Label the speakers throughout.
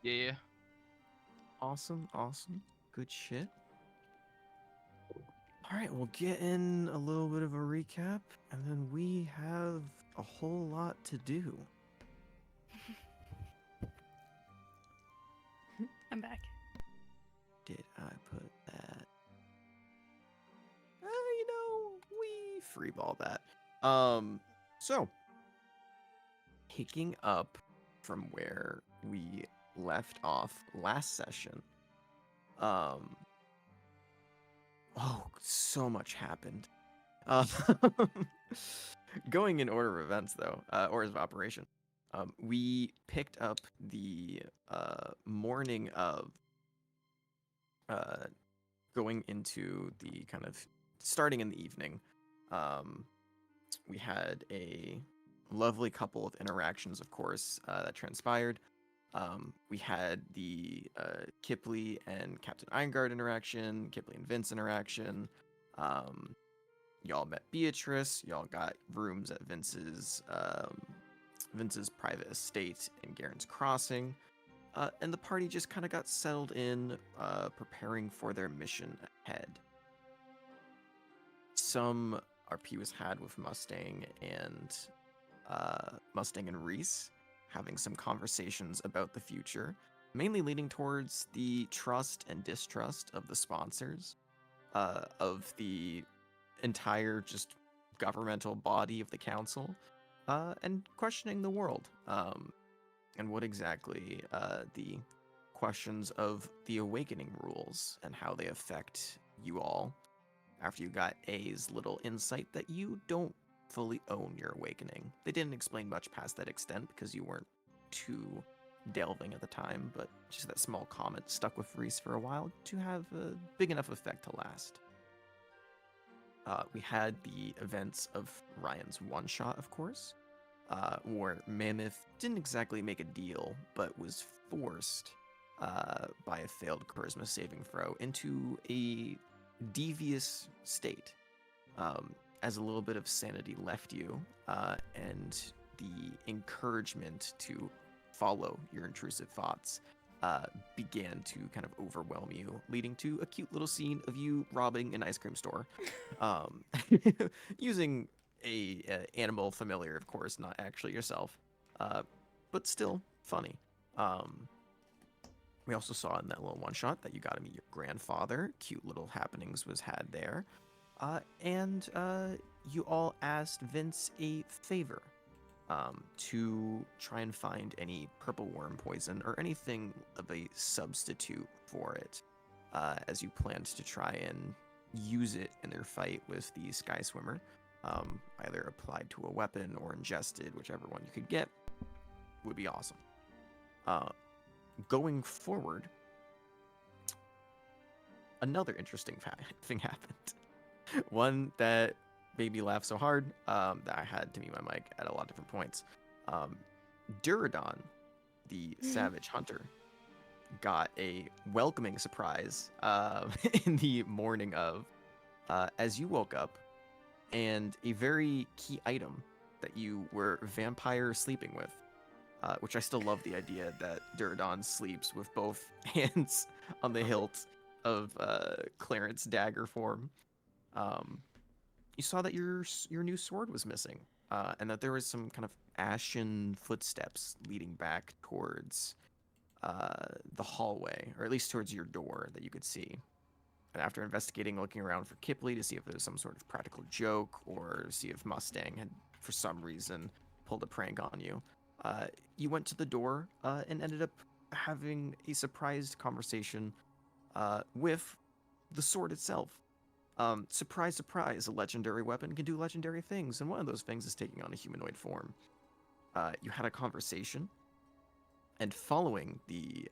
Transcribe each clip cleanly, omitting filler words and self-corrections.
Speaker 1: Yeah.
Speaker 2: Awesome, awesome. Good shit. All right, we'll get in a little bit of a recap, and then we have a whole lot to do.
Speaker 3: I'm back.
Speaker 2: Did I put that? We freeball that. So picking up from where we left off last session, um, oh, so much happened. Uh, going in order of events, though, orders of operation, we picked up the morning of uh, going into the kind of starting in the evening. Um, we had a lovely couple of interactions, of course, that transpired. We had the Kipley and Captain Ironguard interaction, Kipley and Vince interaction. Um, y'all met Beatrice. Y'all got rooms at Vince's private estate in Garen's Crossing. And the party just kind of got settled in, preparing for their mission ahead. Some RP was had with Mustang and Reese, having some conversations about the future, mainly leading towards the trust and distrust of the sponsors, of the entire just governmental body of the council, and questioning the world, and what exactly the questions of the awakening rules and how they affect you all after you got A's little insight that you don't fully own your awakening. They didn't explain much past that extent because you weren't too delving at the time, but just that small comment stuck with Reese for a while to have a big enough effect to last. We had the events of Ryan's one shot, of course, where Mammoth didn't exactly make a deal, but was forced by a failed charisma saving throw into a devious state. As a little bit of sanity left you, and the encouragement to follow your intrusive thoughts began to kind of overwhelm you, leading to a cute little scene of you robbing an ice cream store, um, using a animal familiar, of course, not actually yourself, but still funny. Um, we also saw in that little one shot that you got to meet your grandfather. Cute little happenings was had there. And you all asked Vince a favor, to try and find any purple worm poison or anything of a substitute for it, as you planned to try and use it in their fight with the Sky Swimmer, either applied to a weapon or ingested, whichever one you could get would be awesome. Uh, Going forward, another interesting thing happened. One that made me laugh so hard, that I had to mute my mic at a lot of different points. Um, Duradon, the Savage Hunter, got a welcoming surprise in the morning of, as you woke up, and a very key item that you were vampire sleeping with. Which I still love the idea that Duradon sleeps with both hands on the hilt of Clarence dagger form. Um, you saw that your new sword was missing, and that there was some kind of ashen footsteps leading back towards the hallway, or at least towards your door that you could see. And after investigating, looking around for Kipley to see if there was some sort of practical joke, or see if Mustang had, for some reason, pulled a prank on you, you went to the door and ended up having a surprised conversation with the sword itself. Surprise, surprise, a legendary weapon can do legendary things, and one of those things is taking on a humanoid form. You had a conversation, and following the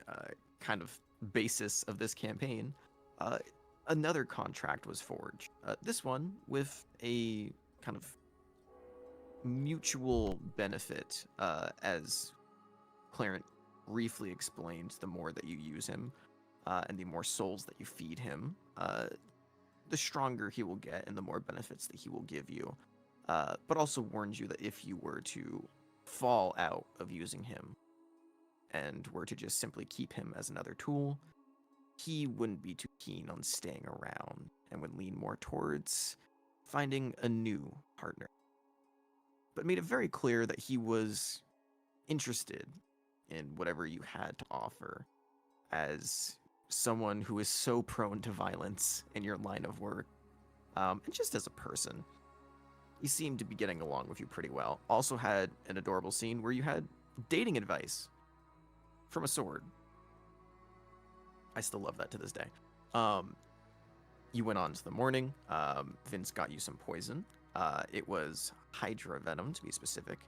Speaker 2: kind of basis of this campaign, uh, another contract was forged. This one with a kind of mutual benefit, as Clarence briefly explained, the more that you use him, and the more souls that you feed him, the stronger he will get and the more benefits that he will give you. But also warns you that if you were to fall out of using him and were to just simply keep him as another tool, he wouldn't be too keen on staying around and would lean more towards finding a new partner. But made it very clear that he was interested in whatever you had to offer, as someone who is so prone to violence in your line of work, and just as a person. He seemed to be getting along with you pretty well. Also had an adorable scene where you had dating advice from a sword. I still love that to this day. You went on to the morning. Vince got you some poison. It was Hydra Venom, to be specific,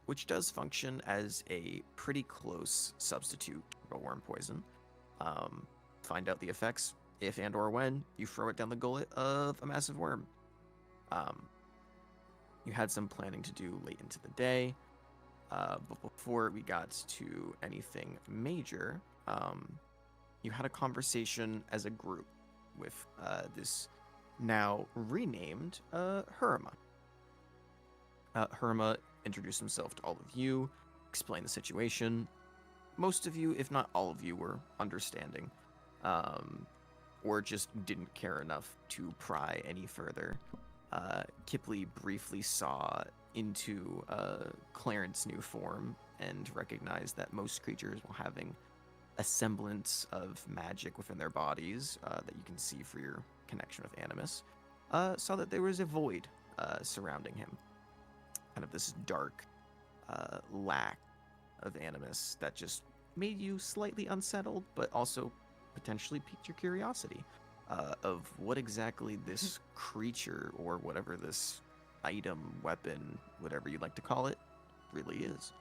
Speaker 2: which does function as a pretty close substitute for worm poison. Find out the effects if and or when you throw it down the gullet of a massive worm. You had some planning to do late into the day, but before we got to anything major, you had a conversation as a group with this now renamed Herma. Herma introduced himself to all of you, explained the situation. Most of you, if not all of you, were understanding, or just didn't care enough to pry any further. Kipley briefly saw into Clarence's new form and recognized that most creatures, while having a semblance of magic within their bodies that you can see for your connection with Animus, saw that there was a void surrounding him. Kind of this dark lack of Animus that just made you slightly unsettled, but also potentially piqued your curiosity of what exactly this creature, or whatever this item, weapon, whatever you'd like to call it, really is.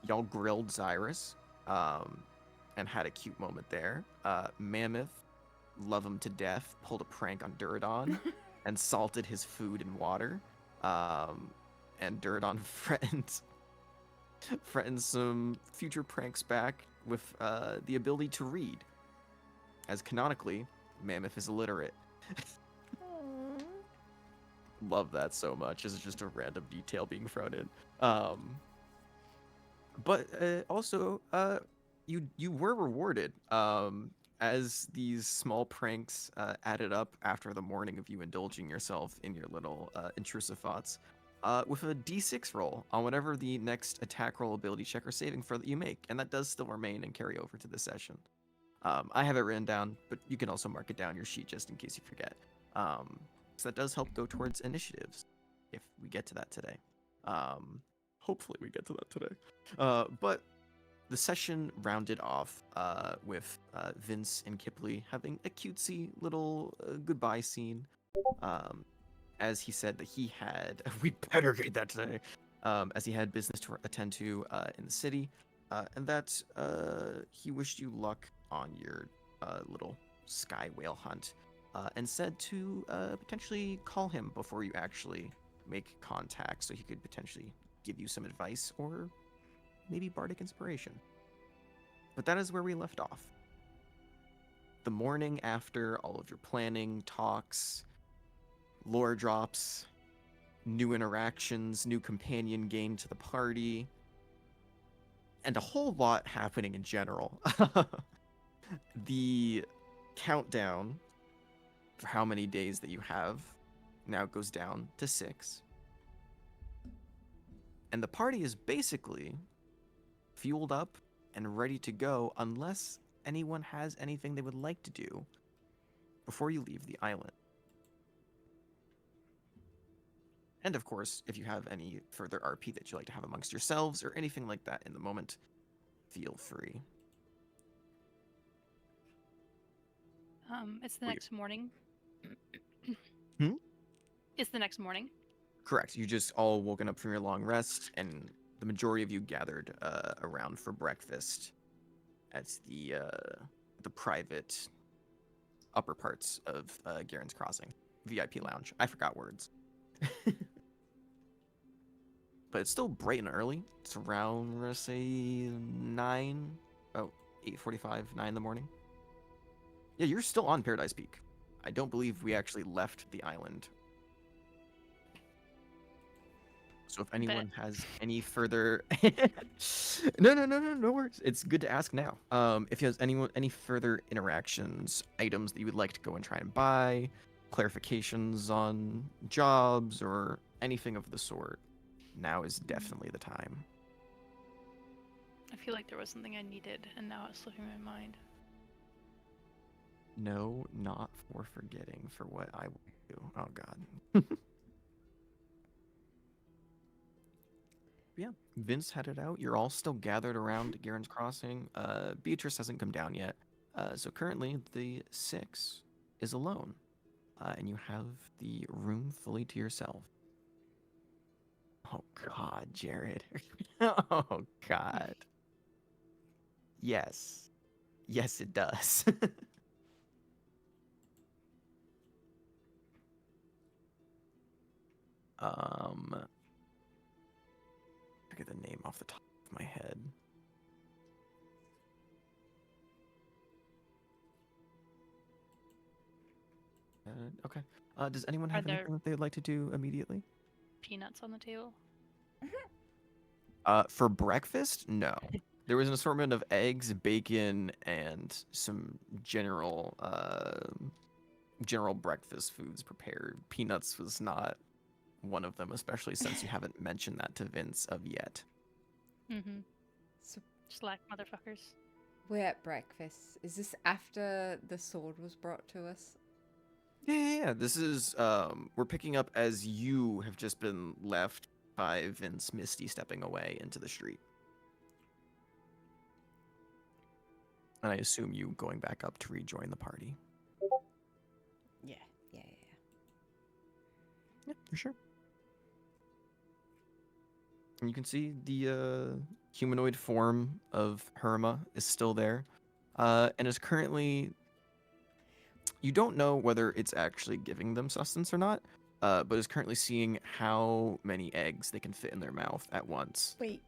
Speaker 2: Y'all grilled Cyrus and had a cute moment there. Mammoth, love him to death, pulled a prank on Duradon and salted his food in water. And Duradon threatened some future pranks back with the ability to read, as canonically, Mammoth is illiterate. Love that so much. This is just a random detail being thrown in. But also, you were rewarded as these small pranks added up after the morning of you indulging yourself in your little intrusive thoughts, with a d6 roll on whatever the next attack roll, ability check, or saving throw that you make, and that does still remain and carry over to this session. I have it written down, but you can also mark it down your sheet just in case you forget. So that does help go towards initiatives if we get to that today. Hopefully we get to that today. But the session rounded off with Vince and Kipley having a cutesy little goodbye scene. As he said that he had, we better read that today, as he had business to attend to in the city, and that he wished you luck on your little sky whale hunt, and said to potentially call him before you actually make contact, so he could potentially give you some advice or maybe bardic inspiration. But that is where we left off. The morning after all of your planning, talks, lore drops, new interactions, new companion gained to the party, and a whole lot happening in general. The countdown for how many days that you have now goes down to 6. And the party is basically fueled up and ready to go unless anyone has anything they would like to do before you leave the island. And of course, if you have any further RP that you like to have amongst yourselves or anything like that in the moment, feel free.
Speaker 1: It's the next morning.
Speaker 2: Hmm?
Speaker 1: It's the next morning.
Speaker 2: Correct. You just all woken up from your long rest, and the majority of you gathered around for breakfast at the private upper parts of Garen's Crossing VIP lounge. I forgot words. But it's still bright and early. It's around, let's say, 9, about 8:45, 9 in the morning. Yeah, you're still on Paradise Peak. I don't believe we actually left the island. So if
Speaker 1: Bet.
Speaker 2: anyone has any further, no worries. It's good to ask now. If you has anyone any further interactions, items that you would like to go and try and buy, clarifications on jobs or anything of the sort, now is definitely the time.
Speaker 1: I feel like there was something I needed, and now it's slipping my mind.
Speaker 2: No, not for forgetting for what I will do. Oh God. Yeah, Vince headed out. You're all still gathered around Garen's Crossing. Beatrice hasn't come down yet. So currently the six is alone. And you have the room fully to yourself. Oh God, Jared. Oh God. Yes. Yes, it does. um forget the name off the top of my head. Okay. Does anyone
Speaker 1: Are
Speaker 2: have
Speaker 1: there
Speaker 2: anything that they'd like to do immediately?
Speaker 1: peanuts on the table?
Speaker 2: For breakfast, no. There was an assortment of eggs, bacon, and some general breakfast foods prepared. Peanuts was not one of them, especially since you haven't mentioned that to Vince of yet.
Speaker 1: Mm-hmm.
Speaker 3: So
Speaker 1: Slack motherfuckers.
Speaker 3: we're at breakfast. Is this after the sword was brought to us?
Speaker 2: Yeah. This is we're picking up as you have just been left by Vince Misty stepping away into the street. And I assume you going back up to rejoin the party.
Speaker 3: Yeah.
Speaker 2: Yeah, for sure. And you can see the humanoid form of Herma is still there, and is currently. You don't know whether it's actually giving them sustenance or not, but is currently seeing how many eggs they can fit in their mouth at once
Speaker 3: Wait,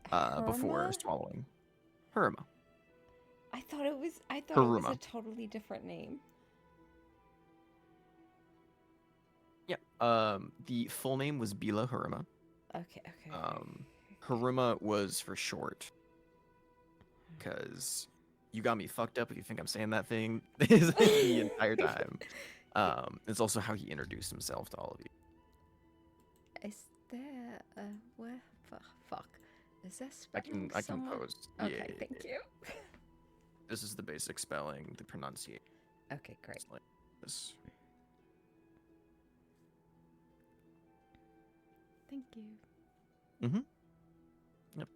Speaker 2: before
Speaker 3: Herma?
Speaker 2: swallowing. Herma.
Speaker 3: I thought it was a
Speaker 2: Haruma.
Speaker 3: totally different name.
Speaker 2: Yeah. The full name was Bila Haruma.
Speaker 3: Okay.
Speaker 2: Haruma was for short. Because you got me fucked up if you think I'm saying that thing the entire time. It's also how he introduced himself to all of you.
Speaker 3: Is there a where? Fuck. Is there
Speaker 2: I
Speaker 3: spelling
Speaker 2: can
Speaker 3: somewhere?
Speaker 2: post.
Speaker 3: Okay,
Speaker 2: Yeah.
Speaker 3: thank you.
Speaker 2: This is the basic spelling, the pronunciation.
Speaker 3: Okay, great.
Speaker 2: It's like this.
Speaker 3: Thank you.
Speaker 2: Mm-hmm. Yep.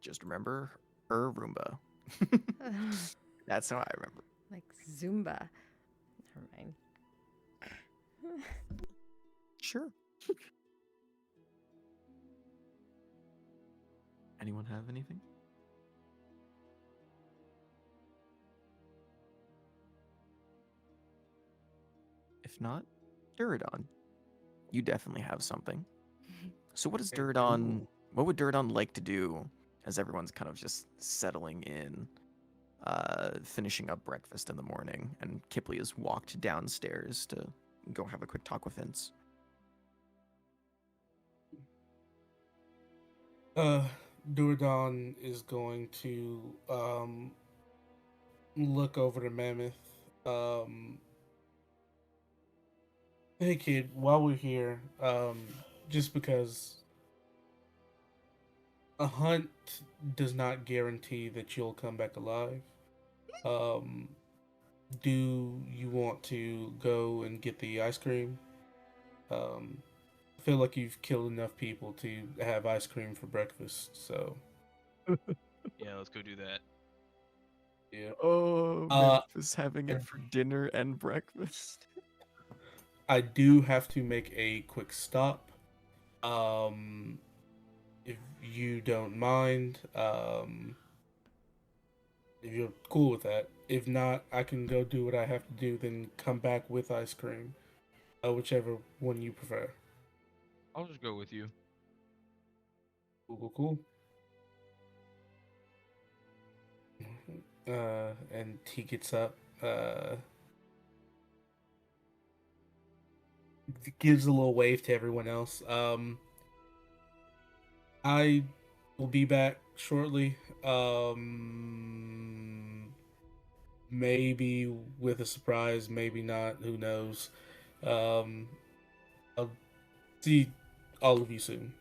Speaker 2: Just remember her Roomba. That's how I remember.
Speaker 3: Like Zumba. Never mind.
Speaker 2: Sure. Anyone have anything? If not, Duradon. You definitely have something. So what does Duradon what would Duradon like to do as everyone's kind of just settling in, finishing up breakfast in the morning, and Kipley has walked downstairs to go have a quick talk with Vince.
Speaker 4: Duradon is going to look over to Mammoth. Hey kid, while we're here, just because a hunt does not guarantee that you'll come back alive. Um, do you want to go and get the ice cream? I feel like you've killed enough people to have ice cream for breakfast, so
Speaker 5: Yeah, let's go do that.
Speaker 4: yeah.
Speaker 2: Oh, Memphis having it for dinner and breakfast.
Speaker 4: I do have to make a quick stop. If you don't mind, if you're cool with that. If not, I can go do what I have to do, then come back with ice cream. Whichever one you prefer.
Speaker 5: I'll just go with you.
Speaker 4: Cool. And he gets up, gives a little wave to everyone else. I will be back shortly. Maybe with a surprise, maybe not. Who knows? Um, I'll see all of you soon.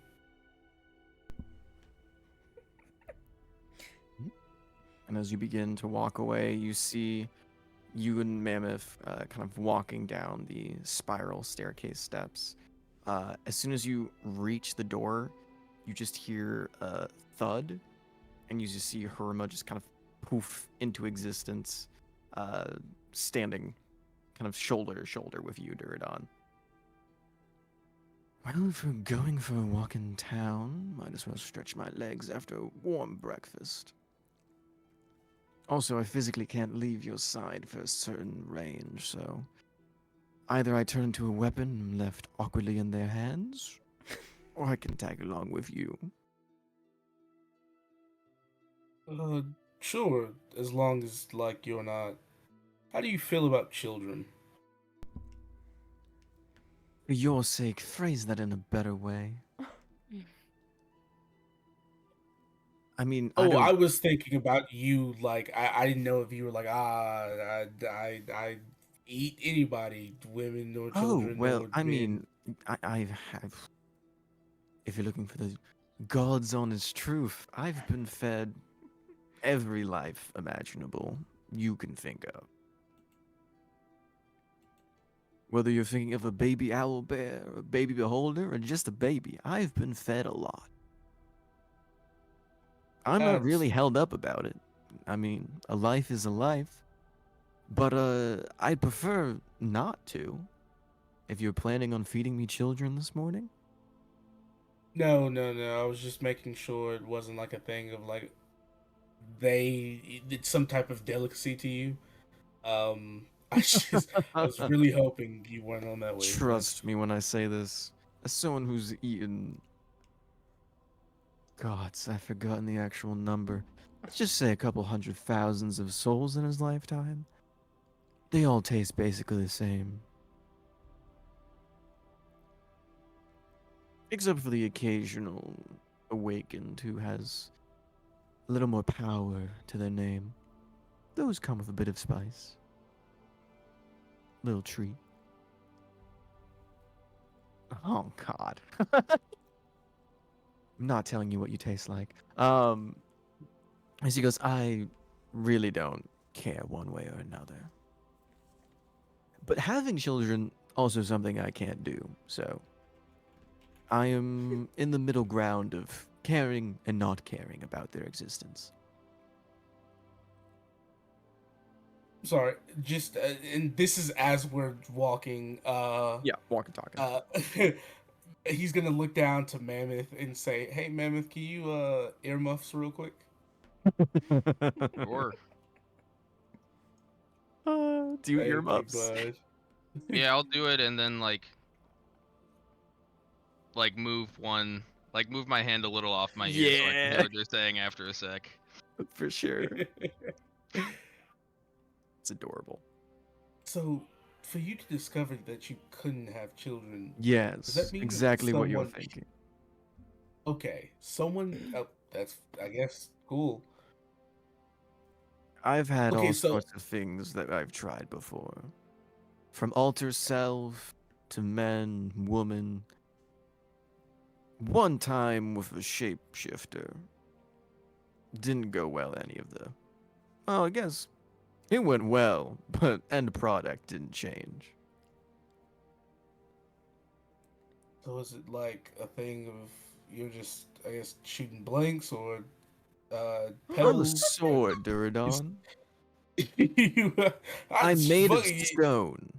Speaker 2: And as you begin to walk away, you see you and Mammoth kind of walking down the spiral staircase steps. As soon as you reach the door, you just hear a thud, and you just see Haruma just kind of poof into existence, standing kind of shoulder to shoulder with you, Duradon. Well, if we're going for a walk in town, might as well stretch my legs after a warm breakfast. Also, I physically can't leave your side for a certain range, so either I turn into a weapon and am left awkwardly in their hands, or I can tag along with you.
Speaker 4: Uh, sure, as long as like you're not. How do you feel about children?
Speaker 2: For your sake, phrase that in a better way. I mean, I
Speaker 4: Oh, I
Speaker 2: don't.
Speaker 4: was thinking about you. Like I didn't know if you were like I eat anybody, women or
Speaker 2: Oh,
Speaker 4: children
Speaker 2: well,
Speaker 4: or
Speaker 2: I
Speaker 4: men.
Speaker 2: mean, I have. If you're looking for the God's honest truth, I've been fed every life imaginable you can think of. Whether you're thinking of a baby owl bear, a baby beholder, or just a baby, I've been fed a lot. I'm not
Speaker 4: That's
Speaker 2: really held up about it. I mean, a life is a life, but I'd prefer not to. If you're planning on feeding me children this morning,
Speaker 4: no. I was just making sure it wasn't like a thing of like it's some type of delicacy to you. I was really hoping you weren't on that wavelength.
Speaker 2: trust me when I say this. As someone who's eaten, gods, I've forgotten the actual number. Let's just say a couple hundred thousands of souls in his lifetime. They all taste basically the same. Except for the occasional awakened who has a little more power to their name. Those come with a bit of spice. Little treat. Oh God. I'm not telling you what you taste like. As he goes, I really don't care one way or another. But having children also something I can't do. So I am in the middle ground of caring and not caring about their existence.
Speaker 4: Sorry, just and this is as we're walking.
Speaker 2: Yeah, walking talking.
Speaker 4: Uh, he's gonna look down to Mammoth and say, "Hey, Mammoth, can you earmuffs real quick?"
Speaker 5: Sure.
Speaker 2: Do you
Speaker 4: Thank you,
Speaker 2: earmuffs?
Speaker 4: bud.
Speaker 5: Yeah, I'll do it and then like move one like move my hand a little off my ear so I can hear
Speaker 2: Yeah,
Speaker 5: what they're saying after a sec.
Speaker 2: for sure. It's adorable.
Speaker 4: So, for you to discover that you couldn't have children, does
Speaker 2: Yes,
Speaker 4: that mean that
Speaker 2: exactly what you're
Speaker 4: someone?
Speaker 2: thinking.
Speaker 4: Okay, someone. Oh, that's I guess cool.
Speaker 2: I've had
Speaker 4: Okay,
Speaker 2: all
Speaker 4: so
Speaker 2: sorts of things that I've tried before. From alter self to man, woman. One time with a shapeshifter. Didn't go well any of the. Well, I guess it went well, but end product didn't change.
Speaker 4: is it like a thing of you're just I guess shooting blanks or
Speaker 2: I'm a
Speaker 4: pebbles?
Speaker 2: sword,
Speaker 4: Is
Speaker 2: Duradon.
Speaker 4: you,
Speaker 2: I'm
Speaker 4: that's
Speaker 2: made of
Speaker 4: funny.
Speaker 2: stone.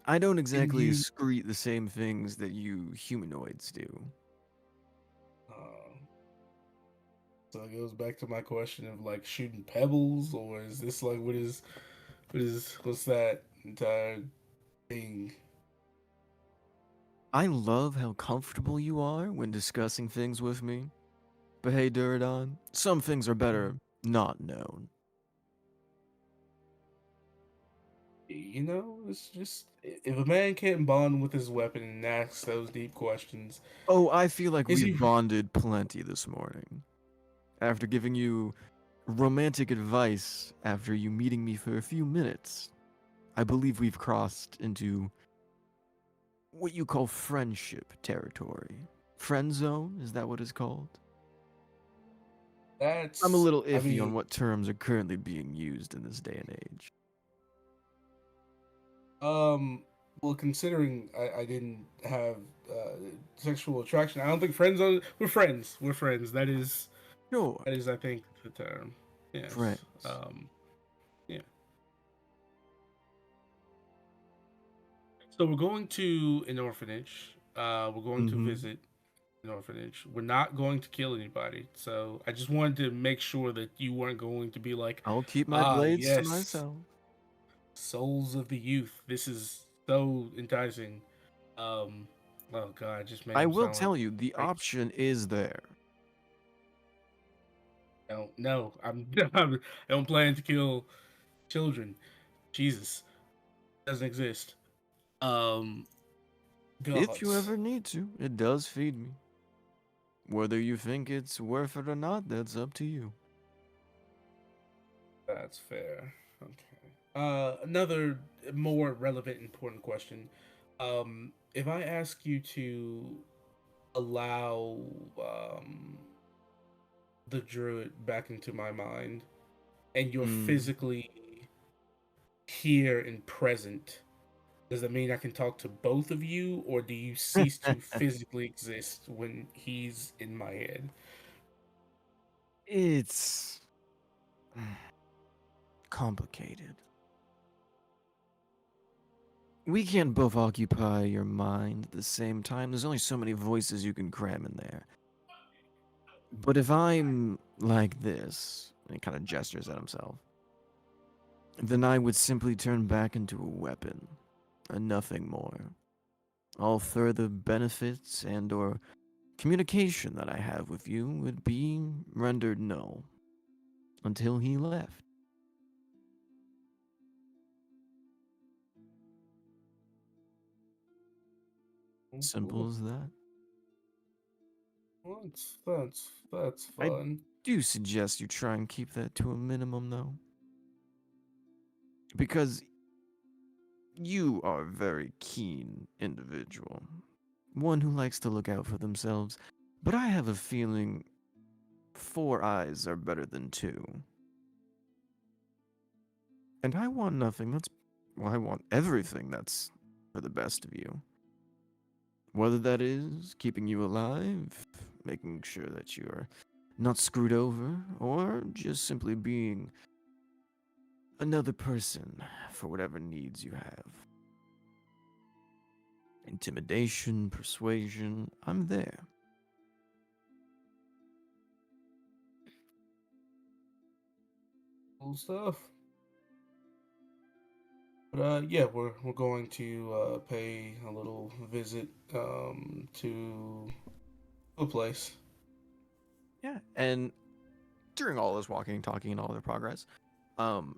Speaker 2: I don't
Speaker 4: And
Speaker 2: exactly
Speaker 4: you.
Speaker 2: excrete the same things that you humanoids do.
Speaker 4: Uh, so it goes back to my question of like shooting pebbles, or is this like what's that entire thing?
Speaker 2: I love how comfortable you are when discussing things with me. But hey, Duradon, some things are better not known.
Speaker 4: You know, it's just if a man can't bond with his weapon and ask those deep questions,
Speaker 2: Oh, I feel like
Speaker 4: is he?
Speaker 2: we've bonded plenty this morning. After giving you romantic advice after you meeting me for a few minutes, I believe we've crossed into what you call friendship territory. Friend zone, is that what it's called? I'm a
Speaker 4: That's.
Speaker 2: little
Speaker 4: I
Speaker 2: iffy on
Speaker 4: mean,
Speaker 2: what terms are currently being used in this day and age.
Speaker 4: Well, considering I didn't have sexual attraction, I don't think friends are. We're friends. We're friends.
Speaker 2: Sure.
Speaker 4: That is, I think, the term. Yes.
Speaker 2: Friends.
Speaker 4: Yeah. So we're going to an orphanage. We're going to
Speaker 2: Mm-hmm.
Speaker 4: visit an orphanage. We're not going to kill anybody. So I just wanted to make sure that you weren't going to be like,
Speaker 2: I'll keep my
Speaker 4: ah,
Speaker 2: blades to
Speaker 4: yes,
Speaker 2: myself.
Speaker 4: souls of the youth. This is so enticing. Um, oh god, I just made
Speaker 2: I
Speaker 4: him
Speaker 2: will
Speaker 4: sound like
Speaker 2: tell you, the
Speaker 4: crazy.
Speaker 2: option is there.
Speaker 4: No, I don't plan to kill children. Jesus, doesn't exist. Um,
Speaker 2: If you
Speaker 4: gods.
Speaker 2: ever need to, it does feed me. Whether you think it's worth it or not, that's up to you.
Speaker 4: That's fair. Okay. Another more relevant, important question. If I ask you to allow the druid back into my mind, and you're
Speaker 2: Mm.
Speaker 4: physically here and present, does that mean I can talk to both of you, or do you cease to physically exist when he's in my head?
Speaker 2: It's complicated. We can't both occupy your mind at the same time. There's only so many voices you can cram in there. But if I'm like this, and he kind of gestures at himself, then I would simply turn back into a weapon, and nothing more. All further benefits and or communication that I have with you would be rendered null until he left. Simple as that.
Speaker 4: Well, that's
Speaker 2: I
Speaker 4: fun.
Speaker 2: do suggest you try and keep that to a minimum, though. Because you are a very keen individual. One who likes to look out for themselves. But I have a feeling 4 eyes are better than 2. And I want nothing that's. Well, I want everything that's for the best of you. Whether that is keeping you alive, making sure that you're not screwed over, or just simply being another person for whatever needs you have. Intimidation, persuasion, I'm there.
Speaker 4: Cool stuff. But yeah, we're going to pay a little visit to a place.
Speaker 2: Yeah, and during all this walking, talking, and all their progress, um,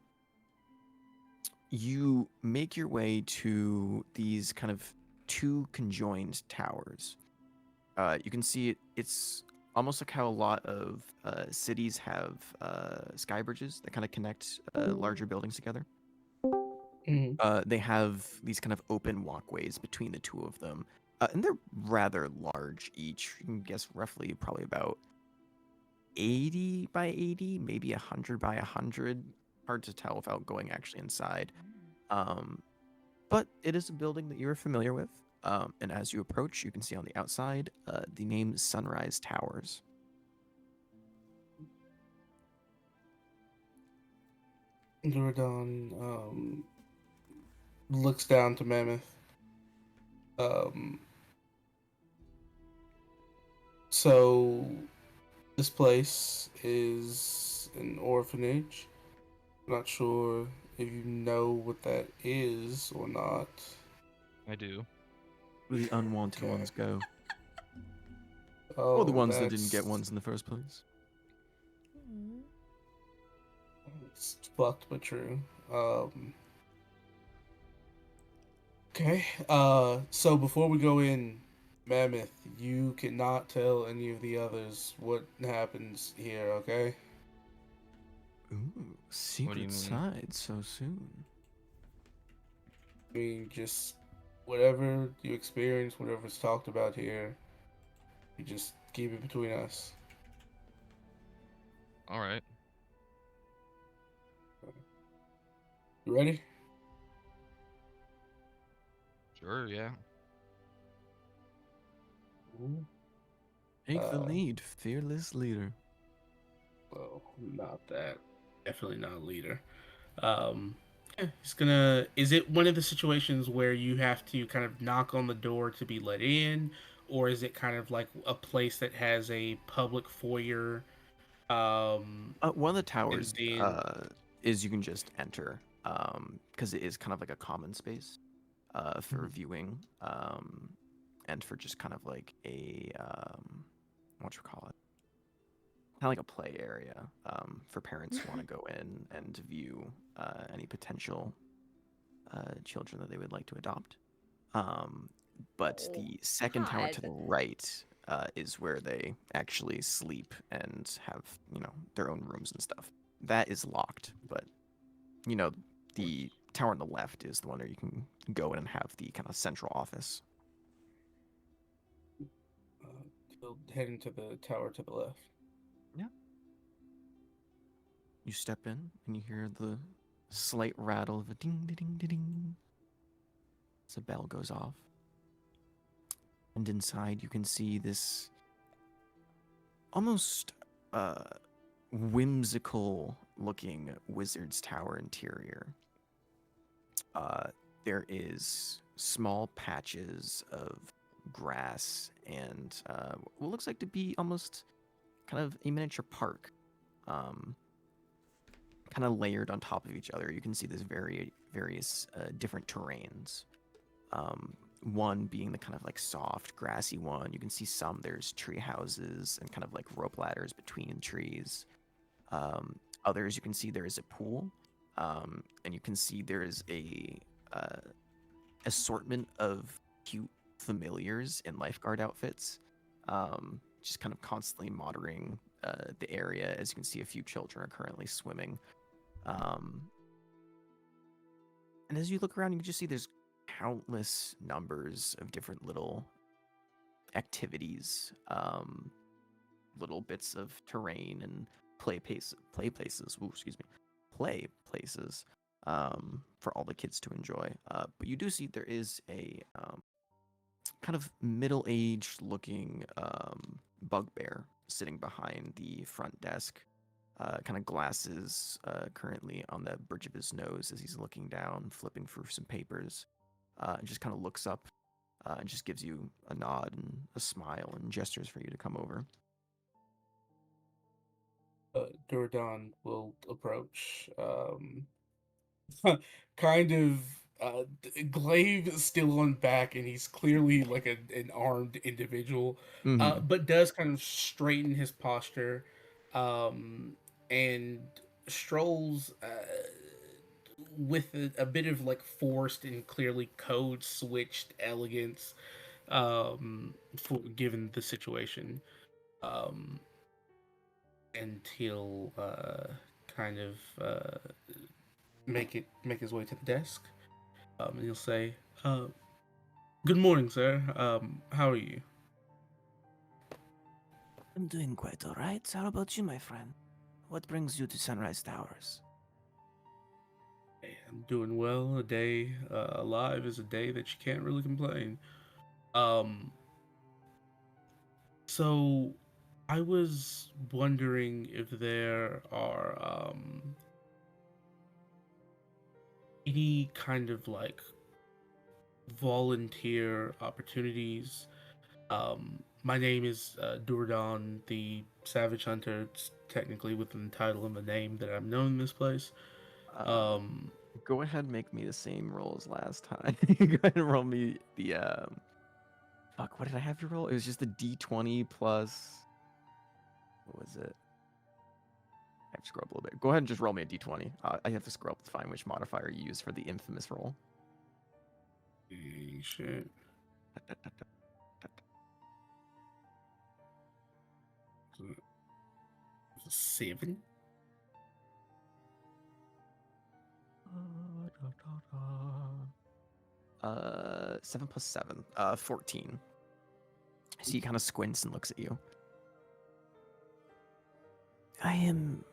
Speaker 2: you make your way to these kind of 2 conjoined towers. You can see it's almost like how a lot of cities have sky bridges that kind of connect larger buildings together.
Speaker 4: Mm-hmm.
Speaker 2: They have these kind of open walkways between the 2 of them, and they're rather large each. You can guess roughly probably about 80 by 80, maybe 100 by 100. Hard to tell without going actually inside. Um, but it is a building that you're familiar with. And as you approach, you can see on the outside the name Sunrise Towers.
Speaker 4: Doradon looks down to Mammoth. Um, so this place is an orphanage. I'm not sure if you know what that is or not.
Speaker 5: I do.
Speaker 2: Where the unwanted
Speaker 4: Okay.
Speaker 2: ones go. Or the
Speaker 4: Oh,
Speaker 2: ones that didn't get ones in the first place.
Speaker 3: Mm.
Speaker 4: it's fucked but true. Um, Okay. So before we go in, Mammoth, you cannot tell any of the others what happens here, okay?
Speaker 2: Ooh,
Speaker 5: What do you
Speaker 2: secret
Speaker 5: mean?
Speaker 2: side so soon.
Speaker 4: I mean, just whatever you experience, whatever's talked about here, you just keep it between us.
Speaker 5: All right.
Speaker 4: You ready?
Speaker 5: Sure. Yeah.
Speaker 2: Take the
Speaker 4: Uh,
Speaker 2: lead, fearless leader.
Speaker 4: well, not that. Definitely not a leader. Yeah, he's gonna. Is it one of the situations where you have to kind of knock on the door to be let in, or is it kind of like a place that has a public foyer?
Speaker 2: One of the
Speaker 4: And
Speaker 2: towers
Speaker 4: then
Speaker 2: is you can just enter, because it is kind of like a common space, for viewing, and for just kind of like a what you call it, kind of like a play area, for parents who want to go in and view any potential children that they would like to adopt. Um, but
Speaker 3: Oh,
Speaker 2: the second tower to
Speaker 3: God.
Speaker 2: the right is where they actually sleep and have, their own rooms and stuff. That is locked, but you know, the tower on the left is the one where you can go in and have the kind of central office.
Speaker 4: he'll head into the tower to the left.
Speaker 2: Yeah. You step in and you hear the slight rattle of a ding ding ding ding ding as a bell goes off. And inside you can see this almost uh whimsical looking wizard's tower interior. Uh, there is small patches of grass and what looks like to be almost kind of a miniature park, um, kind of layered on top of each other. You can see there's various different terrains. One being the kind of like soft, grassy one. You can see there's tree houses and kind of like rope ladders between trees. Others, you can see there is a pool, and you can see there is a uh, assortment of cute familiars in lifeguard outfits, just kind of constantly monitoring the area. As you can see, a few children are currently swimming. Um, and as you look around, you can just see there's countless numbers of different little activities, little bits of terrain and play places. Ooh, excuse me, play places, for all the kids to enjoy. But you do see there is a kind of middle-aged looking bugbear sitting behind the front desk. Kind of glasses currently on the bridge of his nose as he's looking down, flipping through some papers, and just kind of looks up and just gives you a nod and a smile and gestures for you to come over.
Speaker 4: Durdan will approach. Kind of. Glaive is still on back, and he's clearly like an armed individual,
Speaker 2: Mm-hmm.
Speaker 4: but does kind of straighten his posture, um, and strolls with a bit of like forced and clearly code switched elegance, for given the situation. Um, and he'll kind of make his way to the desk. And he'll say, "Good morning, sir. How are you?"
Speaker 6: I'm doing quite all right. How about you, my friend? What brings you to Sunrise Towers?
Speaker 4: "Hey, I'm doing well. A day alive is a day that you can't really complain. Um, so I was wondering if there are any kind of like volunteer opportunities. My name is Durdan, the Savage Hunter. It's technically within the title and the name that I'm known in this place.
Speaker 2: Uh,
Speaker 4: Um,
Speaker 2: Go ahead and make me the same roll as last time. Go ahead and roll me the fuck, what did I have you roll? It was just the D20 plus, what was it? I have to scroll up a little bit. Go ahead and just roll me a D20. I have to scroll up to find which modifier you use for the infamous roll.
Speaker 4: Shit. Seven?
Speaker 2: 7 plus 7. 14. So he kind of squints and looks at you.
Speaker 6: I am.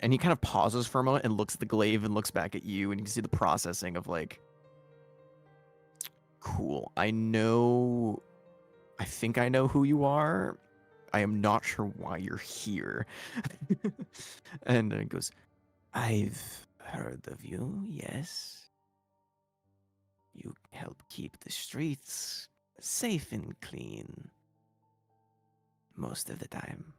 Speaker 2: And he kind of pauses for a moment and looks at the glaive and looks back at you, and you can see the processing of like, cool. I think I know who you are. I am not sure why you're here. And then he goes,
Speaker 6: I've heard of you, yes. You help keep the streets safe and clean most of the time.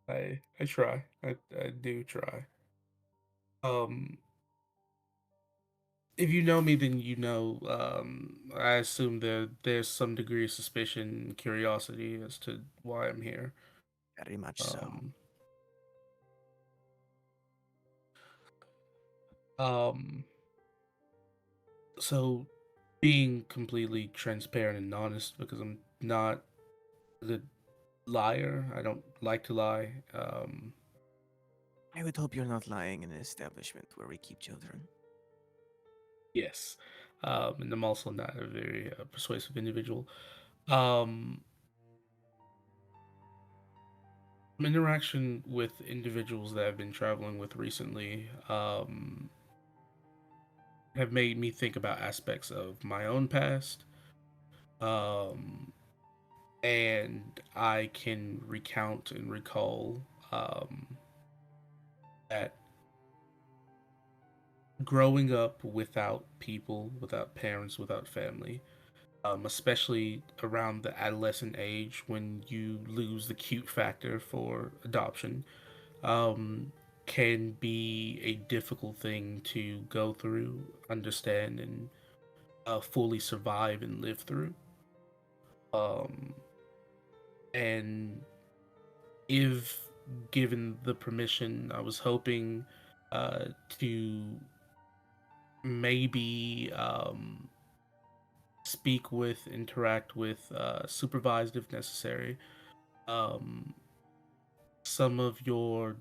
Speaker 4: I try. I do try. If you know me, then you know. I assume there's some degree of suspicion and curiosity as to why I'm here.
Speaker 6: Very much so.
Speaker 4: Um, so being completely transparent and honest, because I'm not the liar. I don't like to lie.
Speaker 6: I would hope you're not lying in an establishment where we keep children.
Speaker 4: Yes. And I'm also not a very persuasive individual. Um, Interaction with individuals that I've been traveling with recently have made me think about aspects of my own past. Um, and I can recount and recall that growing up without people, without parents, without family, especially around the adolescent age when you lose the cute factor for adoption, um, can be a difficult thing to go through, understand, and fully survive and live through. Um, and if given the permission, I was hoping to maybe speak with, interact with, supervised if necessary, um, some of your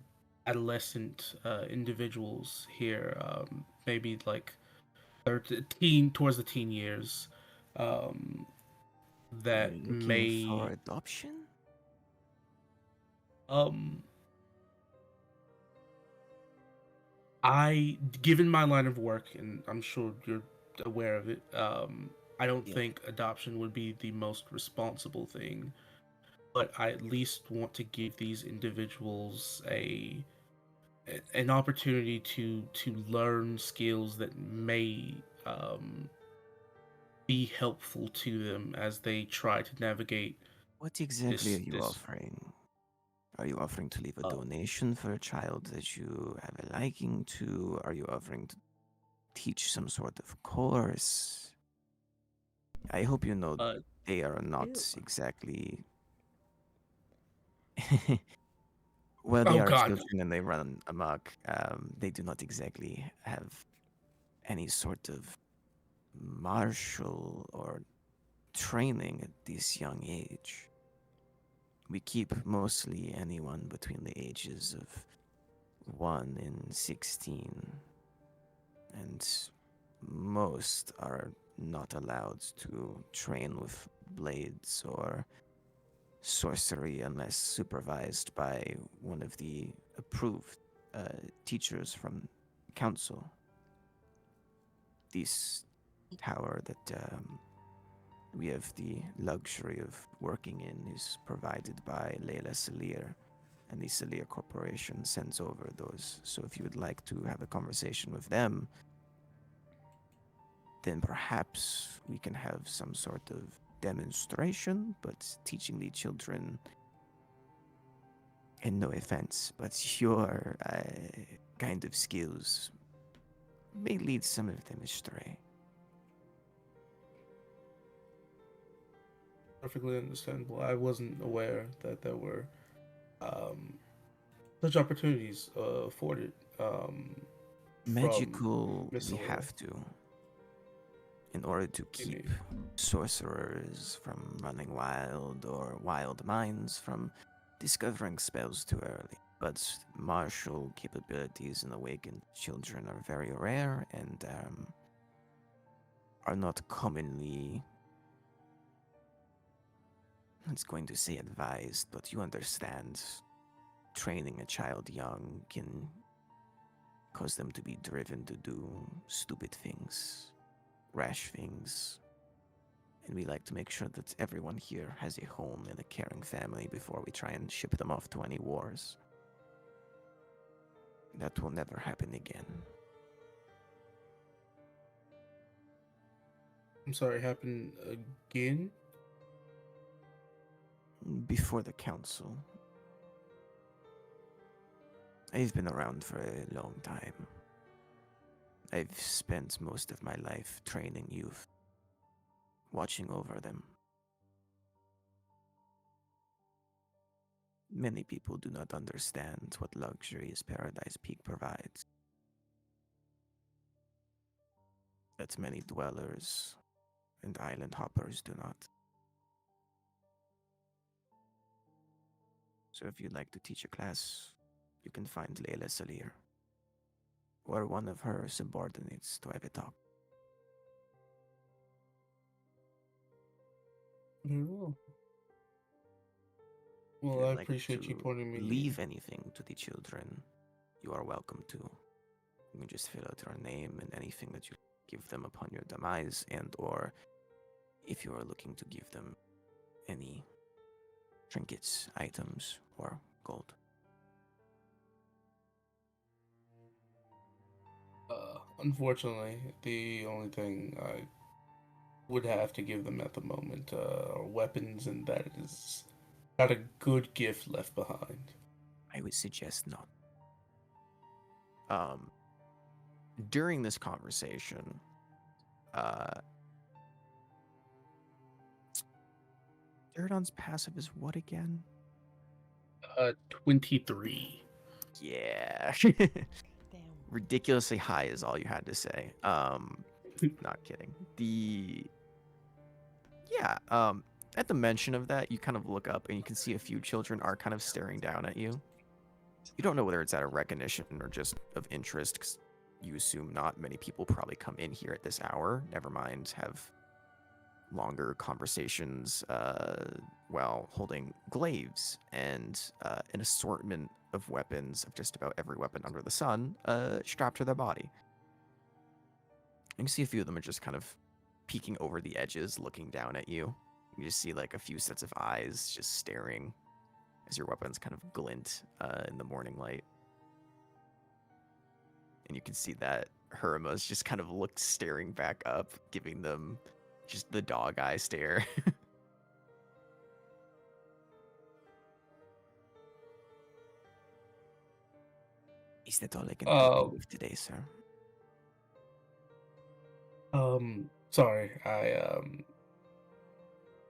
Speaker 4: adolescent individuals here, maybe like towards the teen years, um,
Speaker 6: Are
Speaker 4: that
Speaker 6: you looking for
Speaker 4: may,
Speaker 6: adoption?
Speaker 4: um, given my line of work, and I'm sure you're aware of it, I don't
Speaker 6: Yeah.
Speaker 4: think adoption would be the most responsible thing, but I at least want to give these individuals an opportunity to learn skills that may be helpful to them as they try to navigate
Speaker 6: What exactly are
Speaker 4: this
Speaker 6: you
Speaker 4: this
Speaker 6: offering? Are you offering to leave a
Speaker 4: uh,
Speaker 6: donation for a child that you have a liking to? Are you offering to teach some sort of course? I hope you know
Speaker 4: uh
Speaker 6: they are
Speaker 3: Ew.
Speaker 6: not exactly. Well, they
Speaker 4: oh
Speaker 6: are
Speaker 4: god.
Speaker 6: children and they run amok. They do not exactly have any sort of martial or training at this young age. We keep mostly anyone between the ages of 1 and 16, and most are not allowed to train with blades or sorcery unless supervised by one of the approved teachers from council. This tower that we have the luxury of working in is provided by Leila Salir, and the Salir Corporation sends over those. So if you would like to have a conversation with them, then perhaps we can have some sort of demonstration, but teaching the children, and no offense, but your kind of skills may lead some of them astray.
Speaker 4: Perfectly understandable. I wasn't aware that there were um such opportunities afforded.
Speaker 6: Magical, we
Speaker 4: Missile.
Speaker 6: have to, in order to keep
Speaker 4: Indeed.
Speaker 6: sorcerers from running wild or wild minds from discovering spells too early. But martial capabilities in awakened children are very rare and are not commonly, it's going to say advised, but you understand training a child young can cause them to be driven to do stupid things, rash things. And we like to make sure that everyone here has a home and a caring family before we try and ship them off to any wars. That will never happen again.
Speaker 4: I'm sorry, happened again?
Speaker 6: Before the council, I've been around for a long time. I've spent most of my life training youth, watching over them. Many people do not understand what luxuries Paradise Peak provides. That many dwellers and island hoppers do not. So if you'd like to teach a class, you can find Layla Salir or one of her subordinates to have a talk.
Speaker 4: Very well.
Speaker 6: If
Speaker 4: Well,
Speaker 6: you'd
Speaker 4: I
Speaker 6: like
Speaker 4: appreciate you
Speaker 6: to
Speaker 4: pointing me.
Speaker 6: leave anything to the children, you are welcome to. You can just fill out your name and anything that you give them upon your demise, and or if you are looking to give them any trinkets, items, or gold.
Speaker 4: Unfortunately, the only thing I would have to give them at the moment are weapons, and that is not a good gift left behind.
Speaker 6: I would suggest not. During this conversation, Duradon's passive is what again?
Speaker 4: 23.
Speaker 6: Yeah.
Speaker 3: Damn.
Speaker 6: Ridiculously high is all you had to say. Not kidding. At the mention of that, you kind of look up and you can see a few children are kind of staring down at you. You don't know whether it's out of recognition or just of interest, because you assume not many people probably come in here at this hour. Never mind, have longer conversations while holding glaives and an assortment of weapons, of just about every weapon under the sun, strapped to their body. You can see a few of them are just kind of peeking over the edges, looking down at you. You just see like a few sets of eyes just staring as your weapons kind of glint in the morning light. And you can see that Herma's just kind of looked staring back up, giving them just the dog eye stare. Is that all I can help you with today, sir?
Speaker 4: Sorry,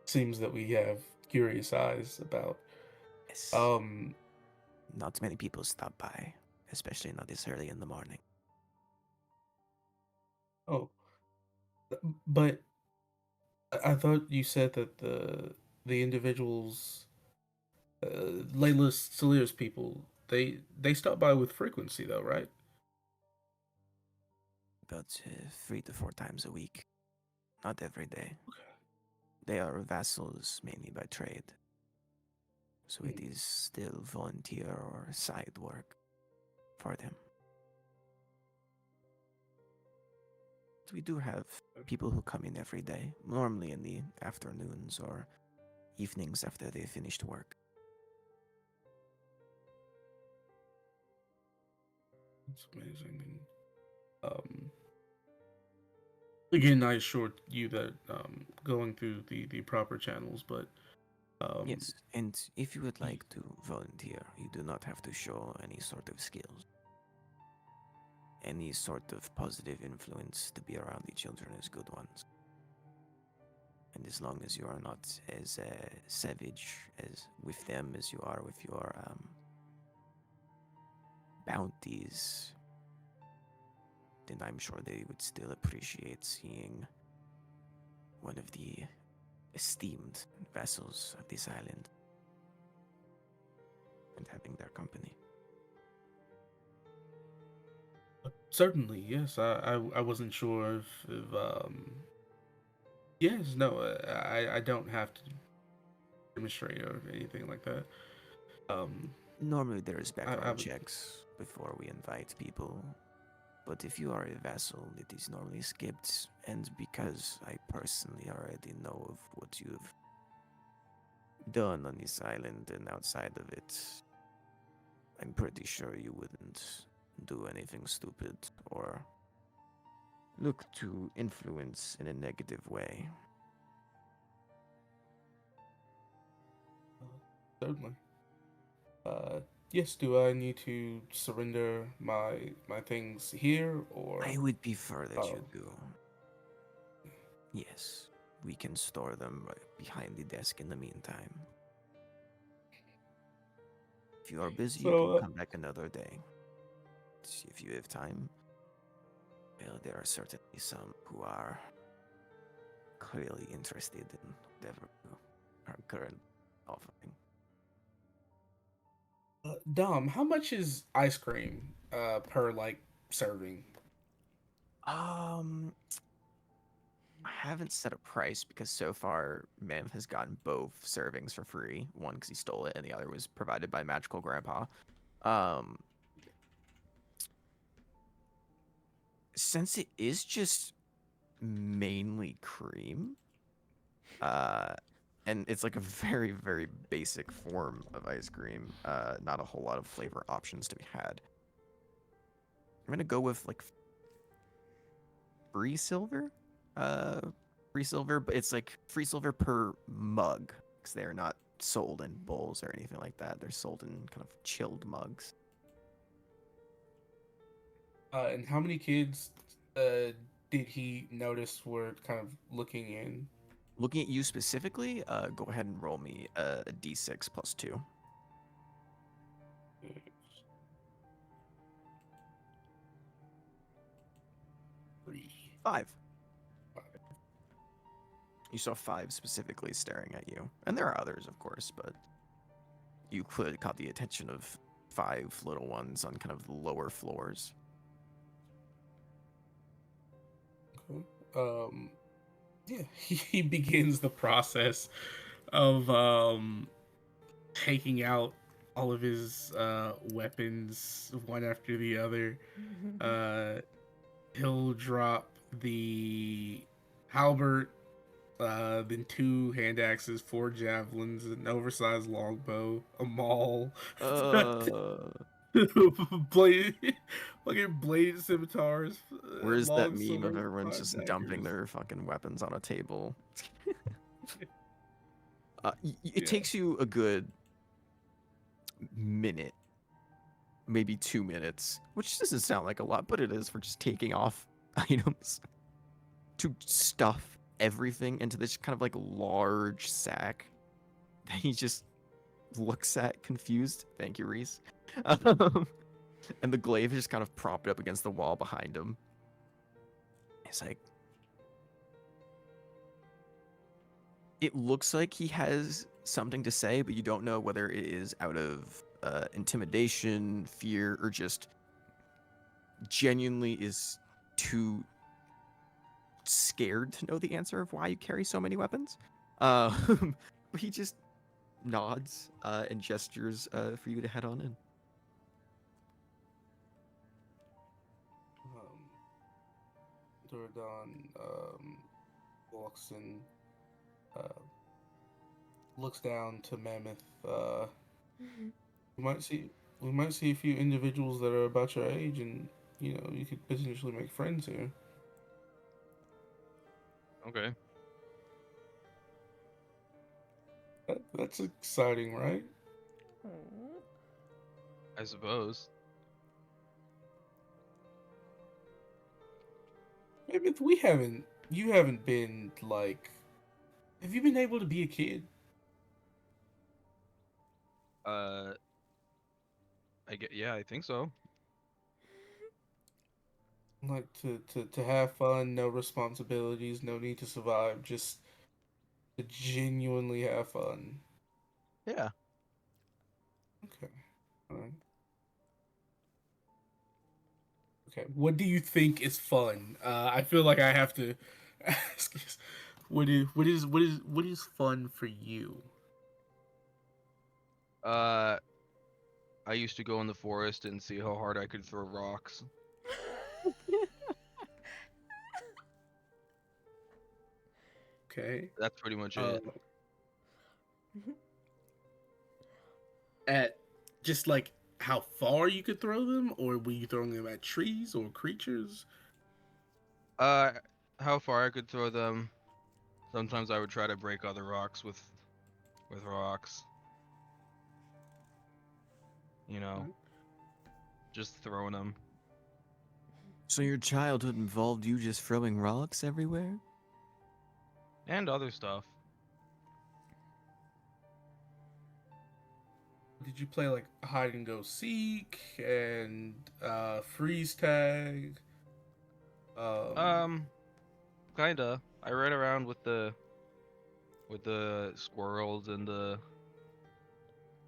Speaker 4: seems that we have curious eyes about.
Speaker 6: Yes. Not many people stop by, especially not this early in the morning.
Speaker 4: Oh, but I thought you said that the individuals, Layla Salir's people, they stop by with frequency though, right?
Speaker 6: About 3 to 4 times a week. Not every day.
Speaker 4: Okay.
Speaker 6: They are vassals mainly by trade. So it
Speaker 4: Hmm.
Speaker 6: is still volunteer or side work for them. We do have people who come in every day, normally in the afternoons or evenings after they finished work.
Speaker 4: That's amazing. And, again, I assured you that going through the proper channels, but
Speaker 6: Yes, and if you would like to volunteer, you do not have to show any sort of skills. Any sort of positive influence to be around the children is good ones. And as long as you are not as savage as with them as you are with your bounties, and I'm sure they would still appreciate seeing one of the esteemed vessels of this island and having their company.
Speaker 4: Certainly, yes. I wasn't sure if yes, no, I don't have to demonstrate or anything like that.
Speaker 6: Normally there is
Speaker 4: I
Speaker 6: background
Speaker 4: would,
Speaker 6: checks before we invite people, but if you are a vassal, it is normally skipped, and because I personally already know of what you've done on this island and outside of it, I'm pretty sure you wouldn't do anything stupid or look to influence in a negative way.
Speaker 4: certainly. Yes. Do I need to surrender my things here, or?
Speaker 6: I would prefer that
Speaker 4: Oh,
Speaker 6: you do. Yes, we can store them right behind the desk in the meantime. If you are busy, you can
Speaker 4: so
Speaker 6: come back another day. If you have time, well, there are certainly some who are clearly interested in whatever our current offering.
Speaker 4: Dom, how much is ice cream per like serving?
Speaker 6: Um, I haven't set a price because so far Mammoth has gotten both servings for free. One because he stole it, and the other was provided by Magical Grandpa. Um, since it is just mainly cream, uh, and it's like a very, very basic form of ice cream, not a whole lot of flavor options to be had. I'm gonna go with like free silver, uh, free silver, but it's like free silver per mug because they're not sold in bowls or anything like that. They're sold in kind of chilled mugs.
Speaker 4: And how many kids did he notice were kind of looking in?
Speaker 6: Looking at you specifically, go ahead and roll me a d6 plus 2.
Speaker 4: Three.
Speaker 6: 5. You saw 5 specifically staring at you. And there are others, of course, but you clearly caught the attention of 5 little ones on kind of the lower floors.
Speaker 4: Okay. Yeah, he begins the process of taking out all of his weapons one after the other. He'll drop the halberd, then 2 hand axes, 4 javelins, an oversized longbow, a maul, blade, fucking blade scimitars,
Speaker 6: Where's that
Speaker 4: long
Speaker 6: meme of
Speaker 4: swords,
Speaker 6: everyone
Speaker 4: 5
Speaker 6: just dumping
Speaker 4: daggers.
Speaker 6: their fucking weapons on a table? It
Speaker 4: Yeah.
Speaker 6: takes you a good minute, maybe 2 minutes, which doesn't sound like a lot, but it is for just taking off items to stuff everything into this kind of like large sack that he just looks at confused. Thank you, Reese. And the glaive is just kind of propped up against the wall behind him. It's like, it looks like he has something to say, but you don't know whether it is out of intimidation, fear, or just genuinely is too scared to know the answer of why you carry so many weapons. But he just nods and gestures for you to head on in.
Speaker 4: Doradon walks in, uh, looks down to Mammoth. We might see a few individuals that are about your age, and you could potentially make friends here.
Speaker 5: Okay.
Speaker 4: That's exciting, right?
Speaker 3: Aw.
Speaker 5: I suppose.
Speaker 4: Mammoth, you haven't been like, have you been able to be a kid?
Speaker 5: I get. Yeah, I think so.
Speaker 4: Like to have fun, no responsibilities, no need to survive, just to genuinely have fun.
Speaker 5: Yeah.
Speaker 4: Okay. All right. Okay. What do you think is fun? I feel like I have to ask this. What is fun for you?
Speaker 5: Uh, I used to go in the forest and see how hard I could throw rocks.
Speaker 4: Okay.
Speaker 5: That's pretty much
Speaker 4: Uh,
Speaker 5: it.
Speaker 4: at just like how far you could throw them, or were you throwing them at trees or creatures?
Speaker 5: Uh, how far I could throw them. Sometimes I would try to break other rocks with rocks. You know,
Speaker 4: Right.
Speaker 5: just throwing them.
Speaker 6: So your childhood involved you just throwing rocks everywhere?
Speaker 5: And other stuff.
Speaker 4: Did you play like hide and go seek and freeze tag? Um,
Speaker 5: Um, kinda. I ran around with the squirrels and the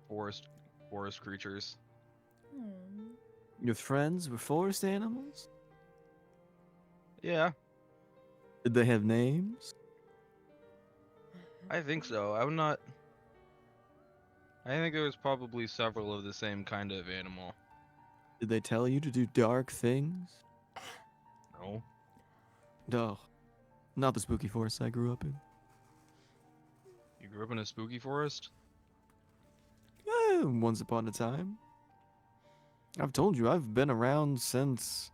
Speaker 5: forest forest creatures.
Speaker 3: Hmm.
Speaker 6: Your friends were forest animals?
Speaker 5: Yeah,
Speaker 6: Did they have names?
Speaker 5: I think so. I'm not. I think there was probably several of the same kind of animal.
Speaker 6: Did they tell you to do dark things?
Speaker 5: No.
Speaker 6: No, not the spooky forest I grew up in.
Speaker 5: You grew up in a spooky forest?
Speaker 6: Once upon a time. I've told you, I've been around since,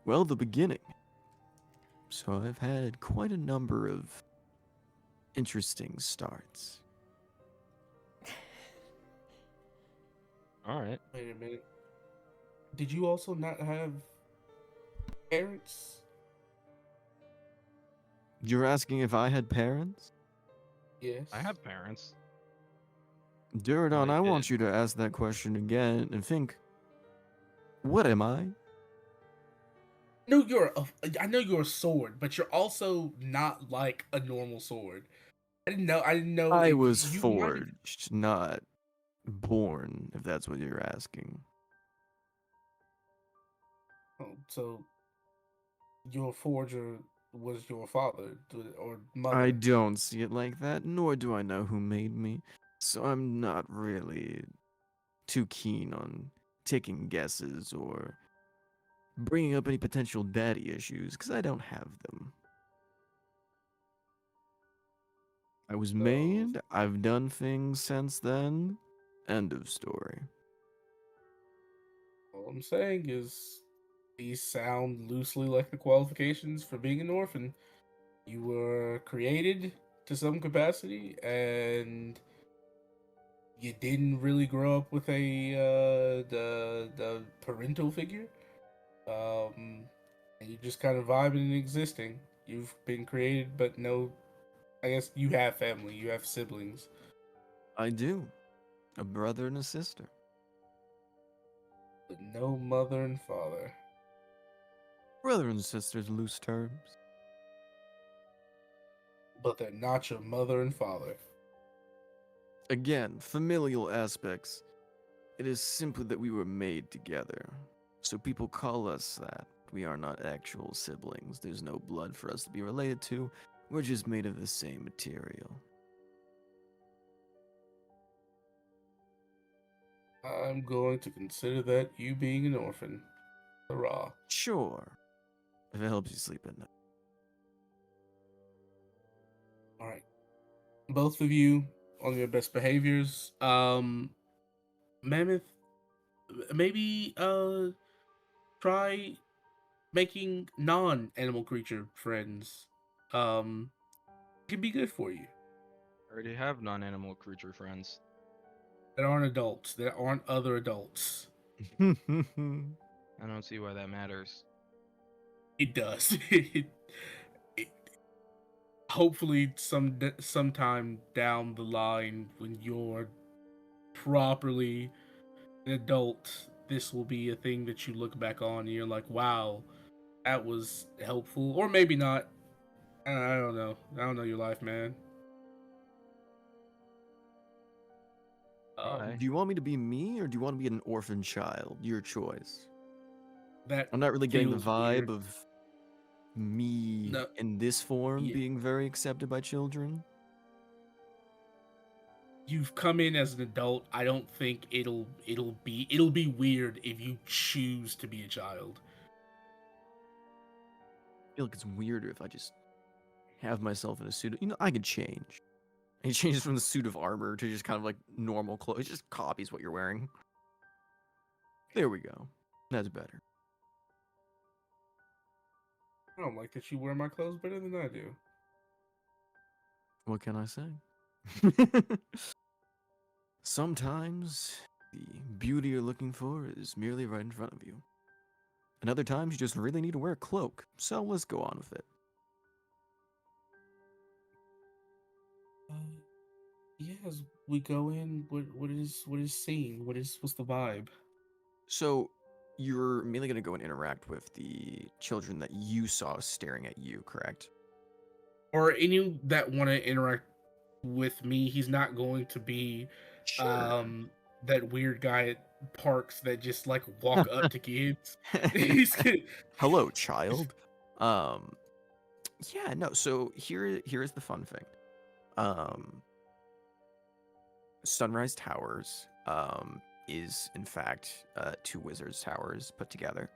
Speaker 6: well, the beginning. So I've had quite a number of interesting starts.
Speaker 5: All right.
Speaker 4: wait a minute. Did you also not have parents?
Speaker 6: You're asking if I had parents?
Speaker 4: Yes.
Speaker 5: I have parents. Well,
Speaker 6: Duradon,
Speaker 5: they
Speaker 6: I
Speaker 5: did.
Speaker 6: want you to ask that question again and think, what am I?
Speaker 4: No, I know you're a sword, but you're also not like a normal sword. I didn't know. I didn't know
Speaker 6: I
Speaker 4: if
Speaker 6: was
Speaker 4: you might have.
Speaker 6: forged, not born, if that's what you're asking.
Speaker 4: Oh, so your forger was your father or
Speaker 6: I
Speaker 4: mother.
Speaker 6: don't see it like that, nor do I know who made me. So I'm not really too keen on taking guesses or bringing up any potential daddy issues, because I don't have them. I was
Speaker 4: So
Speaker 6: made, I've done things since then. End of story.
Speaker 4: all I'm saying is these sound loosely like the qualifications for being an orphan. You were created to some capacity, and you didn't really grow up with a the parental figure. And you're just kind of vibing and existing. You've been created, but no, I guess you have family, you have siblings,
Speaker 6: I do. A brother and a sister.
Speaker 4: but no mother and father.
Speaker 6: Brother and sister's loose terms.
Speaker 4: But they're not your mother and father.
Speaker 6: Again, familial aspects. It is simply that we were made together. So people call us that. We are not actual siblings. There's no blood for us to be related to. We're just made of the same material.
Speaker 4: I'm going to consider that you being an orphan. Hurrah.
Speaker 6: Sure. If it helps you sleep at night.
Speaker 4: All right. Both of you on your best behaviors. Mammoth, maybe try making non-animal creature friends. Could be good for you.
Speaker 5: I already have non-animal creature friends.
Speaker 4: That aren't adults. That aren't other adults.
Speaker 5: I don't see why that matters.
Speaker 4: It does. It- hopefully, sometime down the line, when you're properly an adult, this will be a thing that you look back on and you're like, wow, that was helpful, or maybe not. I don't know. I don't know your life, man.
Speaker 5: Hi.
Speaker 2: Do you want me to be me, or do you want to be an orphan child? Your choice.
Speaker 4: That
Speaker 2: I'm not really getting the
Speaker 4: feels
Speaker 2: vibe
Speaker 4: weird.
Speaker 2: of me
Speaker 4: No,
Speaker 2: in this form
Speaker 4: yeah,
Speaker 2: being very accepted by children.
Speaker 4: you've come in as an adult. I don't think it'll be weird if you choose to be a child.
Speaker 2: I feel like it's weirder if I just have myself in a suit. I could change. He changes from the suit of armor to just kind of like normal clothes. It just copies what you're wearing. There we go. That's better.
Speaker 4: I don't like that you wear my clothes better than I do.
Speaker 2: What can I say? Sometimes the beauty you're looking for is merely right in front of you. And other times you just really need to wear a cloak. So let's go on with it.
Speaker 4: Yeah, as we go in, what is scene? What's the vibe?
Speaker 2: So you're mainly going to go and interact with the children that you saw staring at you, correct?
Speaker 4: Or any that want to interact with me? He's not going to be
Speaker 2: Sure.
Speaker 4: that weird guy at parks that just like walk up to kids. He's gonna-
Speaker 2: Hello, child. Um, yeah, no. So here's the fun thing. Um, Sunrise Towers is in fact two wizards towers put together.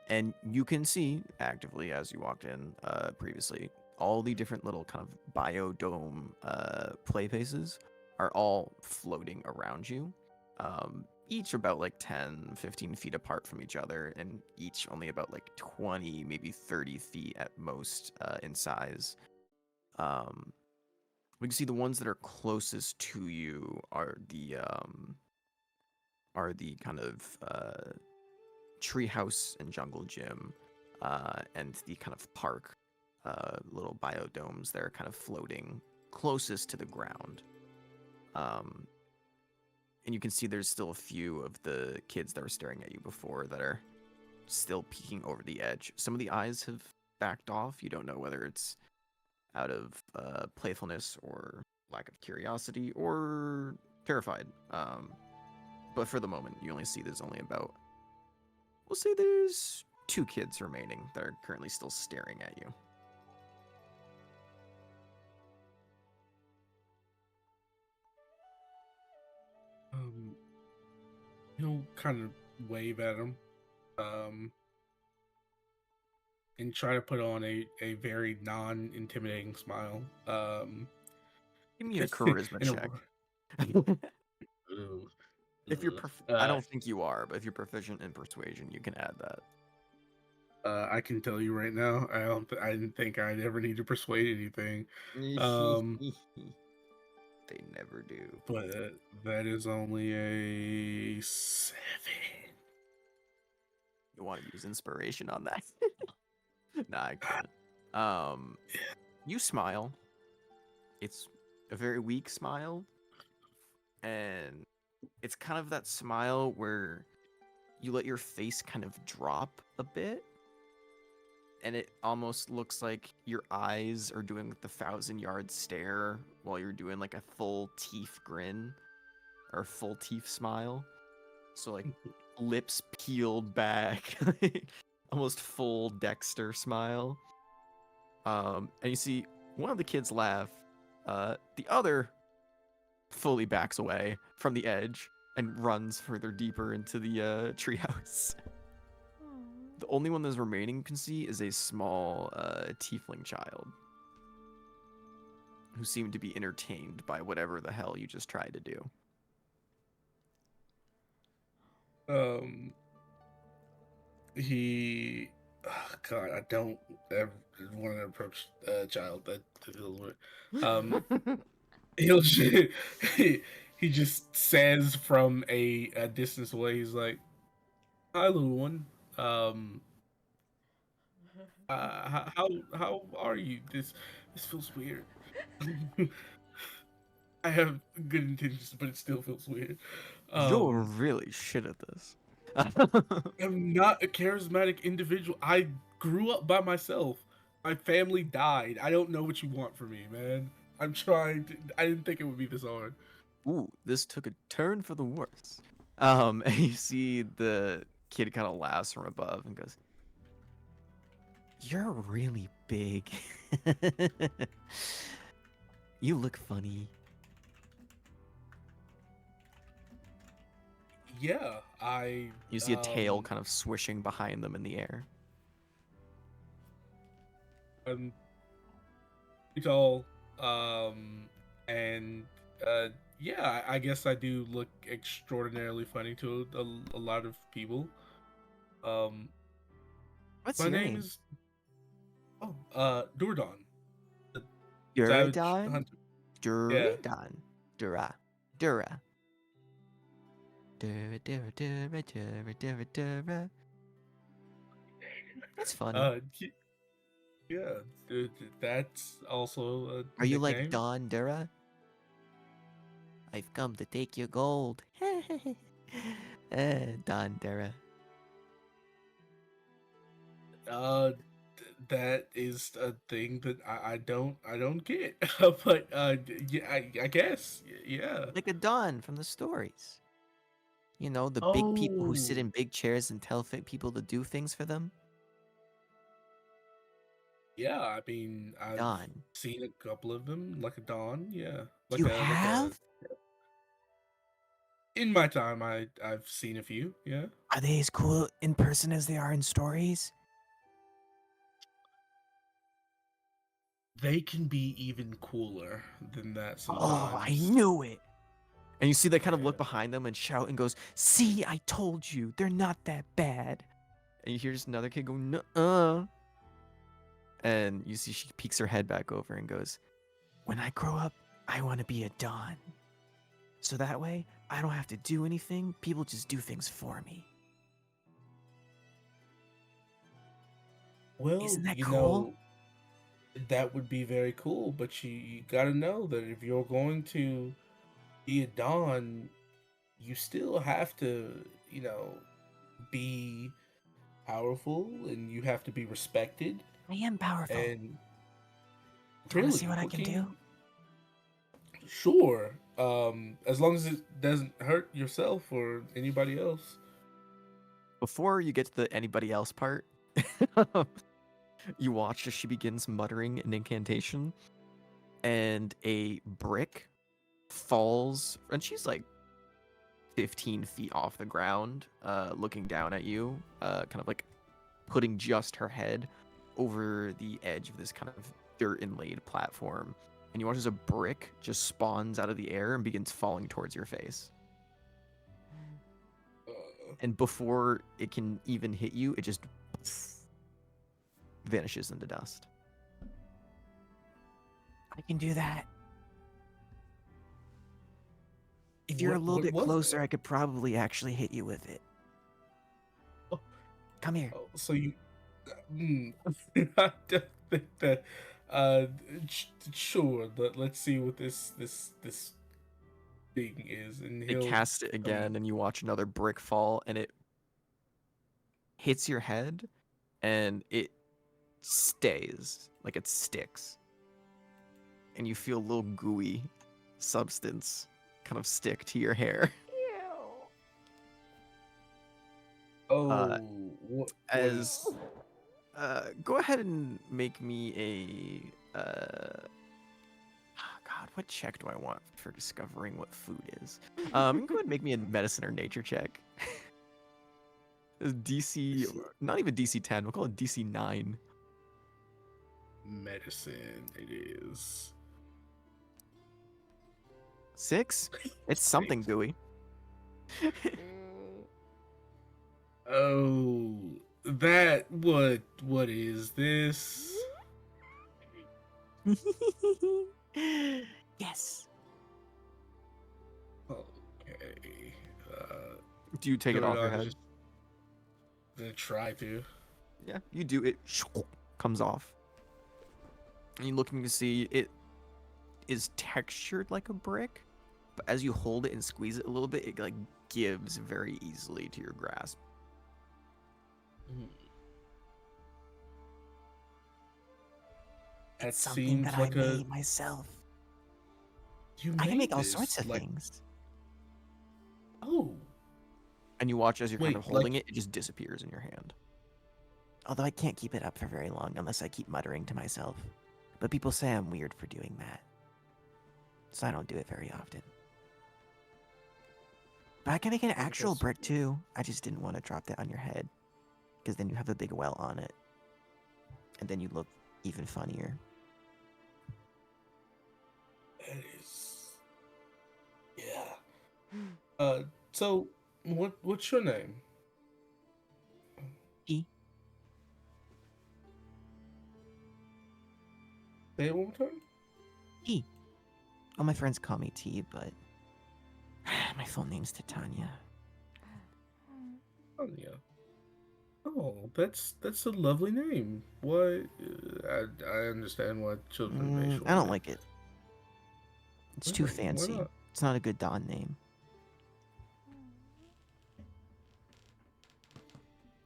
Speaker 2: And you can see actively as you walked in previously, all the different little kind of biodome play places are all floating around you. Each about like 10, 15 feet apart from each other, and each only about like 20, maybe 30 feet at most in size. Um, we can see the ones that are closest to you are the kind of treehouse and jungle gym, and the kind of park, little biodomes that are kind of floating closest to the ground. Um, and you can see there's still a few of the kids that were staring at you before that are still peeking over the edge. Some of the eyes have backed off. You don't know whether it's out of playfulness or lack of curiosity or terrified. But for the moment, you only see there's only about, we'll say there's two kids remaining that are currently still staring at you.
Speaker 4: um, he'll kind of wave at him, um, and try to put on a very non-intimidating smile.
Speaker 2: Give me a charisma
Speaker 4: in a,
Speaker 2: check.
Speaker 4: Ooh,
Speaker 2: If you're,
Speaker 4: ugh.
Speaker 2: I don't think you are, but if you're proficient in persuasion, you can add that.
Speaker 4: I can tell you right now, I didn't think I'd ever need to persuade anything. Um,
Speaker 2: They never do.
Speaker 4: but that is only a 7.
Speaker 2: You want to use inspiration on that? Nah, I couldn't. You smile. It's a very weak smile, and it's kind of that smile where you let your face kind of drop a bit, and it almost looks like your eyes are doing like the 1,000-yard stare while you're doing like a full teeth grin or full teeth smile. So like lips peeled back, almost full Dexter smile. And you see one of the kids laugh. The other fully backs away from the edge and runs further deeper into the treehouse. The only one that's remaining you can see is a small tiefling child who seemed to be entertained by whatever the hell you just tried to do.
Speaker 4: He, oh God, I don't ever want to approach a child that deals with. He'll he just says from a distance away. He's like, "Hi, little one. Um, how are you? This feels weird. I have good intentions, but it still feels weird.
Speaker 2: You're
Speaker 4: Um,
Speaker 2: really shit at this.
Speaker 4: I'm not a charismatic individual. I grew up by myself. My family died. I don't know what you want from me, man. I'm trying to. I didn't think it would be this hard.
Speaker 2: Ooh, this took a turn for the worse. And you see the kid kind of laughs from above and goes, "You're really big. You look funny."
Speaker 4: Yeah, I.
Speaker 2: You see a tail kind of swishing behind them in the air.
Speaker 4: I'm pretty tall. And yeah, I guess I do look extraordinarily funny to a lot of people. Um,
Speaker 2: What's
Speaker 4: my
Speaker 2: your
Speaker 4: name
Speaker 2: name?
Speaker 4: is Durdon, the savage
Speaker 2: Duradon?
Speaker 4: hunter. Yeah.
Speaker 2: Duradon. Dura. Dura. Dura, dura, dura, dura, dura, dura. That's funny.
Speaker 4: Y- yeah, that's also a
Speaker 2: Are you like
Speaker 4: nickname.
Speaker 2: Don Dura? I've come to take your gold. Don Dura.
Speaker 4: That is a thing that I don't get. But yeah, I guess yeah.
Speaker 2: Like a Don from the stories. You know, the big people who sit
Speaker 4: Oh,
Speaker 2: in big chairs and tell people to do things for them.
Speaker 4: yeah. I mean, I've
Speaker 2: Don.
Speaker 4: seen a couple of them, like a Dawn. Yeah,
Speaker 2: You
Speaker 4: like a.
Speaker 2: have?
Speaker 4: In my time, I've seen a few. Yeah,
Speaker 6: Are they as cool in person as they are in stories?
Speaker 4: they can be even cooler than that
Speaker 6: Oh, I
Speaker 4: sometimes.
Speaker 6: knew it.
Speaker 2: And you see they kind of
Speaker 4: Yeah.
Speaker 2: look behind them and shout and goes, "See, I told you, they're not that bad." And you hear just another kid go, "Nuh-uh." And you see she peeks her head back over and goes,
Speaker 6: When I grow up, I want to be a Don. So that way, I don't have to do anything. People just do things for me.
Speaker 4: Well,
Speaker 6: Isn't that
Speaker 4: you
Speaker 6: cool?
Speaker 4: know, that would be very cool, but you gotta know that if you're going to be a Don, you still have to, be powerful and you have to be respected.
Speaker 6: I am powerful.
Speaker 4: And
Speaker 6: Do you want to see
Speaker 4: really,
Speaker 6: what I can do?
Speaker 4: looking, sure, as long as it doesn't hurt yourself or anybody else.
Speaker 2: before you get to the anybody else part, you watch as she begins muttering an incantation, and a brick falls, and she's like 15 feet off the ground, looking down at you, kind of like putting just her head over the edge of this kind of dirt inlaid platform. And you watch as a brick just spawns out of the air and begins falling towards your face. And before it can even hit you, it just vanishes into dust.
Speaker 6: I can do that. If you're a little
Speaker 4: What
Speaker 6: bit
Speaker 4: was
Speaker 6: closer,
Speaker 4: that?
Speaker 6: I could probably actually hit you with it.
Speaker 4: Oh.
Speaker 6: Come here.
Speaker 4: Oh, so you, I don't think that. Uh, sure. Let's see what this thing is, and
Speaker 2: It
Speaker 4: he'll.
Speaker 2: casts it again, and you watch another brick fall, and it hits your head, and it stays, like it sticks. And you feel a little gooey substance kind of stick to your hair.
Speaker 4: Oh, what
Speaker 2: As
Speaker 4: is?
Speaker 2: go ahead and make me a God, what check do I want for discovering what food is? You can go ahead and make me a medicine or nature check. It's DC, not even DC 10. We'll call it DC 9.
Speaker 4: Medicine. It is.
Speaker 2: 6? It's something gooey.
Speaker 4: Oh, that what is this?
Speaker 6: Yes.
Speaker 4: Okay.
Speaker 2: Do you take it off your
Speaker 4: Doradon
Speaker 2: head?
Speaker 4: just gonna try to.
Speaker 2: Yeah, you do. It comes off. And you're looking to see it is textured like a brick, but as you hold it and squeeze it a little bit, it like gives very easily to your grasp.
Speaker 4: That
Speaker 6: It's something
Speaker 4: seems
Speaker 6: that I
Speaker 4: like a
Speaker 6: made myself.
Speaker 4: you
Speaker 6: I can
Speaker 4: made
Speaker 6: make all
Speaker 4: this,
Speaker 6: sorts of
Speaker 4: like,
Speaker 6: things.
Speaker 4: oh,
Speaker 2: And you watch as you're kind
Speaker 4: wait,
Speaker 2: of holding
Speaker 4: like,
Speaker 2: it, it just disappears in your hand.
Speaker 6: Although I can't keep it up for very long unless I keep muttering to myself. But people say I'm weird for doing that. So I don't do it very often. But I can make an actual
Speaker 4: that's
Speaker 6: brick too. I just didn't want to drop that on your head. Because then you have a big well on it. And then you look even funnier.
Speaker 4: that is, yeah. So what's your name?
Speaker 6: E.
Speaker 4: Say it one more time.
Speaker 6: T. All my friends call me T, but my full name's Titania.
Speaker 4: Anya. Oh, that's a lovely name. Why? I understand why children may
Speaker 6: I
Speaker 4: shorten
Speaker 6: don't
Speaker 4: it.
Speaker 6: like it. It's too
Speaker 4: Really? Why
Speaker 6: fancy.
Speaker 4: not?
Speaker 6: It's not a good Dawn name.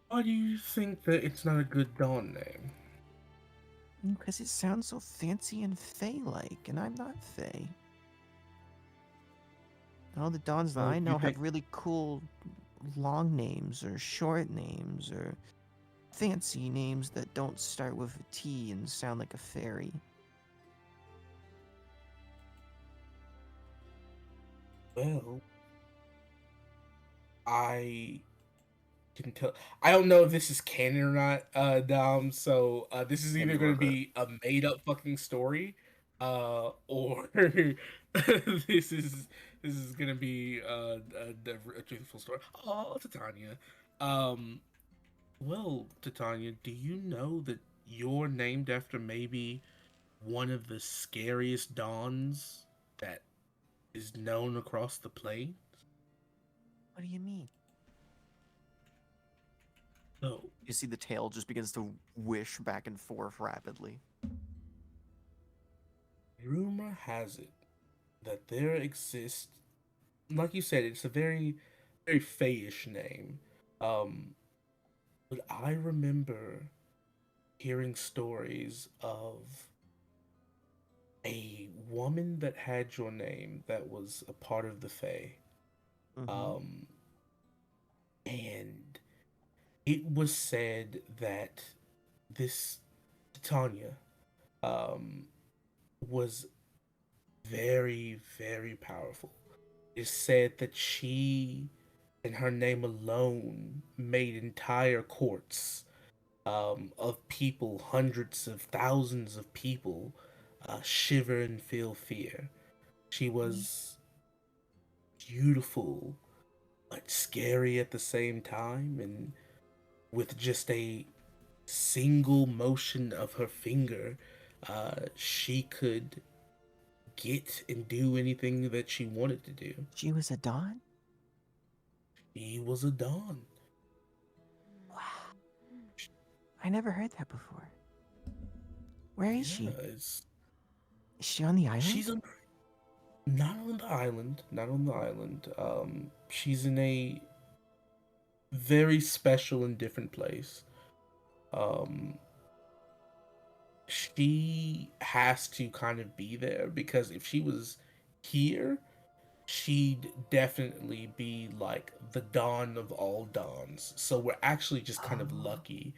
Speaker 4: Why do you think that it's not a good Dawn name?
Speaker 6: Because it sounds so fancy and Fae-like, and I'm not Fae. All the Dawns that
Speaker 4: Oh,
Speaker 6: I
Speaker 4: you
Speaker 6: know
Speaker 4: think?
Speaker 6: have really cool long names or short names or fancy names that don't start with a T and sound like a fairy.
Speaker 4: Well, I can tell. I don't know if this is canon or not, Dom. So this is either
Speaker 2: Any
Speaker 4: going to
Speaker 2: river.
Speaker 4: be a made up fucking story, or this is going to be a truthful story. Oh, Titania. Um, well, Titania, do you know that you're named after maybe one of the scariest dawns that is known across the plains?
Speaker 6: What do you mean?
Speaker 4: So,
Speaker 2: You see the tail just begins to wish back and forth rapidly.
Speaker 4: rumor has it that there exists, like you said, it's a very, very Fayish name. Um, but I remember hearing stories of a woman that had your name that was a part of the Fae.
Speaker 6: Mm-hmm.
Speaker 4: Um, and it was said that this Titania um, was very, very powerful. It's said that she and her name alone made entire courts of people, hundreds of thousands of people, shiver and feel fear. She was beautiful, but scary at the same time, and with just a single motion of her finger, she could get and do anything that she wanted to do.
Speaker 6: She was a Dawn?
Speaker 4: She was a Dawn.
Speaker 6: Wow. I never heard that before. Where is she?
Speaker 4: Yeah, it's
Speaker 6: Is she on the island?
Speaker 4: she's on, not on the island, not on the island. She's in a very special and different place. Um, she has to kind of be there because if she was here, she'd definitely be like the dawn of all dawns. So we're actually just kind of
Speaker 6: Oh.
Speaker 4: lucky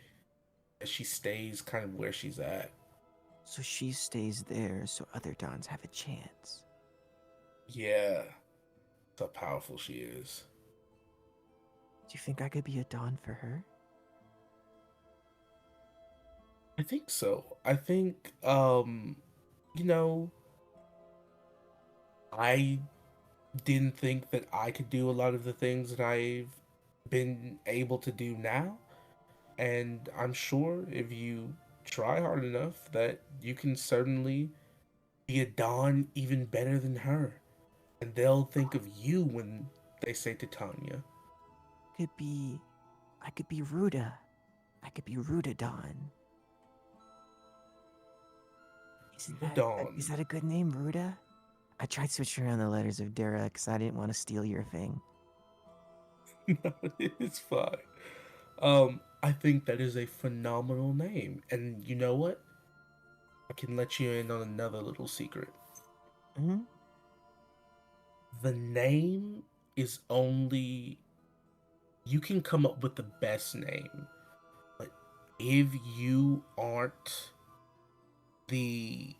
Speaker 4: that she stays kind of where she's at.
Speaker 6: So she stays there so other Dawns have a chance.
Speaker 4: Yeah, that's how powerful she is.
Speaker 6: Do you think I could be a Dawn for her?
Speaker 4: I think so. I think, you know, I didn't think that I could do a lot of the things that I've been able to do now. And I'm sure if you try hard enough that you can certainly be a Dawn even better than her. And they'll think of you when they say Titania.
Speaker 6: I could be Ruda. I could be Ruda Dawn. Isn't
Speaker 4: The
Speaker 6: that
Speaker 4: Dawn.
Speaker 6: is that a good name, Ruda? I tried switching around the letters of Dura because I didn't want to steal your thing.
Speaker 4: No, it's fine. I think that is a phenomenal name. And you know what? I can let you in on another little secret.
Speaker 6: Hmm.
Speaker 4: The name is only. You can come up with the best name, but if you aren't the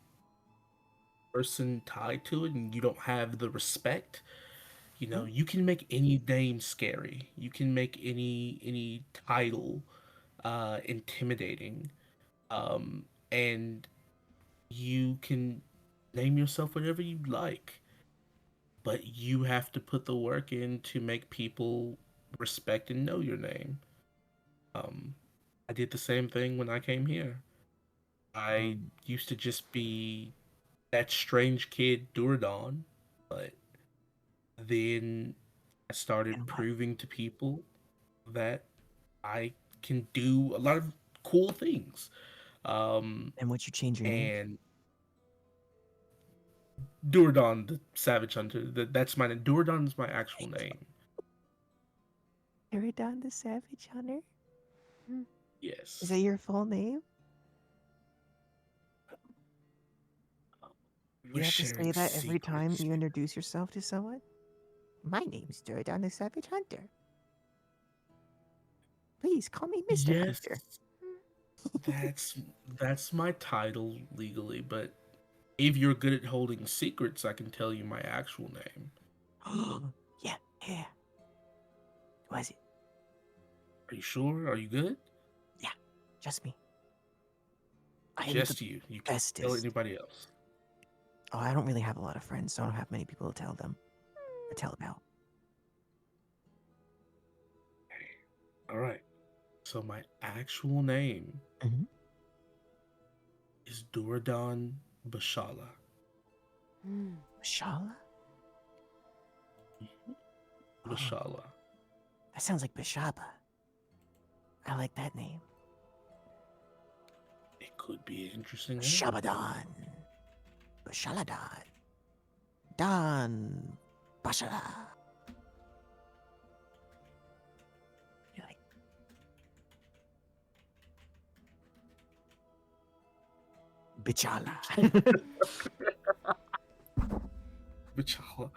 Speaker 4: person tied to it and you don't have the respect, you can make any name scary. You can make any title intimidating. And you can name yourself whatever you like, but you have to put the work in to make people respect and know your name. Um, I did the same thing when I came here. I used to just be that strange kid Durdon, but then I started
Speaker 6: And what?
Speaker 4: proving to people that I can do a lot of cool things.
Speaker 6: And would you change your name?
Speaker 4: And Durdon, the Savage Hunter, that's my name. Durdon is my actual name.
Speaker 6: Iridon the Savage Hunter? Is that
Speaker 4: Yes.
Speaker 6: your full name?
Speaker 4: We're
Speaker 6: You have to say
Speaker 4: sharing
Speaker 6: that every time
Speaker 4: secrets.
Speaker 6: you introduce yourself to someone? My name's Iridon the Savage Hunter. Please call me Mr.
Speaker 4: Yes,
Speaker 6: Hunter.
Speaker 4: that's my title legally, but if you're good at holding secrets, I can tell you my actual name.
Speaker 6: Yeah, yeah. Who is it?
Speaker 4: Are you sure? Are you good?
Speaker 6: Yeah, just me. I am the
Speaker 4: Just you. You can't tell
Speaker 6: bestest.
Speaker 4: anybody else.
Speaker 6: Oh, I don't really have a lot of friends, so I don't have many people to tell them. Or tell about.
Speaker 4: All right. So my actual name
Speaker 6: Mm-hmm.
Speaker 4: is Durdon Bashala.
Speaker 6: Bashala? Oh,
Speaker 4: Bashala.
Speaker 6: that sounds like Bashaba. I like that name.
Speaker 4: It could be an interesting name.
Speaker 6: Bashabadon. Bashaladon. Don. Bashala. You're like, Bichala.
Speaker 4: Bashala.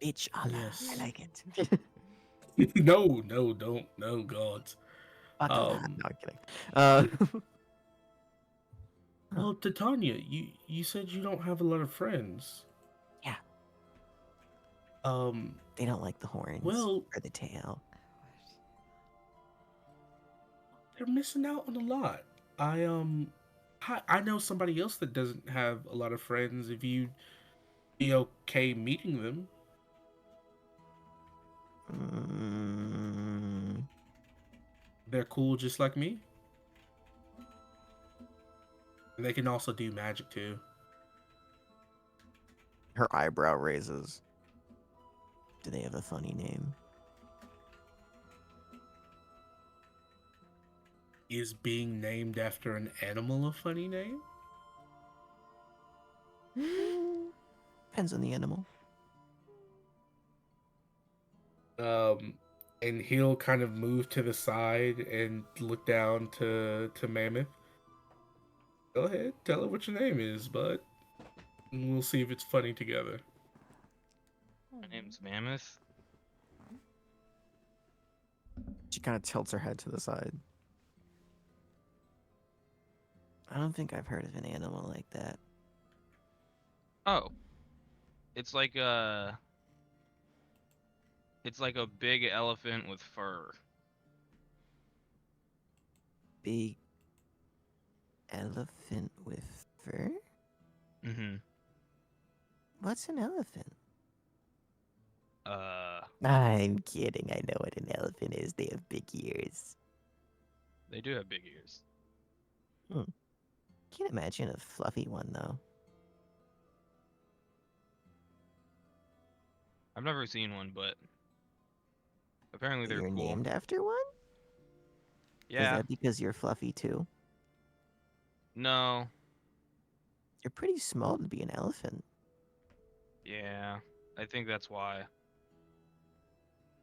Speaker 6: Bitchala.
Speaker 4: Yes.
Speaker 6: I like it.
Speaker 4: No, don't. No, God.
Speaker 6: Batala.
Speaker 4: Um,
Speaker 6: No, I'm kidding.
Speaker 4: well, Titania, you said you don't have a lot of friends.
Speaker 6: Yeah.
Speaker 4: Um,
Speaker 6: They don't like the horns
Speaker 4: well,
Speaker 6: or the tail.
Speaker 4: they're missing out on a lot. I know somebody else that doesn't have a lot of friends. If you'd be okay meeting them,
Speaker 6: Mm,
Speaker 4: they're cool just like me. And they can also do magic too.
Speaker 6: her eyebrow raises. Do they have a funny name?
Speaker 4: Is being named after an animal a funny name?
Speaker 6: Depends on the animal.
Speaker 4: And he'll kind of move to the side and look down to Mammoth. Go ahead, tell her what your name is, bud. And we'll see if it's funny together.
Speaker 5: My name's Mammoth.
Speaker 6: She kind of tilts her head to the side. I don't think I've heard of an animal like that.
Speaker 5: Oh, it's like a big elephant with fur.
Speaker 6: Big elephant with fur?
Speaker 5: Mm-hmm.
Speaker 6: What's an elephant? I'm kidding. I know what an elephant is. They have big ears.
Speaker 5: They do have big ears.
Speaker 6: Can't imagine a fluffy one, though.
Speaker 5: I've never seen one, but apparently they're
Speaker 6: You're
Speaker 5: cool.
Speaker 6: named after one? Is
Speaker 5: Yeah.
Speaker 6: that because you're fluffy, too?
Speaker 5: No.
Speaker 6: You're pretty small to be an elephant.
Speaker 5: Yeah, I think that's why.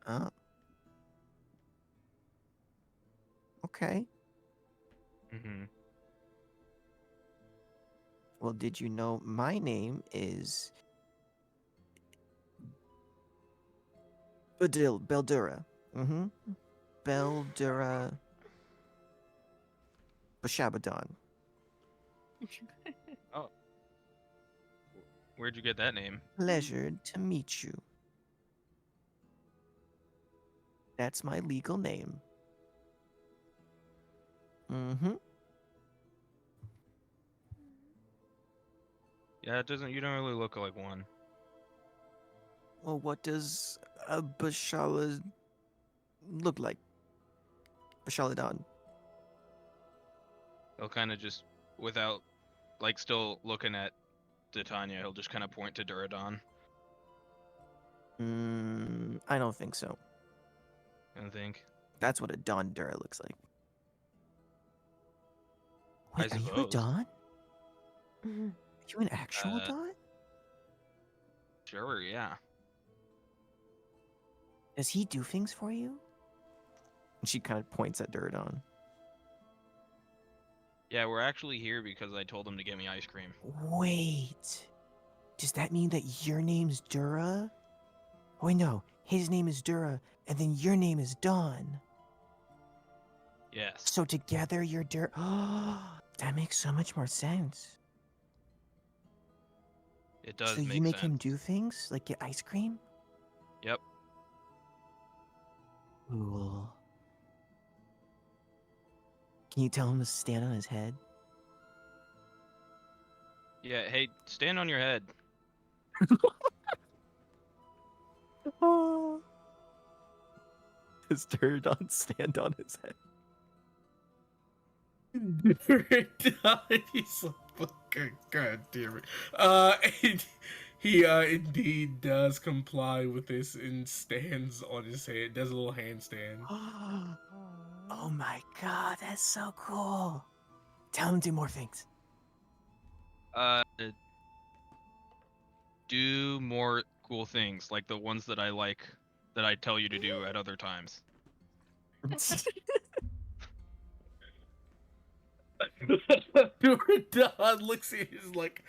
Speaker 2: Oh. Okay.
Speaker 5: Mm-hmm.
Speaker 2: Well, did you know my name is Beldura? Mm-hmm. Beldura Bashabadon.
Speaker 5: Oh, where'd you get that name?
Speaker 2: Pleasure to meet you. That's my legal name. Mm-hmm.
Speaker 5: Yeah, it doesn't. You don't really look like one.
Speaker 2: Well, what does a Bashala look like? Bashaladon.
Speaker 5: He'll kind of just, without, like, still looking at Titania, he'll just kind of point to Duradon.
Speaker 2: I don't think so.
Speaker 5: And think,
Speaker 2: That's what a Don Dura looks like.
Speaker 5: I
Speaker 2: Wait, are you a
Speaker 5: suppose.
Speaker 2: Don? Are you an actual
Speaker 5: Uh,
Speaker 2: Don?
Speaker 5: Sure, yeah.
Speaker 2: Does he do things for you? And she kind of points at Duradon.
Speaker 5: Yeah, we're actually here because I told him to get me ice cream.
Speaker 6: Wait. Does that mean that your name's Dura? Wait, no. His name is Dura, and then your name is Dawn.
Speaker 5: Yes.
Speaker 6: So together you're Dura. Oh, that makes so much more sense.
Speaker 5: It does
Speaker 6: So
Speaker 5: make
Speaker 6: you make
Speaker 5: sense.
Speaker 6: him do things? Like get ice cream?
Speaker 5: Yep.
Speaker 6: Cool. Can you tell him to stand on his head?
Speaker 5: Yeah, hey, stand on your head.
Speaker 2: Oh. Does Duradon stand on his head?
Speaker 4: He's a fucking goddamn it. And he indeed does comply with this and stands on his head, does a little handstand.
Speaker 6: Oh my god, that's so cool. Tell him to do more things.
Speaker 5: Do more cool things, like the ones that I like, that I tell you to do at other times.
Speaker 4: Duradon looks at his like,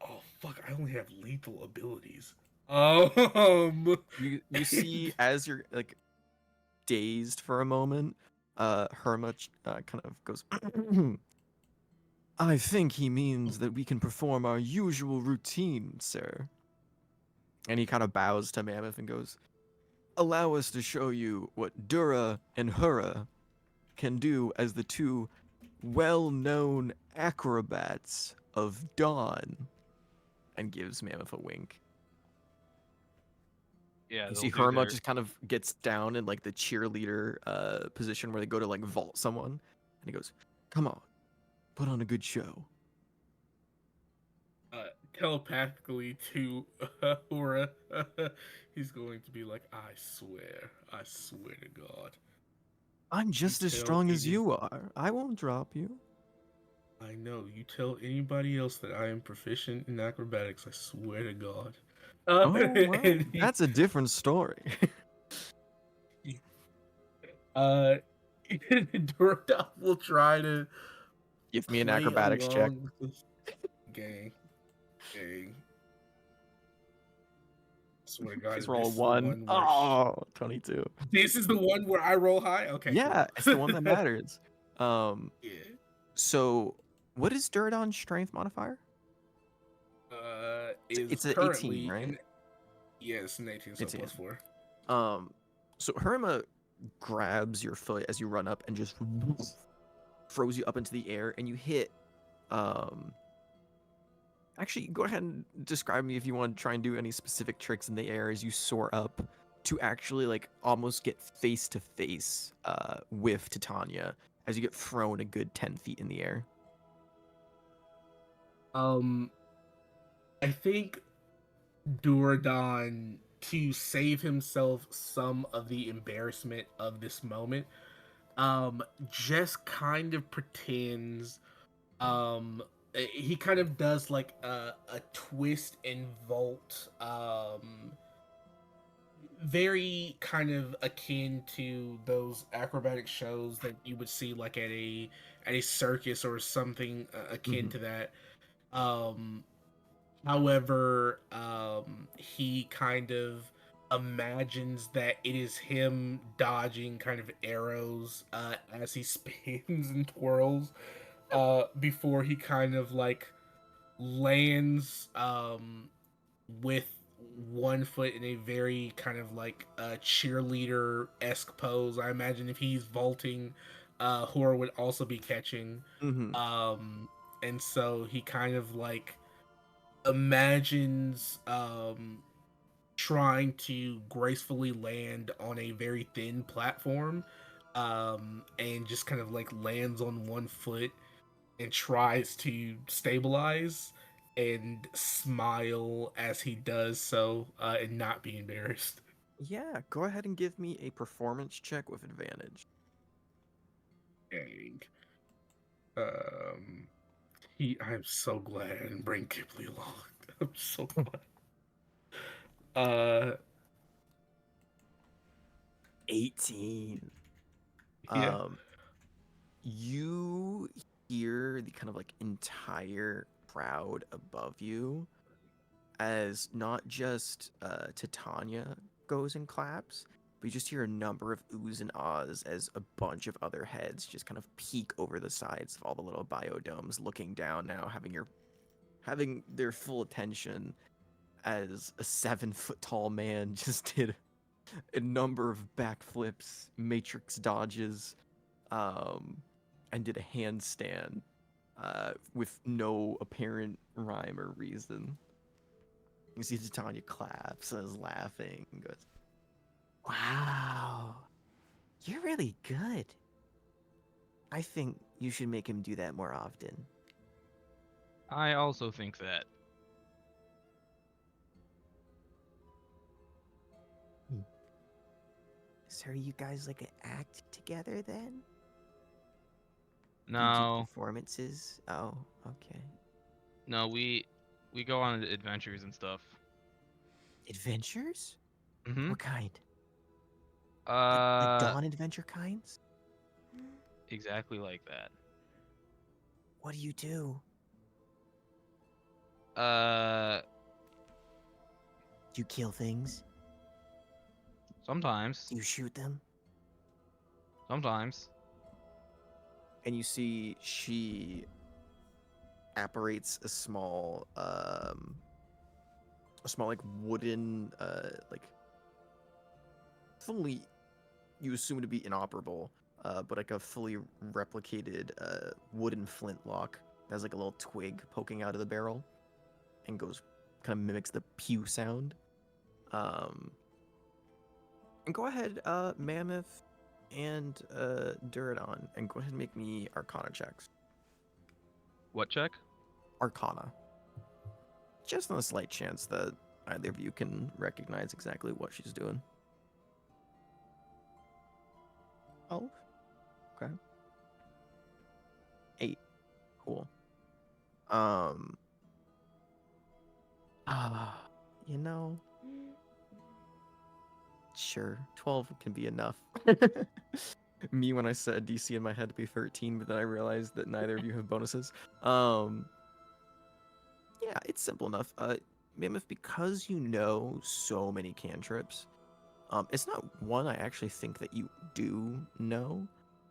Speaker 4: oh fuck, I only have lethal abilities.
Speaker 2: You see as you're like dazed for a moment, Herma kind of goes. I think he means that we can perform our usual routine, sir. And he kind of bows to Mammoth and goes, allow us to show you what Dura and Hura can do as the two well-known acrobats of Dawn. And gives Mammoth a wink.
Speaker 5: Yeah,
Speaker 2: You
Speaker 5: they'll
Speaker 2: see
Speaker 5: do
Speaker 2: Herma
Speaker 5: their...
Speaker 2: just kind of gets down in like the cheerleader position where they go to like vault someone. And he goes, come on, put on a good show.
Speaker 4: Telepathically to Hura, he's going to be like, I swear to God.
Speaker 2: I'm just as
Speaker 4: tell
Speaker 2: strong as
Speaker 4: any-
Speaker 2: you are. I won't drop you.
Speaker 4: I know. You tell anybody else that I am proficient in acrobatics, I swear to God.
Speaker 2: Oh, well,
Speaker 4: and
Speaker 2: that's a different story.
Speaker 4: Durandal will try to
Speaker 2: Give me an
Speaker 4: play
Speaker 2: acrobatics check.
Speaker 4: along with this gang. Swear to God,
Speaker 2: Please
Speaker 4: if
Speaker 2: roll
Speaker 4: this
Speaker 2: a
Speaker 4: is the
Speaker 2: 1.
Speaker 4: one where
Speaker 2: Oh, 22.
Speaker 4: this is the one where I roll high. Okay,
Speaker 2: Yeah,
Speaker 4: cool.
Speaker 2: it's the one that matters.
Speaker 4: Yeah.
Speaker 2: So what is Duradon's strength modifier?
Speaker 4: Is
Speaker 2: It's an 18,
Speaker 4: currently
Speaker 2: right?
Speaker 4: yes, an 18, so
Speaker 2: 18.
Speaker 4: plus 4.
Speaker 2: So Herma grabs your foot as you run up and just throws you up into the air, and you hit. Actually, go ahead and describe me if you want to try and do any specific tricks in the air as you soar up to actually like almost get face to face with Titania as you get thrown a good 10 feet in the air.
Speaker 4: I think Duradon, to save himself some of the embarrassment of this moment, just kind of pretends he kind of does like a twist and vault, very kind of akin to those acrobatic shows that you would see like at a circus or something akin
Speaker 2: Mhm.
Speaker 4: to that. Um, However, he kind of imagines that it is him dodging kind of arrows as he spins and twirls before he kind of like lands with one foot in a very kind of like cheerleader esque pose. I imagine if he's vaulting, Hor would also be catching.
Speaker 2: Mhm.
Speaker 4: And so he kind of like imagines trying to gracefully land on a very thin platform, and just kind of like lands on one foot and tries to stabilize and smile as he does so, and not be embarrassed.
Speaker 2: Yeah, go ahead and give me a performance check with advantage.
Speaker 4: Dang. Um, I'm so glad I didn't bring Ghibli along. I'm so glad. Uh,
Speaker 2: 18.
Speaker 4: yeah.
Speaker 2: Um, you hear the kind of like entire crowd above you as not just Titania goes and claps, but you just hear a number of oohs and ahs as a bunch of other heads just kind of peek over the sides of all the little biodomes, looking down now, having their full attention as a 7 foot tall man just did a number of backflips, matrix dodges, um, and did a handstand with no apparent rhyme or reason. You see Titania claps and is laughing and goes, "Wow, you're really good. I think you should make him do that more often."
Speaker 5: I also think that.
Speaker 6: Hmm. So are you guys like an act together then? Do you do
Speaker 5: No,
Speaker 6: performances? Oh, okay.
Speaker 5: no, we go on adventures and stuff.
Speaker 6: Adventures?
Speaker 5: Mm-hmm.
Speaker 6: What kind? Like
Speaker 5: Uh,
Speaker 6: Dawn adventure kinds?
Speaker 5: exactly like that.
Speaker 6: What do you do?
Speaker 5: Uh,
Speaker 6: Do you kill things?
Speaker 5: sometimes,
Speaker 6: Do you shoot them?
Speaker 5: sometimes.
Speaker 2: And you see she apparates a small like wooden like fully, you assume to be inoperable, but like a fully replicated wooden flintlock that has like a little twig poking out of the barrel and goes, kind of mimics the pew sound. Um, and go ahead, Mammoth and Duradon, and go ahead and make me Arcana checks.
Speaker 5: What check?
Speaker 2: Arcana. Just on a slight chance that either of you can recognize exactly what she's doing. Oh, okay. 8. Cool. Um, ah, you know, sure, 12 can be enough. Me when I said DC in my head to be 13, but then I realized that neither of you have bonuses. Um, yeah, it's simple enough. Mammoth, because you know so many cantrips, it's not one I actually think that you do know,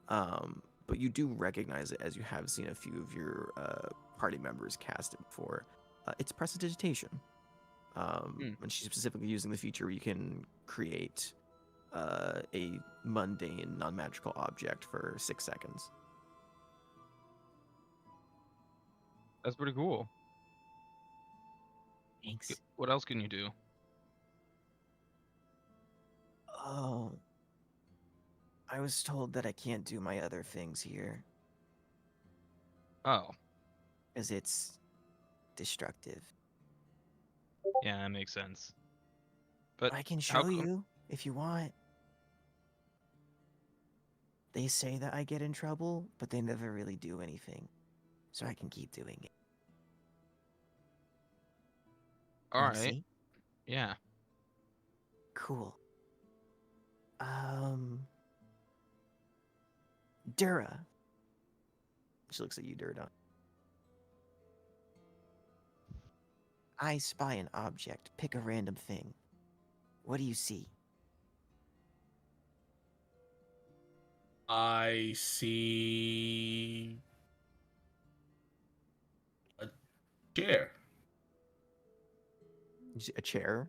Speaker 2: but you do recognize it as you have seen a few of your party members cast it before. It's prestidigitation.
Speaker 5: Hmm.
Speaker 2: And she's specifically using the feature where you can create a mundane, non-magical object for 6 seconds.
Speaker 5: That's pretty cool.
Speaker 6: Thanks.
Speaker 5: What else can you do?
Speaker 6: Oh, I was told that I can't do my other things here
Speaker 5: Oh,
Speaker 6: as it's destructive.
Speaker 5: yeah, that makes sense. But
Speaker 6: I can
Speaker 5: how
Speaker 6: show
Speaker 5: come?
Speaker 6: you if you want. They say that I get in trouble, but they never really do anything. So I can keep doing it.
Speaker 5: All
Speaker 6: Wanna
Speaker 5: right.
Speaker 6: see?
Speaker 5: Yeah.
Speaker 6: Cool. Dura. She looks at you, Dura. I spy an object. Pick a random thing. What do you see?
Speaker 4: I see a chair.
Speaker 2: You see a chair.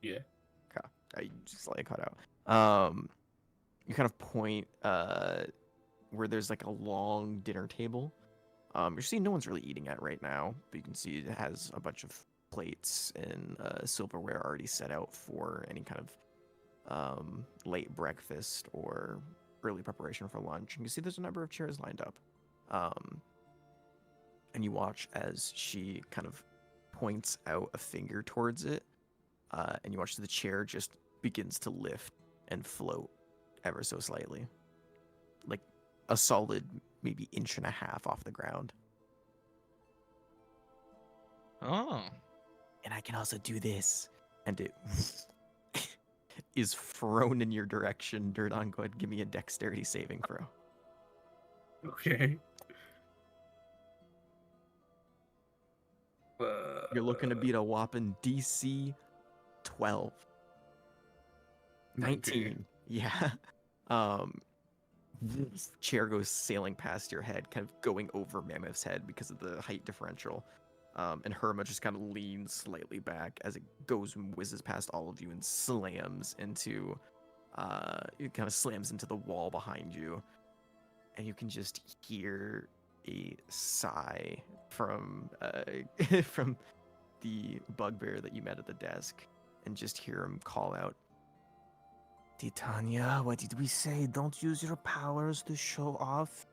Speaker 4: Yeah.
Speaker 2: Okay. I just like cut out. You kind of point where there's like a long dinner table. You're seeing no one's really eating at right now, but you can see it has a bunch of plates and silverware already set out for any kind of late breakfast or early preparation for lunch. And you can see there's a number of chairs lined up. And you watch as she kind of points out a finger towards it, and you watch the chair just begins to lift and float ever so slightly, like a solid maybe inch and a half off the ground.
Speaker 5: Oh.
Speaker 2: And I can also do this, and it is thrown in your direction. Durdon, go ahead and give me a dexterity saving throw.
Speaker 4: Okay.
Speaker 2: You're looking to beat a whopping DC 12. 19. Yeah. Um, this chair goes sailing past your head, kind of going over Mammoth's head because of the height differential. And Herma just kind of leans slightly back as it goes and whizzes past all of you and slams into, it kind of slams into the wall behind you. And you can just hear a sigh from, from the bugbear that you met at the desk, and just hear him call out, Titania, what did we say? Don't use your powers to show off.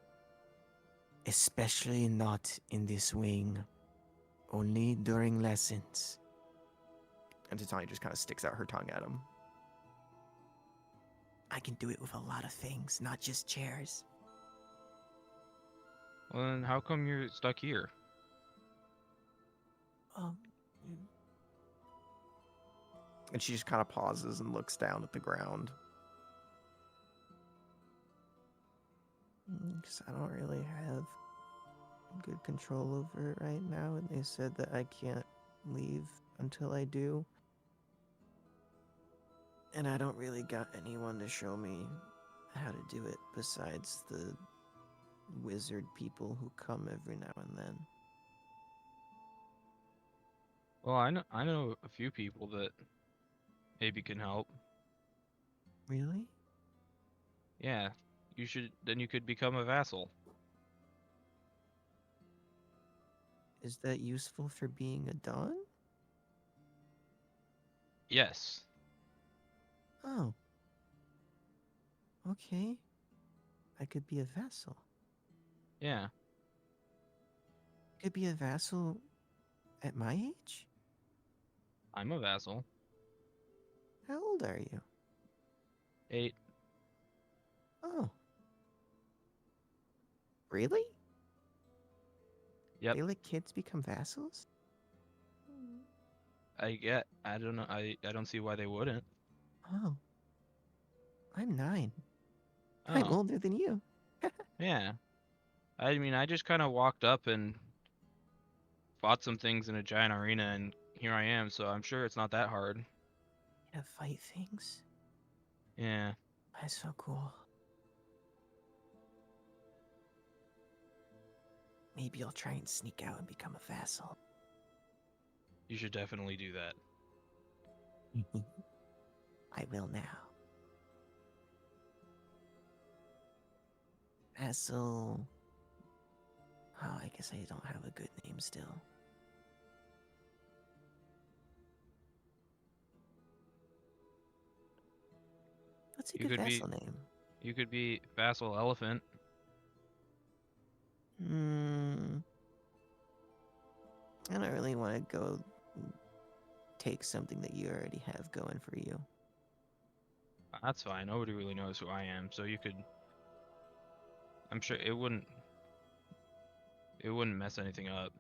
Speaker 2: Especially not in this wing. Only during lessons. And Titania just kind of sticks out her tongue at him. I can do it with a lot of things, not just chairs.
Speaker 5: Well, then how come you're stuck here?
Speaker 2: And she just kind of pauses and looks down at the ground. Because I don't really have good control over it right now, and they said that I can't leave until I do. And I don't really got anyone to show me how to do it besides the wizard people who come every now and then.
Speaker 5: Well, I know a few people that maybe can help.
Speaker 2: Really?
Speaker 5: Yeah. You could become a vassal.
Speaker 2: Is that useful for being a Don?
Speaker 5: Yes.
Speaker 2: Oh. Okay. I could be a vassal.
Speaker 5: Yeah.
Speaker 2: I could be a vassal at my age?
Speaker 5: I'm a vassal.
Speaker 2: How old are you?
Speaker 5: 8.
Speaker 2: Oh. Really?
Speaker 5: Yep.
Speaker 2: They let kids become vassals?
Speaker 5: I don't know. I don't see why they wouldn't.
Speaker 2: Oh. I'm 9. I'm
Speaker 5: Oh.
Speaker 2: older than you.
Speaker 5: Yeah. I mean, I just kind of walked up and fought some things in a giant arena, and here I am. So I'm sure it's not that hard.
Speaker 2: To fight things?
Speaker 5: Yeah.
Speaker 2: That's so cool. Maybe I'll try and sneak out and become a vassal.
Speaker 5: You should definitely do that.
Speaker 2: I will now. Vassal. Oh, I guess I don't have a good name still. What's a
Speaker 5: You
Speaker 2: good
Speaker 5: could be
Speaker 2: vassal name?
Speaker 5: you could be vassal elephant.
Speaker 2: I don't really want to go take something that you already have going for you.
Speaker 5: That's fine. Nobody really knows who I am, so you could. I'm sure it wouldn't mess anything up.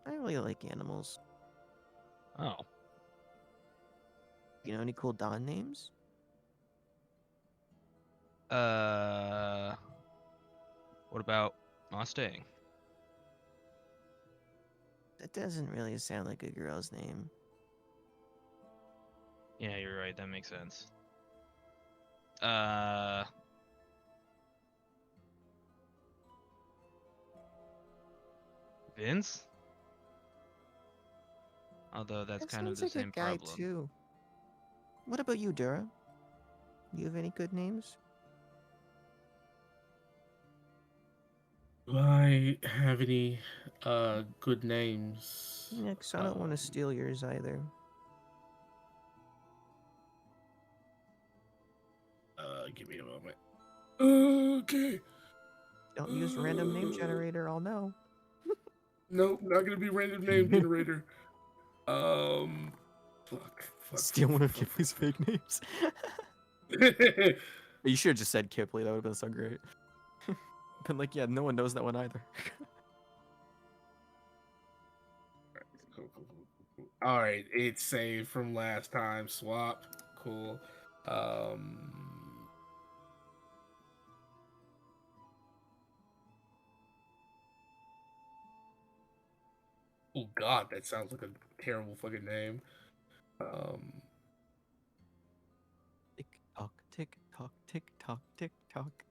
Speaker 6: I really like animals.
Speaker 5: Oh.
Speaker 6: You know any cool Don names?
Speaker 5: What about Mustang?
Speaker 6: That doesn't really sound like a girl's name.
Speaker 5: Yeah, you're right. That makes sense. Uh, Vince? Although that's
Speaker 6: That
Speaker 5: kind of
Speaker 6: sounds
Speaker 5: the
Speaker 6: like a
Speaker 5: same
Speaker 6: guy
Speaker 5: problem.
Speaker 6: too. What about you, Dura? You have any good names?
Speaker 4: Do I have any good names?
Speaker 6: Yeah, 'cause I don't want to steal yours either.
Speaker 4: Give me a moment. Okay.
Speaker 6: Don't use random name
Speaker 4: Uh,
Speaker 6: generator, I'll know.
Speaker 4: Nope, not gonna be random name generator.
Speaker 6: Steal one of
Speaker 4: Fuck.
Speaker 6: Kipley's fake names. You should have just said Kipley, that would have been so great. Been like, yeah, no one knows that one either.
Speaker 4: Cool. All right, it's saved from last time. Swap. Cool. Oh God, that sounds like a terrible fucking name.
Speaker 6: Tick tock, tick tock, tick tock, tick tock.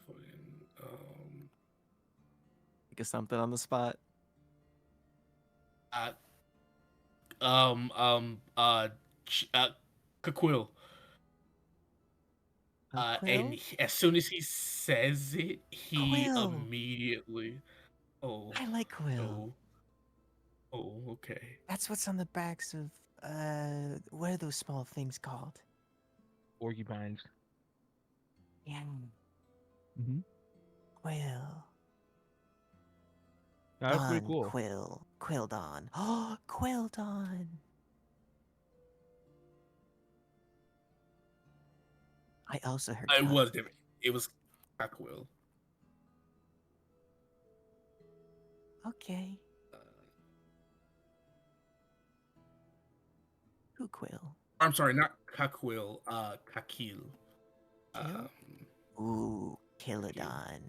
Speaker 4: Fucking,
Speaker 6: Think of something on the spot.
Speaker 4: uh, um, um, uh, Kaquil. And
Speaker 6: Quill?
Speaker 4: as soon as he says it, he
Speaker 6: Quill!
Speaker 4: immediately, oh,
Speaker 6: I like Quill.
Speaker 4: oh, oh, okay.
Speaker 6: That's what's on the backs of, what are those small things called?
Speaker 5: Porcupines.
Speaker 6: Yeah.
Speaker 5: Mm-hmm.
Speaker 6: Quill.
Speaker 5: That's pretty
Speaker 6: Don
Speaker 5: cool.
Speaker 6: Quill. Quildon. Oh, Quildon! I also heard
Speaker 4: It
Speaker 6: Cuck.
Speaker 4: was different. It was Kaquil.
Speaker 6: Okay.
Speaker 4: Uh,
Speaker 6: Who Quill?
Speaker 4: I'm sorry, not Kaquil. Kakil.
Speaker 6: Kill?
Speaker 4: Um,
Speaker 6: Ooh, Kilodon.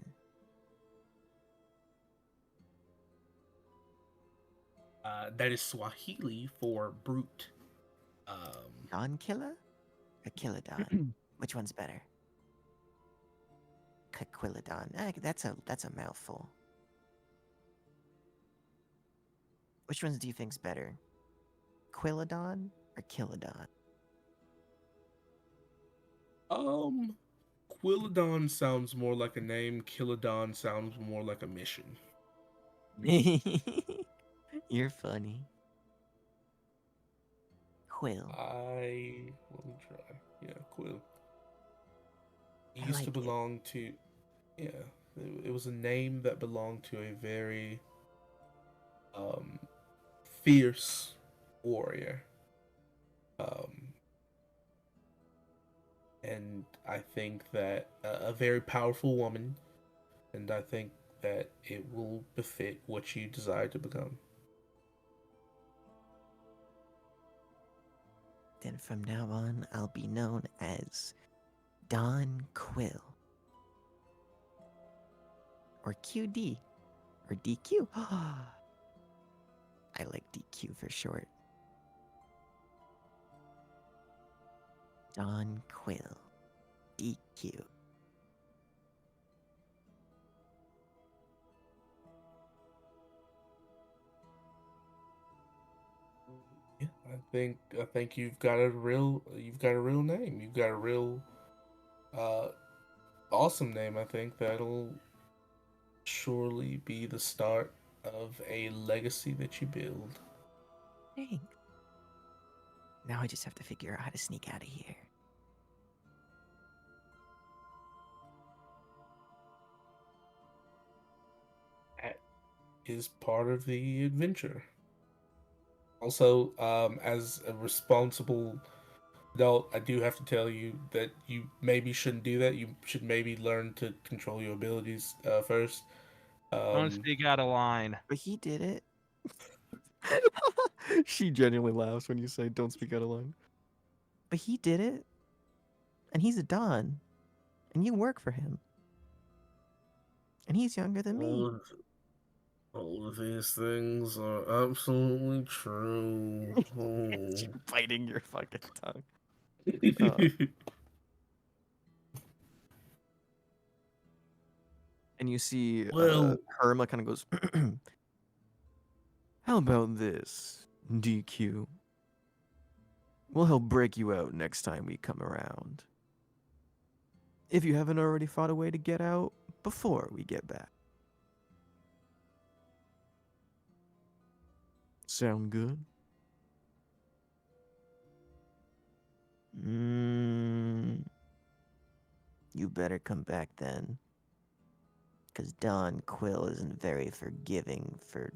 Speaker 4: that is Swahili for brute.
Speaker 6: Don Killer? Or Kilodon? Which one's better? Quilodon. That's a mouthful. Which ones do you think's better? Quilodon or Kilodon?
Speaker 4: Quilodon sounds more like a name. Kilodon sounds more like a mission.
Speaker 6: You're funny. Quill.
Speaker 4: Let me try. Yeah, Quill. It
Speaker 6: I
Speaker 4: used to
Speaker 6: like it.
Speaker 4: belong to, yeah, it was a name that belonged to a very fierce warrior. Um, and I think that a very powerful woman, and I think that it will befit what you desire to become.
Speaker 6: Then from now on, I'll be known as Don Quill. Or QD. Or DQ. I like DQ for short. Don Quill. DQ.
Speaker 4: Yeah, I think you've got a real name. You've got a real uh awesome name. I think that'll surely be the start of a legacy that you build.
Speaker 6: Thanks. Now I just have to figure out how to sneak out of here.
Speaker 4: That is part of the adventure. Also, as a responsible adult, I do have to tell you that you maybe shouldn't do that. You should maybe learn to control your abilities first.
Speaker 5: Don't speak out of line.
Speaker 6: But he did it.
Speaker 2: She genuinely laughs when you say don't speak out of line.
Speaker 6: But he did it. And he's a Don. And you work for him. And he's younger than me.
Speaker 4: All of these things are absolutely true.
Speaker 2: She's
Speaker 4: Oh.
Speaker 2: biting your fucking tongue. And you see
Speaker 4: Well-
Speaker 2: Herma kind of goes, how about this, DQ? We'll help break you out next time we come around. If you haven't already fought a way to get out before we get back. Sound good?
Speaker 6: You better come back then. Because Don Quill isn't very forgiving for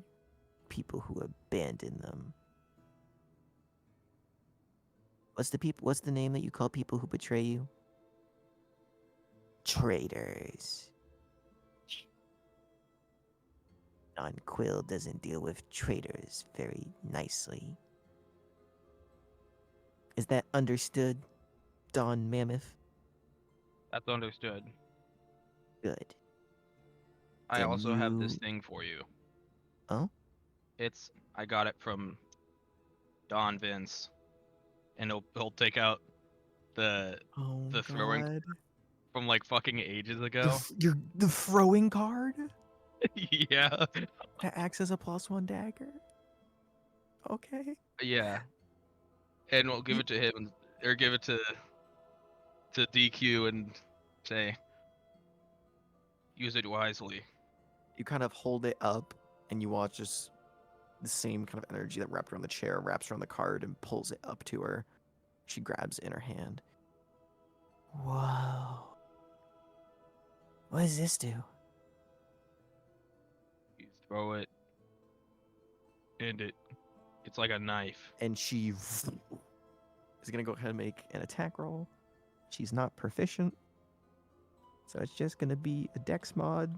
Speaker 6: people who abandon them. What's the name that you call people who betray you? Traitors. Don Quill doesn't deal with traitors very nicely. Is that understood, Don Mammoth?
Speaker 5: That's understood.
Speaker 6: Good.
Speaker 5: I
Speaker 6: Then
Speaker 5: also have this
Speaker 6: you-
Speaker 5: thing for you.
Speaker 6: Oh?
Speaker 5: I got it from Don Vince, and he'll take out the
Speaker 2: Oh,
Speaker 5: The throwing-
Speaker 2: God.
Speaker 5: from like fucking ages ago.
Speaker 2: The throwing card
Speaker 5: Yeah,
Speaker 2: that acts as a +1 dagger? Okay.
Speaker 5: yeah, and we'll give it to him, or give it to DQ and say, use it wisely.
Speaker 2: You kind of hold it up and you watch just the same kind of energy that wrapped around the chair wraps around the card and pulls it up to her. She grabs it in her hand.
Speaker 6: Whoa. What does this do?
Speaker 5: You throw it, and it's like a knife.
Speaker 2: And she is going to go ahead and make an attack roll. She's not proficient. So it's just going to be a dex mod.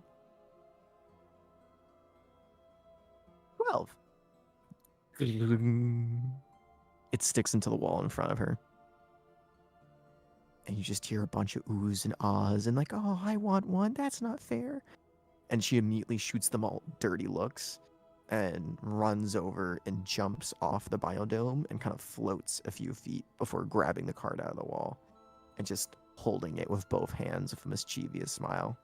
Speaker 2: 12. It sticks into the wall in front of her. And you just hear a bunch of oohs and ahs and like, oh, I want one. That's not fair. And she immediately shoots them all dirty looks and runs over and jumps off the biodome and kind of floats a few feet before grabbing the card out of the wall and just holding it with both hands with a mischievous smile.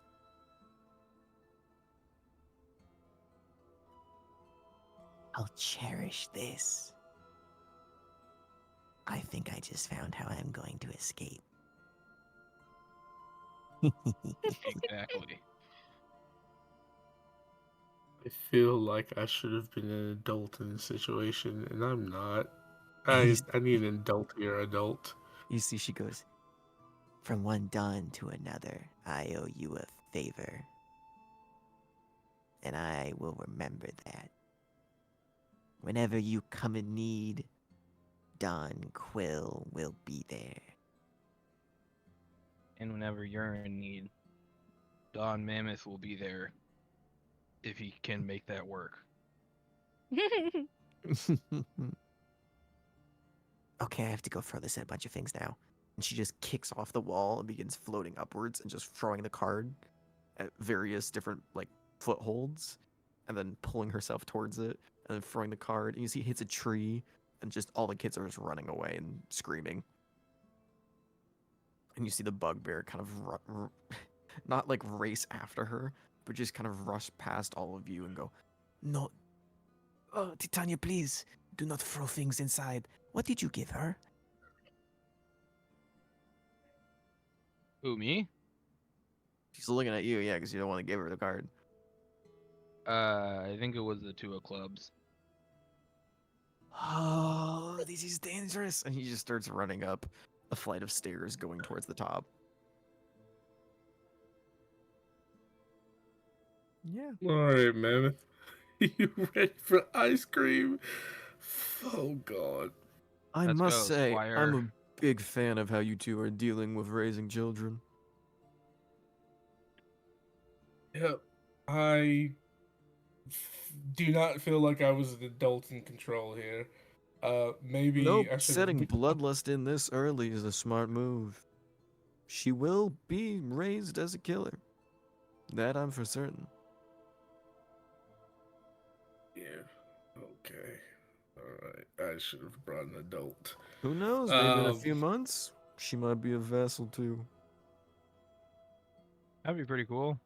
Speaker 6: I'll cherish this. I think I just found how I'm going to escape.
Speaker 5: Exactly.
Speaker 4: I feel like I should have been an adult in this situation, and I'm not. I need an adultier adult.
Speaker 6: You see, she goes, from one dawn to another, I owe you a favor. And I will remember that. Whenever you come in need, Don Quill will be there.
Speaker 5: And whenever you're in need, Don Mammoth will be there if he can make that work.
Speaker 6: Okay, I have to go throw this at a bunch of things now.
Speaker 2: And she just kicks off the wall and begins floating upwards and just throwing the card at various different like footholds and then pulling herself towards it and then throwing the card. And you see it hits a tree and just all the kids are just running away and screaming. And you see the bugbear kind of not like race after her, but just kind of rush past all of you and go,
Speaker 6: No. Oh, Titania, please. Do not throw things inside. What did you give her?
Speaker 5: Who, me?
Speaker 2: she's looking at you, yeah, because you don't want to give her the card.
Speaker 5: I think it was the 2 of clubs.
Speaker 2: Oh, this is dangerous. And he just starts running up a flight of stairs going towards the top. Yeah.
Speaker 4: All right, Mammoth. You ready for ice cream? Oh God.
Speaker 2: I
Speaker 5: Let's
Speaker 2: must
Speaker 5: go,
Speaker 2: say,
Speaker 5: Squire.
Speaker 2: I'm a big fan of how you two are dealing with raising children.
Speaker 4: Yep. I do not feel like I was an adult in control here. Maybe
Speaker 6: Nope,
Speaker 4: I should
Speaker 6: setting
Speaker 4: have.
Speaker 6: bloodlust in this early is a smart move. She will be raised as a killer. That I'm for certain.
Speaker 4: Yeah. Okay. All right. I should have brought an adult.
Speaker 6: Who knows? Maybe in a
Speaker 4: Um.
Speaker 6: few months, she might be a vassal too.
Speaker 5: That'd be pretty cool.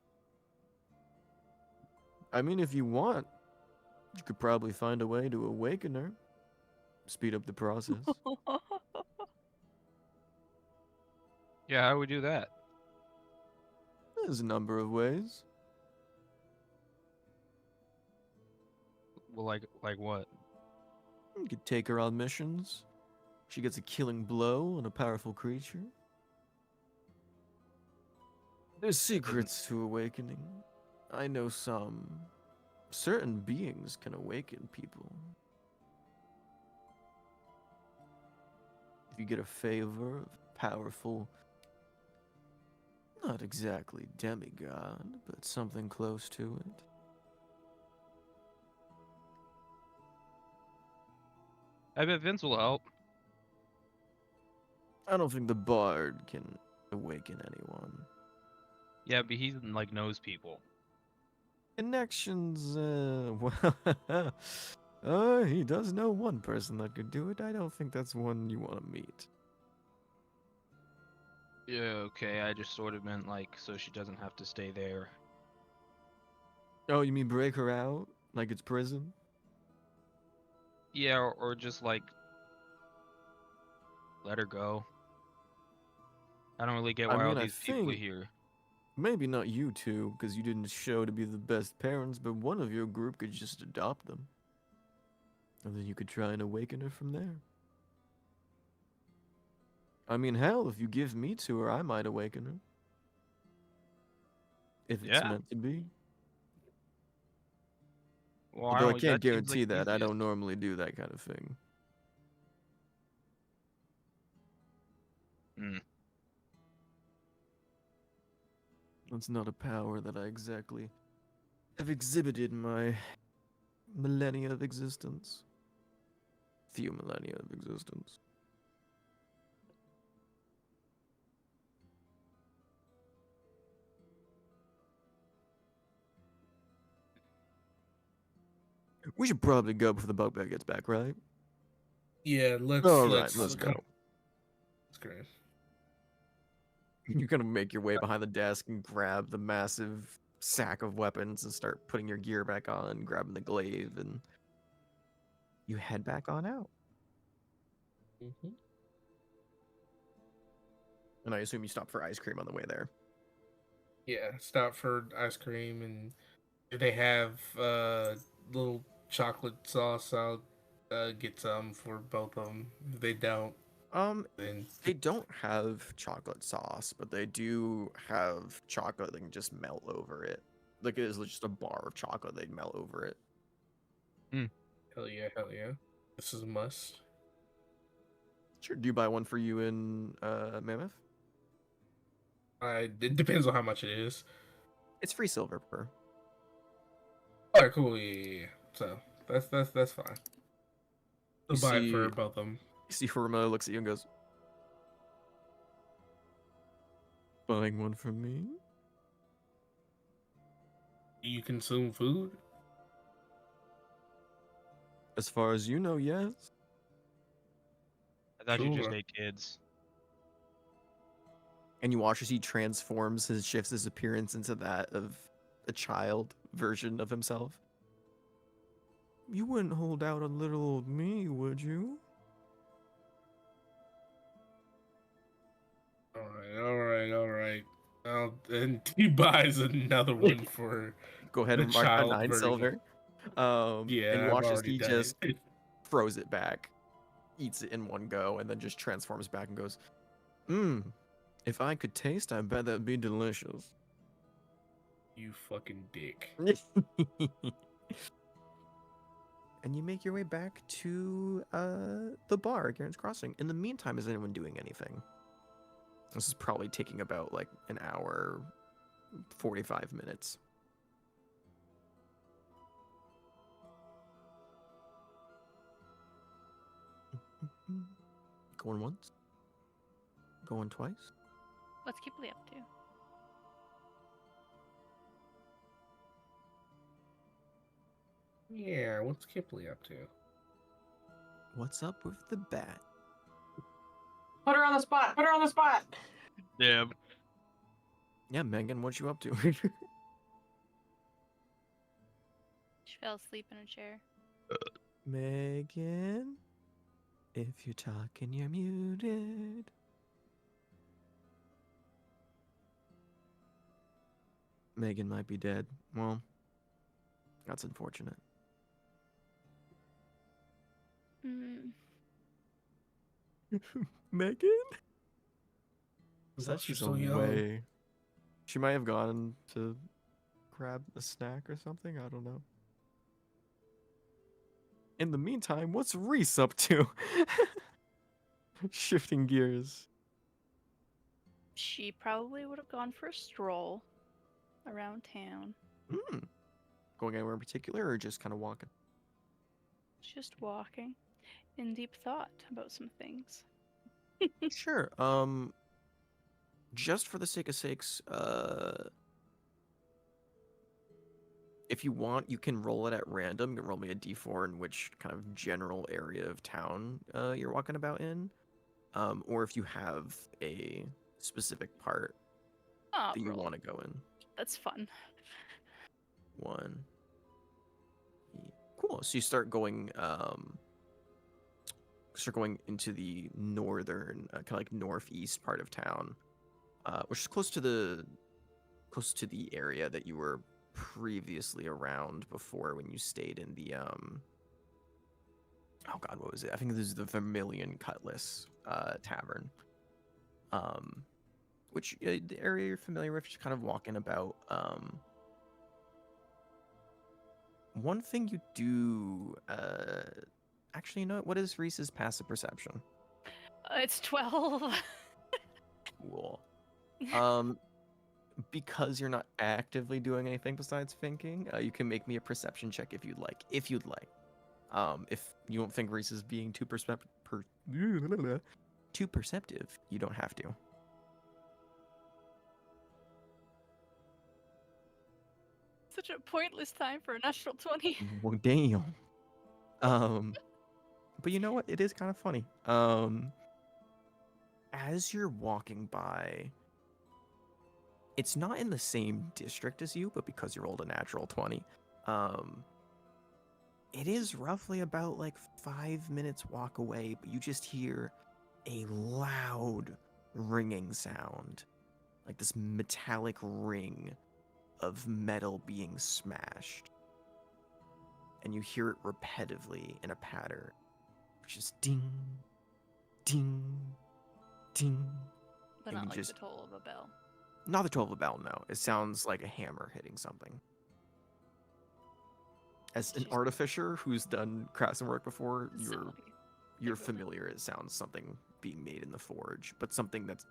Speaker 6: I mean, if you want, you could probably find a way to awaken her. Speed up the process.
Speaker 5: Yeah, how would we do that?
Speaker 6: There's a number of ways.
Speaker 5: Well, like what?
Speaker 6: You could take her on missions. She gets a killing blow on a powerful creature. There's secrets to awakening. I know some. Certain beings can awaken people. If you get a favor of powerful, not exactly demigod, but something close to it.
Speaker 5: I bet Vince will help.
Speaker 6: I don't think the bard can awaken anyone.
Speaker 5: Yeah, but he like knows people.
Speaker 6: Connections, well, he does know one person that could do it. I don't think that's one you want to meet.
Speaker 5: Yeah, okay. I just sort of meant like so she doesn't have to stay there.
Speaker 6: Oh, you mean break her out? Like it's prison?
Speaker 5: Yeah, or just like let her go. I don't really get
Speaker 6: I
Speaker 5: why all
Speaker 6: mean, I
Speaker 5: these people are
Speaker 6: think
Speaker 5: here.
Speaker 6: maybe not you two, because you didn't show to be the best parents, but one of your group could just adopt them. And then you could try and awaken her from there. I mean, hell, if you give me to her, I might awaken her. If it's
Speaker 5: Yeah.
Speaker 6: meant to be.
Speaker 5: Well,
Speaker 6: Although I
Speaker 5: that
Speaker 6: can't
Speaker 5: seems like
Speaker 6: guarantee
Speaker 5: the
Speaker 6: that. I
Speaker 5: easiest.
Speaker 6: don't normally do that kind of thing.
Speaker 5: Hmm.
Speaker 6: That's not a power that I exactly have exhibited in my millennia of existence. Few millennia of existence. We should probably go before the bugbear gets back, right?
Speaker 4: Yeah.
Speaker 6: All right,
Speaker 4: Let's
Speaker 6: let's go.
Speaker 4: That's great.
Speaker 6: You're gonna make your way behind the desk and grab the massive sack of weapons and start putting your gear back on, grabbing the glaive, and you head back on out.
Speaker 4: Mm-hmm.
Speaker 2: And I assume you stop for ice cream on the way there.
Speaker 4: Yeah. Stop for ice cream, and if they have little chocolate sauce, I'll get some for both of them. If they don't, then
Speaker 2: They don't have chocolate sauce, but they do have chocolate that can just melt over it. Like it is just a bar of chocolate, they melt over it.
Speaker 4: hell yeah, hell yeah. This is a must.
Speaker 2: Sure. Do you buy one for you in Mammoth?
Speaker 4: It depends on how much it is.
Speaker 2: It's free silver per.
Speaker 4: All right, cool. Yeah. So that's fine. I'll
Speaker 2: You
Speaker 4: buy it for
Speaker 2: see-
Speaker 4: both of them.
Speaker 2: You see Horma looks at you and goes,
Speaker 6: Buying one from me?
Speaker 4: You consume food?
Speaker 6: As far as you know, yes.
Speaker 5: I thought you just
Speaker 4: Sure.
Speaker 5: ate kids.
Speaker 2: and you watch as he transforms, shifts his appearance into that of a child version of himself.
Speaker 6: You wouldn't hold out on little old me, would you?
Speaker 4: All right. And he buys another one for
Speaker 2: Go ahead
Speaker 4: the
Speaker 2: and mark down
Speaker 4: child
Speaker 2: 9
Speaker 4: version.
Speaker 2: silver. And
Speaker 4: Yeah,
Speaker 2: you
Speaker 4: I've
Speaker 2: watch as
Speaker 4: already
Speaker 2: he
Speaker 4: done
Speaker 2: just
Speaker 4: it.
Speaker 2: throws it back, eats it in one go, and then just transforms back and goes,
Speaker 6: If I could taste, I bet that'd be delicious.
Speaker 4: You fucking dick.
Speaker 2: and you make your way back to the bar, Garen's Crossing. In the meantime, is anyone doing anything? This is probably taking about like an hour, 45 minutes. Going once? Going twice?
Speaker 1: What's Kipley up to?
Speaker 4: Yeah, what's Kipley up to?
Speaker 2: What's up with the bat?
Speaker 7: Put her on the spot. Put her on the spot.
Speaker 5: Yeah.
Speaker 2: Yeah, Megan, what you up to?
Speaker 1: She fell asleep in a chair.
Speaker 2: Megan, if you're talking, you're muted. Megan might be dead. Well, that's unfortunate.
Speaker 1: Mm.
Speaker 2: Megan?
Speaker 4: Is
Speaker 2: Said
Speaker 4: that
Speaker 2: she's
Speaker 4: so young?
Speaker 2: away. She might have gone to grab a snack or something. I don't know. In the meantime, what's Reese up to? Shifting gears.
Speaker 1: She probably would have gone for a stroll around town.
Speaker 2: Hmm. Going anywhere in particular or just kind of walking?
Speaker 1: Just walking in deep thought about some things.
Speaker 2: Sure. Just for the sake of sakes, if you want, you can roll it at random. You can roll me a d4 in which kind of general area of town you're walking about in. Or if you have a specific part
Speaker 1: Oh,
Speaker 2: that you
Speaker 1: roll.
Speaker 2: want to go in.
Speaker 1: That's fun.
Speaker 2: 1. Cool. So you start going into the northern, kind of like northeast part of town, which is close to the area that you were previously around before when you stayed in the oh god, what was it? I think this is the Vermilion Cutlass Tavern. Which the area you're familiar with, just kind of walking about. One thing you do, actually, you know what is Reese's passive perception?
Speaker 1: It's 12.
Speaker 2: Cool. Because you're not actively doing anything besides thinking, you can make me a perception check if you'd like. If you don't think Reese is being too perceptive, you don't have to.
Speaker 1: Such a pointless time for a natural 20.
Speaker 2: Well, damn. But you know what? It is kind of funny. As you're walking by, it's not in the same district as you, but because you rolled a natural 20, it is roughly about like 5 minutes walk away, but you just hear a loud ringing sound, like this metallic ring of metal being smashed. And you hear it repetitively in a pattern, which is ding, ding, ding.
Speaker 1: But
Speaker 2: And
Speaker 1: not
Speaker 2: you
Speaker 1: like
Speaker 2: just-
Speaker 1: the toll of a bell.
Speaker 2: Not the 12 of a bell, no. It sounds like a hammer hitting something. As an
Speaker 1: She's-
Speaker 2: artificer who's done craftsman work before,
Speaker 1: It's
Speaker 2: you're
Speaker 1: similar.
Speaker 2: you're familiar. It sounds something being made in the forge, but something that's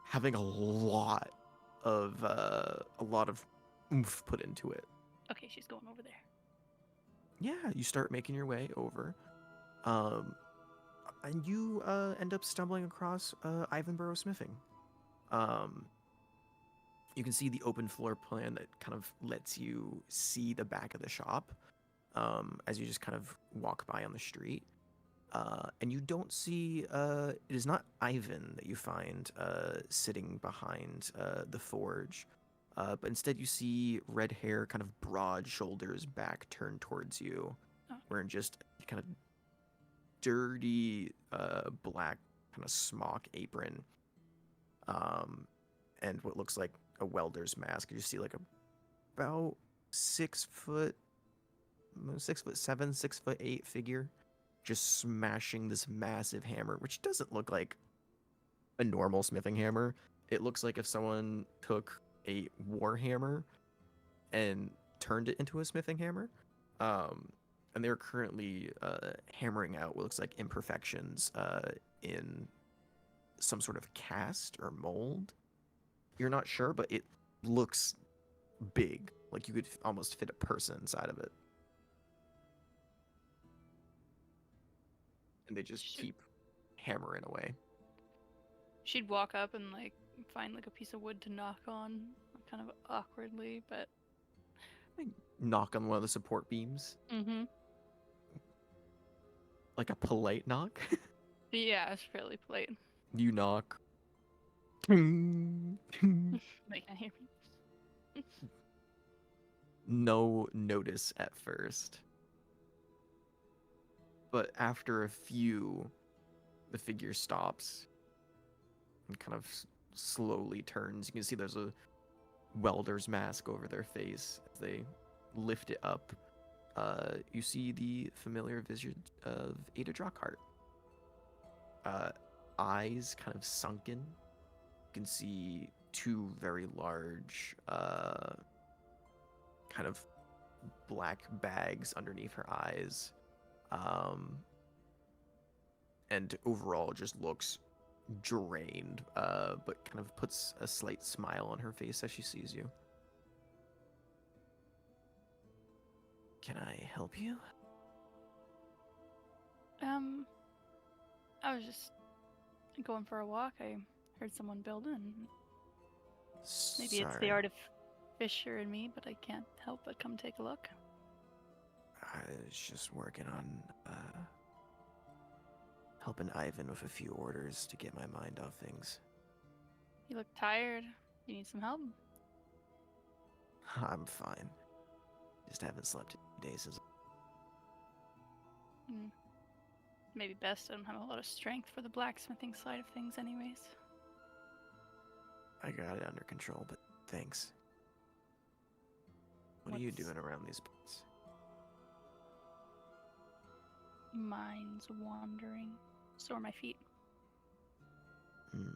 Speaker 2: having a lot of oomph put into it.
Speaker 1: Okay, she's going over there.
Speaker 2: Yeah, you start making your way over, and you end up stumbling across Ivanborough Smithing. You can see the open floor plan that kind of lets you see the back of the shop as you just kind of walk by on the street. And you don't see, it is not Ivan that you find sitting behind the forge, but instead you see red hair, kind of broad shoulders, back turned towards you,
Speaker 1: Oh.
Speaker 2: wearing just kind of dirty black kind of smock apron, and what looks like a welder's mask. You see like about 6'7", 6'8" figure just smashing this massive hammer, which doesn't look like a normal smithing hammer. It looks like if someone took a war hammer and turned it into a smithing hammer. And they're currently hammering out what looks like imperfections in some sort of cast or mold. You're not sure, but it looks big. Like you could almost fit a person inside of it. And they just
Speaker 1: Should-
Speaker 2: keep hammering away.
Speaker 1: She'd walk up and like find like a piece of wood to knock on, kind of awkwardly, but.
Speaker 2: Knock on one of the support beams,
Speaker 1: Mm-hmm.
Speaker 2: like a polite knock.
Speaker 1: Yeah, it's fairly polite.
Speaker 2: You knock.
Speaker 1: They can't hear me.
Speaker 2: No notice at first. But after a few, the figure stops and kind of slowly turns. You can see there's a welder's mask over their face as they lift it up. You see the familiar visage of Ada Drakart. Eyes kind of sunken. You can see two very large, kind of black bags underneath her eyes. And overall just looks drained, but kind of puts a slight smile on her face as she sees you. Can I help you?
Speaker 1: I was just going for a walk. I heard someone building. Maybe it's the
Speaker 6: Sorry.
Speaker 1: artificer in me, but I can't help but come take a look.
Speaker 6: I was just working on helping Ivan with a few orders to get my mind off things.
Speaker 1: You look tired. You need some help?
Speaker 6: I'm fine. Just haven't slept in days since.
Speaker 1: Maybe best. I don't have a lot of strength for the blacksmithing side of things anyways.
Speaker 6: I got it under control, but thanks. What are you
Speaker 1: What's-
Speaker 6: doing around these parts?
Speaker 1: Mind's wandering. So are my feet.
Speaker 6: Hmm.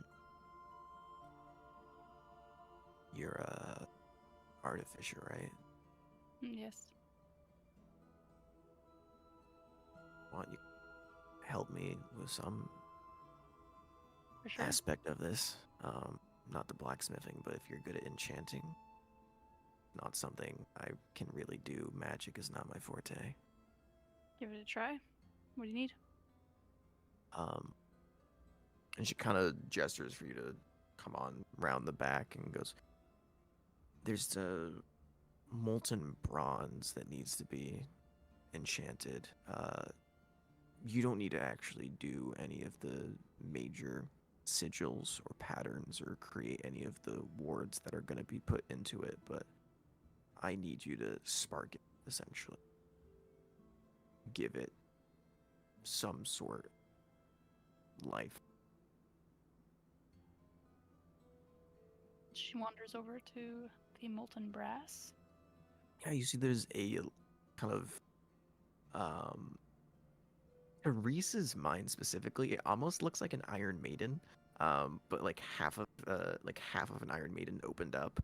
Speaker 6: You're a artificer, right?
Speaker 1: Yes.
Speaker 6: Why don't you help me with some
Speaker 1: For sure.
Speaker 6: aspect of this? Not the blacksmithing, but if you're good at enchanting, not something I can really do. Magic is not my forte.
Speaker 1: Give it a try. What do you need?
Speaker 2: And she kind of gestures for you to come on round the back and goes,
Speaker 6: There's a molten bronze that needs to be enchanted. You don't need to actually do any of the major sigils or patterns or create any of the wards that are going to be put into it, but I need you to spark it, essentially. Give it some sort of life.
Speaker 1: She wanders over to the molten brass.
Speaker 2: yeah, you see there's a kind of, to Reese's mind specifically, it almost looks like an Iron Maiden, but like half of an Iron Maiden opened up,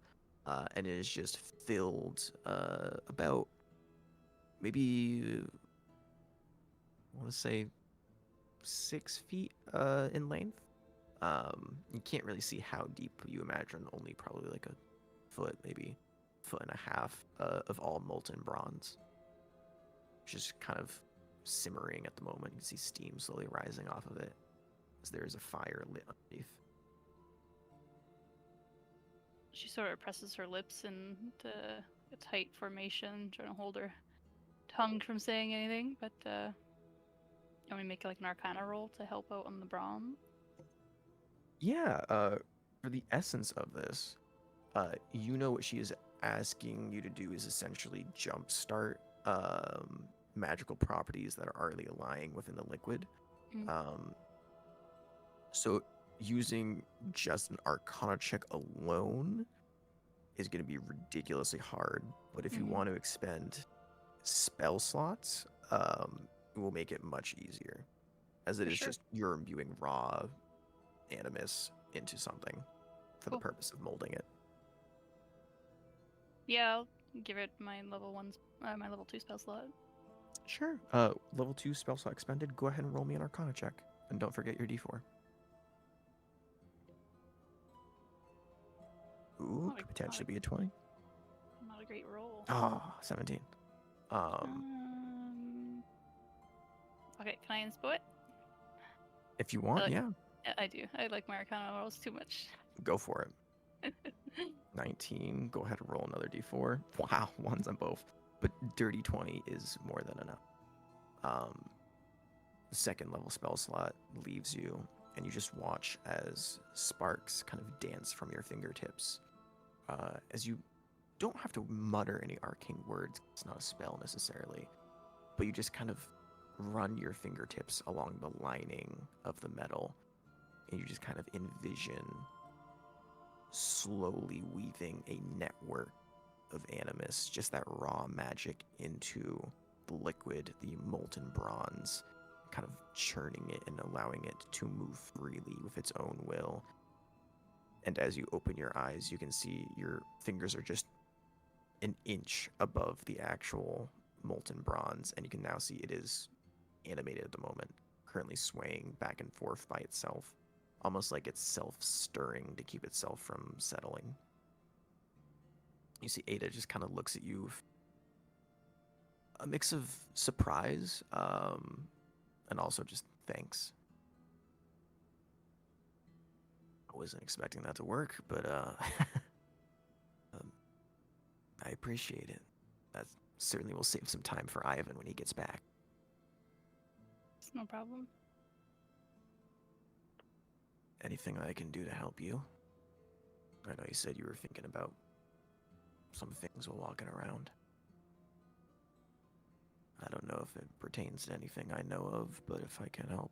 Speaker 2: and it is just filled about maybe I want to say 6 feet in length. You can't really see how deep you imagine, only probably like a foot, maybe foot and a half of all molten bronze. Just kind of simmering at the moment. You can see steam slowly rising off of it as there is a fire lit underneath.
Speaker 1: She sort of presses her lips into a tight formation, trying to hold her tongue from saying anything, but you want me to make like an arcana roll to help out on the bronze?
Speaker 2: Yeah, for the essence of this, you know what she is asking you to do is essentially jumpstart magical properties that are already lying within the liquid.
Speaker 1: Mm.
Speaker 2: So using just an arcana check alone is going to be ridiculously hard, but if you
Speaker 1: Mhm.
Speaker 2: want to expend spell slots, it will make it much easier, as it
Speaker 1: For
Speaker 2: is
Speaker 1: sure.
Speaker 2: just you're imbuing raw animus into something for
Speaker 1: Cool.
Speaker 2: the purpose of molding it.
Speaker 1: Yeah, I'll give it my my level 2 spell slot.
Speaker 2: Sure. Level 2 spell slot expended. Go ahead and roll me an arcana check, and don't forget your d4. Ooh,
Speaker 1: Not a-
Speaker 2: could potentially
Speaker 1: not a-
Speaker 2: be a 20.
Speaker 1: Not a great roll.
Speaker 2: Ah, 17.
Speaker 1: Okay, can I inspo it?
Speaker 2: If you want,
Speaker 1: like-
Speaker 2: yeah,
Speaker 1: Yeah, I do. I like my Arcana rolls too much.
Speaker 2: go for it. 19. Go ahead and roll another d4. Wow, ones on both. But dirty 20 is more than enough. The second level spell slot leaves you, and you just watch as sparks kind of dance from your fingertips. As you don't have to mutter any arcane words, it's not a spell necessarily, but you just kind of run your fingertips along the lining of the metal, and you just kind of envision slowly weaving a network of animus, just that raw magic into the liquid, the molten bronze, kind of churning it and allowing it to move freely with its own will. And as you open your eyes, you can see your fingers are just an inch above the actual molten bronze, and you can now see it is animated at the moment, currently swaying back and forth by itself, almost like it's self-stirring to keep itself from settling. You see Ada just kind of looks at you with a mix of surprise and also just thanks. I wasn't expecting that to work, but I appreciate it. That certainly will save some time for Ivan when he gets back.
Speaker 1: It's no problem.
Speaker 2: Anything I can do to help you? I know you said you were thinking about some things while walking around. I don't know if it pertains to anything I know of, but if I can help.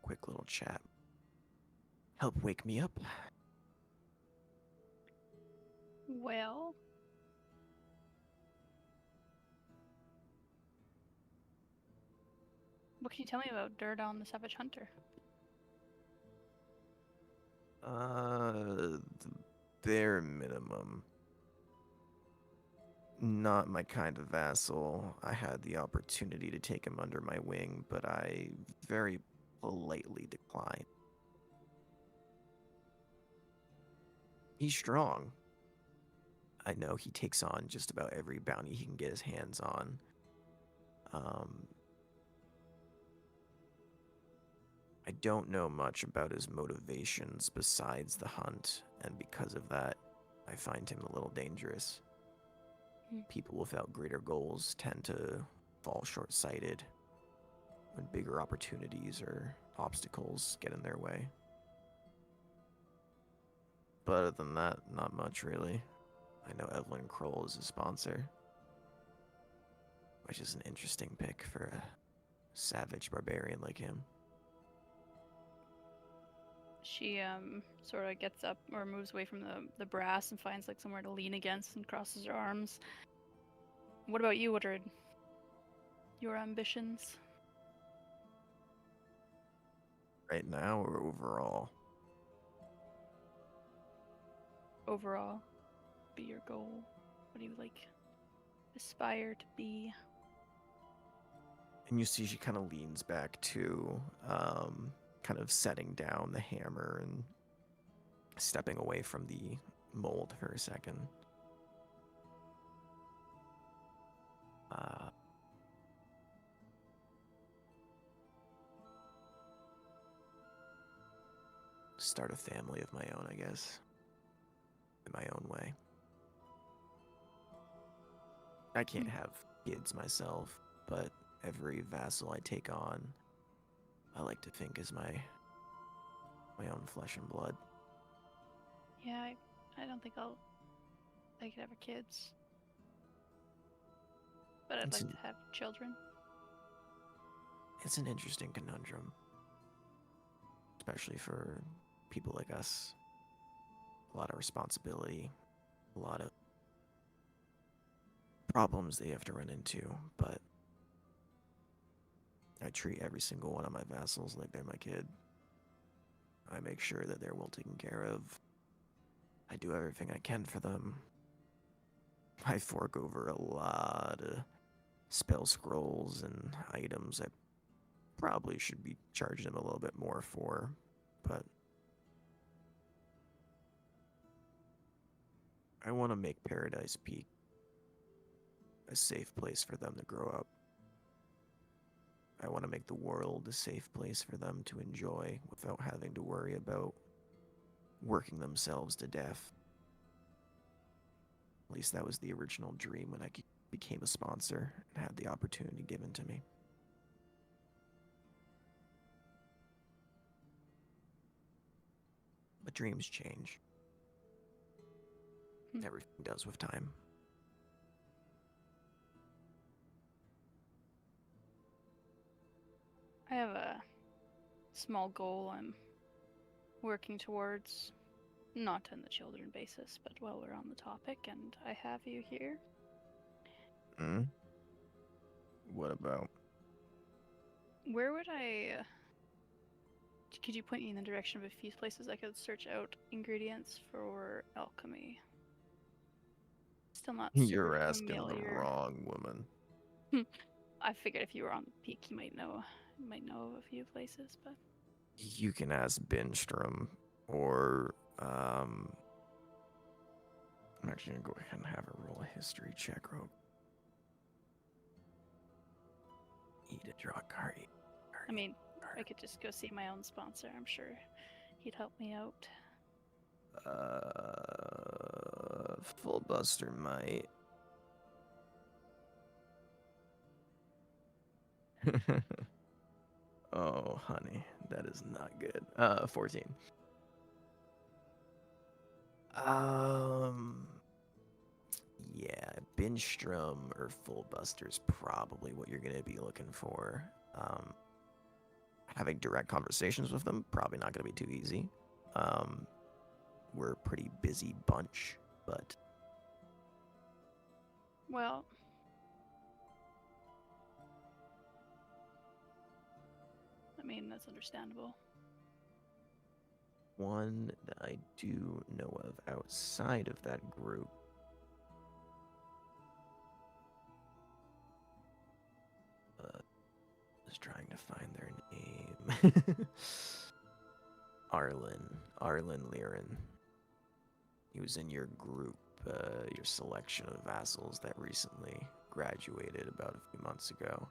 Speaker 2: Quick little chat. Help wake me up.
Speaker 1: Well, what can you tell me about Durdon the Savage Hunter?
Speaker 2: The bare minimum. Not my kind of vassal. I had the opportunity to take him under my wing, but I very politely declined. He's strong. I know he takes on just about every bounty he can get his hands on. I don't know much about his motivations besides the hunt, and because of that, I find him a little dangerous. People without greater goals tend to fall short-sighted when bigger opportunities or obstacles get in their way. But other than that, not much really. I know Evelyn Kroll is a sponsor, which is an interesting pick for a savage barbarian like him.
Speaker 1: She sort of gets up or moves away from the brass and finds like somewhere to lean against and crosses her arms. What about you? What are your ambitions?
Speaker 2: Right now or overall?
Speaker 1: Overall, be your goal. What do you like aspire to be?
Speaker 2: And you see she kind of leans back to kind of setting down the hammer and stepping away from the mold for a second. Start a family of my own, I guess. In my own way. I can't have kids myself, but every vassal I take on, I like to think is my own flesh and blood.
Speaker 1: Yeah, I don't think I could have kids. But I'd
Speaker 2: It's
Speaker 1: like
Speaker 2: an-
Speaker 1: to have children.
Speaker 2: It's an interesting conundrum, especially for people like us. A lot of responsibility, a lot of problems they have to run into, but I treat every single one of my vassals like they're my kid. I make sure that they're well taken care of. I do everything I can for them. I fork over a lot of spell scrolls and items I probably should be charging them a little bit more for, but I want to make Paradise Peak a safe place for them to grow up.
Speaker 6: I want to make the world a safe place for them to enjoy without having to worry about working themselves to death. At least that was the original dream when I became a sponsor and had the opportunity given to me. But dreams change. Everything does with time.
Speaker 1: I have a small goal I'm working towards, not on the children basis, but while we're on the topic, and I have you here.
Speaker 6: Hmm? What about?
Speaker 1: Where would I... could you point me in the direction of a few places I could search out ingredients for alchemy? Still not super
Speaker 6: You're asking the
Speaker 1: familiar.
Speaker 6: wrong woman.
Speaker 1: I figured if you were on the peak, you might know of a few places, but
Speaker 6: You can ask Binstrom, or I'm actually gonna go ahead and have her roll a history check, real. Eat a drug card.
Speaker 1: I mean, I could just go see my own sponsor. I'm sure he'd help me out.
Speaker 6: Full Buster might. Oh, honey, that is not good. 14. Yeah, Binstrom or Full Buster's probably what you're gonna be looking for. Having direct conversations with them probably not gonna be too easy. We're a pretty busy bunch, but
Speaker 1: Well, I mean, that's understandable.
Speaker 6: one that I do know of outside of that group. Was trying to find their name. Arlen Liren. He was in your group, your selection of vassals that recently graduated about a few months ago.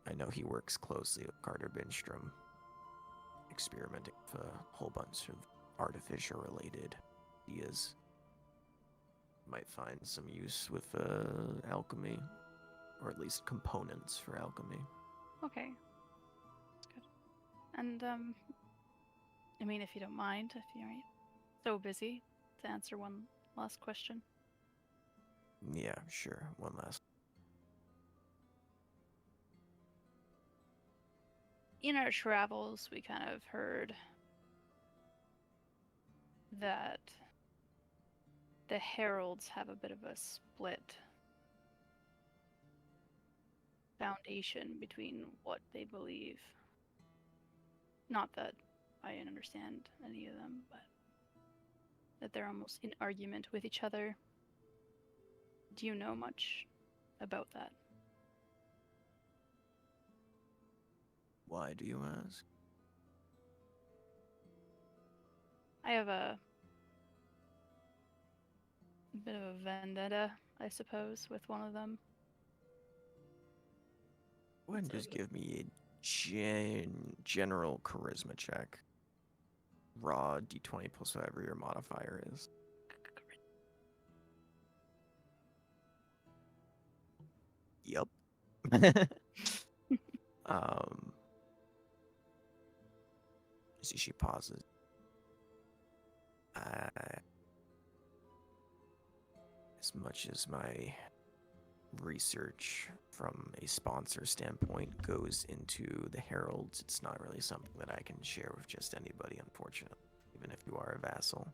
Speaker 6: I know he works closely with Carter Binstrom, experimenting with a whole bunch of artificial-related ideas. Might find some use with alchemy, or at least components for alchemy.
Speaker 1: Okay. That's good. And, I mean, if you don't mind, if you're so busy, to answer one last question.
Speaker 6: Yeah, sure. One last.
Speaker 1: In our travels, we kind of heard that the heralds have a bit of a split foundation between what they believe. Not that I understand any of them, but that they're almost in argument with each other. Do you know much about that?
Speaker 6: Why do you ask?
Speaker 1: I have a bit of a vendetta, I suppose, with one of them.
Speaker 6: Go ahead and just give me a general charisma check. Raw d20 plus whatever your modifier is. Yep. See, she pauses. As much as my research from a sponsor standpoint goes into the heralds, it's not really something that I can share with just anybody, unfortunately, even if you are a vassal.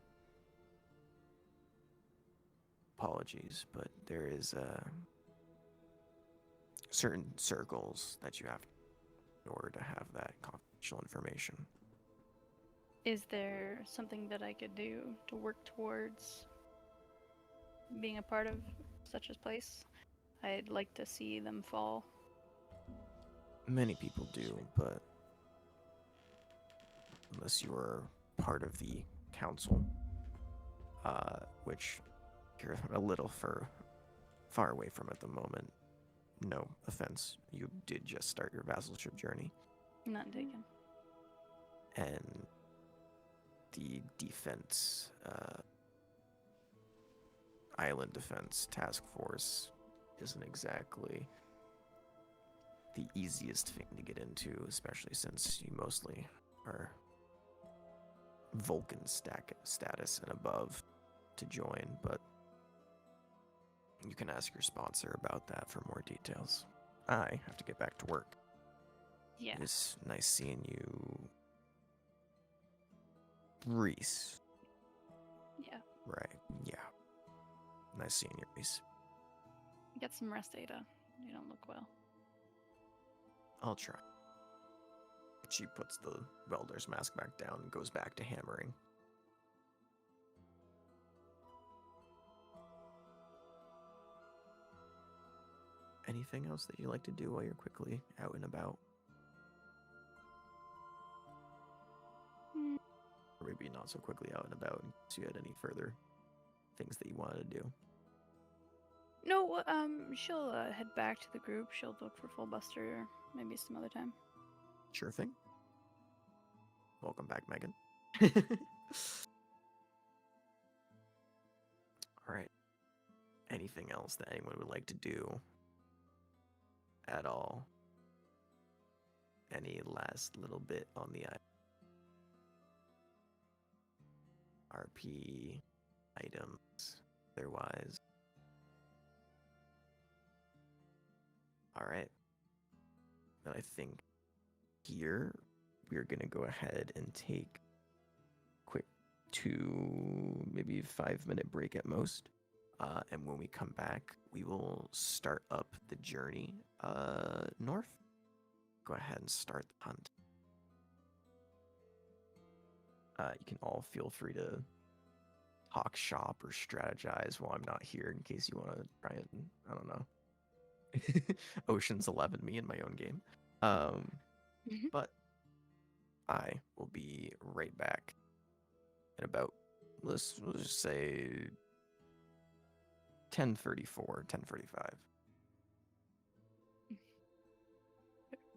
Speaker 6: Apologies, but there is certain circles that you have in order to have that confidential information.
Speaker 1: Is there something that I could do to work towards being a part of such a place? I'd like to see them fall.
Speaker 6: Many people do, but unless you are part of the council, which you're a little far away from at the moment,
Speaker 2: no offense, you did just start your vassalship journey.
Speaker 1: None taken.
Speaker 2: And the defense, island defense task force isn't exactly the easiest thing to get into, especially since you mostly are Vulcan status and above to join, but you can ask your sponsor about that for more details. I have to get back to work.
Speaker 1: Yeah.
Speaker 2: It's nice seeing you, Reese.
Speaker 1: Yeah.
Speaker 2: Right, yeah. Nice seeing you, Reese.
Speaker 1: Get some rest, Ada. You don't look well.
Speaker 2: I'll try. She puts the welder's mask back down and goes back to hammering. Anything else that you like to do while you're quickly out and about?
Speaker 1: Mm,
Speaker 2: Or maybe not so quickly out and about, in case you had any further things that you wanted to do.
Speaker 1: No, she'll head back to the group. She'll look for Full Buster or maybe some other time.
Speaker 2: Sure thing. Welcome back, Megan. Alright. Anything else that anyone would like to do at all? Any last little bit on the RP items, otherwise? Alright. Then I think here we're gonna go ahead and take a quick 2, maybe 5-minute break at most. And when we come back, we will start up the journey north. Go ahead and start the hunt. You can all feel free to talk shop or strategize while I'm not here in case you want to try it. I don't know. Ocean's 11 me in my own game. But I will be right back in about, let's just say 10:34, 10:45.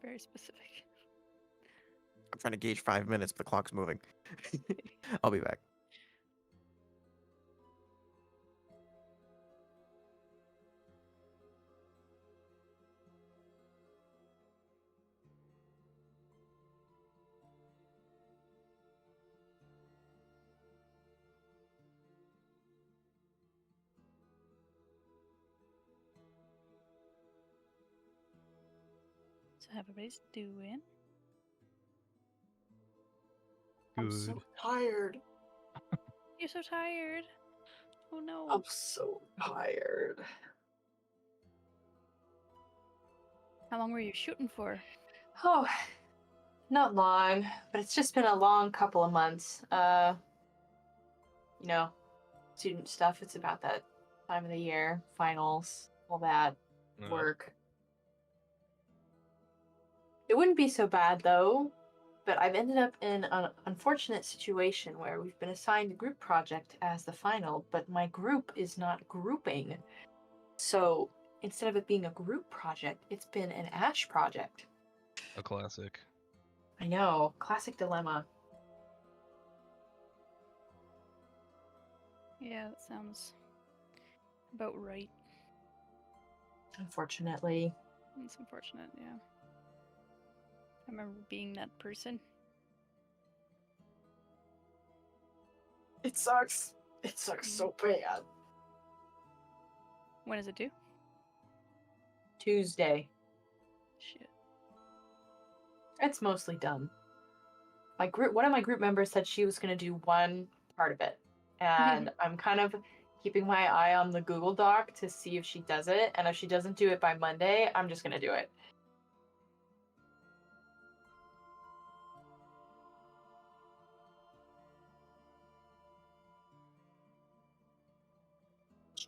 Speaker 1: Very specific.
Speaker 2: I'm trying to gauge 5 minutes, but the clock's moving. I'll be back.
Speaker 1: So how everybody's doing?
Speaker 7: I'm so tired.
Speaker 1: You're so tired. Oh no.
Speaker 7: I'm so tired.
Speaker 1: How long were you shooting for?
Speaker 7: Oh, not long, but it's just been a long couple of months. You know, student stuff. It's about that time of the year, finals, all that work. It wouldn't be so bad though, but I've ended up in an unfortunate situation where we've been assigned a group project as the final, but my group is not grouping. So instead of it being a group project, it's been an Ash project.
Speaker 5: A classic.
Speaker 7: I know, classic dilemma.
Speaker 1: Yeah, that sounds about right.
Speaker 7: Unfortunately.
Speaker 1: It's unfortunate, yeah. I remember being that person.
Speaker 7: It sucks. It sucks so bad.
Speaker 1: When is it due?
Speaker 7: Tuesday.
Speaker 1: Shit.
Speaker 7: It's mostly done. One of my group members said she was going to do one part of it. And I'm kind of keeping my eye on the Google Doc to see if she does it. And if she doesn't do it by Monday, I'm just going to do it.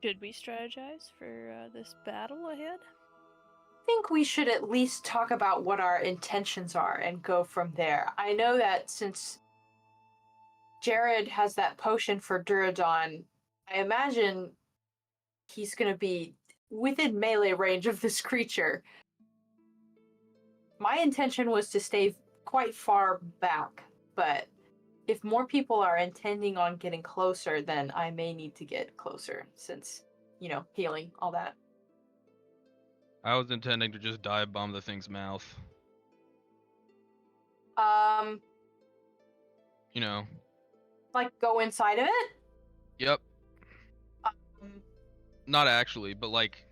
Speaker 1: Should we strategize for this battle ahead?
Speaker 7: I think we should at least talk about what our intentions are and go from there. I know that since Jared has that potion for Duradon, I imagine he's going to be within melee range of this creature. My intention was to stay quite far back, but if more people are intending on getting closer, then I may need to get closer since, healing, all that.
Speaker 5: I was intending to just dive bomb the thing's mouth. You know.
Speaker 7: Like go inside of it?
Speaker 5: Yep.
Speaker 7: Um,
Speaker 5: Not actually, but like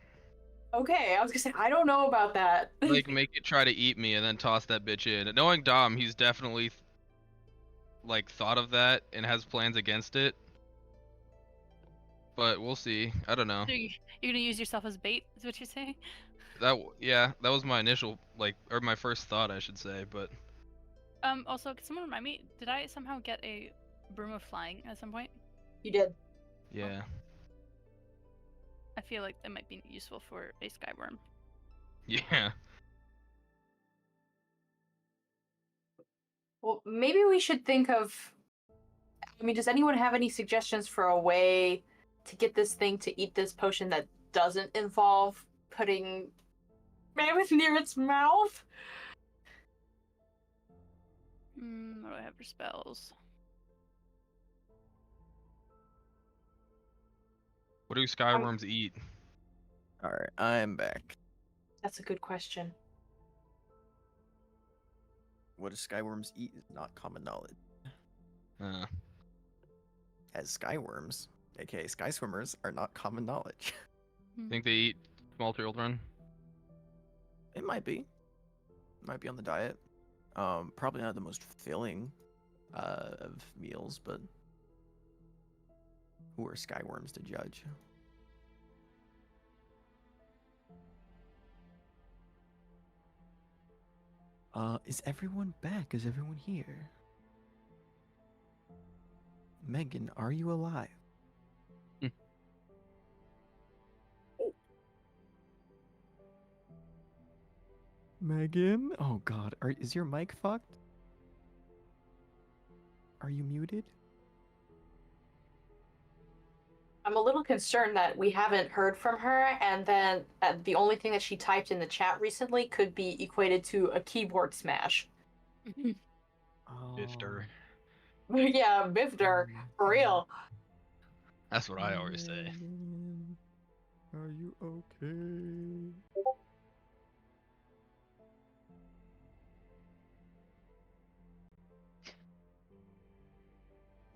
Speaker 7: okay, I was gonna say, I don't know about that.
Speaker 5: like make it try to eat me and then toss that bitch in. Knowing Dom, he's definitely like thought of that and has plans against it. But we'll see. I don't know.
Speaker 1: So you're gonna use yourself as bait, is what you're saying?
Speaker 5: Yeah, that was my initial or my first thought, I should say. But
Speaker 1: Also, can someone remind me? Did I somehow get a broom of flying at some point?
Speaker 7: You did.
Speaker 5: yeah,
Speaker 1: I feel like that might be useful for a skyworm.
Speaker 5: yeah.
Speaker 7: Well, maybe we should think of. I mean, does anyone have any suggestions for a way to get this thing to eat this potion that doesn't involve putting Mammoth near its mouth?
Speaker 1: What do I have for spells?
Speaker 5: What do skyworms eat?
Speaker 2: Alright, I'm back.
Speaker 7: That's a good question.
Speaker 2: What do skyworms eat is not common knowledge.
Speaker 5: Uh,
Speaker 2: As skyworms, aka sky swimmers, are not common knowledge.
Speaker 5: think they eat small children?
Speaker 2: It might be. Might be on the diet. Probably not the most filling of meals, but who are skyworms to judge? Is everyone back? Is everyone here? Megan, are you alive?
Speaker 5: Hmm.
Speaker 2: Megan? Oh god, is your mic fucked? Are you muted?
Speaker 7: I'm a little concerned that we haven't heard from her, and then the only thing that she typed in the chat recently could be equated to a keyboard smash.
Speaker 5: Bifter.
Speaker 7: Yeah, Bifter, for real.
Speaker 5: That's what I always say.
Speaker 2: Megan, are you okay?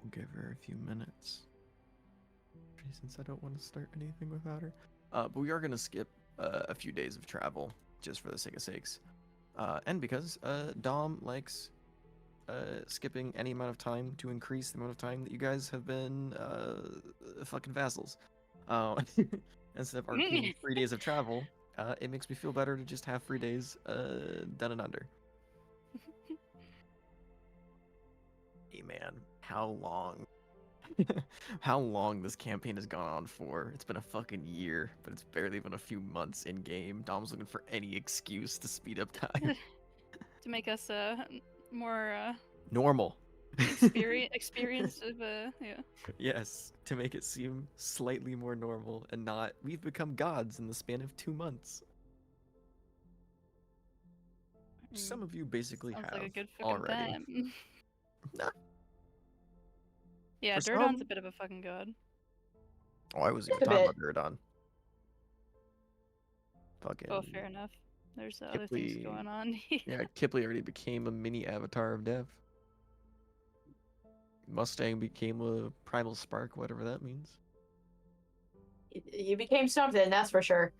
Speaker 2: We'll give her a few minutes. Since I don't want to start anything without her. But we are going to skip a few days of travel, just for the sake of sakes. And because Dom likes skipping any amount of time to increase the amount of time that you guys have been fucking vassals. Instead of arcane 3 days of travel, it makes me feel better to just have 3 days done and under. Hey man, how long? How long this campaign has gone on for? It's been a fucking year, but it's barely been a few months in game. Dom's looking for any excuse to speed up time.
Speaker 1: To make us more
Speaker 2: Normal.
Speaker 1: experienced of yeah.
Speaker 2: Yes, to make it seem slightly more normal and not we've become gods in the span of 2 months. Some of you basically
Speaker 1: Sounds
Speaker 2: have
Speaker 1: like a good fucking
Speaker 2: already.
Speaker 1: time.
Speaker 2: Nah.
Speaker 1: Yeah,
Speaker 2: For
Speaker 1: Durdon's a
Speaker 2: some-
Speaker 1: bit of a fucking god.
Speaker 2: Oh, I was
Speaker 7: Just
Speaker 2: even
Speaker 7: a
Speaker 2: talking
Speaker 7: bit.
Speaker 2: about Duradon. Fucking
Speaker 1: Oh, fair enough. There's other things
Speaker 2: Kipley-
Speaker 1: going on.
Speaker 2: yeah, Kipley already became a mini avatar of death. Mustang became a primal spark, whatever that means.
Speaker 7: You became something, that's for sure.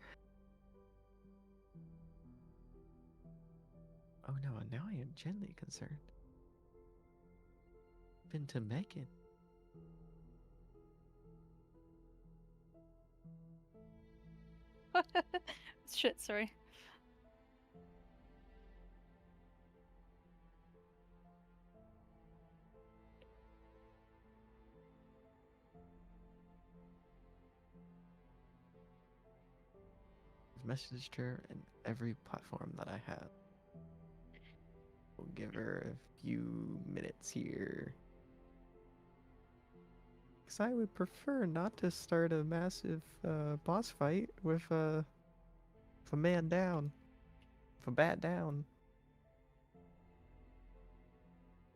Speaker 2: Oh no, now I am genuinely concerned. Been to Megan.
Speaker 1: Shit, sorry.
Speaker 2: Messaged her in every platform that I have. We'll give her a few minutes here. Because I would prefer not to start a massive boss fight with a man down. With a bat down.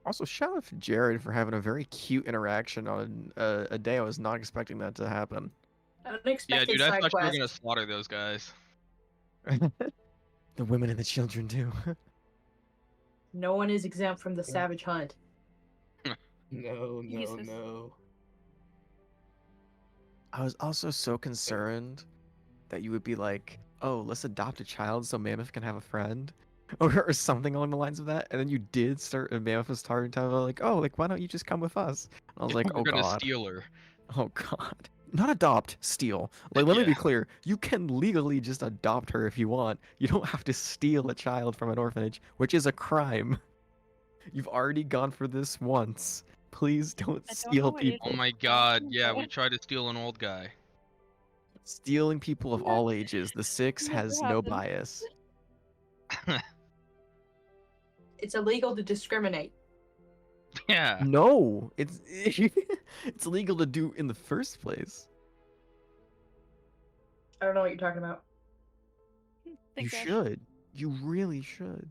Speaker 2: Also, shout out to Jared for having a very cute interaction on a day I was not expecting that to happen.
Speaker 7: Unexpected
Speaker 5: Yeah, dude, I
Speaker 7: side
Speaker 5: thought you were
Speaker 7: quest.
Speaker 5: gonna slaughter those guys.
Speaker 2: The women and the children too.
Speaker 7: No one is exempt from the savage hunt.
Speaker 4: No, no,
Speaker 1: Jesus.
Speaker 4: no.
Speaker 2: I was also so concerned that you would be like, "Oh, let's adopt a child so Mammoth can have a friend," or something along the lines of that. And then you did start, and Mammoth was starting to like, "Oh, like why don't you just come with us?" And I was like,
Speaker 5: We're
Speaker 2: "Oh
Speaker 5: gonna
Speaker 2: God,
Speaker 5: steal her.
Speaker 2: oh God." Not adopt, steal. Like, let me
Speaker 5: Yeah.
Speaker 2: be clear. You can legally just adopt her if you want. You don't have to steal a child from an orphanage, which is a crime. You've already gone for this once. Please don't
Speaker 1: I don't know
Speaker 2: steal
Speaker 1: what it is
Speaker 2: people.
Speaker 5: Oh my god, yeah, we tried to steal an old guy.
Speaker 2: Stealing people of all ages. The Six
Speaker 1: Never
Speaker 2: has no
Speaker 1: happened.
Speaker 2: bias.
Speaker 7: It's illegal to discriminate.
Speaker 5: Yeah.
Speaker 2: No, it's it's legal to do in the first place.
Speaker 7: I don't know what you're talking about.
Speaker 2: You
Speaker 1: Thanks, Ash.
Speaker 2: should. You really should.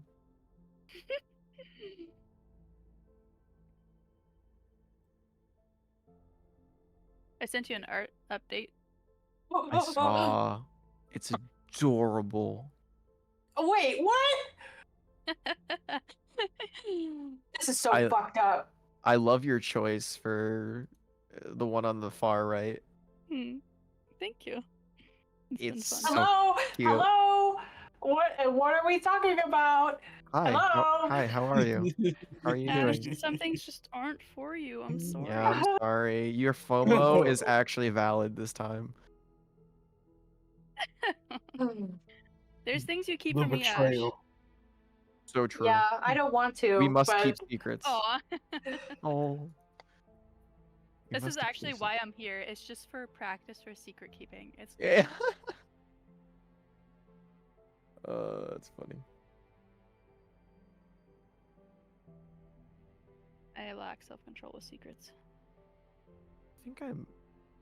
Speaker 1: I sent you an art update.
Speaker 2: I saw. It's adorable.
Speaker 7: Oh, wait, what? This is so
Speaker 2: I-
Speaker 7: fucked up.
Speaker 2: I love your choice for the one on the far right.
Speaker 1: Thank you. It's been
Speaker 2: It's
Speaker 1: fun.
Speaker 2: so
Speaker 7: Hello?
Speaker 2: cute.
Speaker 7: Hello? What are we talking about?
Speaker 2: Hi.
Speaker 7: Hello?
Speaker 2: Hi, how are you? How are you
Speaker 1: Ash,
Speaker 2: doing?
Speaker 1: some things just aren't for you. I'm sorry.
Speaker 2: Yeah, I'm sorry. Your FOMO is actually valid this time.
Speaker 1: There's things you keep
Speaker 4: The
Speaker 1: from me, Ash.
Speaker 4: betrayal.
Speaker 2: So true.
Speaker 7: Yeah, I don't want to.
Speaker 2: We must
Speaker 7: but...
Speaker 2: keep secrets.
Speaker 1: Aw.
Speaker 2: Oh. We
Speaker 1: This is
Speaker 2: must keep
Speaker 1: actually
Speaker 2: secrets.
Speaker 1: why I'm here. It's just for practice for secret keeping. It's
Speaker 2: Yeah. That's funny.
Speaker 1: I lack self-control with secrets.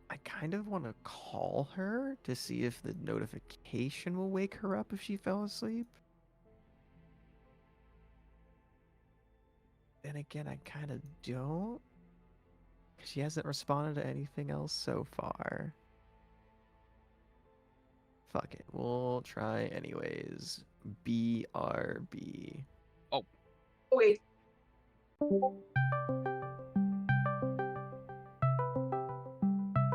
Speaker 2: I kind of want to call her to see if the notification will wake her up if she fell asleep. Then again, I kind of don't. 'Cause she hasn't responded to anything else so far. Fuck it. We'll try anyways. BRB.
Speaker 7: Wait.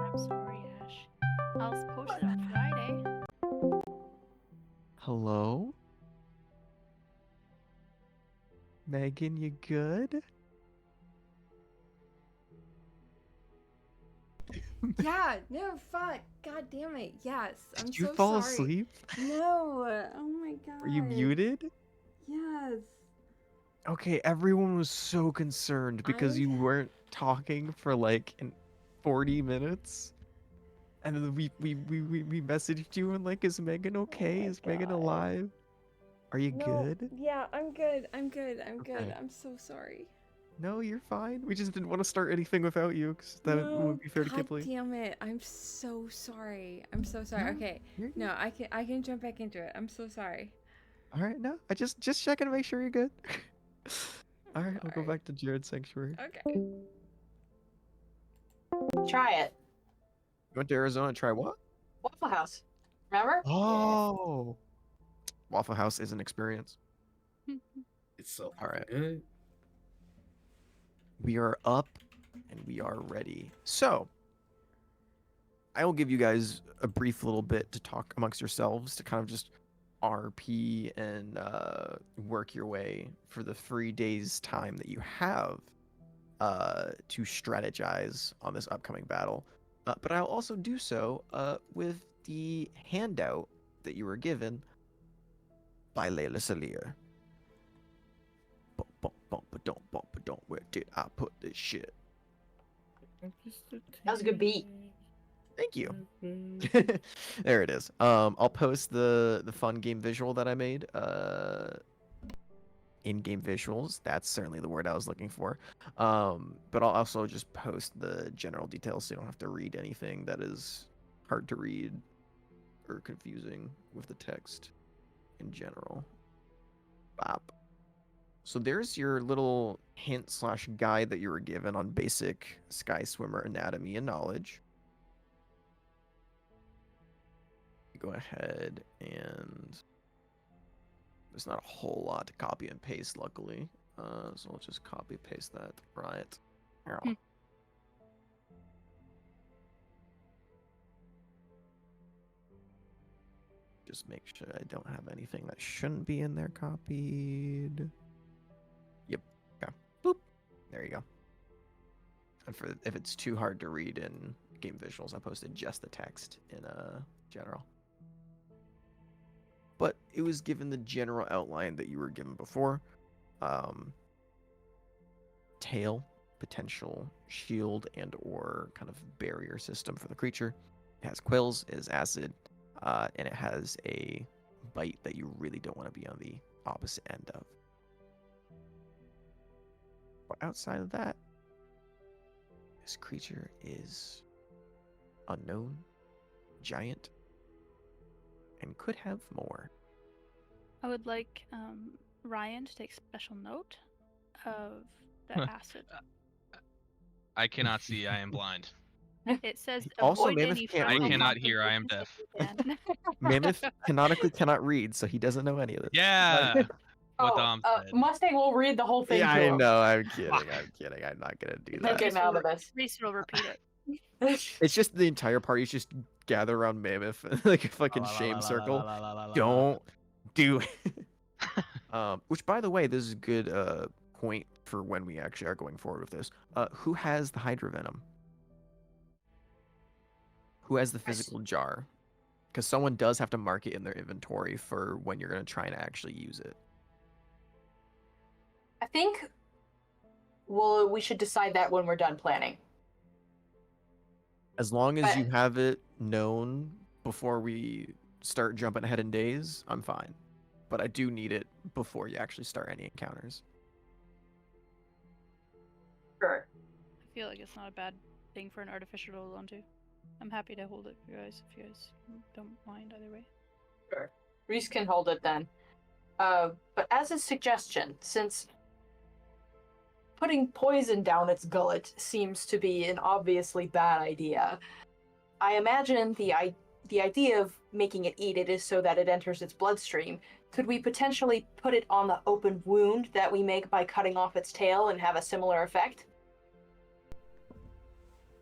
Speaker 1: I'm sorry, Ash. I'll post it on Friday.
Speaker 2: Hello? Megan, you good?
Speaker 3: Yeah, no, fuck. God damn it. Yes. I'm
Speaker 2: Did you
Speaker 3: so
Speaker 2: fall
Speaker 3: sorry.
Speaker 2: asleep?
Speaker 3: No. Oh my god.
Speaker 2: Were you muted?
Speaker 3: Yes.
Speaker 2: Okay, everyone was so concerned because you weren't talking for like 40 minutes. And then we messaged you and like, is Megan okay?
Speaker 3: my
Speaker 2: Is Megan
Speaker 3: God.
Speaker 2: alive? Are you
Speaker 3: No,
Speaker 2: good?
Speaker 3: Yeah, I'm good. I'm good. I'm good.
Speaker 2: Okay.
Speaker 3: I'm so sorry.
Speaker 2: No, you're fine. We just didn't want to start anything without you because that
Speaker 3: No,
Speaker 2: would be fair to
Speaker 3: God
Speaker 2: Kipley.
Speaker 3: damn it. I'm so sorry. I'm so sorry.
Speaker 2: No,
Speaker 3: Okay.
Speaker 2: You're good.
Speaker 3: No, I can jump back into it. I'm so sorry.
Speaker 2: All right, no, I just checking to make sure you're good. All right, I'll go
Speaker 3: Alright.
Speaker 2: back to Jared's sanctuary.
Speaker 3: Okay.
Speaker 7: Try it.
Speaker 2: You went to Arizona to try what?
Speaker 7: Waffle House. Remember?
Speaker 2: Oh, Waffle House is an experience.
Speaker 4: It's so
Speaker 2: All right.
Speaker 4: good.
Speaker 2: We are up and we are ready. So, I will give you guys a brief little bit to talk amongst yourselves to kind of just RP and work your way for the 3 days time that you have to strategize on this upcoming battle. But I'll also do so with the handout that you were given by Layla Salir. Don't. Where did I put this shit?
Speaker 7: That was a good beat.
Speaker 2: Thank you. There it is. I'll post the fun game visual that I made in-game visuals. That's certainly the word I was looking for. But I'll also just post the general details so you don't have to read anything that is hard to read or confusing with the text in general. Bop. So there's your little hint / guide that you were given on basic sky swimmer anatomy and knowledge. Go ahead and there's not a whole lot to copy and paste, luckily. So let's just copy paste that right. Here. Just make sure I don't have anything that shouldn't be in there copied. Yep. Okay. Boop. There you go. And for if it's too hard to read in game visuals, I posted just the text in general. But it was given the general outline that you were given before. Tail, potential shield and or kind of barrier system for the creature. It has quills, it is acid, and it has a bite that you really don't want to be on the opposite end of. But outside of that, this creature is unknown, giant, and could have more.
Speaker 1: I would like Ryan to take special note of the acid.
Speaker 5: I cannot see. I am blind.
Speaker 1: It says
Speaker 2: Also,
Speaker 1: avoid
Speaker 2: Mammoth
Speaker 1: any
Speaker 2: can't
Speaker 1: further
Speaker 2: read.
Speaker 5: I cannot hear. I am
Speaker 1: confrontations if you can.
Speaker 2: Mammoth canonically cannot read, so he doesn't know any of this.
Speaker 5: Yeah. What Dom said.
Speaker 7: Mustang will read the whole thing
Speaker 2: Yeah,
Speaker 7: to
Speaker 2: I
Speaker 7: him.
Speaker 2: know. I'm kidding. I'm kidding. I'm not gonna do
Speaker 7: Make
Speaker 2: that.
Speaker 7: it out of this.
Speaker 1: Reese will repeat it.
Speaker 2: It's just the entire party's just gather around Mammoth like a fucking shame circle. Don't do it. Which, by the way, this is a good point for when we actually are going forward with this. Who has the Hydra Venom? Who has the physical jar? Because someone does have to mark it in their inventory for when you're going to try and actually use it.
Speaker 7: I think we should decide that when we're done planning.
Speaker 2: As long as
Speaker 7: But-
Speaker 2: you have it known before we start jumping ahead in days, I'm fine. But I do need it before you actually start any encounters.
Speaker 7: Sure.
Speaker 1: I feel like it's not a bad thing for an artificial to hold on to. I'm happy to hold it for you guys if you guys don't mind either way.
Speaker 7: Sure. Reese can hold it then. But as a suggestion, since putting poison down its gullet seems to be an obviously bad idea, I imagine the idea of making it eat it is so that it enters its bloodstream. Could we potentially put it on the open wound that we make by cutting off its tail and have a similar effect?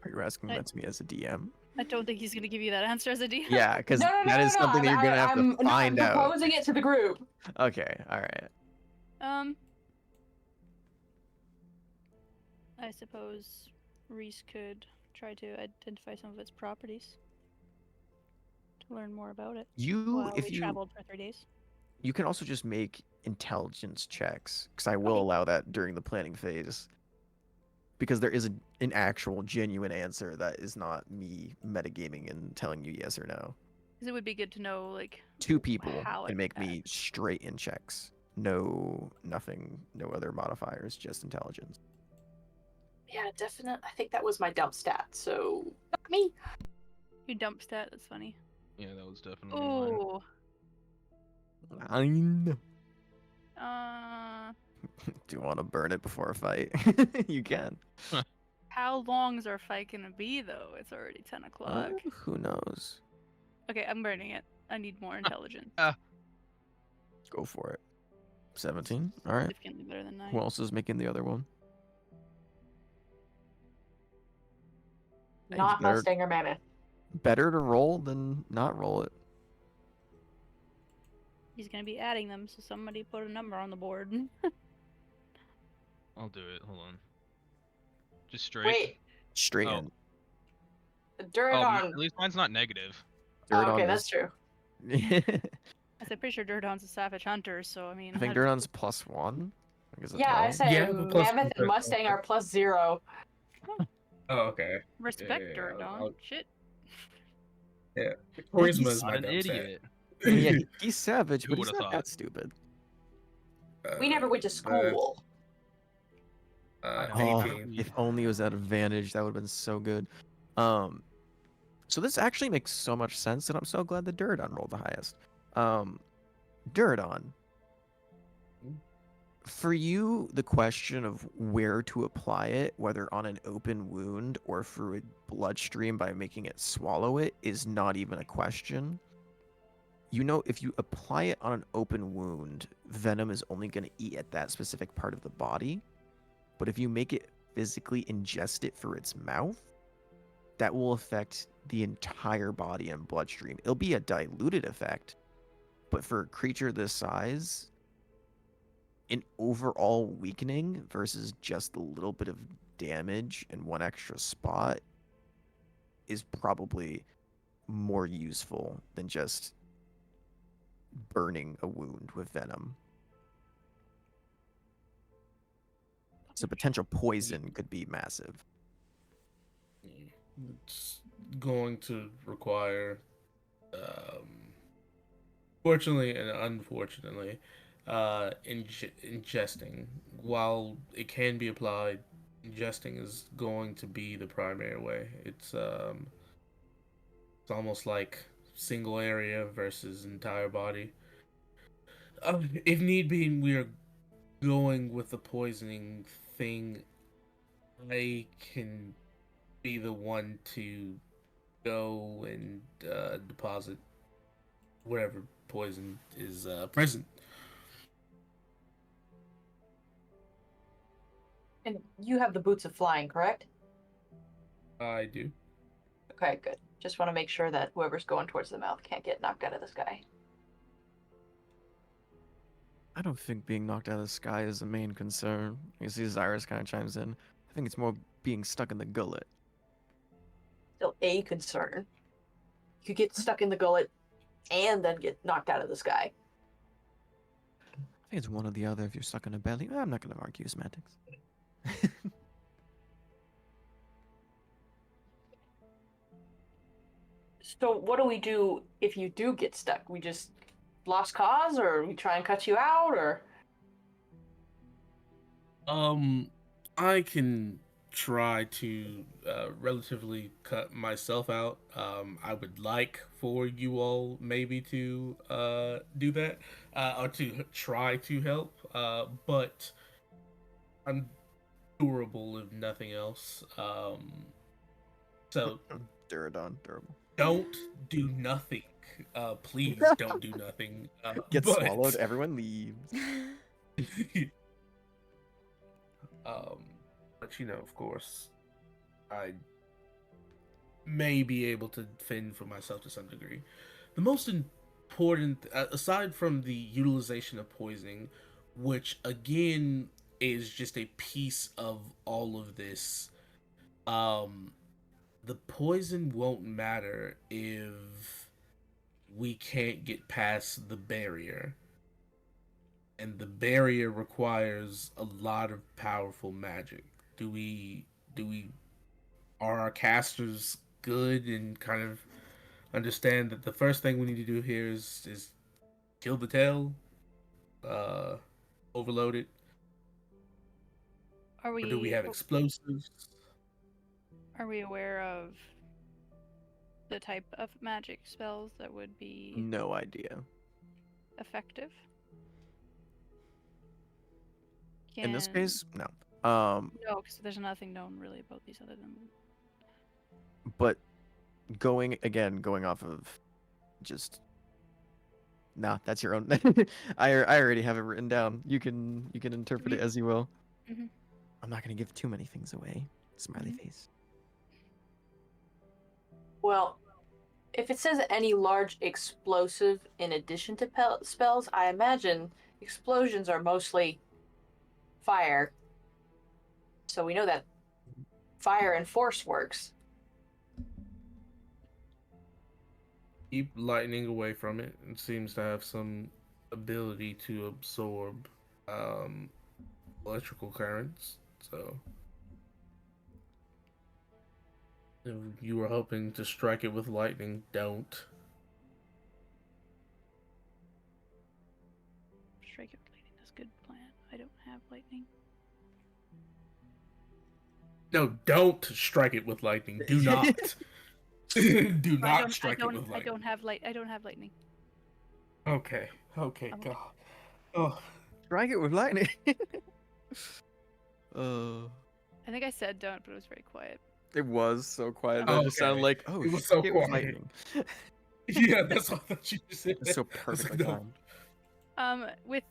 Speaker 2: Are you asking that to me as a DM?
Speaker 1: I don't think he's going to give you that answer as a DM.
Speaker 2: Yeah, because that is something that you're going to have to find
Speaker 7: I'm
Speaker 2: out.
Speaker 7: proposing it to the group.
Speaker 2: Okay, alright.
Speaker 1: I suppose Reese could try to identify some of its properties to learn more about it. While
Speaker 2: If
Speaker 1: we
Speaker 2: you
Speaker 1: traveled for 3 days.
Speaker 2: You can also just make intelligence checks, because I will allow that during the planning phase. Because there is an actual, genuine answer that is not me metagaming and telling you yes or no.
Speaker 1: Because it would be good to know, like,
Speaker 2: 2 people
Speaker 1: how
Speaker 2: can
Speaker 1: it
Speaker 2: make me
Speaker 1: acts.
Speaker 2: straight in checks. No, nothing, no other modifiers, just intelligence.
Speaker 7: Yeah, definitely. I think that was my dump stat, so not me.
Speaker 1: You dump stat, that's funny.
Speaker 5: Yeah, that was definitely mine.
Speaker 1: Ooh.
Speaker 2: 9.
Speaker 1: Uh,
Speaker 2: Do you want to burn it before a fight? You can.
Speaker 1: how long's our fight gonna be, though? It's already 10 o'clock.
Speaker 2: Who knows?
Speaker 1: Okay, I'm burning it. I need more intelligence.
Speaker 2: Go for it. 17. All right.
Speaker 1: Significantly better than 9.
Speaker 2: Who else is making the other one? Hey,
Speaker 7: Not
Speaker 2: better-
Speaker 7: Mustang or Mammoth.
Speaker 2: Better to roll than not roll it.
Speaker 1: He's gonna be adding them, so somebody put a number on the board.
Speaker 5: I'll do it. Hold on. Just straight.
Speaker 7: Wait,
Speaker 2: Straight
Speaker 5: Oh.
Speaker 2: in.
Speaker 7: Duradon.
Speaker 5: At least mine's not negative.
Speaker 7: Oh,
Speaker 2: Duradon
Speaker 7: okay,
Speaker 2: is-
Speaker 7: that's true.
Speaker 1: I said, pretty sure Durdon's a savage hunter, so I mean.
Speaker 2: I think
Speaker 1: how-
Speaker 2: Duradon's +1. Is it
Speaker 7: Yeah, I
Speaker 2: 12?
Speaker 7: said
Speaker 4: Yeah, the plus
Speaker 7: Mammoth and
Speaker 4: one.
Speaker 7: Mustang are +0.
Speaker 4: Oh, okay.
Speaker 1: Respect
Speaker 4: yeah,
Speaker 1: Durdon.
Speaker 4: I'll-
Speaker 1: Shit.
Speaker 4: Yeah. Charisma
Speaker 2: He's
Speaker 4: is
Speaker 5: Not
Speaker 4: my
Speaker 5: an
Speaker 4: dump stat.
Speaker 5: idiot.
Speaker 2: Yeah, he's savage,
Speaker 5: Who
Speaker 2: but he's
Speaker 5: would've
Speaker 2: not
Speaker 5: thought?
Speaker 2: that stupid.
Speaker 7: We never went to school.
Speaker 5: I know.
Speaker 4: 18.
Speaker 2: If only it was at advantage, that would have been so good. So this actually makes so much sense, and I'm so glad that Duradon rolled the highest. Duradon, for you, the question of where to apply it, whether on an open wound or through a bloodstream by making it swallow it, is not even a question. You know, if you apply it on an open wound, venom is only going to eat at that specific part of the body. But if you make it physically ingest it through its mouth, that will affect the entire body and bloodstream. It'll be a diluted effect, but for a creature this size, an overall weakening versus just a little bit of damage in one extra spot is probably more useful than just burning a wound with venom. So potential poison could be massive.
Speaker 4: It's going to require, fortunately and unfortunately, ingesting. While it can be applied, ingesting is going to be the primary way. It's almost like single area versus entire body. If need be, we are going with the poisoning thing. I can be the one to go and deposit whatever poison is present.
Speaker 7: And you have the boots of flying, correct?
Speaker 4: I do.
Speaker 7: Okay, good. Just want to make sure that whoever's going towards the mouth can't get knocked out of the sky.
Speaker 2: I don't think being knocked out of the sky is the main concern. You see, Zyrus kind of chimes in. I think it's more being stuck in the gullet.
Speaker 7: Still a concern. You could get stuck in the gullet and then get knocked out of the sky.
Speaker 2: I think it's one or the other if you're stuck in a belly. I'm not going to argue semantics.
Speaker 7: So what do we do if you do get stuck? We just lost cause, or we try and cut you out, or?
Speaker 4: I can try to relatively cut myself out. I would like for you all maybe to do that or to try to help. But I'm durable if nothing else. So
Speaker 2: Duradon, durable.
Speaker 4: don't do nothing. Please don't do nothing.
Speaker 2: Get
Speaker 4: but...
Speaker 2: swallowed, everyone leaves.
Speaker 4: But you know, of course, I may be able to fend for myself to some degree. The most important, aside from the utilization of poisoning, which again is just a piece of all of this, the poison won't matter if we can't get past the barrier. And the barrier requires a lot of powerful magic. Are our casters good and kind of understand that the first thing we need to do here is kill the tail, overload it?
Speaker 1: Are
Speaker 4: Or do we have explosives?
Speaker 1: Are we aware of the type of magic spells that would be
Speaker 2: No idea.
Speaker 1: effective?
Speaker 2: In this
Speaker 1: Can-
Speaker 2: case, no.
Speaker 1: No, because there's nothing known really about these other than.
Speaker 2: But going off of just. Nah, that's your own. I already have it written down. You can interpret it as you will.
Speaker 1: Mhm.
Speaker 2: I'm not gonna give too many things away. Smiley face.
Speaker 7: Well, if it says any large explosive in addition to spells, I imagine explosions are mostly fire. So we know that fire and force works.
Speaker 4: Keep lightning away from it. It seems to have some ability to absorb electrical currents. So if you were hoping to strike it with lightning, don't.
Speaker 1: Strike it with lightning. That's a good plan. have lightning.
Speaker 4: No, don't strike it with lightning. Do not. Do
Speaker 1: I
Speaker 4: not strike it with
Speaker 1: I
Speaker 4: lightning.
Speaker 1: don't have I don't have lightning.
Speaker 4: Okay. Okay.
Speaker 1: I'm okay.
Speaker 4: God. Oh.
Speaker 2: Strike it with lightning. uh,
Speaker 1: I think I said don't, but it was very quiet.
Speaker 2: it was so quiet. That just sounded
Speaker 4: Okay.
Speaker 2: like, oh,
Speaker 4: It was
Speaker 2: strike
Speaker 4: so
Speaker 2: it with
Speaker 4: quiet.
Speaker 2: lightning.
Speaker 4: Yeah, that's what I thought you said.
Speaker 2: It's so
Speaker 4: I was
Speaker 2: perfectly
Speaker 4: like, no.
Speaker 2: timed.
Speaker 1: With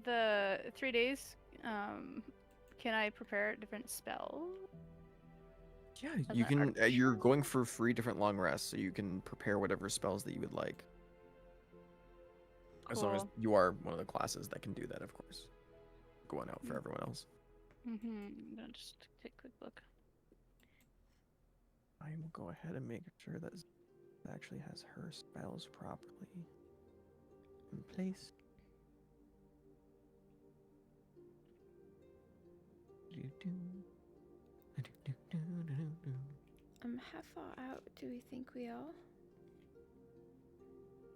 Speaker 1: the 3 days, can I prepare a different spell?
Speaker 2: Yeah,
Speaker 1: As
Speaker 2: you
Speaker 1: an
Speaker 2: can. You're
Speaker 1: artificial?
Speaker 2: going for 3 different long rests, so you can prepare whatever spells that you would like. As long as
Speaker 1: Cool.
Speaker 2: you are one of the classes that can do that, of course. Going out for everyone else.
Speaker 1: I'm gonna just take a quick look.
Speaker 2: I will go ahead and make sure that it actually has her spells properly in place.
Speaker 3: How far out do we think we are?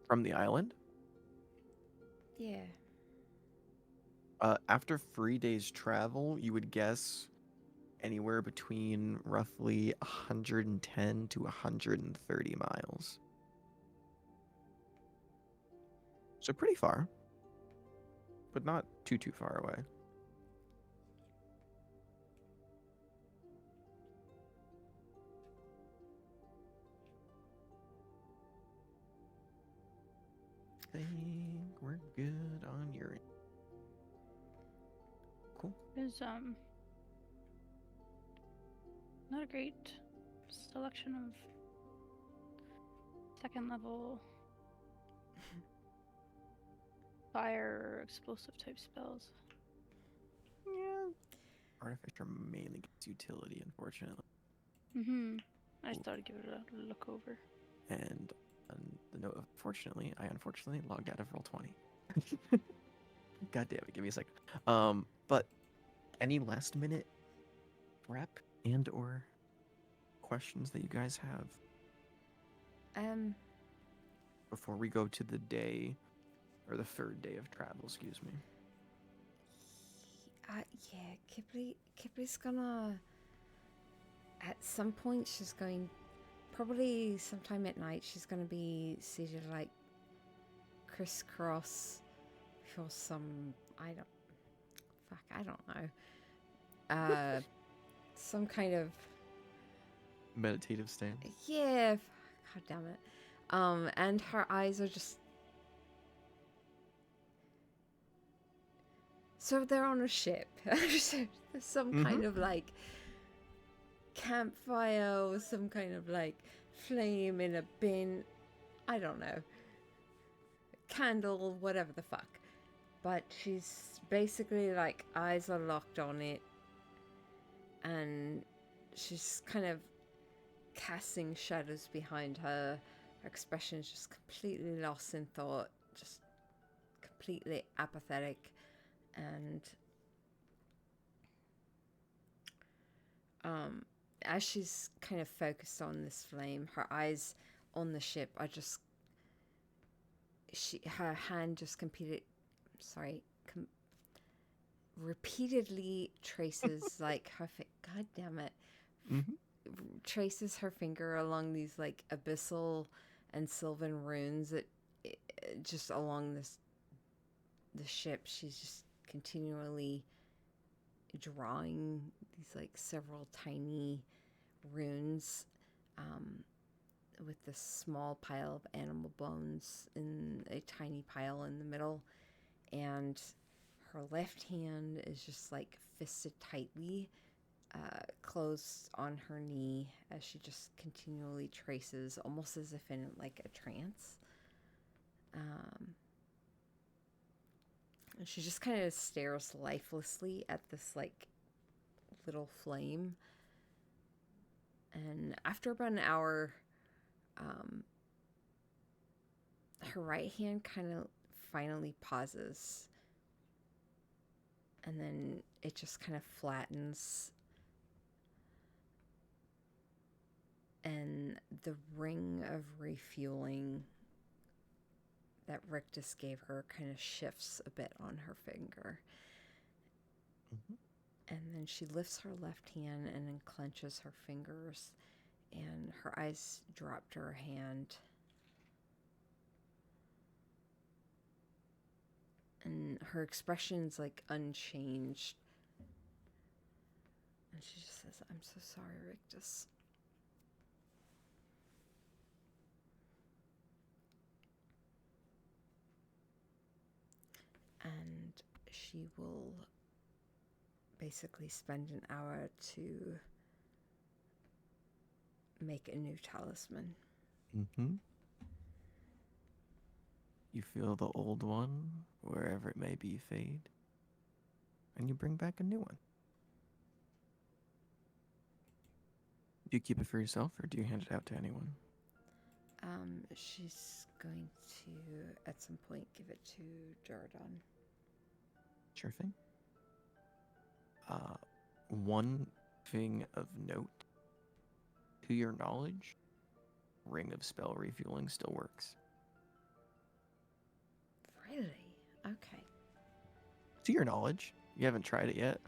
Speaker 2: From the island?
Speaker 3: Yeah.
Speaker 2: After 3 days travel, you would guess anywhere between roughly 110 to 130 miles. So pretty far, but not too far away. Think we're good on your end. Cool.
Speaker 1: There's not a great selection of second level fire or explosive type spells.
Speaker 2: Yeah. Artificer mainly gets utility, unfortunately.
Speaker 1: I just thought I'd give it a look over.
Speaker 2: And on the note of unfortunately, I unfortunately logged out of Roll20. God damn it, give me a second. But any last minute prep and or questions that you guys have before we go to the day or the 3rd day of travel, excuse me.
Speaker 3: Yeah, Kipley's gonna at some point she's going probably sometime at night she's gonna be seated like crisscross for some I don't know. Some kind of
Speaker 2: Meditative stance.
Speaker 3: yeah, god damn it. And her eyes are just so they're on a ship. So there's some kind of like campfire or some kind of like flame in a bin. I don't know. Candle, whatever the fuck. But she's basically like eyes are locked on it. And she's kind of casting shadows behind her. Her expression is just completely lost in thought. Just completely apathetic. And as she's kind of focused on this flame, her eyes on the ship are just her hand just repeatedly traces like her god damn it, traces her finger along these like abyssal and sylvan runes that just along the ship. She's just continually drawing these like several tiny runes with this small pile of animal bones in a tiny pile in the middle, and her left hand is just like fisted tightly closed on her knee as she just continually traces, almost as if in like a trance. And she just kind of stares lifelessly at this like little flame. And after about an hour, her right hand kind of finally pauses. And then it just kind of flattens. And the ring of refueling that Rictus gave her kind of shifts a bit on her finger.
Speaker 2: Mhm.
Speaker 3: And then she lifts her left hand and then clenches her fingers, and her eyes drop to her hand. And her expression's like unchanged. And she just says, "I'm so sorry, Rictus." And she will basically spend an hour to make a new talisman.
Speaker 6: Mm-hmm. You feel the old one, wherever it may be, fade, and you bring back a new one. Do you keep it for yourself, or do you hand it out to anyone?
Speaker 3: She's going to, at some point, give it to Jordan.
Speaker 6: Sure thing. One thing of note, to your knowledge, Ring of Spell Refueling still works.
Speaker 3: Really? Okay.
Speaker 6: To your knowledge, you haven't tried it yet.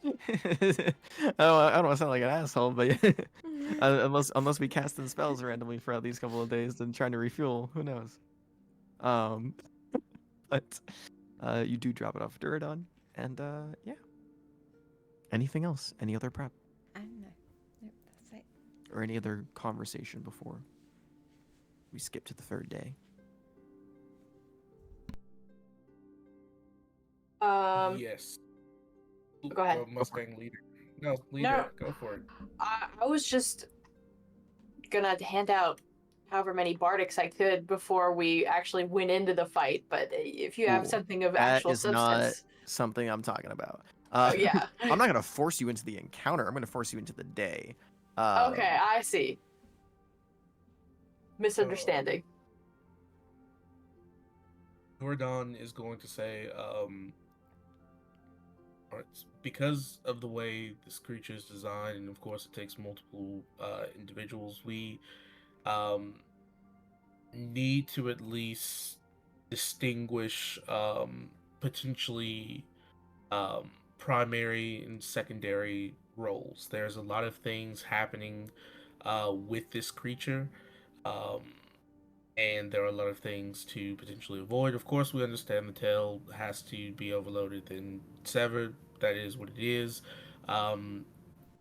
Speaker 6: I don't want to sound like an asshole, but unless we cast in spells randomly throughout these couple of days and trying to refuel, who knows? But you do drop it off Duradon, and yeah. Anything else? Any other prep
Speaker 3: No. Nope, that's it.
Speaker 6: or any other conversation before we skip to the third day?
Speaker 4: Yes.
Speaker 7: Go ahead.
Speaker 4: Mustang leader. No, leader.
Speaker 7: No.
Speaker 4: Go for it.
Speaker 7: I was just gonna hand out however many bardics I could before we actually went into the fight, but if you have
Speaker 6: Ooh,
Speaker 7: something of
Speaker 6: that
Speaker 7: actual
Speaker 6: is not
Speaker 7: substance.
Speaker 6: something I'm talking about.
Speaker 7: Yeah.
Speaker 6: I'm not gonna force you into the encounter. I'm gonna force you into the day.
Speaker 7: Okay, I see. Misunderstanding.
Speaker 4: Jordan is going to say, alright, because of the way this creature is designed, and of course it takes multiple individuals, we need to at least distinguish potentially primary and secondary roles. There's a lot of things happening with this creature. Um, and there are a lot of things to potentially avoid. Of course, we understand the tail has to be overloaded and severed. That is what it is. Um,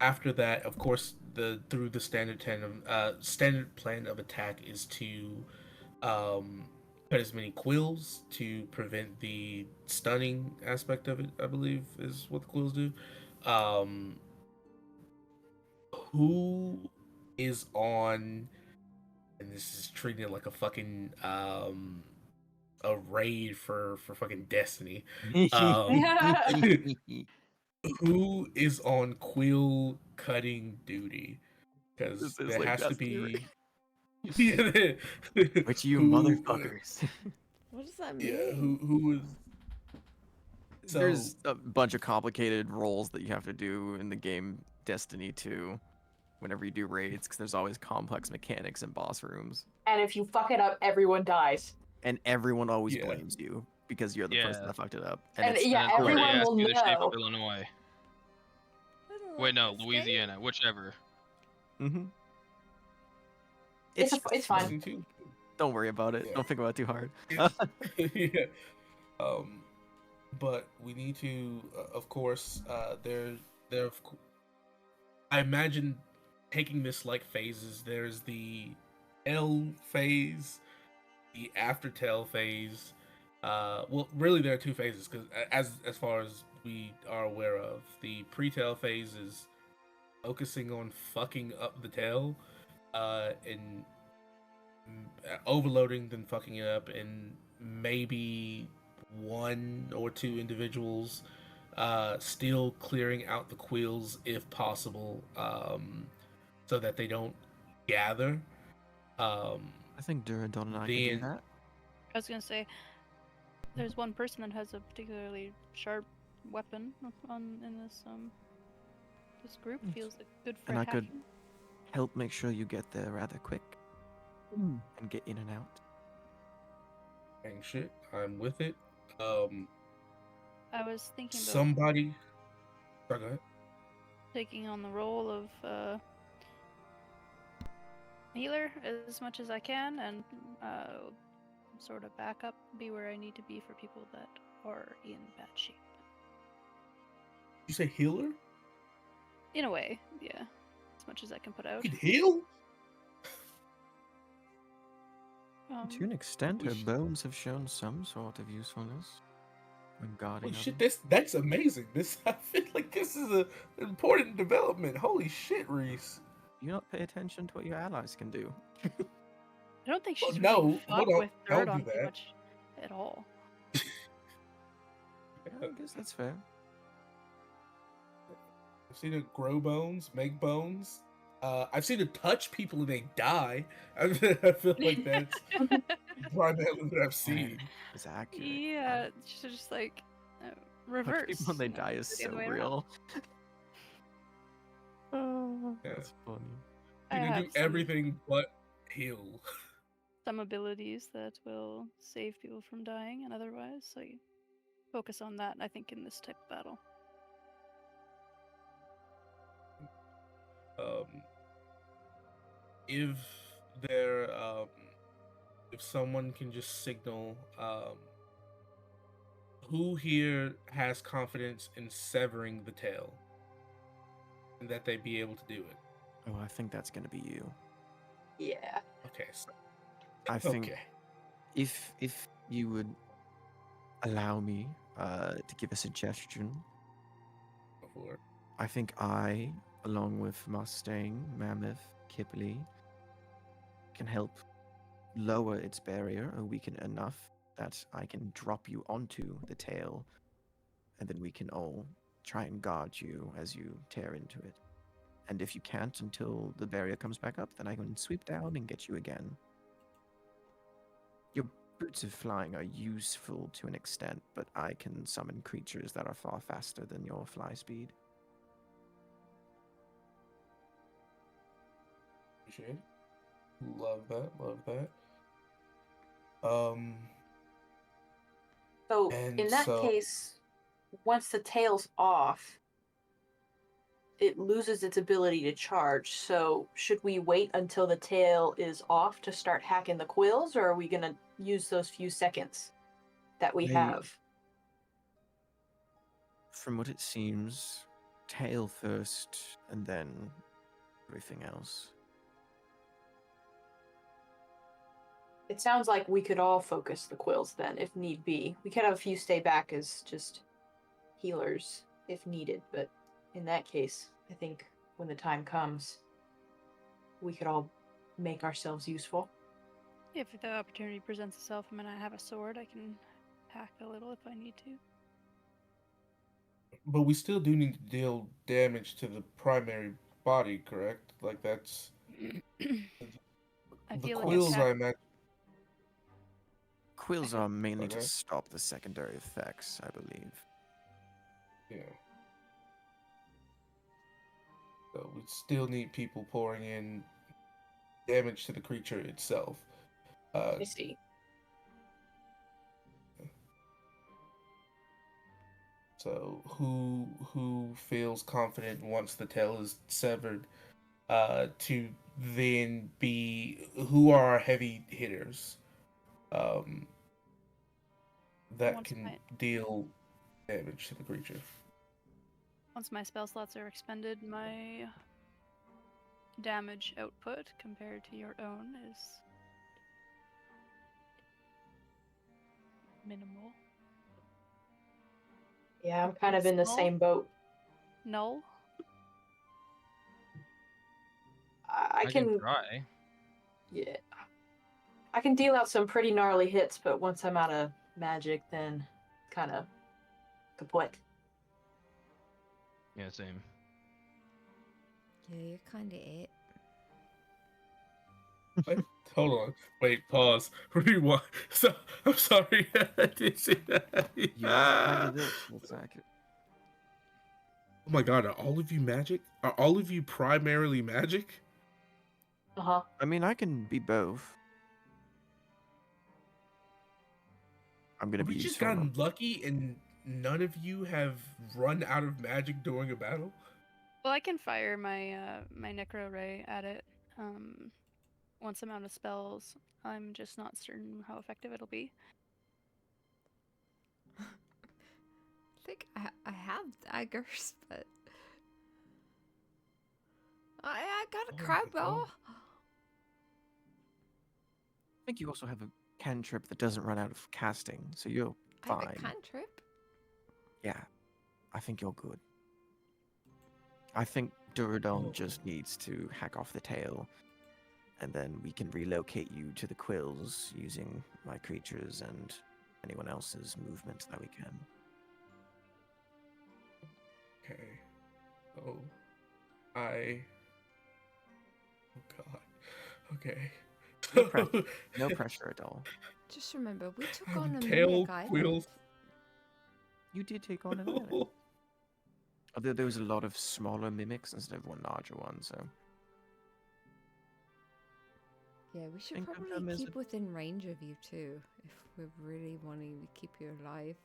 Speaker 4: After that, of course, through the standard plan of attack is to um, put as many quills to prevent the stunning aspect of it. I believe is what the quills do. Um, who is on? And this is treating it like a fucking a raid for fucking Destiny. Who is on quill cutting duty? Because
Speaker 6: This is
Speaker 4: there
Speaker 6: like
Speaker 4: has to
Speaker 6: Destiny.
Speaker 4: be.
Speaker 6: Which you
Speaker 4: who?
Speaker 6: motherfuckers.
Speaker 3: What does that
Speaker 4: Yeah.
Speaker 3: mean?
Speaker 4: Who is? So
Speaker 6: There's a bunch of complicated roles that you have to do in the game Destiny 2 whenever you do raids, because there's always complex mechanics in boss rooms.
Speaker 7: And if you fuck it up, everyone dies.
Speaker 6: And everyone always
Speaker 4: Yeah.
Speaker 6: blames you because you're the person
Speaker 5: Yeah.
Speaker 6: that fucked it up.
Speaker 7: And
Speaker 6: it's
Speaker 7: yeah,
Speaker 5: And until they
Speaker 7: everyone
Speaker 5: ask
Speaker 7: will
Speaker 5: you the shape
Speaker 7: know.
Speaker 5: of Illinois.
Speaker 3: I don't
Speaker 5: Wait,
Speaker 3: like
Speaker 5: no,
Speaker 3: this game.
Speaker 5: Louisiana, whichever.
Speaker 6: Mm-hmm.
Speaker 7: It's fine.
Speaker 4: Destiny 2.
Speaker 6: Don't worry about it.
Speaker 4: Yeah.
Speaker 6: Don't think about it too hard.
Speaker 4: Yeah. But we need to, of course, I imagine taking this like phases. There's the L phase, the after tail phase. Well, really, there are two phases because, as far as we are aware of, the pre-tail phase is focusing on fucking up the tail, and overloading, then fucking it up, and maybe one or two individuals still clearing out the quills if possible, so that they don't gather.
Speaker 6: I think Duradon and I can do
Speaker 4: Then
Speaker 6: that.
Speaker 1: I was gonna say, there's one person that has a particularly sharp weapon in this group.
Speaker 6: Yes.
Speaker 1: Feels like good for
Speaker 6: And I could
Speaker 1: attacking.
Speaker 6: help make sure you get there rather quick and get in and out.
Speaker 4: dang shit, I'm with it.
Speaker 1: I was thinking about
Speaker 4: somebody. Sorry, go ahead.
Speaker 1: taking on the role of healer as much as I can, and sort of backup, be where I need to be for people that are in bad shape.
Speaker 4: You say healer?
Speaker 1: In a way, yeah. As much as I can put out.
Speaker 4: You can heal?
Speaker 2: To an extent, her
Speaker 4: Holy shit.
Speaker 2: bones have shown some sort of usefulness when guarding
Speaker 4: Holy shit,
Speaker 2: others.
Speaker 4: that's amazing. This I feel like this is an important development. Holy shit, Reese.
Speaker 2: Do you not pay attention to what your allies can do?
Speaker 1: I don't think
Speaker 4: Well,
Speaker 1: she's
Speaker 4: no,
Speaker 1: really
Speaker 4: hold
Speaker 1: fucked
Speaker 4: on.
Speaker 1: with
Speaker 4: Don't
Speaker 1: dirt
Speaker 4: do
Speaker 1: on too
Speaker 4: that.
Speaker 1: much at all.
Speaker 2: I guess that's fair.
Speaker 4: I've seen her grow bones, make bones. I've seen her touch people and they die. I feel like that's primarily what I've seen.
Speaker 2: It's accurate.
Speaker 1: Yeah, she's just like
Speaker 2: Touch
Speaker 1: reverse.
Speaker 2: people when they
Speaker 1: you know,
Speaker 2: die is
Speaker 1: the
Speaker 2: so
Speaker 1: other way around.
Speaker 2: real. Oh,
Speaker 4: Yeah.
Speaker 2: that's funny.
Speaker 1: I
Speaker 4: You can
Speaker 1: have
Speaker 4: do everything but heal.
Speaker 1: some abilities that will save people from dying and otherwise, so you focus on that, I think, in this type of battle.
Speaker 4: If there, if someone can just signal, who here has confidence in severing the tail, and that they be able to do it?
Speaker 2: Oh, I think that's gonna be you.
Speaker 7: Yeah.
Speaker 4: Okay, so
Speaker 2: I think
Speaker 4: okay.
Speaker 2: if you would allow me to give a suggestion,
Speaker 4: Before.
Speaker 2: I think I, along with Mustang, Mammoth, Kipley, can help lower its barrier or weaken it enough that I can drop you onto the tail, and then we can all try and guard you as you tear into it. And if you can't until the barrier comes back up, then I can sweep down and get you again. Your boots of flying are useful to an extent, but I can summon creatures that are far faster than your fly speed.
Speaker 4: Appreciate it. Love that. Love that.
Speaker 7: So
Speaker 4: And
Speaker 7: in that
Speaker 4: so
Speaker 7: case, once the tail's off, it loses its ability to charge. So should we wait until the tail is off to start hacking the quills, or are we gonna use those few seconds that we have?
Speaker 2: From what it seems, tail first, and then everything else.
Speaker 7: It sounds like we could all focus the quills then, if need be. We could have a few stay back as just healers if needed, but in that case, I think when the time comes, we could all make ourselves useful.
Speaker 1: If the opportunity presents itself and I have a sword, I can hack a little if I need to.
Speaker 4: but we still do need to deal damage to the primary body, correct? Like that's
Speaker 1: I
Speaker 4: the
Speaker 1: feel like
Speaker 4: quills. I
Speaker 1: attack.
Speaker 4: imagine.
Speaker 2: Quills are mainly to
Speaker 4: Okay.
Speaker 2: stop the secondary effects, I believe.
Speaker 4: Yeah. So we still need people pouring in damage to the creature itself.
Speaker 7: I see.
Speaker 4: So who feels confident once the tail is severed, to then be who are our heavy hitters, that
Speaker 1: Once
Speaker 4: can
Speaker 1: my
Speaker 4: deal damage to the creature.
Speaker 1: once my spell slots are expended, my damage output compared to your own is minimal.
Speaker 7: Yeah, I'm kind of in the
Speaker 1: Small?
Speaker 7: same boat.
Speaker 1: Null.
Speaker 7: I
Speaker 5: I can
Speaker 7: can,
Speaker 5: try.
Speaker 7: yeah, I can deal out some pretty gnarly hits, but once I'm out of magic, then kind of kaput.
Speaker 5: Yeah, same.
Speaker 3: Yeah, you're kind of it.
Speaker 4: Wait, hold on. Wait, pause. Rewind. So I'm sorry. I didn't see that.
Speaker 2: You are kind of it. That's accurate.
Speaker 4: Oh my god, are all of you magic? Are all of you primarily magic?
Speaker 7: Uh huh.
Speaker 2: I mean, I can be both. I'm gonna
Speaker 4: We
Speaker 2: be
Speaker 4: just
Speaker 2: useful.
Speaker 4: gotten lucky, and none of you have run out of magic during a battle.
Speaker 1: Well, I can fire my my necro ray at it. Once I'm out of spells, I'm just not certain how effective it'll be.
Speaker 3: I think I have daggers, but I got a
Speaker 4: Oh my
Speaker 3: crowbar.
Speaker 4: God.
Speaker 2: I think you also have a cantrip that doesn't run out of casting, so you're
Speaker 3: I have a
Speaker 2: fine.
Speaker 3: cantrip.
Speaker 2: Yeah, I think you're good. I think Duradon
Speaker 4: Oh.
Speaker 2: just needs to hack off the tail, and then we can relocate you to the quills using my creatures and anyone else's movements that we can.
Speaker 4: Okay. Oh. Oh God. Okay.
Speaker 2: No pressure. No pressure at all.
Speaker 3: Just remember, we took
Speaker 4: Have
Speaker 3: on a
Speaker 4: tail,
Speaker 3: mimic island.
Speaker 4: quills.
Speaker 2: You did take on an island. Although there was a lot of smaller mimics instead of one larger one, so
Speaker 3: Yeah, we should
Speaker 2: think of them
Speaker 3: probably
Speaker 2: as
Speaker 3: keep within range of you too, if we're really wanting to keep you alive.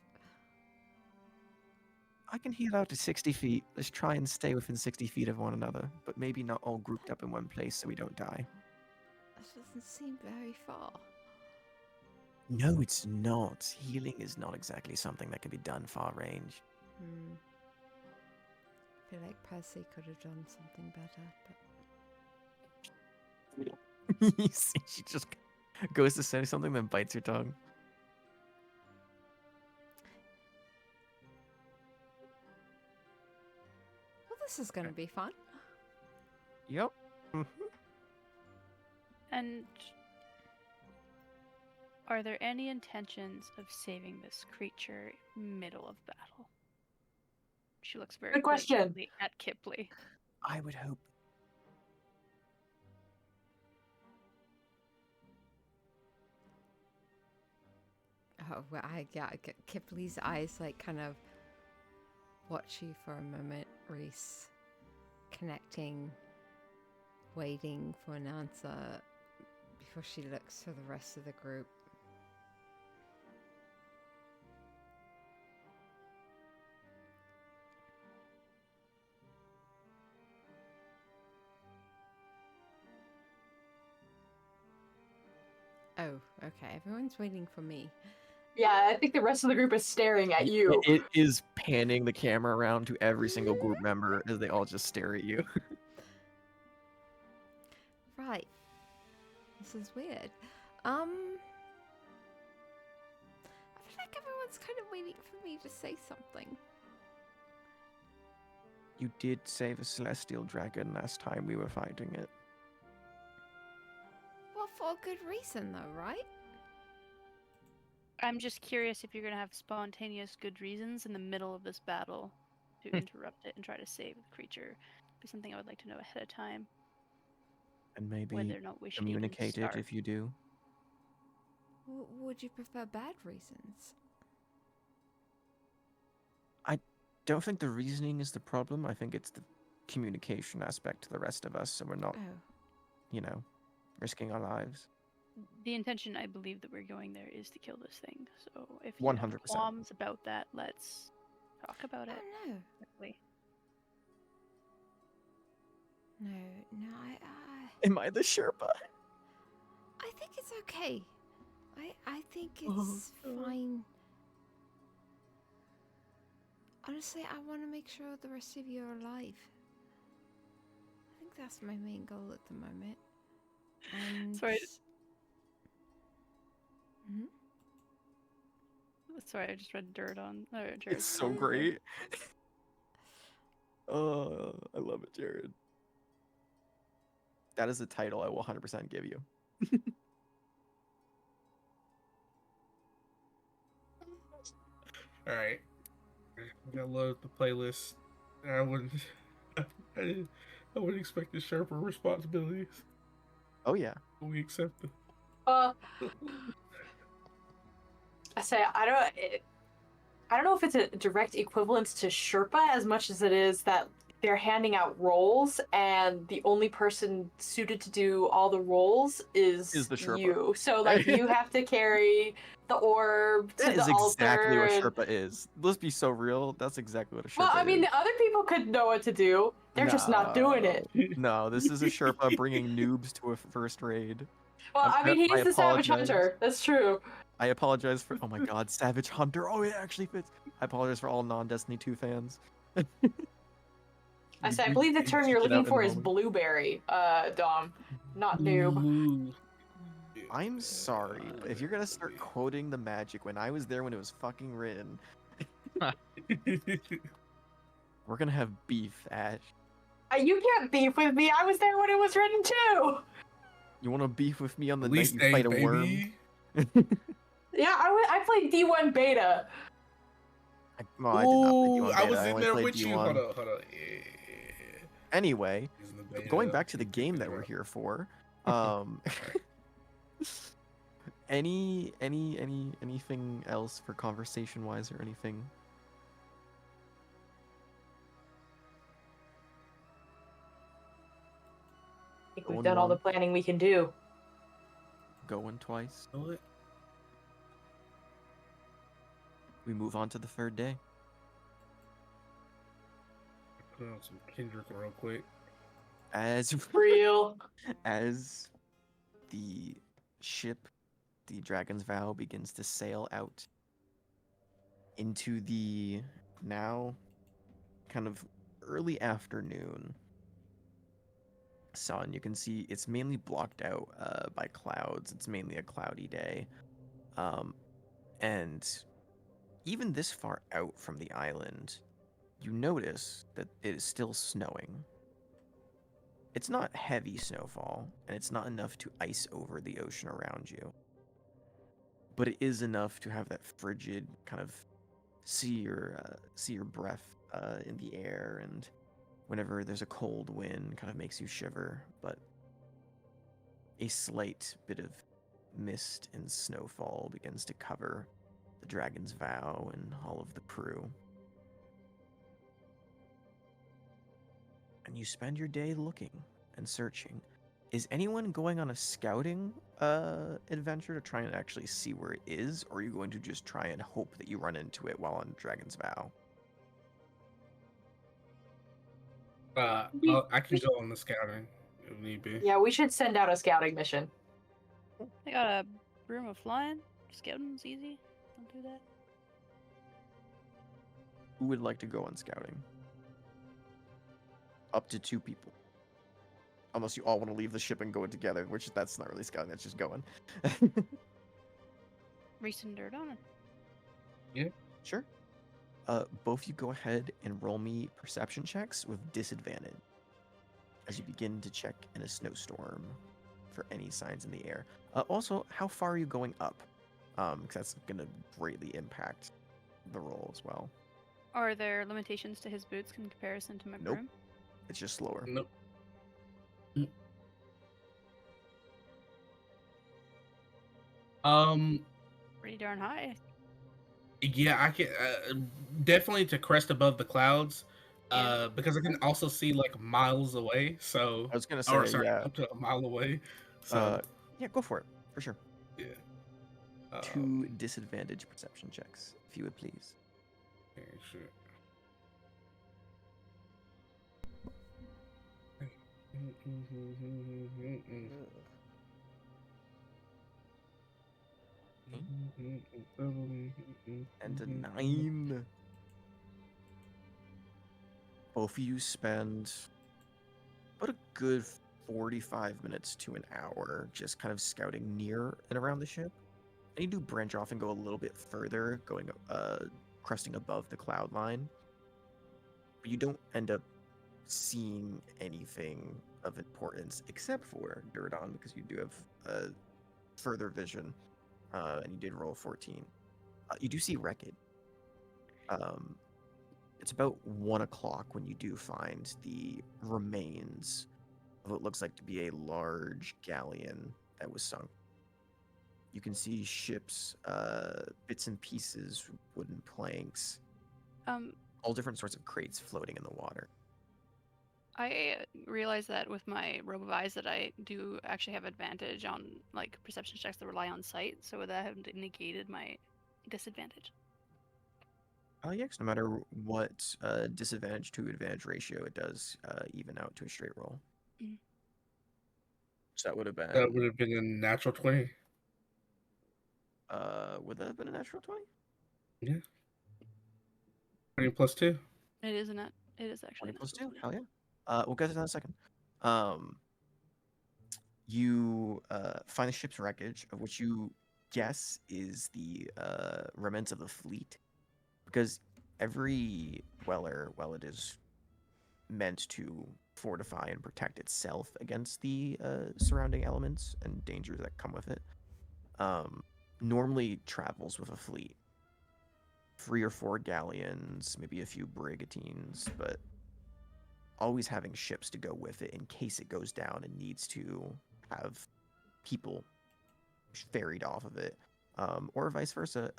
Speaker 2: I can heal out to 60 feet. Let's try and stay within 60 feet of one another, but maybe not all grouped up in one place so we don't die.
Speaker 3: That doesn't seem very far.
Speaker 2: No, it's not. Healing is not exactly something that can be done far range.
Speaker 3: I feel like Percy could have done something better, but
Speaker 2: You see, she just goes to say something, then bites her tongue.
Speaker 3: well, this is going to be fun.
Speaker 2: Yep.
Speaker 1: And are there any intentions of saving this creature middle of battle? She looks very
Speaker 7: Good question.
Speaker 1: blatantly at Kipley.
Speaker 2: I would hope.
Speaker 3: Oh, well, Kipley's eyes like kind of watch you for a moment, Reese, connecting, waiting for an answer before she looks to the rest of the group. Oh, okay. Everyone's waiting for me.
Speaker 7: Yeah, I think the rest of the group is staring at you.
Speaker 2: It is panning the camera around to every single group member as they all just stare at you.
Speaker 3: Right. This is weird. I feel like everyone's kind of waiting for me to say something.
Speaker 2: You did save a celestial dragon last time we were fighting it.
Speaker 3: Well, for a good reason, though, right?
Speaker 1: I'm just curious if you're going to have spontaneous good reasons in the middle of this battle to interrupt it and try to save the creature. Be something I would like to know ahead of time.
Speaker 2: And maybe
Speaker 1: Whether or not we should even
Speaker 2: communicate it
Speaker 1: start.
Speaker 2: if you do.
Speaker 3: Would you prefer bad reasons?
Speaker 2: I don't think the reasoning is the problem. I think it's the communication aspect to the rest of us, so we're not,
Speaker 3: Oh,
Speaker 2: risking our lives.
Speaker 1: The intention, I believe, that we're going there is to kill this thing. So if you have
Speaker 2: 100%.
Speaker 1: qualms about that, let's talk about it.
Speaker 3: oh no.
Speaker 1: Quickly.
Speaker 3: No,
Speaker 2: Am I the Sherpa?
Speaker 3: I think it's okay. I think
Speaker 2: Oh,
Speaker 3: it's
Speaker 2: God.
Speaker 3: fine. Honestly, I want to make sure the rest of you are alive. I think that's my main goal at the moment. And
Speaker 1: Sorry.
Speaker 3: Mhm.
Speaker 1: Sorry, I just read dirt on Jared's
Speaker 2: It's so
Speaker 1: comment.
Speaker 2: great. Oh, I love it, Jared. That is a title I will 100% give you.
Speaker 4: All right. I gotta load the playlist. I wouldn't. I wouldn't expect the sharper responsibilities.
Speaker 2: Oh yeah.
Speaker 4: We accept them.
Speaker 7: I say I don't know if it's a direct equivalence to Sherpa as much as it is that they're handing out roles and the only person suited to do all the roles is
Speaker 2: Is the Sherpa.
Speaker 7: you. So like you have to carry the orb to
Speaker 2: That
Speaker 7: the
Speaker 2: is exactly what
Speaker 7: altar.
Speaker 2: Sherpa is. Let's be so real. That's exactly what a Sherpa
Speaker 7: Well, I mean,
Speaker 2: is.
Speaker 7: the other people could know what to do. They're just not doing it.
Speaker 2: No, this is a Sherpa bringing noobs to a first raid.
Speaker 7: Well, I mean,
Speaker 2: I
Speaker 7: he's the Savage
Speaker 2: apologize.
Speaker 7: Hunter. That's true.
Speaker 2: I apologize for. Oh my God, Savage Hunter. Oh, it actually fits. I apologize for all non-Destiny 2 fans.
Speaker 7: I said, I believe the term you're
Speaker 2: Check it out
Speaker 7: looking
Speaker 2: in a
Speaker 7: for is
Speaker 2: moment.
Speaker 7: blueberry, Dom, not noob.
Speaker 4: Ooh.
Speaker 2: I'm sorry, but if you're gonna start quoting the magic when I was there when it was fucking written, we're gonna have beef, Ash.
Speaker 7: You can't beef with me. I was there when it was written too.
Speaker 2: You want to beef with me on the
Speaker 4: At
Speaker 2: night
Speaker 4: least
Speaker 2: you
Speaker 4: they,
Speaker 2: fight a worm?
Speaker 4: baby.
Speaker 7: Yeah, I played D1 beta.
Speaker 2: Well, I did not play
Speaker 4: Ooh,
Speaker 2: D1
Speaker 4: I
Speaker 2: beta.
Speaker 4: was
Speaker 2: I
Speaker 4: in
Speaker 2: only
Speaker 4: there
Speaker 2: played
Speaker 4: with you.
Speaker 2: D1.
Speaker 4: Hold on. Yeah.
Speaker 2: Anyway,
Speaker 4: Using the beta,
Speaker 2: going back to the
Speaker 4: keep
Speaker 2: game
Speaker 4: picking
Speaker 2: that
Speaker 4: it
Speaker 2: we're
Speaker 4: up.
Speaker 2: here for, anything else for conversation wise or anything?
Speaker 7: I think we've
Speaker 2: Going
Speaker 7: done all the
Speaker 2: once,
Speaker 7: planning we can do.
Speaker 2: going twice.
Speaker 4: Know it?
Speaker 2: We move on to the third day.
Speaker 4: Put on some Kendrick real quick.
Speaker 2: As
Speaker 7: Real.
Speaker 2: as the ship, the Dragon's Vow, begins to sail out into the now kind of early afternoon sun. You can see it's mainly blocked out by clouds. It's mainly a cloudy day. And even this far out from the island, you notice that it is still snowing. It's not heavy snowfall, and it's not enough to ice over the ocean around you. But it is enough to have that frigid kind of see your breath in the air, and whenever there's a cold wind, kind of makes you shiver. But a slight bit of mist and snowfall begins to cover the Dragon's Vow and all of the crew. And you spend your day looking and searching. Is anyone going on a scouting adventure to try and actually see where it is, or are you going to just try and hope that you run into it while on Dragon's Vow?
Speaker 4: I can go on the scouting if need be.
Speaker 7: Yeah, we should send out a scouting mission.
Speaker 1: I got a broom of flying. Scouting's easy. Don't do that.
Speaker 2: Who would like to go on scouting? Up to 2 people. Unless you all want to leave the ship and go together, which that's not really scouting, that's just going.
Speaker 1: Reese and Durdon.
Speaker 2: Sure. Both you go ahead and roll me perception checks with disadvantage as you begin to check in a snowstorm for any signs in the air. Also, how far are you going up? Because that's going to greatly impact the roll as well.
Speaker 1: Are there limitations to his boots in comparison to my
Speaker 2: Nope.
Speaker 1: broom?
Speaker 2: It's just slower.
Speaker 4: Nope.
Speaker 1: Pretty darn high.
Speaker 4: Yeah, I can definitely to crest above the clouds,
Speaker 1: Yeah.
Speaker 4: because I can also see like miles away. So,
Speaker 2: I was going to
Speaker 4: or
Speaker 2: say,
Speaker 4: sorry,
Speaker 2: yeah.
Speaker 4: up to a mile away. So,
Speaker 2: Yeah, go for it, for sure.
Speaker 4: yeah.
Speaker 2: 2 disadvantage perception checks, if you would please.
Speaker 4: Okay, sure.
Speaker 2: And a 9. Both of you spend about a good 45 minutes to an hour just kind of scouting near and around the ship. And you do branch off and go a little bit further, going cresting above the cloud line. But you don't end up seeing anything of importance except for Durdon, because you do have further vision, and you did roll 14. You do see wreckage. It's about 1 o'clock when you do find the remains of what looks like to be a large galleon that was sunk. You can see ships, bits and pieces, wooden planks, all different sorts of crates floating in the water.
Speaker 1: I realize that with my robe of eyes that I do actually have advantage on like perception checks that rely on sight, so would that have negated my disadvantage?
Speaker 2: Yes, no matter what disadvantage to advantage ratio, it does even out to a straight roll.
Speaker 1: Mm.
Speaker 2: So that would have
Speaker 4: That would
Speaker 2: been,
Speaker 4: have been a natural 20.
Speaker 2: would that have been a natural 20?
Speaker 4: Yeah. 20 plus 2.
Speaker 1: It is not. It is actually
Speaker 2: 20
Speaker 1: a
Speaker 2: plus
Speaker 1: natural
Speaker 2: 2?
Speaker 1: 20.
Speaker 2: Hell yeah. We'll get to that in a second. You find the ship's wreckage, of which you guess is the remnants of the fleet, because every dweller, well, it is meant to fortify and protect itself against the surrounding elements and dangers that come with it. Normally travels with a fleet, 3 or 4 galleons, maybe a few brigantines, but always having ships to go with it in case it goes down and needs to have people ferried off of it, or vice versa,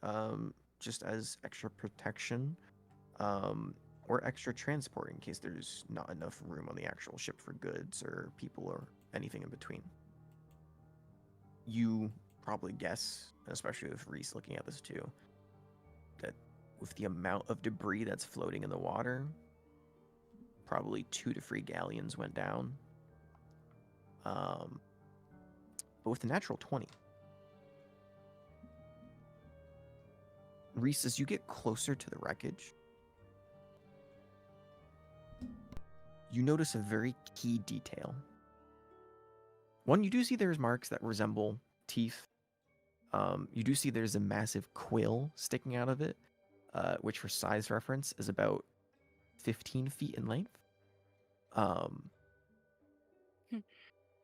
Speaker 2: just as extra protection, or extra transport in case there's not enough room on the actual ship for goods or people or anything in between. You probably guess, especially with Reese looking at this too, that with the amount of debris that's floating in the water, probably 2 to 3 galleons went down. But with the natural 20, Reese, as you get closer to the wreckage, you notice a very key detail. One, you do see there's marks that resemble teeth. You do see there's a massive quill sticking out of it, which for size reference is about 15 feet in length.
Speaker 1: Hmm.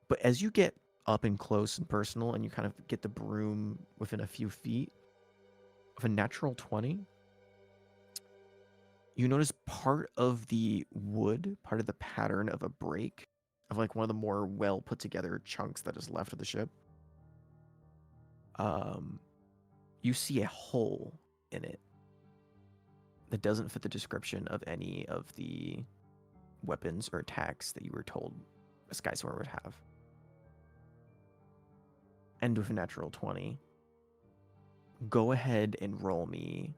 Speaker 2: But as you get up and close and personal and you kind of get the broom within a few feet of a natural 20, you notice part of the wood, part of the pattern of a break, of like one of the more well put together chunks that is left of the ship. You see a hole in it that doesn't fit the description of any of the weapons or attacks that you were told a Skysword would have. And with a natural 20, go ahead and roll me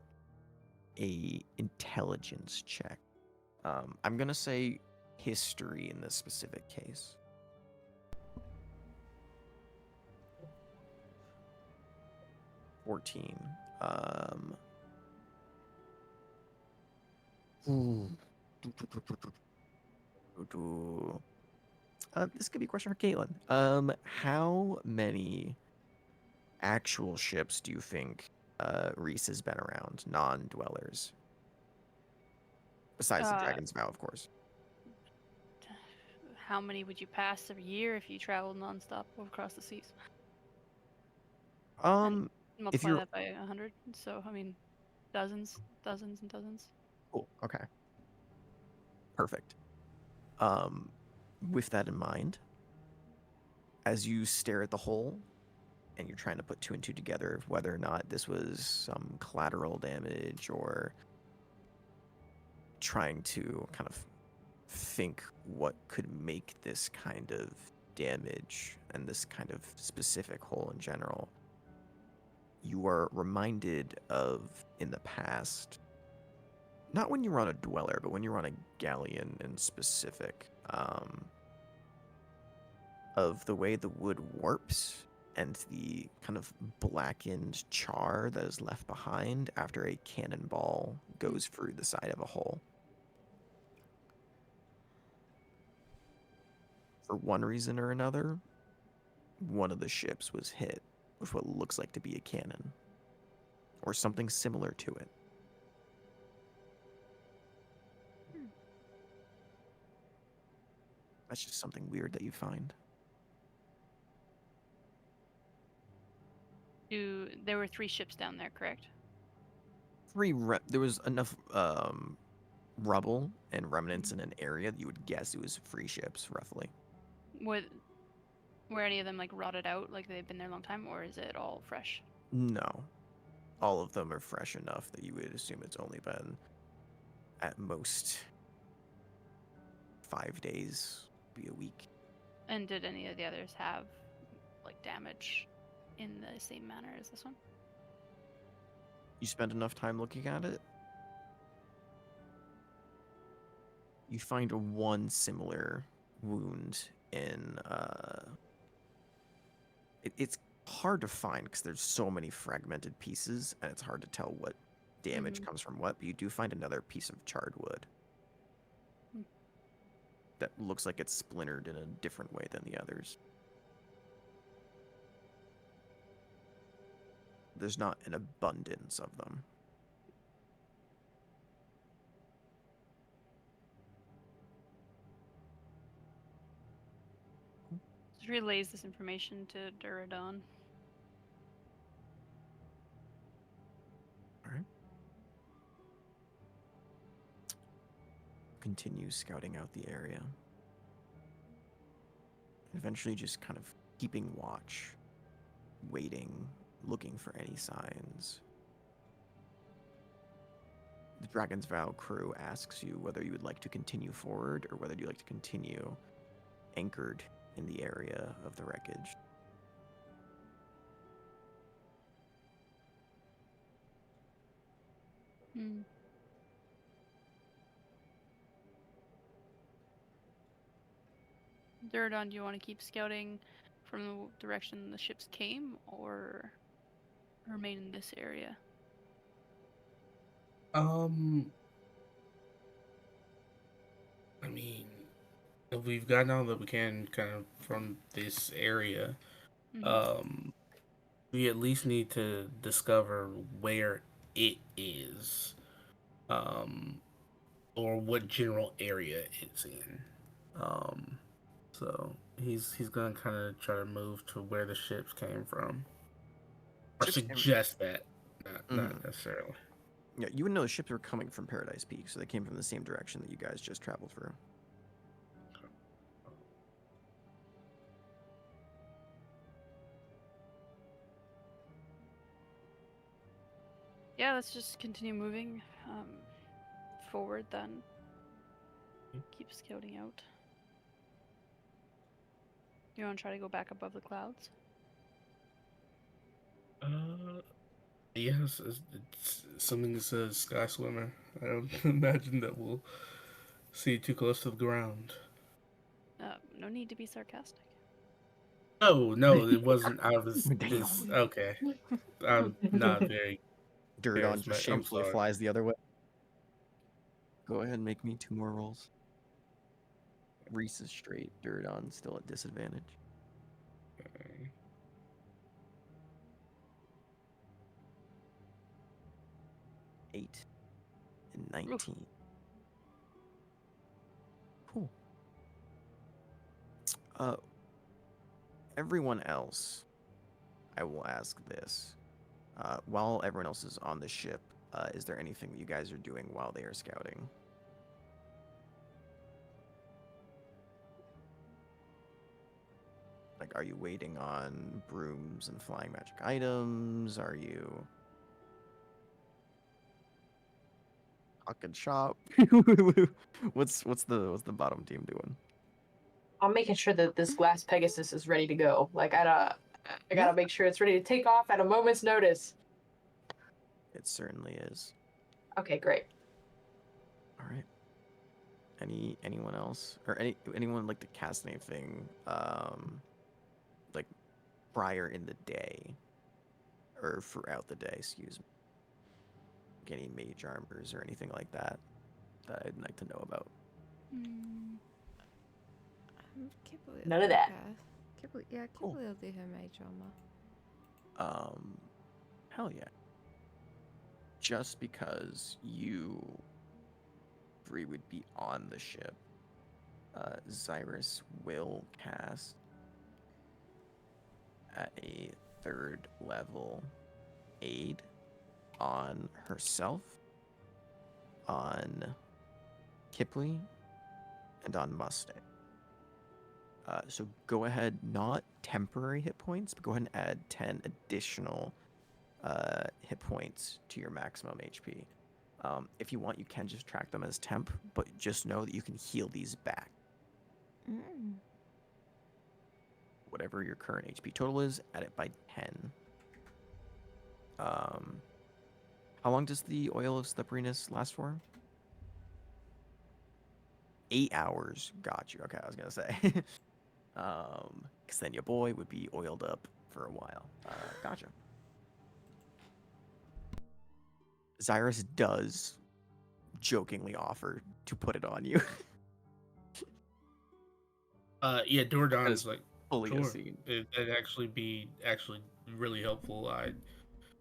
Speaker 2: a intelligence check. I'm gonna say history in this specific case. 14. This could be a question for Caitlin. How many actual ships do you think Reese has been around, non-dwellers? Besides the
Speaker 1: Uh,
Speaker 2: Dragon's Vow, of course.
Speaker 1: how many would you pass every year if you traveled nonstop across the seas? And
Speaker 2: If
Speaker 1: multiply
Speaker 2: you're
Speaker 1: that by 100. So I mean, dozens, dozens, and dozens.
Speaker 2: cool, okay, perfect. Um, with that in mind, as you stare at the hole and you're trying to put 2 and 2 together of whether or not this was some collateral damage or trying to kind of think what could make this kind of damage and this kind of specific hole in general, you are reminded of in the past, not when you were on a dweller, but when you were on a galleon in specific, of the way the wood warps and the kind of blackened char that is left behind after a cannonball goes through the side of a hole. For one reason or another, one of the ships was hit with what looks like to be a cannon, or something similar to it. That's just something weird that you find.
Speaker 1: There were 3 ships down there, correct?
Speaker 2: There was enough rubble and remnants in an area that you would guess it was free ships, roughly.
Speaker 1: Were were any of them like rotted out, like they've been there a long time, or is it all fresh?
Speaker 2: No. All of them are fresh enough that you would assume it's only been at most 5 days, be a week.
Speaker 1: And did any of the others have like damage in the same manner as this one?
Speaker 2: You spend enough time looking at it, you find one similar wound in it's hard to find because there's so many fragmented pieces and it's hard to tell what damage comes from what, but you do find another piece of charred wood that looks like it's splintered in a different way than the others. There's not an abundance of them.
Speaker 1: Just relays this information to Duradon.
Speaker 2: All right. Continue scouting out the area. Eventually just kind of keeping watch, waiting, looking for any signs. The Dragon's Vow crew asks you whether you would like to continue forward or whether you'd like to continue anchored in the area of the wreckage.
Speaker 1: Duradon, do you want to keep scouting from the direction the ships came, or remain in this area?
Speaker 4: I mean, if we've gotten all that we can kind of from this area, we at least need to discover where it is, or what general area it's in. So he's gonna kind of try to move to where the ships came from, or
Speaker 2: Ships came-
Speaker 4: suggest that, not necessarily.
Speaker 2: Yeah, you would know the ships were coming from Paradise Peak, so they came from the same direction that you guys just traveled through.
Speaker 1: Yeah, let's just continue moving forward then. Keep scouting out. You want to try to go back above the clouds?
Speaker 4: Yes, it's something that says Sky Swimmer. I don't imagine that we'll see too close to the ground.
Speaker 1: No need to be sarcastic.
Speaker 4: Oh, no, it wasn't. I was
Speaker 2: Damn.
Speaker 4: just okay. I'm not very.
Speaker 2: Duradon just
Speaker 4: I'm
Speaker 2: shamefully
Speaker 4: sorry.
Speaker 2: flies the other way. Go ahead and make me 2 more rolls. Reese is straight. Duradon still at disadvantage.
Speaker 4: Okay.
Speaker 2: 8 and 19.
Speaker 1: Oof.
Speaker 2: Cool. Everyone else, I will ask this. While everyone else is on the ship, is there anything that you guys are doing while they are scouting? Like, are you waiting on brooms and flying magic items? Are you talking shop? what's the bottom team doing?
Speaker 7: I'm making sure that this glass Pegasus is ready to go. Like I gotta make sure it's ready to take off at a moment's notice.
Speaker 2: It certainly is.
Speaker 7: Okay, great.
Speaker 2: All right. Anyone else or anyone like to cast anything like prior in the day or throughout the day? Excuse me. Like any mage armors or anything like that that I'd like to know about.
Speaker 7: None of that.
Speaker 2: Cool.
Speaker 3: Kibble will do her mage armor.
Speaker 2: Hell yeah. Just because you 3 would be on the ship, Zyrus will cast at a 3rd level aid on herself, on Kipley, and on Mustang. So go ahead, not temporary hit points, but go ahead and add 10 additional hit points to your maximum HP. If you want, you can just track them as temp, but just know that you can heal these back Whatever your current HP total is, add it by 10. How long does the oil of slipperiness last for? 8 hours. Got you. Okay, I was gonna say. Because then your boy would be oiled up for a while. Gotcha. Zyrus does jokingly offer to put it on you.
Speaker 4: Yeah,
Speaker 2: That
Speaker 4: Dordan's
Speaker 2: is
Speaker 4: like,
Speaker 2: fully a
Speaker 4: sure,
Speaker 2: scene.
Speaker 4: it'd actually be really helpful.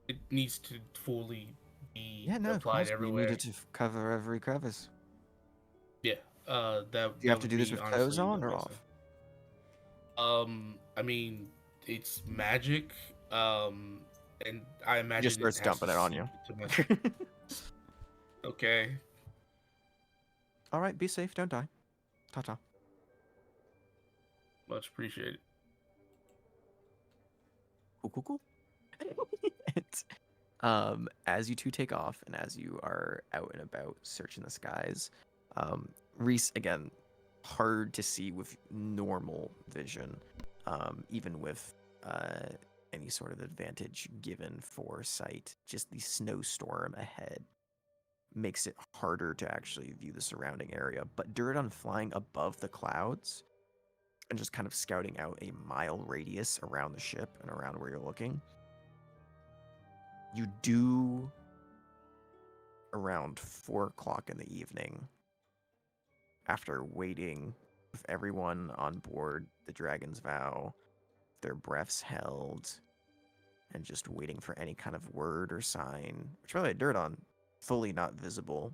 Speaker 4: It needs to fully be
Speaker 2: Yeah, no, of
Speaker 4: applied
Speaker 2: course. We need
Speaker 4: everywhere.
Speaker 2: it to cover every crevice.
Speaker 4: Yeah,
Speaker 2: Do you
Speaker 4: that
Speaker 2: have to
Speaker 4: would
Speaker 2: do this
Speaker 4: be
Speaker 2: with clothes
Speaker 4: honestly
Speaker 2: on or
Speaker 4: amazing.
Speaker 2: off?
Speaker 4: I mean, it's magic. And I
Speaker 2: He
Speaker 4: imagine
Speaker 2: just
Speaker 4: it
Speaker 2: starts
Speaker 4: has to
Speaker 2: dumping it on
Speaker 4: seep
Speaker 2: you.
Speaker 4: into my. Okay,
Speaker 2: All right, be safe. Don't die. Ta-ta.
Speaker 4: much appreciated.
Speaker 2: Cool. As you two take off and as you are out and about searching the skies, Reese, again, hard to see with normal vision, even with any sort of advantage given for sight. Just the snowstorm ahead makes it harder to actually view the surrounding area. But Duradon flying above the clouds and just kind of scouting out a mile radius around the ship and around where you're looking, you do around 4 o'clock in the evening, after waiting with everyone on board the Dragon's Vow, their breaths held, and just waiting for any kind of word or sign, which by the way, Dirdon, fully not visible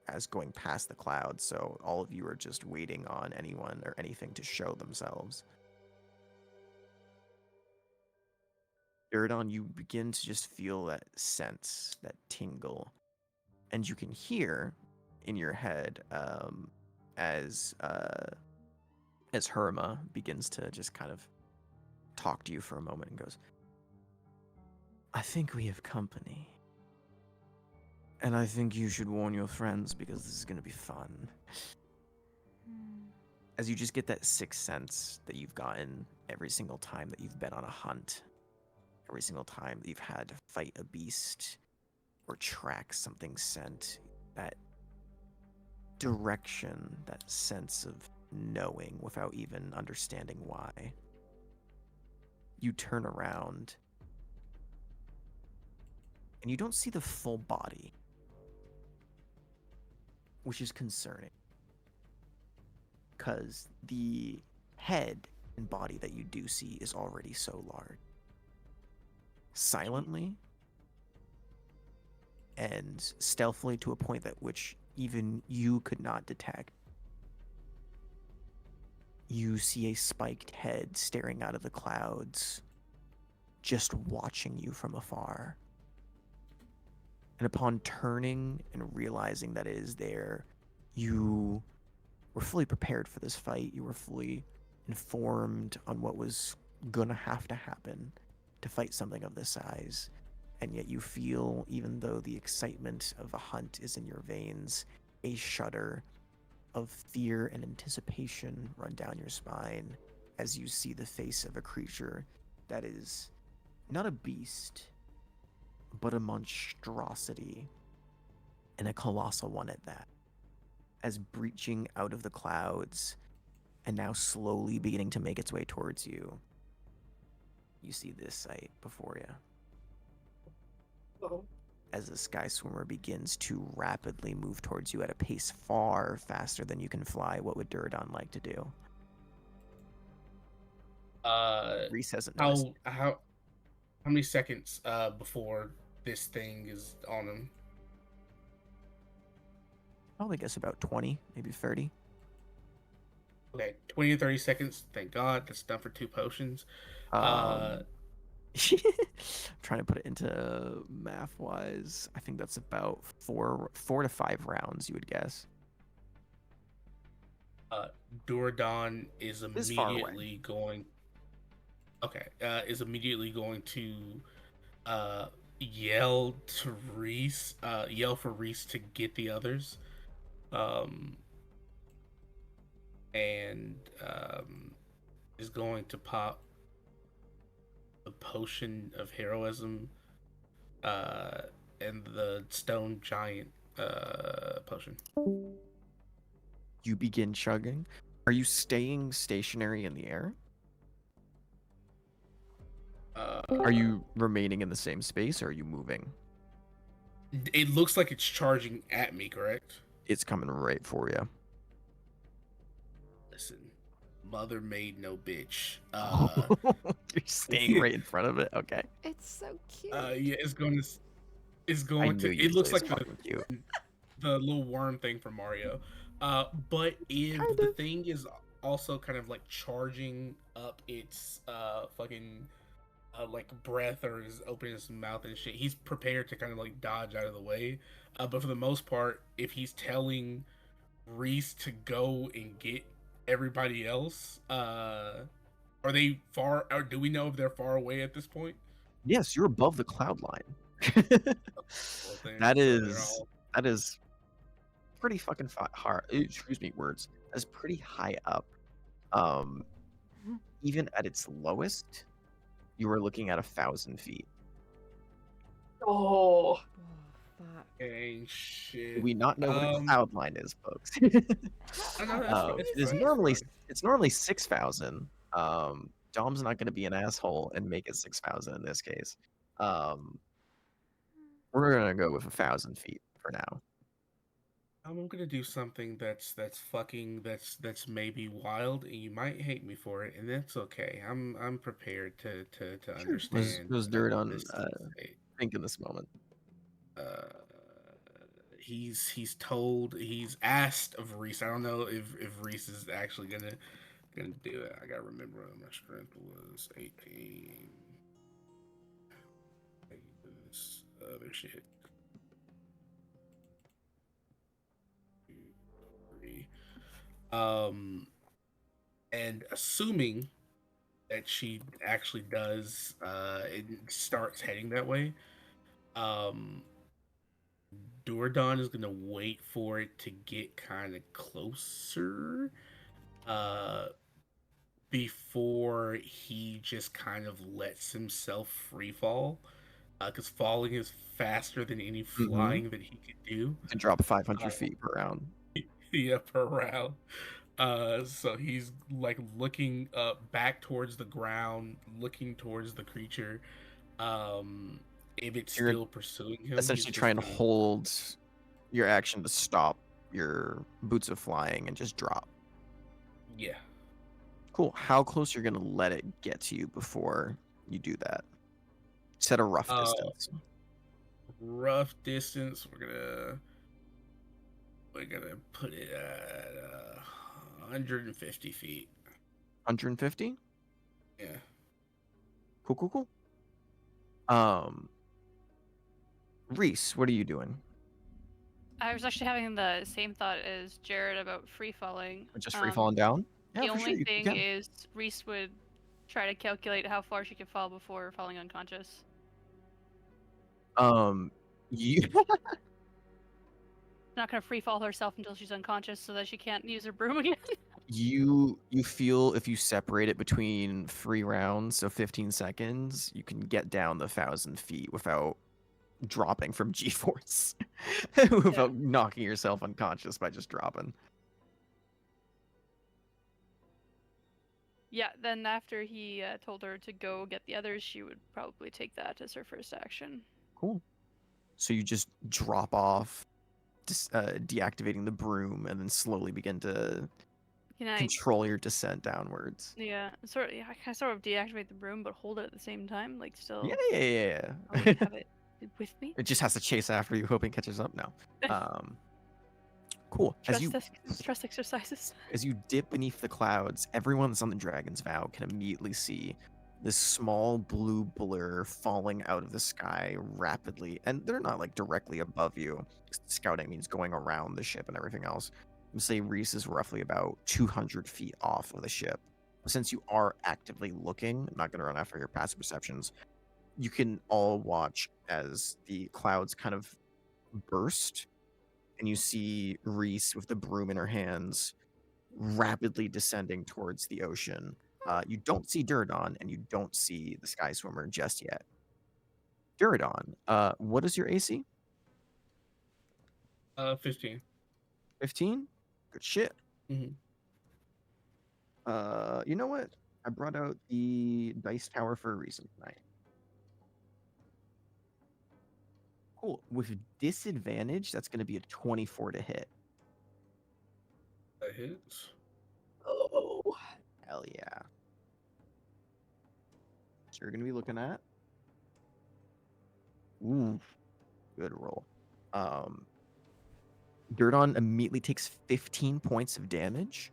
Speaker 2: as going past the clouds, so all of you are just waiting on anyone or anything to show themselves. Dirdon, you begin to just feel that sense, that tingle, and you can hear in your head as Herma begins to just kind of talk to you for a moment and goes, I think we have company. And I think you should warn your friends because this is going to be fun. As you just get that sixth sense that you've gotten every single time that you've been on a hunt, every single time that you've had to fight a beast or track something sent, that direction, that sense of knowing without even understanding why. You turn around and you don't see the full body, which is concerning because the head and body that you do see is already so large. Silently and stealthily to a point at which even you could not detect, you see a spiked head staring out of the clouds, just watching you from afar. And upon turning and realizing that it is there, you were fully prepared for this fight. You were fully informed on what was gonna have to happen to fight something of this size. And yet you feel, even though the excitement of the hunt is in your veins, a shudder of fear and anticipation run down your spine as you see the face of a creature that is not a beast, but a monstrosity, and a colossal one at that, as breaching out of the clouds and now slowly beginning to make its way towards you. You see this sight before you.
Speaker 7: Oh.
Speaker 2: As the Sky Swimmer begins to rapidly move towards you at a pace far faster than you can fly, what would Duradon like to do? Reese hasn't noticed.
Speaker 4: How many seconds before this thing is on him?
Speaker 2: Probably guess about 20, maybe 30.
Speaker 4: Okay, 20 to 30 seconds. Thank God, that's done for 2 potions.
Speaker 2: I'm trying to put it into math-wise. I think that's about 4 to 5 rounds, you would guess.
Speaker 4: Duradon is
Speaker 2: It's far away.
Speaker 4: immediately going. Okay, is immediately going to yell to Reese, yell for Reese to get the others, and is going to pop the potion of heroism and the stone giant potion.
Speaker 2: You begin chugging. Are you staying stationary in the air? Are you remaining in the same space, or are you moving?
Speaker 4: It looks like it's charging at me, correct?
Speaker 2: It's coming right for you.
Speaker 4: Listen, mother made no bitch.
Speaker 2: You're staying right in front of it. Okay.
Speaker 3: It's so cute.
Speaker 4: Yeah, it's going to.
Speaker 2: I knew
Speaker 4: It looks like
Speaker 2: it's fucking cute.
Speaker 4: the little worm thing from Mario. But if
Speaker 2: Kind
Speaker 4: the
Speaker 2: of.
Speaker 4: thing is also kind of like charging up its fucking like breath, or is opening his mouth and shit, he's prepared to kind of like dodge out of the way. But for the most part, if he's telling Reese to go and get everybody else, are they far? Or do we know if they're far away at this point?
Speaker 2: Yes, you're above the cloud line.
Speaker 4: Well, then,
Speaker 2: that
Speaker 4: so they're
Speaker 2: is
Speaker 4: all-
Speaker 2: that is pretty fucking hard. Excuse me, words. That's pretty high up. Even at its lowest, you were looking at 1,000 feet.
Speaker 7: Oh,
Speaker 3: Oh, fuck.
Speaker 4: Dang shit.
Speaker 2: Do we not know what a cloud line is, folks?
Speaker 4: No, that's fine,
Speaker 2: It is
Speaker 4: fine,
Speaker 2: normally
Speaker 4: fine.
Speaker 2: it's normally 6,000. Dom's not going to be an asshole and make it 6,000 in this case. We're gonna go with 1,000 feet for now.
Speaker 4: I'm gonna do something that's maybe wild, and you might hate me for it, and that's okay. I'm prepared to understand.
Speaker 2: There's dirt on
Speaker 4: this state.
Speaker 2: Pink in this moment.
Speaker 4: He's asked of Reese. I don't know if Reese is actually gonna do it. I gotta remember my strength was 18. This other shit. 3. And assuming that she actually does it starts heading that way, Doradon is gonna wait for it to get kind of closer before he just kind of lets himself free fall, because falling is faster than any flying that he could do.
Speaker 2: You can drop 500 feet per round.
Speaker 4: Yeah, per round. So he's like looking back towards the ground, looking towards the creature. If it's
Speaker 2: You're
Speaker 4: still pursuing him,
Speaker 2: Essentially trying to hold your action to stop your boots of flying and just drop.
Speaker 4: Yeah.
Speaker 2: Cool. How close you're gonna let it get to you before you do that? Set a rough distance.
Speaker 4: Rough distance. We're gonna put it at 150 feet.
Speaker 2: 150?
Speaker 4: Yeah.
Speaker 2: Cool. Reese, what are you doing?
Speaker 1: I was actually having the same thought as Jared about free falling.
Speaker 2: Just free falling down? Yeah,
Speaker 1: The
Speaker 2: for
Speaker 1: only
Speaker 2: sure. You
Speaker 1: thing
Speaker 2: can.
Speaker 1: is Reese would try to calculate how far she could fall before falling unconscious.
Speaker 2: You
Speaker 1: Not gonna free fall herself until she's unconscious so that she can't use her broom again.
Speaker 2: you feel if you separate it between 3 rounds, so 15 seconds, you can get down the 1,000 feet without dropping from G-force, without knocking yourself unconscious by just dropping.
Speaker 1: Yeah, then after he told her to go get the others, she would probably take that as her first action.
Speaker 2: Cool. So you just drop off, deactivating the broom, and then slowly begin to
Speaker 1: Can I?
Speaker 2: control your descent downwards.
Speaker 1: Yeah, I can sort of deactivate the broom, but hold it at the same time, like still.
Speaker 2: Yeah.
Speaker 1: Like, have it with me.
Speaker 2: It just has to chase after you, hoping it catches up now. Cool.
Speaker 1: Trust exercises.
Speaker 2: As you dip beneath the clouds, everyone that's on the Dragon's Vow can immediately see this small blue blur falling out of the sky rapidly. And they're not like directly above you. Scouting means going around the ship and everything else. I'm say Reese is roughly about 200 feet off of the ship. Since you are actively looking, I'm not going to run after your passive perceptions, you can all watch as the clouds kind of burst, and you see Reese with the broom in her hands rapidly descending towards the ocean. You don't see Duradon, and you don't see the Sky Swimmer just yet. Duradon, what is your AC?
Speaker 4: 15.
Speaker 2: 15? Good shit.
Speaker 4: Mm-hmm.
Speaker 2: You know what? I brought out the dice tower for a reason tonight. Cool. With disadvantage, that's going to be a 24 to hit.
Speaker 4: That hits.
Speaker 2: Oh, hell yeah. So you're going to be looking at. Ooh, good roll. Durdon immediately takes 15 points of damage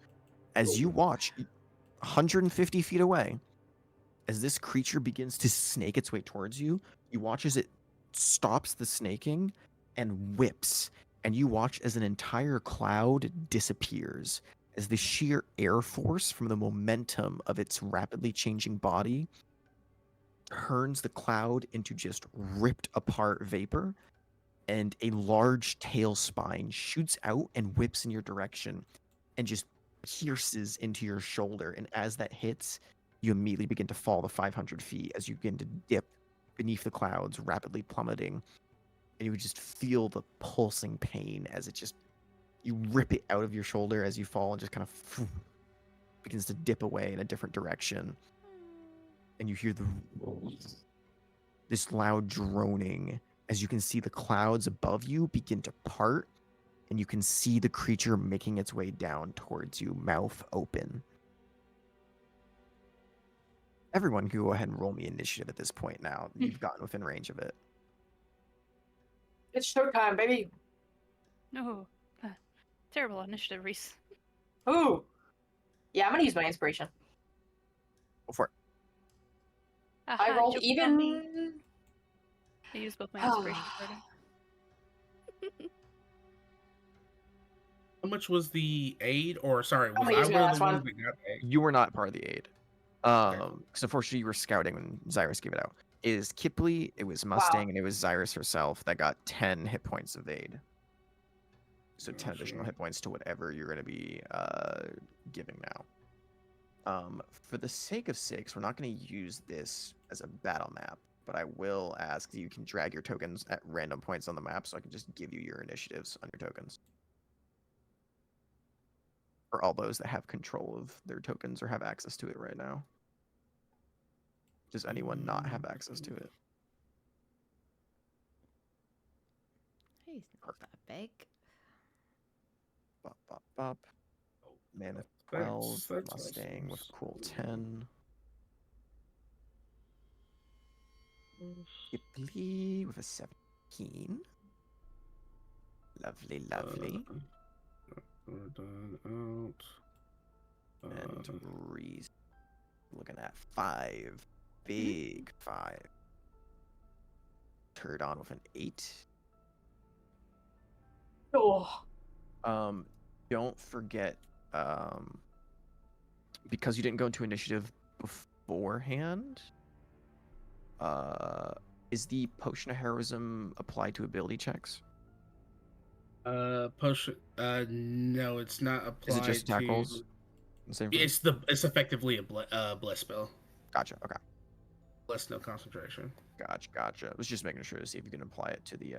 Speaker 2: as you watch 150 feet away. As this creature begins to snake its way towards you, you watch as it stops the snaking and whips, and you watch as an entire cloud disappears, as the sheer air force from the momentum of its rapidly changing body turns the cloud into just ripped apart vapor, and a large tail spine shoots out and whips in your direction and just pierces into your shoulder. And as that hits, you immediately begin to fall the 500 feet as you begin to dip beneath the clouds, rapidly plummeting. And you would just feel the pulsing pain as it just, you rip it out of your shoulder as you fall and just kind of begins to dip away in a different direction. And you hear this loud droning as you can see the clouds above you begin to part, and you can see the creature making its way down towards you, mouth open. Everyone can go ahead and roll me initiative at this point now. You've gotten within range of it.
Speaker 7: It's showtime, baby.
Speaker 1: No. Terrible initiative, Reese.
Speaker 7: Ooh. Yeah, I'm gonna use my inspiration.
Speaker 2: Go for it.
Speaker 7: I
Speaker 1: Aha,
Speaker 7: rolled
Speaker 1: joke's on me.
Speaker 7: even.
Speaker 1: I used both my inspiration already.
Speaker 4: How much was the aid? Or sorry, was
Speaker 7: gonna
Speaker 4: I
Speaker 7: use
Speaker 4: one
Speaker 7: my
Speaker 4: of
Speaker 7: last
Speaker 4: the ones
Speaker 7: one.
Speaker 4: that got the aid?
Speaker 2: You were not part of the aid.
Speaker 4: Okay.
Speaker 2: Because unfortunately you were scouting when Zyrus gave it out. It is Kipley, it was Mustang, and it was Zyrus herself that got 10 hit points of aid. So 10 additional hit points to whatever you're going to be giving now. For the sake of 6, we're not going to use this as a battle map, but I will ask that you can drag your tokens at random points on the map so I can just give you your initiatives on your tokens. For all those that have control of their tokens or have access to it right now. Does anyone not have access to it?
Speaker 3: He's not that big.
Speaker 2: Bop, bop, bop. Mammoth 12,
Speaker 4: That's
Speaker 2: Mustang with
Speaker 4: awesome.
Speaker 2: cool 10. Kipley with a 17. Lovely, lovely.
Speaker 4: Done out.
Speaker 2: And Reese looking at 5. Big 5. Turdon with an 8.
Speaker 7: Oh.
Speaker 2: Don't forget, because you didn't go into initiative beforehand, is the Potion of Heroism applied to ability checks?
Speaker 4: Potion. No, it's not applied.
Speaker 2: Is it just tackles?
Speaker 4: To... It's effectively a bless spell.
Speaker 2: Gotcha. Okay.
Speaker 4: Bless, no concentration.
Speaker 2: Gotcha. I was just making sure to see if you can apply it to the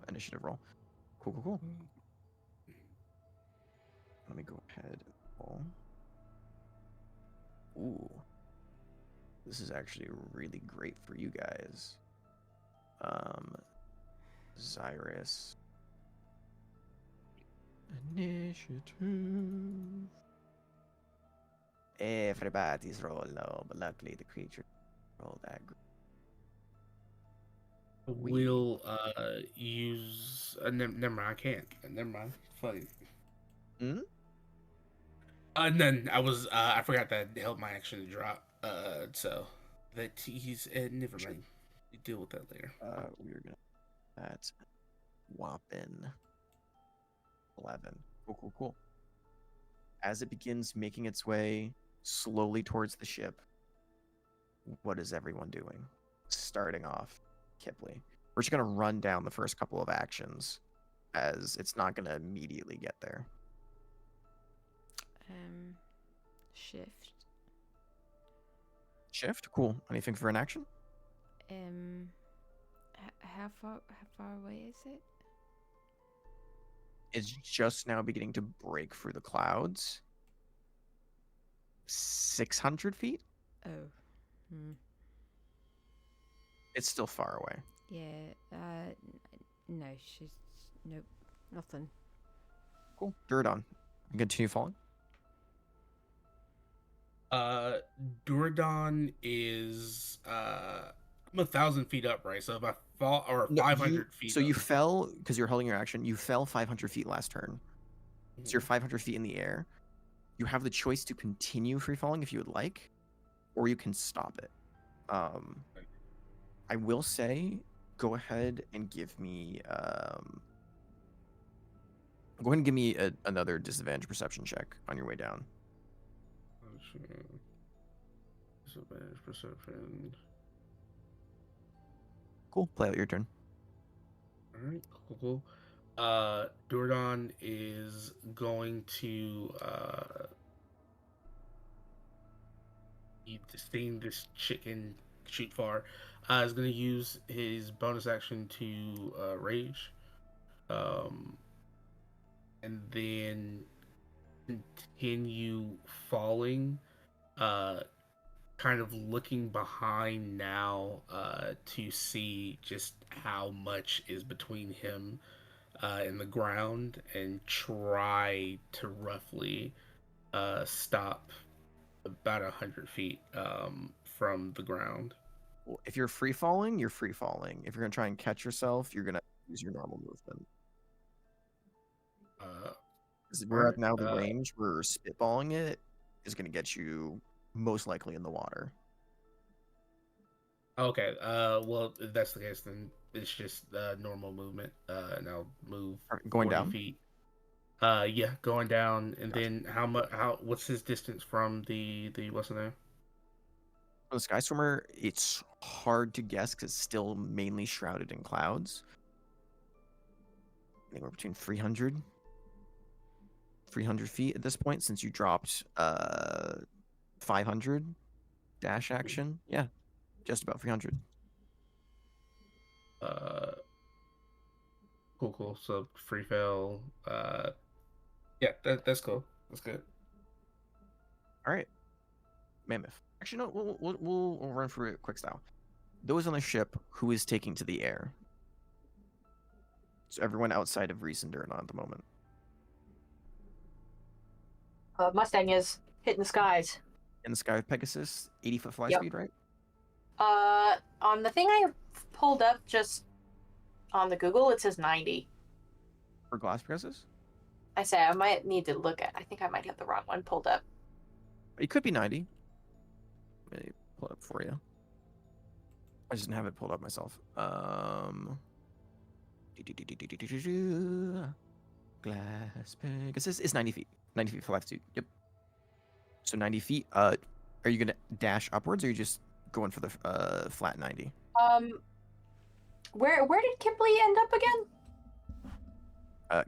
Speaker 2: initiative roll. Cool. Let me go ahead and roll. Ooh. This is actually really great for you guys. Zyrus. Initiative. Everybody's roll low, but luckily the creature rolled that.
Speaker 4: We'll use. Never mind. I can't. Never mind. Funny.
Speaker 2: Hmm?
Speaker 4: And then I forgot that helped my action to drop. So that he's never mind. You deal with that later.
Speaker 2: We're gonna. That's whopping 11. Cool. As it begins making its way slowly towards the ship, what is everyone doing? Starting off, Kipley. We're just gonna run down the first couple of actions, as it's not gonna immediately get there.
Speaker 3: Shift.
Speaker 2: Shift. Cool. Anything for an action?
Speaker 3: How far away is it?
Speaker 2: It's just now beginning to break through the clouds. 600 feet?
Speaker 3: Oh.
Speaker 2: It's still far away.
Speaker 3: Yeah. No, she's nope, nothing.
Speaker 2: Cool. Duradon. Continue falling.
Speaker 4: Duradon is I'm 1,000 feet up, right? So if I fall, or
Speaker 2: No,
Speaker 4: 500 feet.
Speaker 2: So you fell because you're holding your action. You fell 500 feet last turn. So you're 500 feet in the air. You have the choice to continue free falling if you would like, or you can stop it. I will say, go ahead and give me go ahead and give me another disadvantage perception check on your way down.
Speaker 4: Disadvantage perception.
Speaker 2: Cool. Play out your turn.
Speaker 4: All right, cool. Duradon is going to seeing this chicken shoot far. Is going to use his bonus action to rage, and then continue falling. Kind of looking behind now to see just how much is between him and the ground, and try to roughly stop about 100 feet from the ground.
Speaker 2: Well, if you're free falling, you're free falling. If you're gonna try and catch yourself, you're gonna use your normal movement. 'Cause we're at now the range where spitballing it is gonna get you most likely in the water.
Speaker 4: Okay. Well, if that's the case, then it's just normal movement. And I'll move
Speaker 2: Going
Speaker 4: 40
Speaker 2: down?
Speaker 4: feet. Yeah, going down, and
Speaker 2: Gotcha.
Speaker 4: then how much? What's his distance from the what's in there?
Speaker 2: For the Sky Swimmer, it's hard to guess because it's still mainly shrouded in clouds. Anywhere between 300 feet at this point, since you dropped 500 dash action. Yeah, just about 300.
Speaker 4: Cool. So free fail. Yeah, that's cool. That's good.
Speaker 2: All right, Mammoth. Actually, no, we'll run through it quick style. Those on the ship, who is taking to the air? So everyone outside of Reese and Durnan at the moment.
Speaker 7: Mustang is hitting the skies.
Speaker 2: In the sky with Pegasus, 80-foot fly
Speaker 7: Yep.
Speaker 2: speed, right?
Speaker 7: On the thing I pulled up just on the Google, it says 90.
Speaker 2: For Glass Pegasus?
Speaker 7: I say I might need to look at. I think I might have the wrong one pulled up.
Speaker 2: It could be 90. Let me pull it up for you. I just didn't have it pulled up myself. Glass Pegasus is 90 feet. 90 feet for life suit. Yep. So 90 feet. Are you gonna dash upwards, or are you just going for the flat 90?
Speaker 7: Where did Kipley end up again?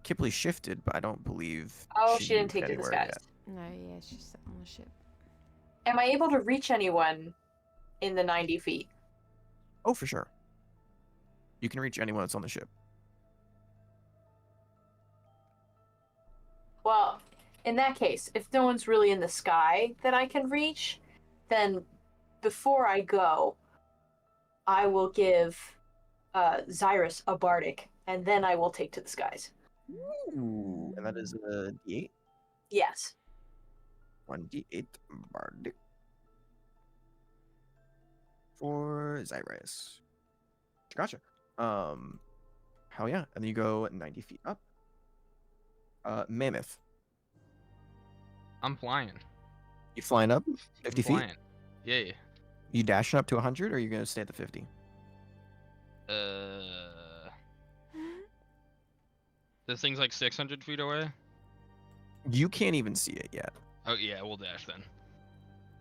Speaker 2: Kipley shifted, but I don't believe.
Speaker 7: Oh, she didn't
Speaker 2: moved
Speaker 7: take to the
Speaker 2: anywhere
Speaker 7: skies.
Speaker 2: yet.
Speaker 3: No, yeah, she's on the ship.
Speaker 7: Am I able to reach anyone in the 90 feet?
Speaker 2: Oh, for sure. You can reach anyone that's on the ship.
Speaker 7: Well, in that case, if no one's really in the sky that I can reach, then before I go, I will give Zyrus a bardic, and then I will take to the skies.
Speaker 2: Ooh, and that is a D8.
Speaker 7: Yes.
Speaker 2: 1d8 bardic for Zyrus. Gotcha. Hell yeah. And then you go 90 feet up. Mammoth.
Speaker 5: I'm flying.
Speaker 2: You flying up 50 feet?
Speaker 5: Flying. Yeah.
Speaker 2: You dashing up to 100, or are you going to stay at the 50?
Speaker 5: This thing's like 600 feet away.
Speaker 2: You can't even see it yet.
Speaker 5: Oh yeah, we'll dash then.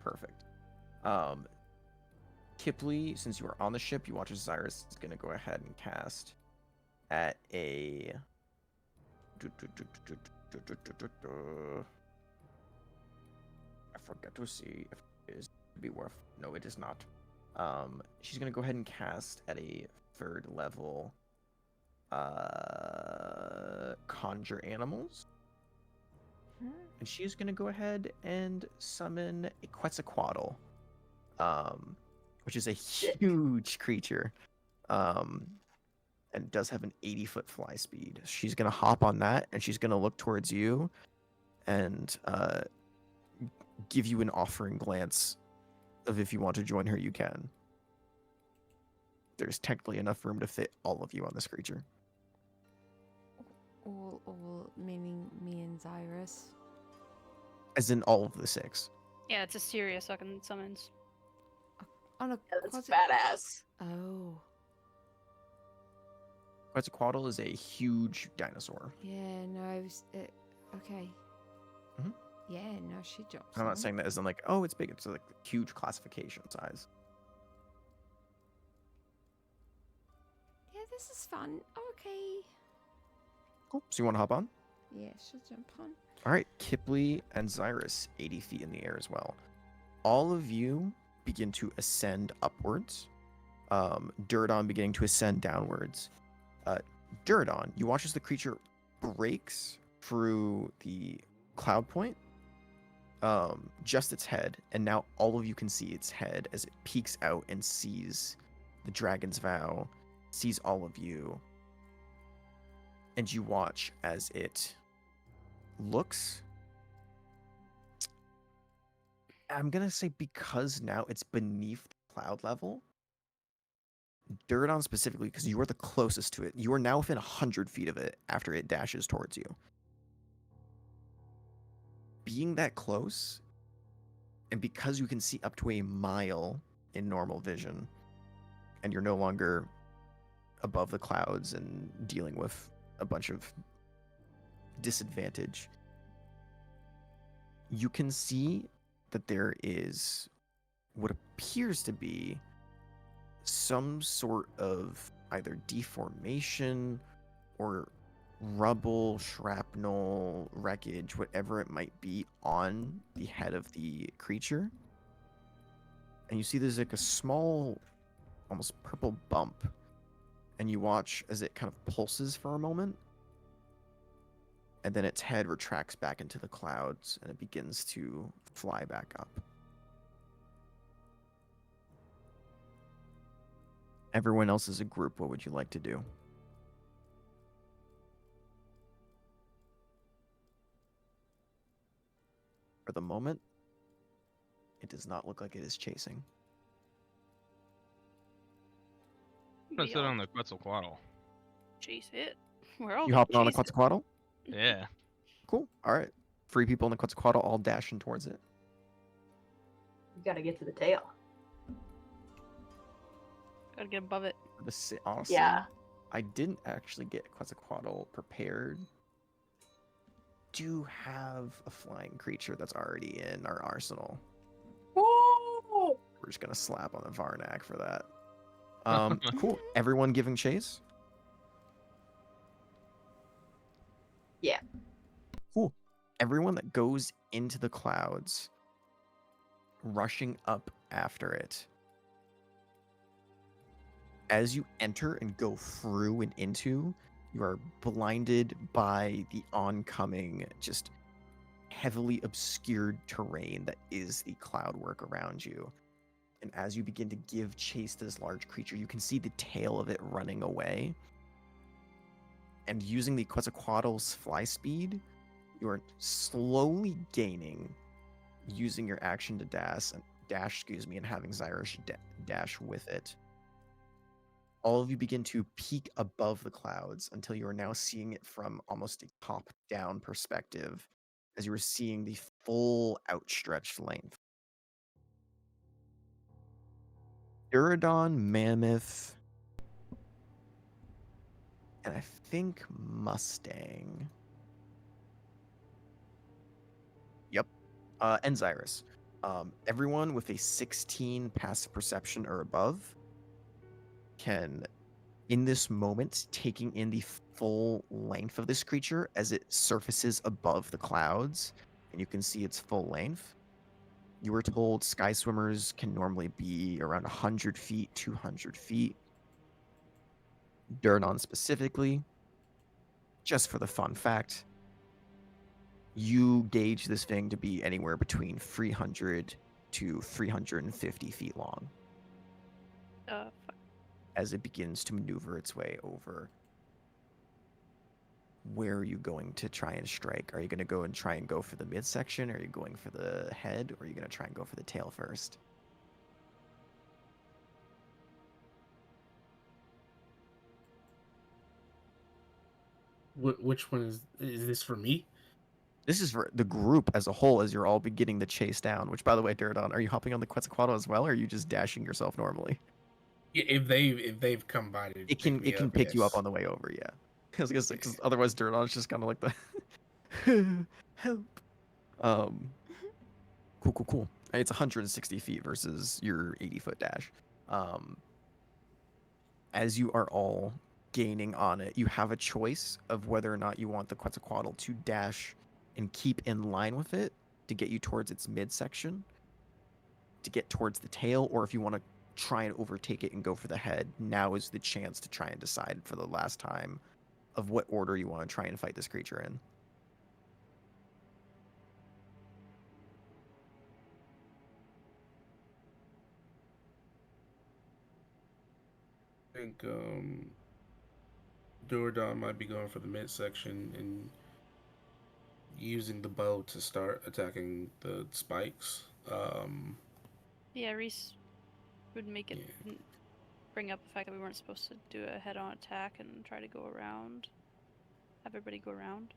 Speaker 2: Perfect. Kipley, since you are on the ship, you watch as Cyrus is going to go ahead and cast at a I forgot to see if it is to be worth. No, it is not. She's gonna go ahead and cast at a 3rd level. Conjure animals. And she's gonna go ahead and summon a Quetzalcoatl, which is a huge creature, and does have an 80-foot fly speed. She's gonna hop on that, and she's gonna look towards you, and give you an offering glance of if you want to join her, you can. There's technically enough room to fit all of you on this creature.
Speaker 3: All meaning me and Zyrus.
Speaker 2: As in all of the 6.
Speaker 1: Yeah, it's a serious fucking summons.
Speaker 3: On a
Speaker 7: Yeah, that's
Speaker 3: quasi-
Speaker 7: badass.
Speaker 3: Oh.
Speaker 2: Quetzalcoatl is a huge dinosaur.
Speaker 3: Yeah, no, I was. Okay.
Speaker 2: Mhm.
Speaker 3: Yeah, no, she jumps.
Speaker 2: And I'm not
Speaker 3: on.
Speaker 2: saying that as in like, oh, it's big. It's like huge classification size.
Speaker 3: Yeah, this is fun. Okay.
Speaker 2: Cool. So you want to hop on?
Speaker 3: Yeah, she'll jump on.
Speaker 2: All right. Kipley and Zyrus, 80 feet in the air as well. All of you begin to ascend upwards. Duradon beginning to ascend downwards. Duradon, you watch as the creature breaks through the cloud point, just its head, and now all of you can see its head as it peeks out and sees the dragon's vow, sees all of you, and you watch as it looks. I'm gonna say because now it's beneath cloud level. Duradon specifically, because you are the closest to it. You are now within 100 feet of it after it dashes towards you. Being that close, and because you can see up to a mile in normal vision, and you're no longer above the clouds and dealing with a bunch of disadvantage, you can see that there is what appears to be some sort of either deformation or rubble, shrapnel, wreckage, whatever it might be on the head of the creature. And you see there's like a small, almost purple bump. And you watch as it kind of pulses for a moment. And then its head retracts back into the clouds and it begins to fly back up. Everyone else as a group, what would you like to do? For the moment, it does not look like it is chasing.
Speaker 5: I'm gonna
Speaker 1: We
Speaker 5: sit
Speaker 1: all
Speaker 5: on the Quetzalcoatl.
Speaker 1: chase it. We're all
Speaker 2: You
Speaker 1: gonna
Speaker 2: hopping on a
Speaker 1: chase it.
Speaker 2: Quetzalcoatl?
Speaker 5: Yeah.
Speaker 2: Cool. All right. 3 people in the Quetzalcoatl all dashing towards it.
Speaker 7: You gotta get to the tail.
Speaker 1: Gotta get above it.
Speaker 2: Honestly,
Speaker 7: Yeah.
Speaker 2: I didn't actually get Quetzalcoatl prepared. Do have a flying creature that's already in our arsenal.
Speaker 7: Woo!
Speaker 2: We're just gonna slap on the Varnak for that. Cool. Everyone giving chase?
Speaker 7: Yeah.
Speaker 2: Cool. Everyone that goes into the clouds, rushing up after it. As you enter and go through and into, you are blinded by the oncoming, just heavily obscured terrain that is the cloud work around you. And as you begin to give chase to this large creature, you can see the tail of it running away. And using the Quetzalcoatl's fly speed, you are slowly gaining, using your action to dash, and having Zyrus dash with it. All of you begin to peek above the clouds until you are now seeing it from almost a top-down perspective, as you are seeing the full outstretched length. Duradon, Mammoth, and I think Mustang. Yep. And Zyrus. Everyone with a 16 passive perception or above can, in this moment, taking in the full length of this creature as it surfaces above the clouds, and you can see its full length. You were told sky swimmers can normally be around 100 feet, 200 feet. Durdon specifically, just for the fun fact, you gauge this thing to be anywhere between 300 to 350 feet long
Speaker 1: Fuck.
Speaker 2: as it begins to maneuver its way over. Where are you going to try and strike? Are you going to go and try and go for the midsection? Are you going for the head? Or are you going to try and go for the tail first?
Speaker 4: Which one is this for me?
Speaker 2: This is for the group as a whole as you're all beginning to chase down, which, by the way, Durdon, are you hopping on the Quetzalcoatl as well, or are you just dashing yourself normally?
Speaker 4: Yeah, if they've come by to
Speaker 2: It
Speaker 4: pick
Speaker 2: can
Speaker 4: me up,
Speaker 2: pick you up
Speaker 4: yes.
Speaker 2: on the way over, yeah. Because otherwise Durdon's just kind of like the help. Cool. It's 160 feet versus your 80-foot dash. As you are all gaining on it, you have a choice of whether or not you want the Quetzalcoatl to dash and keep in line with it to get you towards its midsection, to get towards the tail, or if you want to try and overtake it and go for the head. Now is the chance to try and decide for the last time of what order you want to try and fight this creature in.
Speaker 4: I think Duradon might be going for the midsection and using the bow to start attacking the spikes.
Speaker 1: Yeah, Reese would make it
Speaker 4: Yeah.
Speaker 1: bring up the fact that we weren't supposed to do a head-on attack and try to go around. Have everybody go around.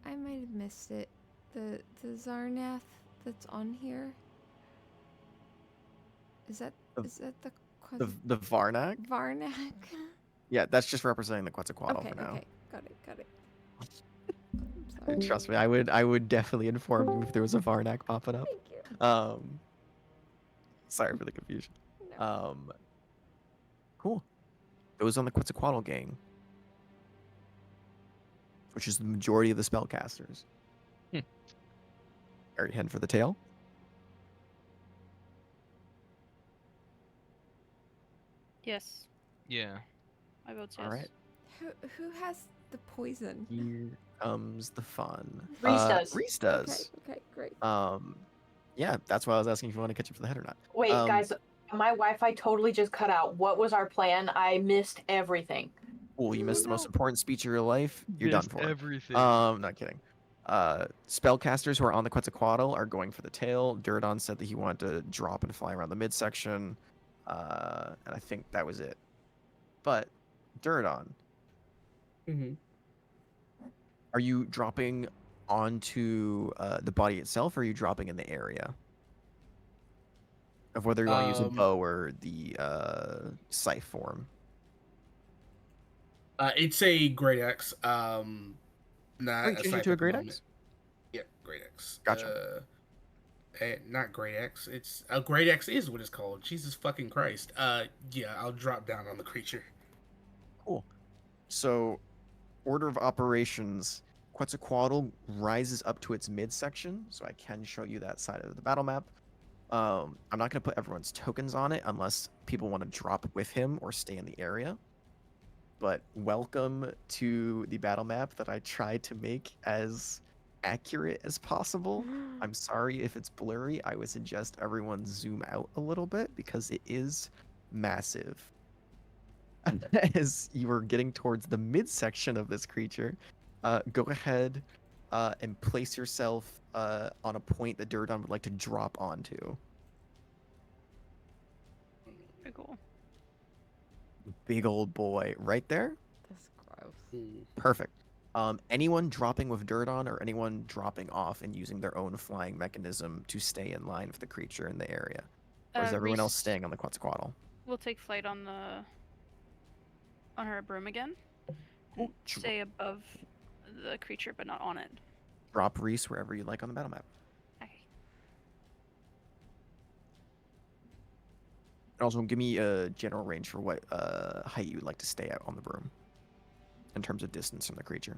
Speaker 3: I might have missed it. The Zarnath that's on here. Is that
Speaker 2: The-
Speaker 3: the
Speaker 2: The Varnak?
Speaker 3: Varnak?
Speaker 2: Yeah, that's just representing the Quetzalcoatl
Speaker 3: Okay,
Speaker 2: for now.
Speaker 3: okay, got it. I'm sorry.
Speaker 2: Trust me, I would definitely inform you if there was a Varnak popping up.
Speaker 3: Thank you.
Speaker 2: Sorry for the confusion.
Speaker 3: No.
Speaker 2: Cool. Those on the Quetzalcoatl gang, which is the majority of the spellcasters. Are you heading for the tail?
Speaker 1: Yes.
Speaker 5: Yeah.
Speaker 1: I vote yes.
Speaker 2: All right.
Speaker 3: Who has the poison?
Speaker 2: Here comes the fun.
Speaker 7: Reese does.
Speaker 2: Reese does.
Speaker 3: Okay, great.
Speaker 2: Yeah, that's why I was asking if you want to catch up for the head or not.
Speaker 7: Wait, guys, my Wi-Fi totally just cut out. What was our plan? I missed everything.
Speaker 2: Cool, you missed the most important speech of your life. You're done for.
Speaker 5: Everything.
Speaker 2: Not kidding. Spellcasters who are on the Quetzalcoatl are going for the tail. Durdon said that he wanted to drop and fly around the midsection. And I think that was it. But, Durdon, are you dropping onto the body itself, or are you dropping in the area? Of whether you want to use a bow or the scythe form.
Speaker 4: It's a great X. Not
Speaker 2: Oh, you
Speaker 4: a
Speaker 2: changed it
Speaker 4: scythe
Speaker 2: to a
Speaker 4: at the
Speaker 2: great
Speaker 4: moment.
Speaker 2: X?
Speaker 4: Yeah, great X.
Speaker 2: Gotcha.
Speaker 4: Not great X. It's a great X is what it's called. Jesus fucking Christ. Yeah, I'll drop down on the creature.
Speaker 2: Cool. So, order of operations. Quetzalcoatl rises up to its midsection, so I can show you that side of the battle map. I'm not going to put everyone's tokens on it unless people want to drop with him or stay in the area. But welcome to the battle map that I tried to make as accurate as possible. I'm sorry if it's blurry. I would suggest everyone zoom out a little bit because it is massive. As you are getting towards the midsection of this creature, go ahead and place yourself on a point that Durdon would like to drop onto.
Speaker 1: Very cool.
Speaker 2: Big old boy right there.
Speaker 3: That's gross.
Speaker 2: Perfect. Anyone dropping with Durdon or anyone dropping off and using their own flying mechanism to stay in line with the creature in the area? Or is everyone else
Speaker 1: Reese
Speaker 2: staying on the Quetzalcoatl?
Speaker 1: will take flight on her broom again.
Speaker 2: Cool.
Speaker 1: Stay above the creature, but not on it.
Speaker 2: Drop Reese wherever you like on the battle map.
Speaker 1: Okay.
Speaker 2: And also, give me a general range for what height you would like to stay at on the broom. in terms of distance from the creature.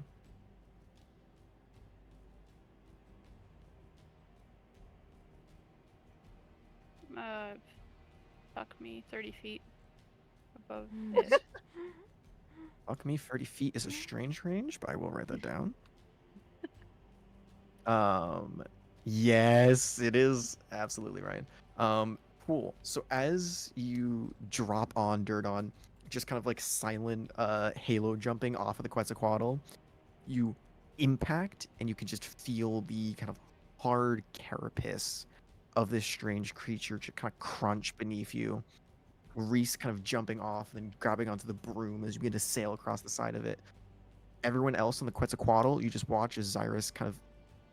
Speaker 1: Fuck me, 30 feet above
Speaker 3: Mm.
Speaker 1: it.
Speaker 2: Fuck me, 30 feet is a strange range, but I will write that down. Yes, it is absolutely right. Cool. So as you drop on Dirdon, just kind of like silent halo jumping off of the Quetzalcoatl, you impact and you can just feel the kind of hard carapace of this strange creature just kind of crunch beneath you. Reese kind of jumping off and grabbing onto the broom as you begin to sail across the side of it. Everyone else on the Quetzalcoatl, you just watch as Xyrus kind of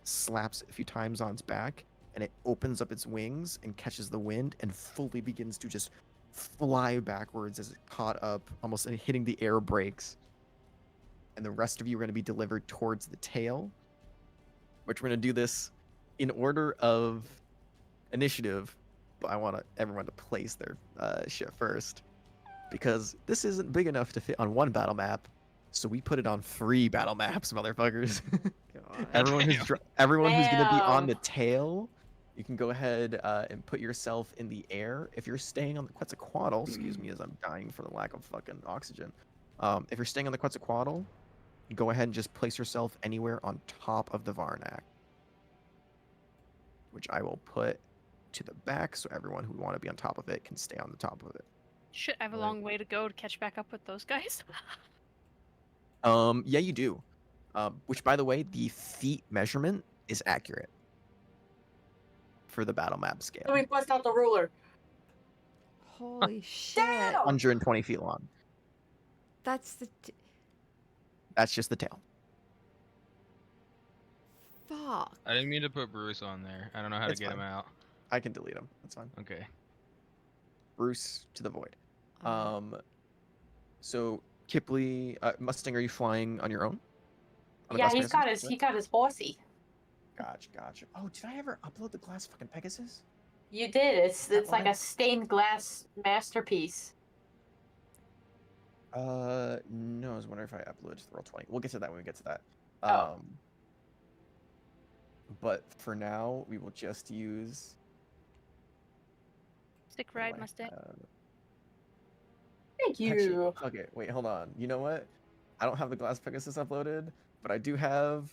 Speaker 2: slaps it a few times on its back, and it opens up its wings and catches the wind and fully begins to just fly backwards as it caught up, almost hitting the air brakes. And the rest of you are going to be delivered towards the tail, which we're going to do this in order of initiative, but I want everyone to place their shit first, because this isn't big enough to fit on one battle map, so we put it on 3 battle maps, motherfuckers.
Speaker 3: God.
Speaker 2: Everyone who's going to be on
Speaker 7: Damn.
Speaker 2: the tail, you can go ahead and put yourself in the air. If you're staying on the Quetzalcoatl, excuse me as I'm dying for the lack of fucking oxygen. If you're staying on the Quetzalcoatl, go ahead and just place yourself anywhere on top of the Varnak, which I will put to the back so everyone who want to be on top of it can stay on the top of it.
Speaker 1: Shit, I have a
Speaker 2: Right.
Speaker 1: long way to go to catch back up with those guys.
Speaker 2: Yeah, you do. Which, by the way, the feet measurement is accurate for the battle map scale.
Speaker 7: Let me bust out the ruler.
Speaker 3: Holy shit.
Speaker 7: Damn!
Speaker 2: 120 feet long.
Speaker 3: That's the.
Speaker 2: That's just the tail.
Speaker 3: Fuck.
Speaker 5: I didn't mean to put Bruce on there. I don't know how
Speaker 2: It's
Speaker 5: to get him
Speaker 2: fine.
Speaker 5: out.
Speaker 2: I can delete him. That's fine.
Speaker 5: Okay.
Speaker 2: Bruce to the void.
Speaker 3: Uh,
Speaker 2: So Kipley, Mustang, are you flying on your own? On a
Speaker 7: Yeah,
Speaker 2: glass Pegasus?
Speaker 7: he got his horsey.
Speaker 2: Gotcha. Oh, did I ever upload the glass fucking Pegasus?
Speaker 7: You did. It's
Speaker 2: That
Speaker 7: like
Speaker 2: one?
Speaker 7: a stained glass masterpiece.
Speaker 2: No, I was wondering if I uploaded to the Roll20. We'll get to that when we get to that.
Speaker 7: Oh.
Speaker 2: But for now, we will just use.
Speaker 1: Sick
Speaker 2: what do
Speaker 1: ride,
Speaker 2: I
Speaker 1: Mustang.
Speaker 2: have?
Speaker 7: Thank you.
Speaker 2: Actually, okay, wait, hold on. You know what? I don't have the glass Pegasus uploaded, but I do have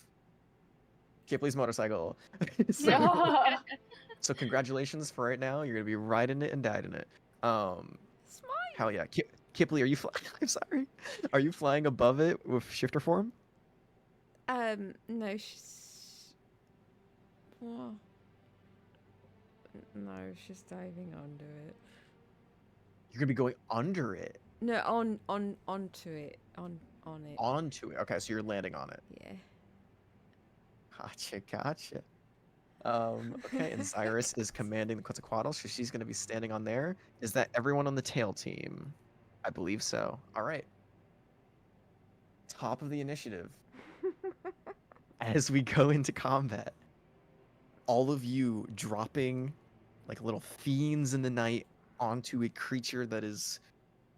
Speaker 2: Kipley's motorcycle.
Speaker 7: Yeah.
Speaker 2: So congratulations for right now. You're gonna be riding it and dying it.
Speaker 3: It's mine.
Speaker 2: Hell yeah, Kipley, are you flying? I'm sorry. Are you flying above it with shifter form?
Speaker 3: No, she's. Well, no, she's diving onto it.
Speaker 2: You're gonna be going under it,
Speaker 3: No, onto it, on it.
Speaker 2: onto it. Okay, so you're landing on it.
Speaker 3: Yeah.
Speaker 2: Gotcha. Okay, and Xyrus is commanding the Quetzalcoatl, so she's gonna be standing on there. Is that everyone on the tail team? I believe so. All right. Top of the initiative. As we go into combat, all of you dropping like little fiends in the night onto a creature that is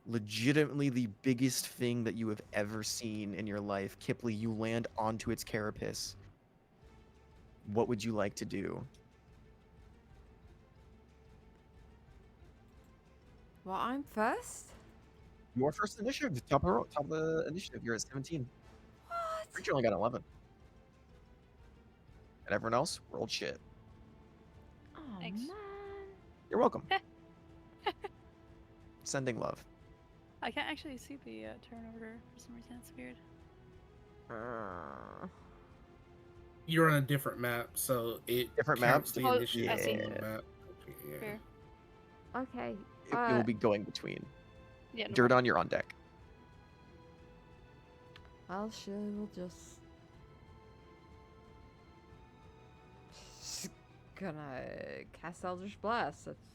Speaker 2: legitimately the biggest thing that you have ever seen in your life. Kipley, you land onto its carapace. What would you like to do?
Speaker 3: Well, I'm first.
Speaker 2: Your first initiative, top of the initiative. You're at 17.
Speaker 3: What?
Speaker 2: Creature only got 11. And everyone else rolled shit.
Speaker 3: Oh
Speaker 1: Thanks.
Speaker 3: man.
Speaker 2: You're welcome. Sending love.
Speaker 1: I can't actually see the turn order for some reason. It's weird.
Speaker 4: You're on a different map, so it
Speaker 2: Different map?
Speaker 4: counts the
Speaker 1: Oh,
Speaker 4: initiative
Speaker 1: I see.
Speaker 4: on the map. Yeah.
Speaker 1: Fair.
Speaker 3: Okay.
Speaker 2: It will be going between.
Speaker 1: Yeah. No
Speaker 2: Dirt
Speaker 1: problem.
Speaker 2: on, you're on deck.
Speaker 3: Well, she will just gonna cast Eldritch Blast. That's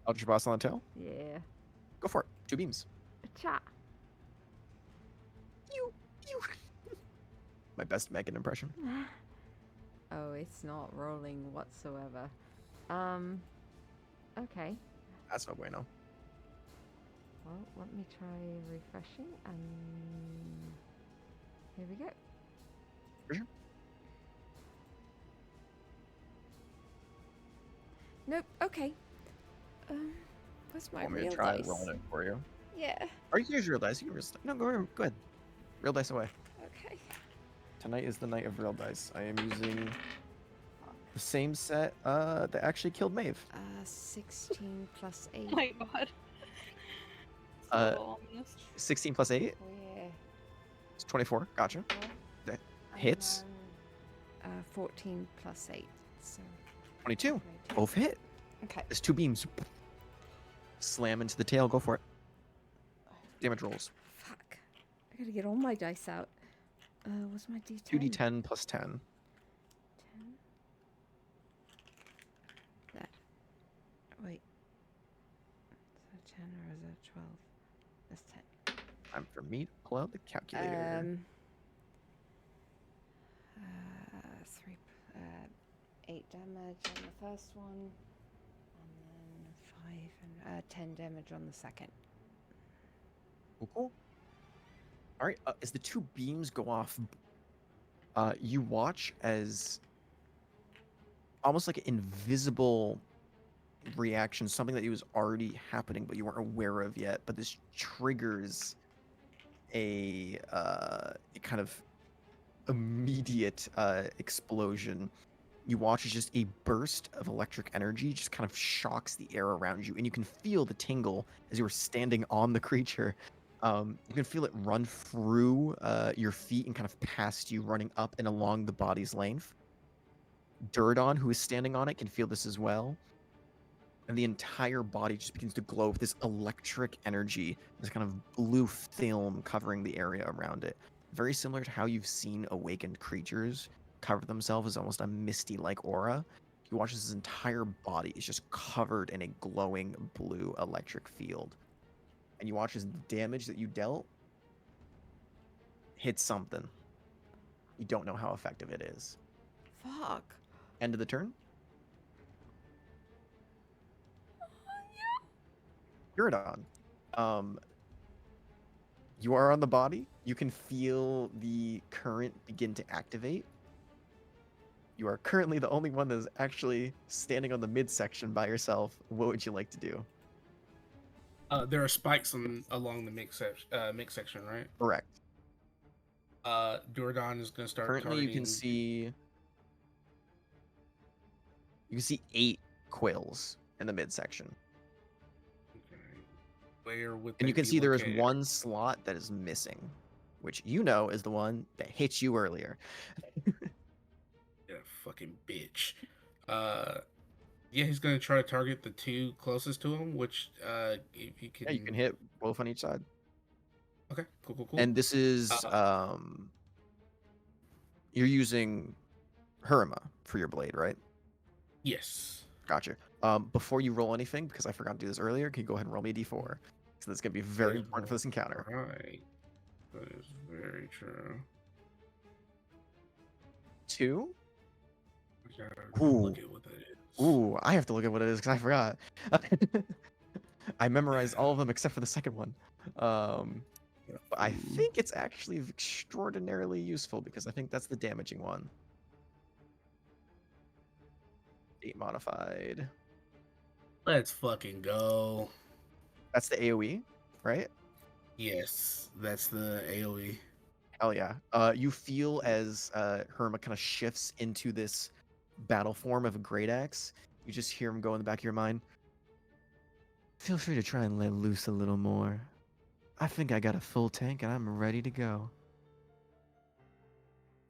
Speaker 2: Eldritch Blast on the tail.
Speaker 3: yeah.
Speaker 2: Go for it. 2 beams.
Speaker 3: Cha.
Speaker 2: You. My best Megan impression.
Speaker 3: Oh, it's not rolling whatsoever. Okay.
Speaker 2: That's no bueno.
Speaker 3: Well, let me try refreshing and Here we go.
Speaker 2: For sure.
Speaker 3: Nope. Okay. What's my
Speaker 2: Want me to
Speaker 3: real
Speaker 2: try
Speaker 3: dice?
Speaker 2: rolling it for you?
Speaker 3: Yeah.
Speaker 2: Or you can use real dice. You can just, no, go ahead. Real dice away.
Speaker 3: Okay.
Speaker 2: Tonight is the night of real dice. I am using the same set that actually killed Maeve.
Speaker 3: 16 plus 8.
Speaker 1: Oh my god. It's a little ominous.
Speaker 2: 16 plus 8?
Speaker 3: Oh, yeah.
Speaker 2: It's 24. Gotcha. That hits.
Speaker 3: And then, 14 plus 8. So
Speaker 2: 22. Both hit.
Speaker 3: Okay.
Speaker 2: There's 2 beams. Slam into the tail. Go for it. Damage rolls.
Speaker 3: Fuck. I gotta get all my dice out. What's my D10?
Speaker 2: 2d10 plus 10.
Speaker 3: 10. That. Wait. Is that 10 or is that 12? That's 10.
Speaker 2: Time for me to pull out the calculator.
Speaker 3: 3, 8 damage on the first one, and then 5 and 10 damage on the second.
Speaker 2: Cool. All right. As the 2 beams go off, you watch as almost like an invisible reaction, something that was already happening but you weren't aware of yet. But this triggers a kind of immediate explosion. You watch as just a burst of electric energy just kind of shocks the air around you, and you can feel the tingle as you were standing on the creature. You can feel it run through your feet and kind of past you, running up and along the body's length. Duradon, who is standing on it, can feel this as well. And the entire body just begins to glow with this electric energy, this kind of blue film covering the area around it. Very similar to how you've seen awakened creatures cover themselves as almost a misty-like aura. You watch as his entire body is just covered in a glowing blue electric field. And you watch as the damage that you dealt hits something. You don't know how effective it is.
Speaker 3: Fuck.
Speaker 2: End of the turn. Duradon. You are on the body. You can feel the current begin to activate. You are currently the only one that is actually standing on the midsection by yourself. What would you like to do?
Speaker 4: There are spikes along the mix section, right?
Speaker 2: Correct.
Speaker 4: Duradon is going to start
Speaker 2: Currently,
Speaker 4: targeting...
Speaker 2: you can see 8 quills in the midsection.
Speaker 4: Okay. Where would
Speaker 2: And you
Speaker 4: they
Speaker 2: can
Speaker 4: be
Speaker 2: see there is
Speaker 4: located?
Speaker 2: one slot that is missing, which you know is the one that hit you earlier.
Speaker 4: Yeah, fucking bitch. Yeah, he's gonna try to target the 2 closest to him, which if you can...
Speaker 2: Yeah, you can hit both on each side.
Speaker 4: Okay, cool.
Speaker 2: And this is you're using Hurima for your blade, right?
Speaker 4: Yes.
Speaker 2: Gotcha. Before you roll anything, because I forgot to do this earlier, can you go ahead and roll me a d4? So that's gonna be very important for this encounter.
Speaker 4: Right. That is very true.
Speaker 2: 2.
Speaker 4: I gotta
Speaker 2: Ooh.
Speaker 4: look at what that is.
Speaker 2: Ooh, I have to look at what it is because I forgot. I memorized all of them except for the second one. But I think it's actually extraordinarily useful because I think that's the damaging one. 8 modified.
Speaker 4: Let's fucking go.
Speaker 2: That's the AoE, right?
Speaker 4: Yes, that's the AoE.
Speaker 2: Hell yeah. You feel as Herma kind of shifts into this battle form of a great axe. You just hear him go in the back of your mind. Feel free to try and let loose a little more. I think I got a full tank and I'm ready to go.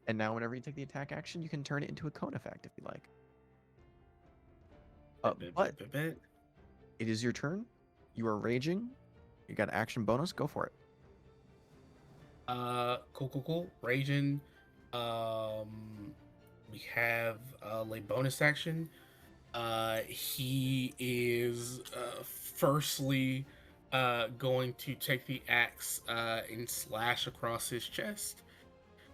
Speaker 2: And now whenever you take the attack action, you can turn it into a cone effect if you like. But it is your turn. You are raging. You got action bonus. Go for it.
Speaker 4: Cool. Raging. We have a bonus action. He is firstly going to take the axe and slash across his chest.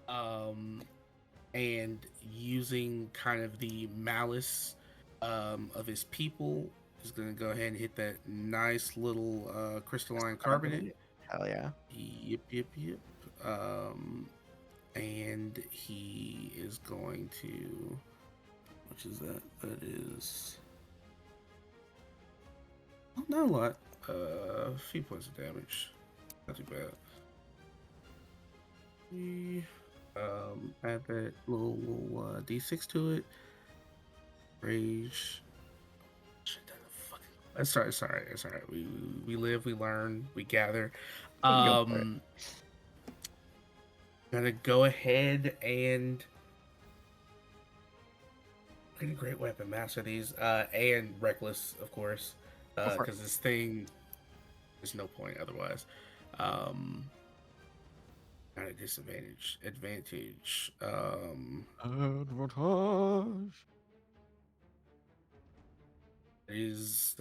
Speaker 4: And using kind of the malice of his people, is going to go ahead and hit that nice little crystalline carbonate.
Speaker 2: Hell yeah.
Speaker 4: Yep. and he is going to. Which is that? That is. Oh, not a lot. A few points of damage. Not too bad. Add that little d6 to it. Rage. Shit, that fucking. Sorry. We live, we learn, we gather.
Speaker 2: Go for it.
Speaker 4: Gonna go ahead and get a great weapon, master these, and reckless, of course,
Speaker 2: Go for it.
Speaker 4: because this thing, there's no point otherwise. At a disadvantage. Advantage.
Speaker 2: Advantage.
Speaker 4: Is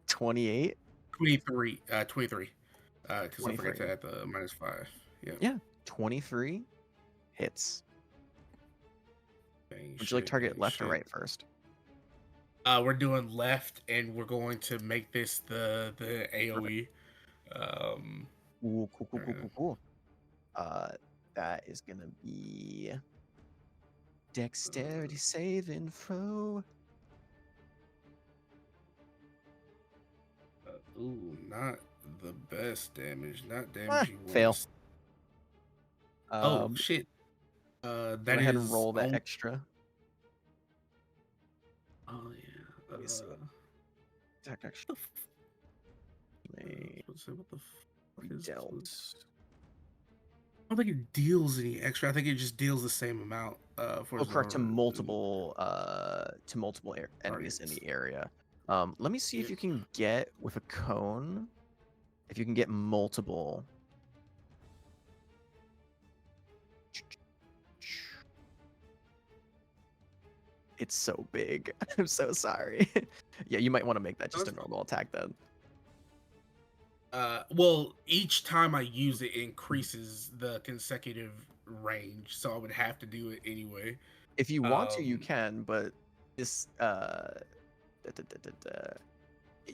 Speaker 2: 28.
Speaker 4: 23. 23. Because I forgot
Speaker 2: 23.
Speaker 4: to add the -5. Yeah.
Speaker 2: Yeah, 23 hits.
Speaker 4: Bang,
Speaker 2: Would you like
Speaker 4: shit,
Speaker 2: target
Speaker 4: bang,
Speaker 2: left or
Speaker 4: shit.
Speaker 2: right first?
Speaker 4: We're doing left, and we're going to make this the AOE.
Speaker 2: Ooh, cool. That is gonna be dexterity saving throw.
Speaker 4: Not the best damage. Not damage you want.
Speaker 2: Fail.
Speaker 4: Oh shit.
Speaker 2: Go
Speaker 4: That
Speaker 2: ahead
Speaker 4: is
Speaker 2: and roll that extra.
Speaker 4: Oh yeah.
Speaker 2: Let me see. Attack extra.
Speaker 4: What the fuck is
Speaker 2: Dealt.
Speaker 4: I don't think it deals any extra. I think it just deals the same amount. For
Speaker 2: Correct, to multiple enemies in
Speaker 4: Targets.
Speaker 2: the area. Let me see if you can get with a cone. If you can get multiple. It's so big. I'm so sorry. Yeah, you might want to make that just a normal attack then.
Speaker 4: Well, each time I use it, it increases the consecutive range, so I would have to do it anyway.
Speaker 2: If you want to, you can, but this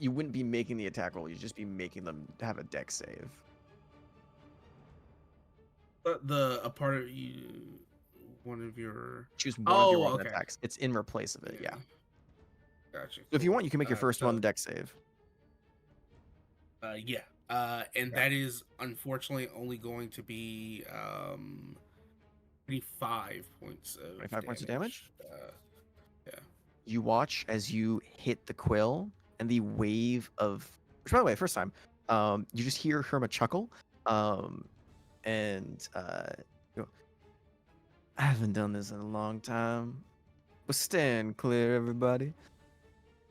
Speaker 2: you wouldn't be making the attack roll. You'd just be making them have a dex save.
Speaker 4: But a part of you, one of your
Speaker 2: Choose one of your weapon
Speaker 4: okay.
Speaker 2: attacks. It's in replace of it. Yeah.
Speaker 4: Gotcha.
Speaker 2: So if you want, you can make your first one the dex save.
Speaker 4: Yeah. And that is unfortunately only going to be 25 points of
Speaker 2: 25 points of damage?
Speaker 4: Yeah.
Speaker 2: You watch as you hit the quill, and the wave of, which by the way, first time, you just hear Herma chuckle, and you go, I haven't done this in a long time, but stand clear, everybody.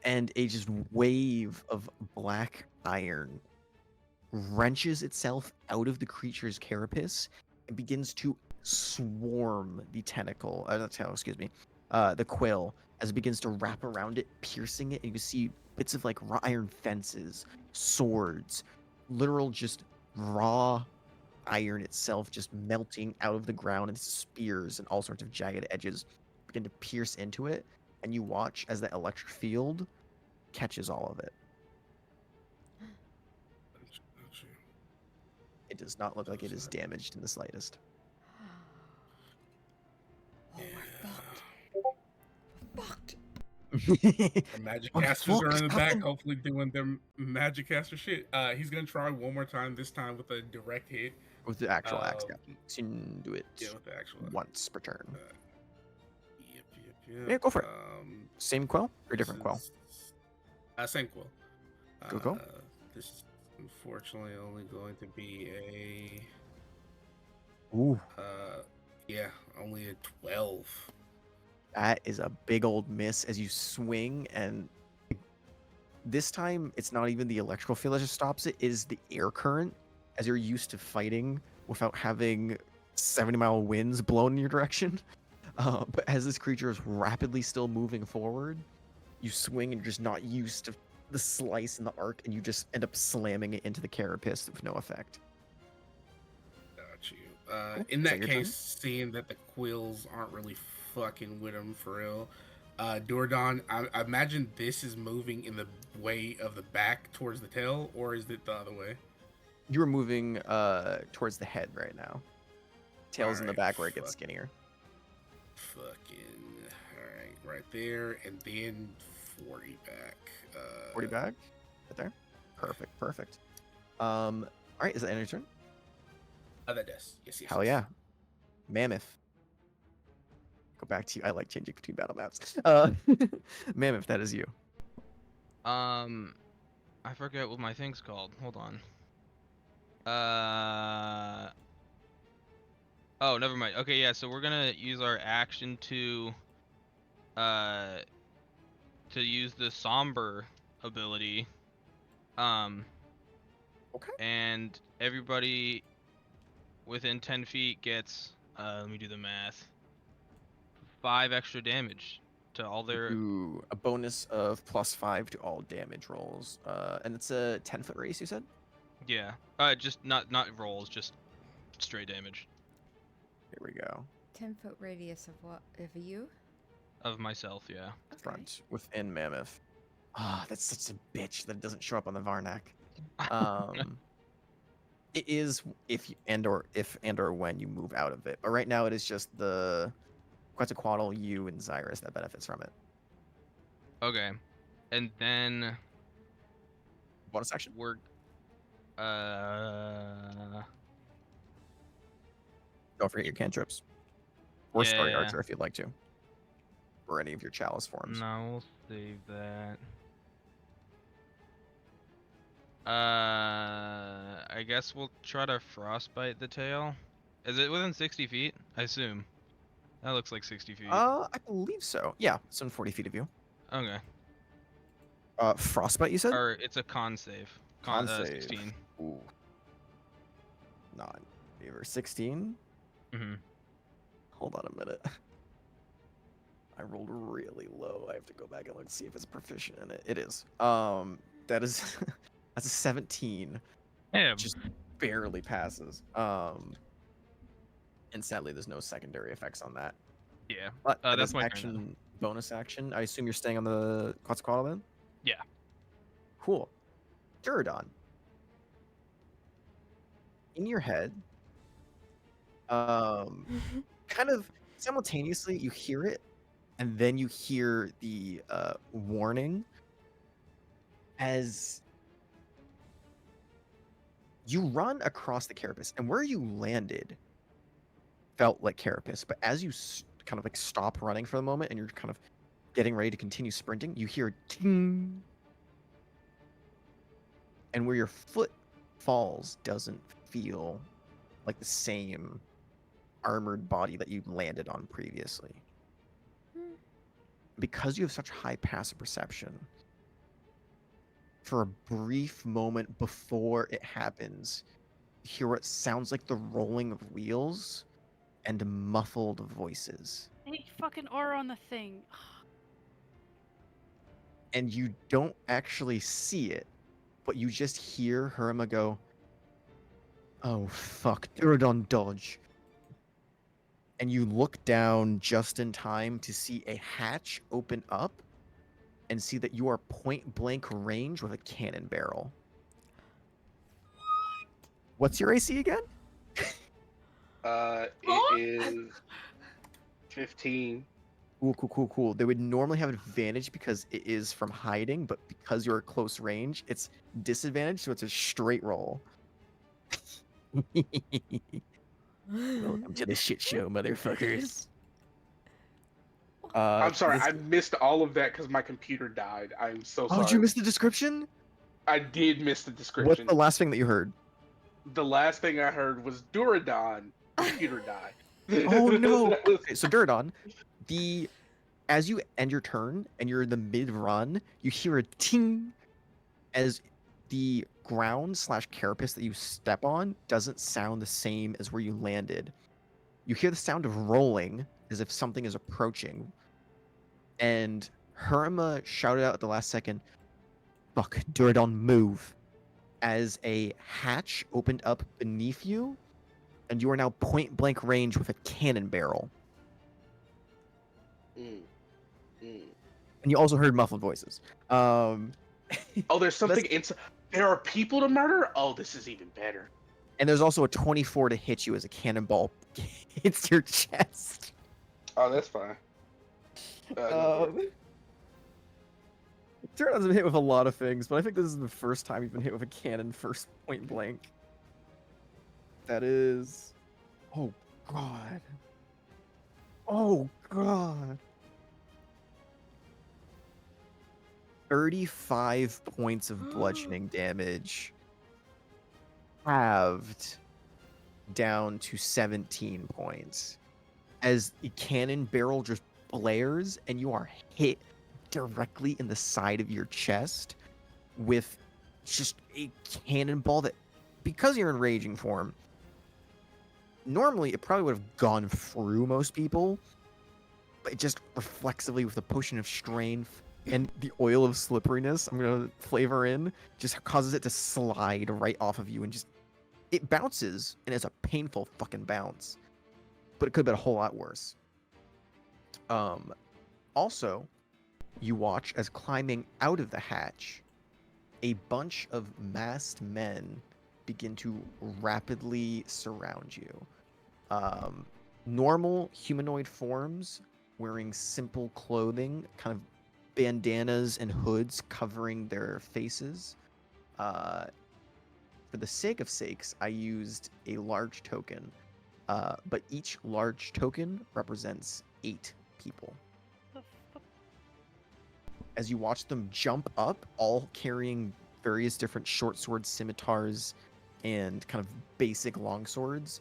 Speaker 2: And a just wave of black iron wrenches itself out of the creature's carapace and begins to swarm the tentacle, the quill, as it begins to wrap around it, piercing it. And you see bits of like iron fences, swords, literal just raw iron itself just melting out of the ground, and spears and all sorts of jagged edges begin to pierce into it. And you watch as that electric field catches all of it. It does not look like it is damaged in the slightest.
Speaker 3: Oh, we're fucked.
Speaker 4: The magic
Speaker 2: What
Speaker 4: casters
Speaker 2: fuck
Speaker 4: are in the back,
Speaker 2: happened?
Speaker 4: hopefully doing their magic caster shit. He's gonna try one more time, this time with a direct hit.
Speaker 2: With the actual axe, yeah. So you can do it
Speaker 4: with the actual
Speaker 2: once per turn.
Speaker 4: Yep.
Speaker 2: Yeah, go for it. Same quill or different quill?
Speaker 4: Same quill.
Speaker 2: Go.
Speaker 4: This is unfortunately only going to be
Speaker 2: Ooh.
Speaker 4: only a 12.
Speaker 2: That is a big old miss as you swing, and this time it's not even the electrical field that just stops it, it is the air current, as you're used to fighting without having 70-mile winds blowing in your direction. But as this creature is rapidly still moving forward, you swing and you're just not used to the slice and the arc, and you just end up slamming it into the carapace with no effect.
Speaker 4: Got you.
Speaker 2: Cool.
Speaker 4: In
Speaker 2: Is
Speaker 4: that
Speaker 2: your
Speaker 4: case, seeing that the quills aren't really fucking with him for real, Dordon, I imagine this is moving in the way of the back towards the tail, or is it the other way?
Speaker 2: You're moving towards the head right now. Tails in the
Speaker 4: Alright,
Speaker 2: back where it gets
Speaker 4: fuck.
Speaker 2: skinnier.
Speaker 4: Fucking. Alright, right there, and then 40 back.
Speaker 2: 40 back? Right there? Perfect, perfect. Alright, is that your turn?
Speaker 4: That does. Yes, yes.
Speaker 2: Hell
Speaker 4: yes.
Speaker 2: yeah. Mammoth. Go back to you. I like changing between battle maps. Mammoth, that is you.
Speaker 5: I forget what my thing's called. Hold on. Oh, never mind. Okay, yeah. So we're gonna use our action to use the somber ability.
Speaker 2: Okay.
Speaker 5: And everybody within 10 feet gets let me do the math. 5 extra damage to all their.
Speaker 2: Ooh, a bonus of +5 to all damage rolls. And it's a 10-foot radius, you said?
Speaker 5: Yeah. Just not rolls, just straight damage
Speaker 2: Here we go.
Speaker 3: 10-foot radius of what? Of you?
Speaker 5: of myself. Yeah.
Speaker 3: Okay.
Speaker 2: Front within Mammoth. Ah, that's such a bitch that it doesn't show up on the Varnak. It is if or when you move out of it. But right now it is just the Quetzalcoatl, you, and Xyrus that benefits from it.
Speaker 5: Okay. And then
Speaker 2: Bonus action?
Speaker 5: we're
Speaker 2: Don't forget your cantrips. Or Story
Speaker 5: Yeah.
Speaker 2: Archer if you'd like to. Or any of your chalice forms.
Speaker 5: No, we'll save that. I guess we'll try to frostbite the tail. Is it within 60 feet? I assume. That looks like 60 feet.
Speaker 2: I believe so. Yeah, it's in 40 feet of you.
Speaker 5: Okay.
Speaker 2: Frostbite, you said?
Speaker 5: Or it's a con save.
Speaker 2: Con save.
Speaker 5: 16.
Speaker 2: Ooh. Not favor 16.
Speaker 5: Mm-hmm.
Speaker 2: Hold on a minute. I rolled really low. I have to go back and look see if it's proficient in it. It is. That is that's a 17.
Speaker 5: Yeah.
Speaker 2: Just barely passes. And sadly, there's no secondary effects on that.
Speaker 5: Yeah.
Speaker 2: But that
Speaker 5: That's
Speaker 2: is
Speaker 5: my turn
Speaker 2: action, bonus action. I assume you're staying on the Quetzalcoatl then?
Speaker 5: Yeah.
Speaker 2: Cool. Duradon. In your head, kind of simultaneously, you hear it, and then you hear the warning as you run across the carapace, and where you landed felt like carapace, but as you kind of like stop running for the moment and you're kind of getting ready to continue sprinting, you hear a ting, and where your foot falls doesn't feel like the same armored body that you landed on previously. Because you have such high passive perception, for a brief moment before it happens, you hear what sounds like the rolling of wheels and muffled voices.
Speaker 1: Hey, fucking aura on the thing.
Speaker 2: And you don't actually see it, but you just hear Herma go, "Oh fuck, Duradon dodge." And you look down just in time to see a hatch open up and see that you are point blank range with a cannon barrel. What's your AC again?
Speaker 8: It is 15.
Speaker 2: Cool. They would normally have advantage because it is from hiding, but because you're at close range, it's disadvantage, so it's a straight roll. Welcome to the shit show, motherfuckers.
Speaker 8: I'm sorry,
Speaker 2: this-
Speaker 8: I missed all of that because my computer died. I'm so sorry.
Speaker 2: Oh, did you miss the description?
Speaker 8: I did miss the
Speaker 2: What's
Speaker 8: description.
Speaker 2: the last thing that you heard?
Speaker 8: The last thing I heard was Duradon. Computer died.
Speaker 2: Oh no! Okay, so Duradon, as you end your turn and you're in the mid-run, you hear a ting as the ground / carapace that you step on doesn't sound the same as where you landed. You hear the sound of rolling as if something is approaching. And Herma shouted out at the last second, "Fuck, Duradon, move," as a hatch opened up beneath you, and you are now point blank range with a cannon barrel. And you also heard muffled voices.
Speaker 8: Oh, there's something inside. There are people to murder? Oh, this is even better.
Speaker 2: And there's also a 24 to hit you as a cannonball hits your chest.
Speaker 8: Oh, that's fine. Go for it.
Speaker 2: Turtle has been hit with a lot of things, but I think this is the first time you've been hit with a cannon first point blank. That is... Oh, God. Oh, God. 35 points of bludgeoning damage. Halved down to 17 points. As the cannon barrel just blares and you are hit directly in the side of your chest with just a cannonball that, because you're in raging form, normally it probably would have gone through most people, but it just reflexively, with the potion of strain and the oil of slipperiness I'm gonna flavor in, just causes it to slide right off of you and just, it bounces and it's a painful fucking bounce, but it could have been a whole lot worse. Also, you watch as climbing out of the hatch, a bunch of masked men begin to rapidly surround you. Normal humanoid forms wearing simple clothing, kind of bandanas and hoods covering their faces. For the sake of sakes, I used a large token, but each large token represents 8 people. As you watch them jump up, all carrying various different short swords, scimitars, and kind of basic long swords,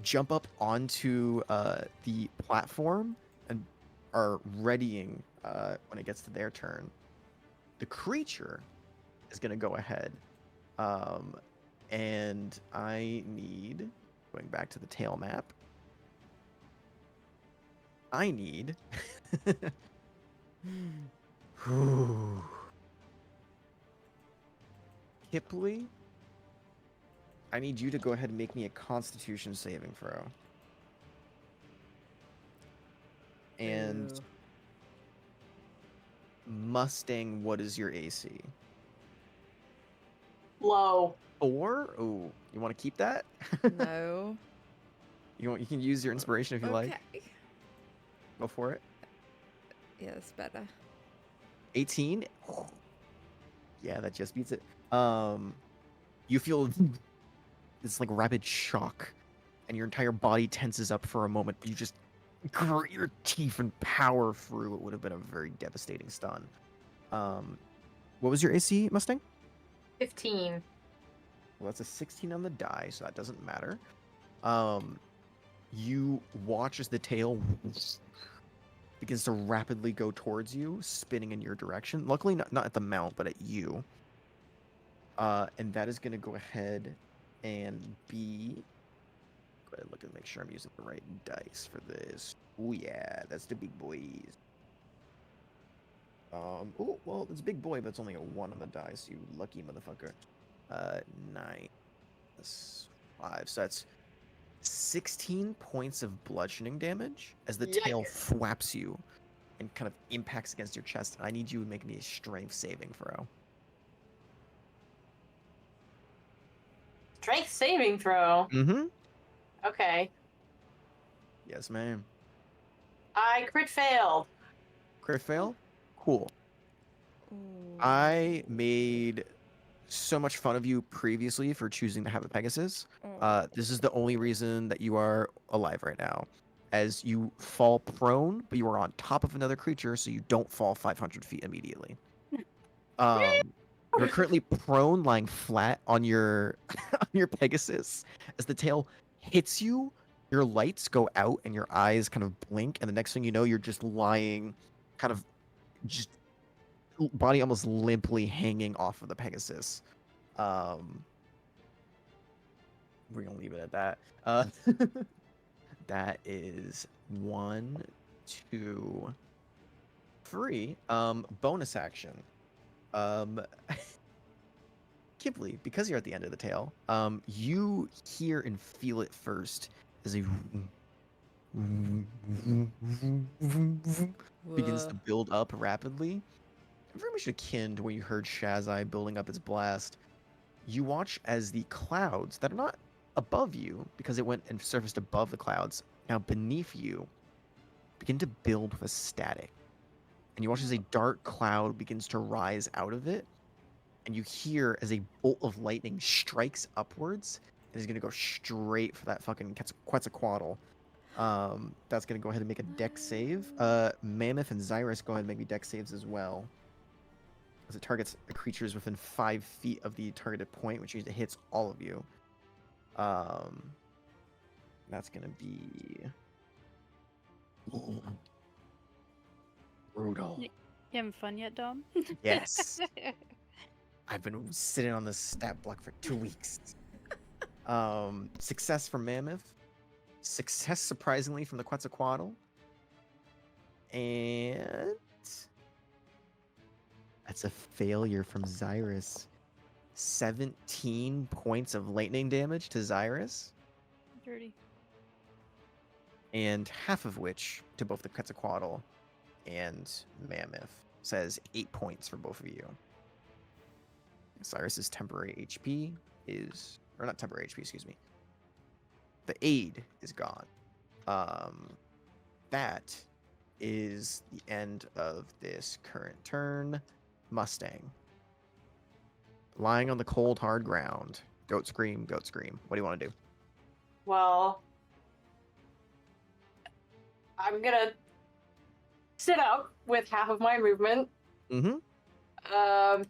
Speaker 2: jump up onto the platform and are readying when it gets to their turn. The creature is going to go ahead. And I need, going back to the tail map, I need... Kipley, I need you to go ahead and make me a Constitution saving throw. And
Speaker 3: Ooh.
Speaker 2: Mustang, what is your AC?
Speaker 7: Low.
Speaker 2: 4? Ooh, you want to keep that?
Speaker 3: No.
Speaker 2: You can use your inspiration if you like.
Speaker 3: Okay.
Speaker 2: Go for it.
Speaker 3: Yeah, that's better.
Speaker 2: 18? Yeah, that just beats it. You feel this like rapid shock, and your entire body tenses up for a moment, but you just grit your teeth and power through. It would have been a very devastating stun. What was your AC, Mustang?
Speaker 7: 15.
Speaker 2: Well, that's a 16 on the die, so that doesn't matter. You watch as the tail begins to rapidly go towards you, spinning in your direction. Luckily, not at the mount, but at you. And that is going to go ahead and be... Go ahead and look and make sure I'm using the right dice for this. Oh yeah, that's the big boys. Oh, well, it's a big boy, but it's only a 1 on the dice, you lucky motherfucker. 9 plus 5, so that's 16 points of bludgeoning damage as the tail
Speaker 7: Yikes.
Speaker 2: thwaps you and kind of impacts against your chest. I need you to make me a strength saving throw.
Speaker 7: Strength saving throw.
Speaker 2: Mm-hmm.
Speaker 7: Okay.
Speaker 2: Yes, ma'am.
Speaker 7: I crit failed.
Speaker 2: Crit fail? Cool.
Speaker 3: Ooh.
Speaker 2: I made so much fun of you previously for choosing to have a Pegasus. This is the only reason that you are alive right now. As you fall prone, but you are on top of another creature, so you don't fall 500 feet immediately. You're currently prone, lying flat on your on your Pegasus. As the tail hits you, your lights go out and your eyes kind of blink, and the next thing you know, you're just lying, kind of just body almost limply hanging off of the Pegasus. We're gonna leave it at that. That is 1, 2, 3. Bonus action. Kipley, because you're at the end of the tail, you hear and feel it first as a begins to build up rapidly. Very much akin to when you heard Shazai building up its blast. You watch as the clouds that are not above you, because it went and surfaced above the clouds, now beneath you, begin to build with static. And you watch as a dark cloud begins to rise out of it, and you hear as a bolt of lightning strikes upwards and is going to go straight for that fucking Quetzalcoatl. That's going to go ahead and make a dex save. Mammoth and Xyrus go ahead and make me dex saves as well, as it targets the creatures within 5 feet of the targeted point, which means it hits all of you. That's going to be brutal.
Speaker 1: You having fun yet, Dom?
Speaker 2: Yes. I've been sitting on this stat block for 2 weeks. Success from Mammoth. Success, surprisingly, from the Quetzalcoatl. And that's a failure from Xyrus. 17 points of lightning damage to Xyrus,
Speaker 1: Dirty.
Speaker 2: and half of which to both the Quetzalcoatl and Mammoth. Says 8 points for both of you. Cyrus's temporary HP is, or not temporary HP, excuse me. The aid is gone. That is the end of this current turn. Mustang. Lying on the cold, hard ground. Goat scream, goat scream. What do you want to do?
Speaker 7: Well, I'm gonna sit up with half of my movement.
Speaker 2: Mm-hmm.
Speaker 7: Um,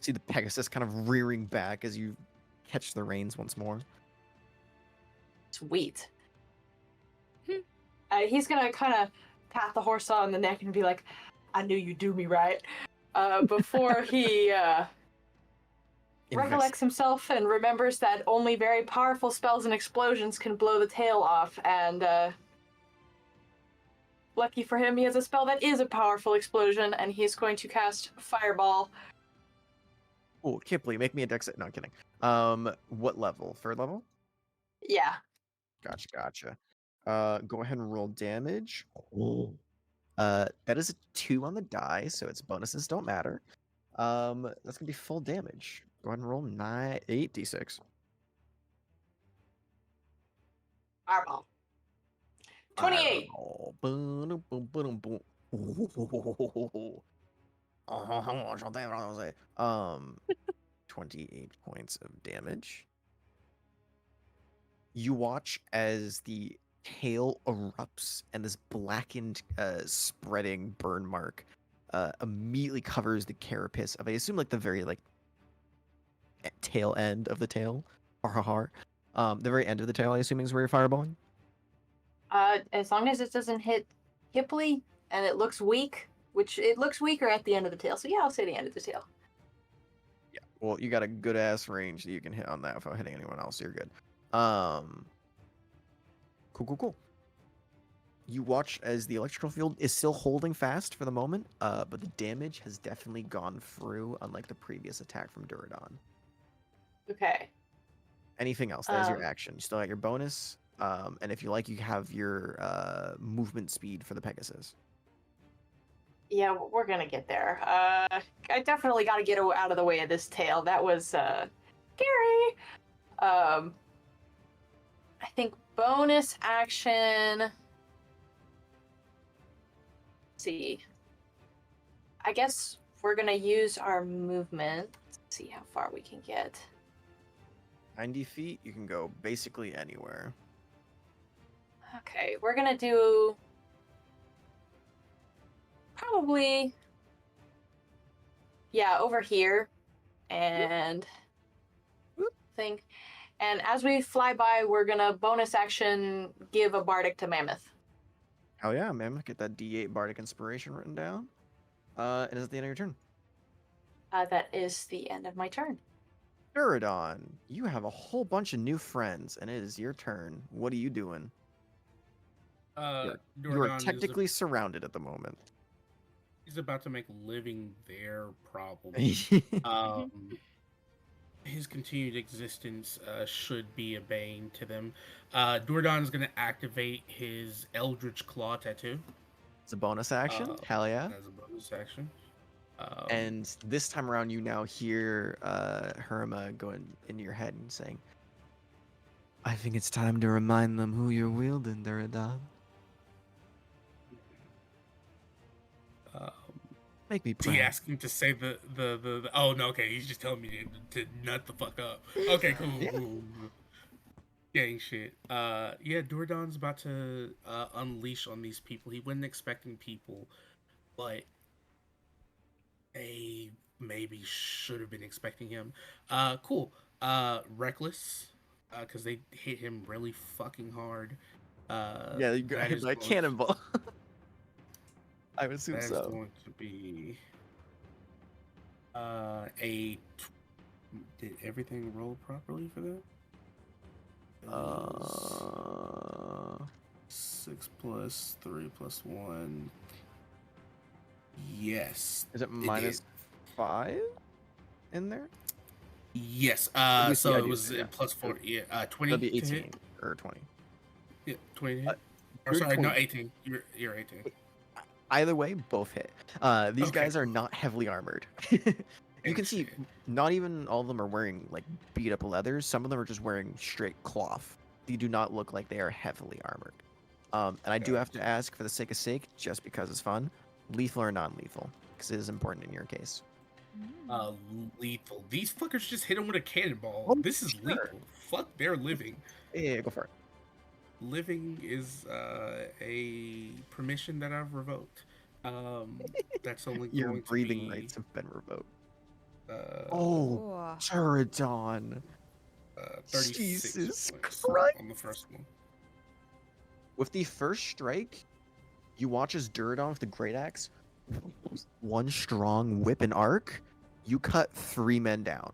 Speaker 2: See the Pegasus kind of rearing back as you catch the reins once more.
Speaker 7: Sweet. He's gonna kind of pat the horse on the neck and be like, "I knew you'd do me right." Before he recollects himself and remembers that only very powerful spells and explosions can blow the tail off, and lucky for him, he has a spell that is a powerful explosion, and he's going to cast Fireball.
Speaker 2: Oh, Kipley, make me a dex. No, I'm kidding. What level? 3rd level?
Speaker 7: Yeah.
Speaker 2: Gotcha. Go ahead and roll damage. That is a 2 on the die, so its bonuses don't matter. That's gonna be full damage. Go ahead and roll 8d6.
Speaker 7: Fireball. 28.
Speaker 2: Fireball. Boom, boom, boom, boom. 28 points of damage. You watch as the tail erupts and this blackened, spreading burn mark immediately covers the carapace of, I assume, like the very tail end of the tail. The very end of the tail, I assume, is where you're fireballing.
Speaker 7: As long as it doesn't hit Hipley and it looks weak, which it looks weaker at the end of the tail. So yeah, I'll say the end of the tail.
Speaker 2: Yeah. Well, you got a good ass range that you can hit on that without hitting anyone else. You're good. Cool. You watch as the electrical field is still holding fast for the moment, but the damage has definitely gone through, unlike the previous attack from Duradon.
Speaker 7: Okay.
Speaker 2: Anything else? That is your action. You still got your bonus, and if you like, you have your movement speed for the Pegasus.
Speaker 7: Yeah, we're gonna get there. I definitely got to get out of the way of this tail. That was scary. I think bonus action. Let's see. I guess we're gonna use our movement. Let's see how far we can get.
Speaker 2: 90 feet, you can go basically anywhere.
Speaker 7: Okay, we're gonna do probably, yeah, over here, and think. And as we fly by, we're gonna bonus action give a bardic to Mammoth.
Speaker 2: Oh yeah, Mammoth, get that D8 Bardic Inspiration written down. And it's at the end of your turn.
Speaker 7: That is the end of my turn.
Speaker 2: Duradon, you have a whole bunch of new friends, and it is your turn. What are you doing? You are
Speaker 4: Duradon
Speaker 2: technically surrounded at the moment.
Speaker 4: He's about to make living their problem. His continued existence should be a bane to them. Duradon is going to activate his Eldritch Claw tattoo.
Speaker 2: It's a bonus action. Hell yeah.
Speaker 4: As a bonus action.
Speaker 2: And this time around, you now hear Herma going into your head and saying,
Speaker 6: I think it's time to remind them who you're wielding, Duradon.
Speaker 4: Um,
Speaker 6: Make me
Speaker 4: is he
Speaker 6: proud.
Speaker 4: asking to say the oh no, okay, he's just telling me to nut the fuck up. Okay, cool.
Speaker 6: Yeah.
Speaker 4: cool. Gang shit. Yeah, Duradon's about to unleash on these people. He wasn't expecting people, but they maybe should have been expecting him. Cool. Reckless. Because they hit him really fucking hard.
Speaker 6: Yeah, you got
Speaker 4: That
Speaker 6: hit
Speaker 4: is
Speaker 6: by a
Speaker 4: going
Speaker 6: cannonball. I would assume
Speaker 4: that is
Speaker 6: so.
Speaker 4: going to be a. Did everything roll properly for that?
Speaker 6: Uh,
Speaker 4: 6 plus 3 plus 1. Yes.
Speaker 6: is it
Speaker 4: did.
Speaker 6: minus 5 in there?
Speaker 4: Yes.
Speaker 6: At least the
Speaker 4: So it
Speaker 6: idea
Speaker 4: was
Speaker 6: is, yeah.
Speaker 4: plus 4. Yeah. 20
Speaker 6: That'd be
Speaker 4: to
Speaker 6: 18
Speaker 4: hit.
Speaker 6: or 20.
Speaker 4: Yeah. 20 to hit. Or
Speaker 6: you're
Speaker 4: sorry, no,
Speaker 6: 20.
Speaker 4: 18. You're 18.
Speaker 6: Either way, both hit. These
Speaker 4: Okay,
Speaker 6: guys are
Speaker 4: cool.
Speaker 6: not heavily armored. You can see,
Speaker 4: shit.
Speaker 6: not even all of them are wearing like beat up leathers. Some of them are just wearing straight cloth. They do not look like they are heavily armored. And I do have to ask, for the sake, just because it's fun, lethal or non-lethal, because it is important in your case.
Speaker 4: Lethal. These fuckers just hit him with a cannonball.
Speaker 6: Oh,
Speaker 4: This is
Speaker 6: sure.
Speaker 4: lethal. Fuck their living.
Speaker 6: Yeah, go for it.
Speaker 4: Living is a permission that I've revoked. That's only
Speaker 6: Your
Speaker 4: going to
Speaker 6: breathing
Speaker 4: be
Speaker 6: rights have been revoked.
Speaker 3: Ooh.
Speaker 6: Pterodon.
Speaker 4: 36
Speaker 6: Jesus
Speaker 4: points
Speaker 6: Christ.
Speaker 4: on the first one.
Speaker 6: With the first strike, you watch as Duradon with the Great Axe, one strong whip and arc, you cut 3 men down.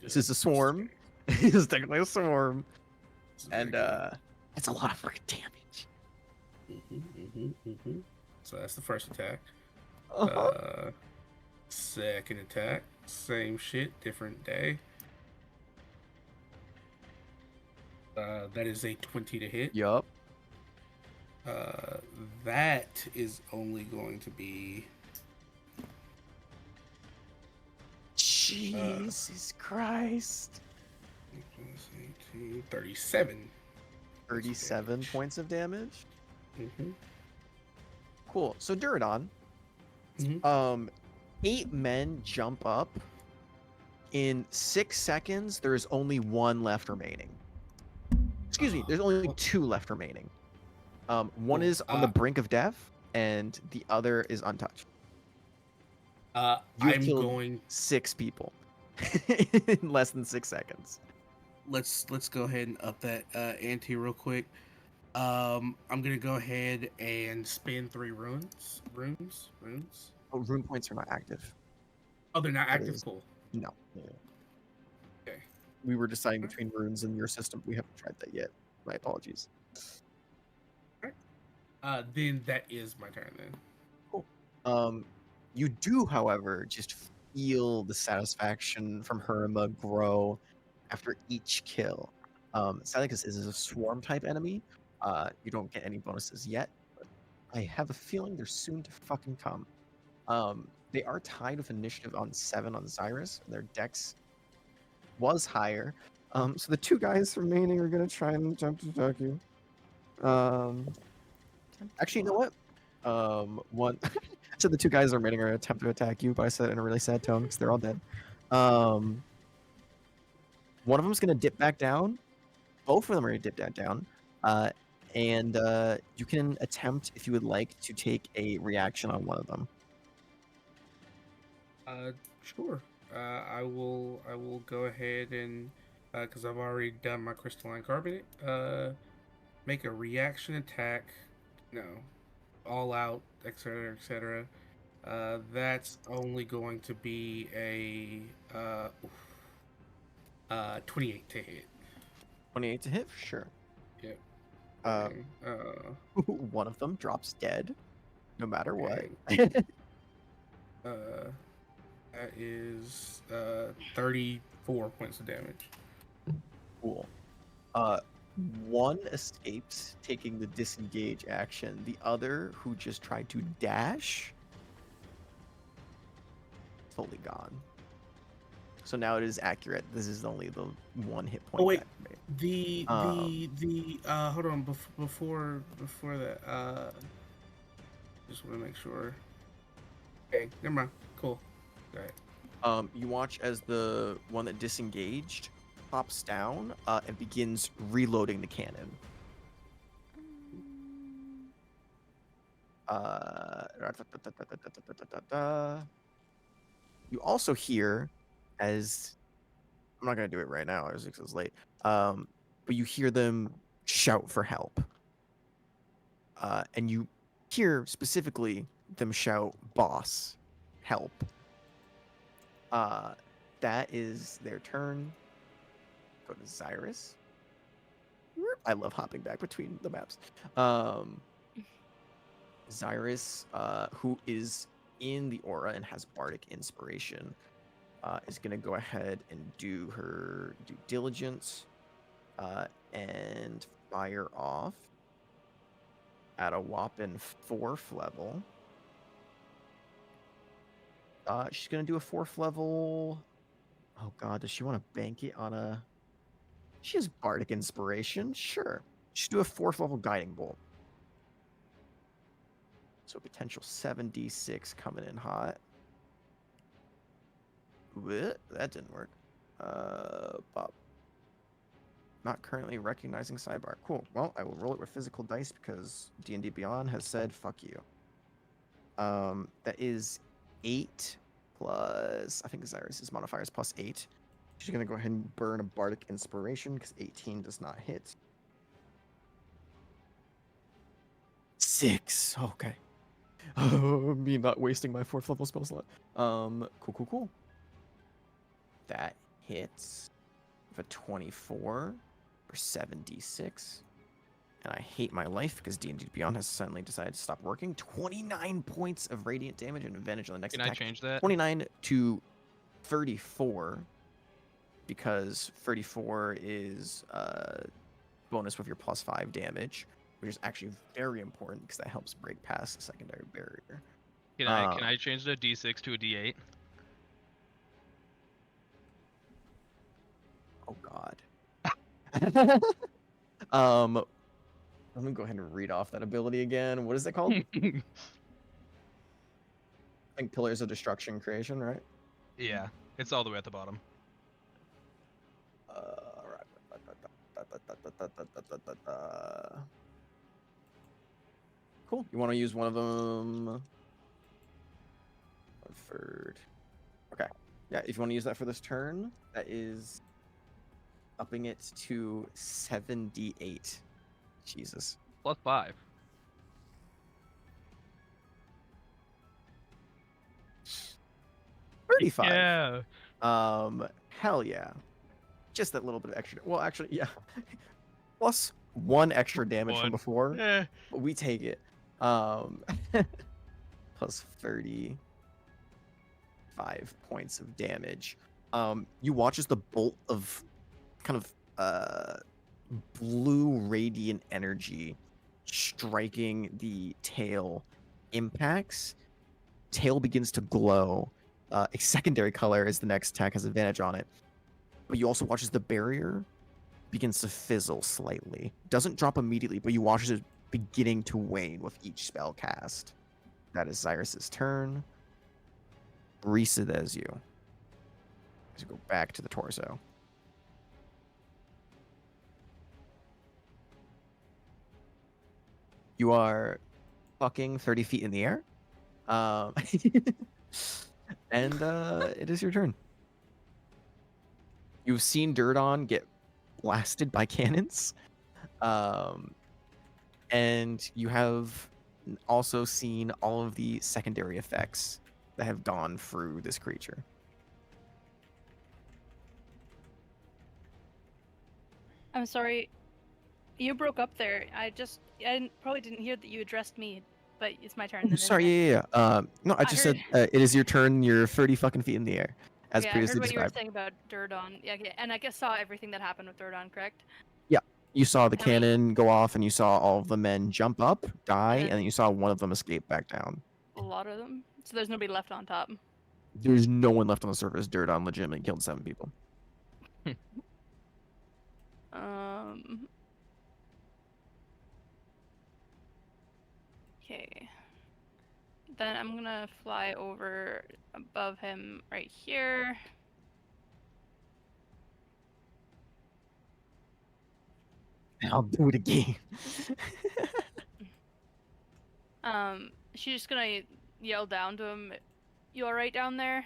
Speaker 6: This is a swarm. It's technically a swarm. And it's a lot of freaking damage.
Speaker 4: So that's the first attack.
Speaker 6: Uh-huh.
Speaker 4: Second attack, same shit, different day. That is a 20 to hit.
Speaker 6: Yup.
Speaker 4: That is only going to be
Speaker 6: Jesus Christ.
Speaker 4: 18, 37.
Speaker 6: 37 points of damage.
Speaker 4: Mm-hmm.
Speaker 6: Cool. So Duradon,
Speaker 4: Mhm.
Speaker 6: 8 men jump up. In 6 seconds, there is only 1 left remaining. Excuse me, there's only 2 left remaining. One
Speaker 4: Cool.
Speaker 6: is on the brink of death, and the other is untouched. You've
Speaker 4: I'm
Speaker 6: killed
Speaker 4: going.
Speaker 6: 6 people in less than 6 seconds.
Speaker 4: Let's go ahead and up that ante real quick. I'm gonna go ahead and spin 3 runes.
Speaker 6: Oh, rune points are not active.
Speaker 4: Oh, they're not
Speaker 6: That
Speaker 4: active.
Speaker 6: is-
Speaker 4: Cool.
Speaker 6: No.
Speaker 4: Okay.
Speaker 6: We were deciding between runes in your system. We haven't tried that yet. My apologies.
Speaker 4: Then that is my turn. Then.
Speaker 6: You do, however, just feel the satisfaction from Herma grow after each kill. Sadly, because this is a swarm type enemy, you don't get any bonuses yet, but I have a feeling they're soon to fucking come. They are tied with initiative on 7 on Cyrus. Their dex was higher. So the 2 guys remaining are gonna try and attempt to attack you. Actually, you know what? One. So the 2 guys remaining are gonna attempt to attack you, but I said it in a really sad tone because they're all dead. One of them's gonna dip back down. Both of them are gonna dip back down. And you can attempt, if you would like, to take a reaction on one of them.
Speaker 4: Sure. I will go ahead and because I've already done my crystalline carbonate. Make a reaction attack. No, all out, etc., etc. That's only going to be a 28 to hit.
Speaker 6: 28 to hit, for sure.
Speaker 4: Yep.
Speaker 6: One of them drops dead, no matter what.
Speaker 4: That is 34 points of damage.
Speaker 6: Cool. One escapes taking the disengage action. The other, who just tried to dash, fully gone.
Speaker 2: So now it is accurate. This is only the 1 hit point.
Speaker 4: Oh wait,
Speaker 2: back, right?
Speaker 4: the hold on before that just want to make sure. Okay, never mind. Cool. All right.
Speaker 2: You watch as the one that disengaged pops down and begins reloading the cannon. You also hear, as I'm not gonna do it right now, as it's late. But you hear them shout for help, and you hear specifically them shout, "Boss, help!" That is their turn. Go to Zyrus. I love hopping back between the maps. Zyrus, who is in the aura and has bardic inspiration, is going to go ahead and do her due diligence and fire off at a whopping 4th level. She's going to do a 4th level. Oh god, does she want to bank it on a... She has bardic inspiration, sure. She's do a 4th level guiding bolt. So potential 7d6 coming in hot. Blech, that didn't work. Bob. Not currently recognizing sidebar. Cool. Well, I will roll it with physical dice because D&D Beyond has said fuck you. That is 8 plus... I think Zyrus' modifier is plus 8. She's going to go ahead and burn a bardic inspiration because 18 does not hit. 6. Okay. Me not wasting my 4th level spell slot. Cool. That hits with a 24 for 7d6. And I hate my life because D&D Beyond has suddenly decided to stop working. 29 points of radiant damage and advantage on the next
Speaker 5: Can
Speaker 2: attack.
Speaker 5: I change that?
Speaker 2: 29 to 34 because 34 is bonus with your plus 5 damage, which is actually very important because that helps break past the secondary barrier.
Speaker 5: Can I change the D6 to a D8?
Speaker 2: Oh god. Let me go ahead and read off that ability again. What is it called? I think Pillars of Destruction Creation, right?
Speaker 5: Yeah, it's all the way at the bottom.
Speaker 2: Cool. You want to use one of them? 1/3. Okay. Yeah, if you want to use that for this turn, that is upping it to 7d8. Jesus.
Speaker 5: Plus 5.
Speaker 2: $35.
Speaker 5: Yeah.
Speaker 2: Hell yeah. Just that little bit of extra. Well, actually, yeah. Plus 1 extra damage from
Speaker 5: 1.
Speaker 2: before.
Speaker 5: Eh.
Speaker 2: But we take it. Plus 35 points of damage. You watch as the bolt of kind of blue radiant energy striking the tail impacts. Tail begins to glow. A secondary color is the next attack, has advantage on it. But you also watch as the barrier begins to fizzle slightly. Doesn't drop immediately, but you watch as it's beginning to wane with each spell cast. That is Zyrus' turn. Risa, that is you. Let's go back to the torso. You are fucking 30 feet in the air. And it is your turn. You've seen Durdon get blasted by cannons. And you have also seen all of the secondary effects that have gone through this creature.
Speaker 1: I'm sorry. You broke up there. Probably didn't hear that you addressed me, but it's my turn.
Speaker 2: Oh,
Speaker 1: then,
Speaker 2: sorry,
Speaker 1: isn't it?
Speaker 2: yeah. No, I
Speaker 1: I
Speaker 2: just
Speaker 1: heard-
Speaker 2: said it is your turn. You're 30 fucking feet in the air, as
Speaker 1: Yeah, I
Speaker 2: previously
Speaker 1: heard what you were
Speaker 2: described.
Speaker 1: saying about Durdon. Yeah, and I guess saw everything that happened with Durdon, correct?
Speaker 2: You saw the
Speaker 1: How many-
Speaker 2: cannon go off, and you saw all of the men jump up, die,
Speaker 1: then-
Speaker 2: and then you saw one of them escape back down.
Speaker 1: A lot of them. So there's nobody left on top.
Speaker 2: There's no one left on the surface. Duradon legitimately killed 7 people.
Speaker 1: Okay. Then I'm gonna fly over above him right here.
Speaker 2: I'll do it again.
Speaker 1: She's just gonna yell down to him. You all right down there?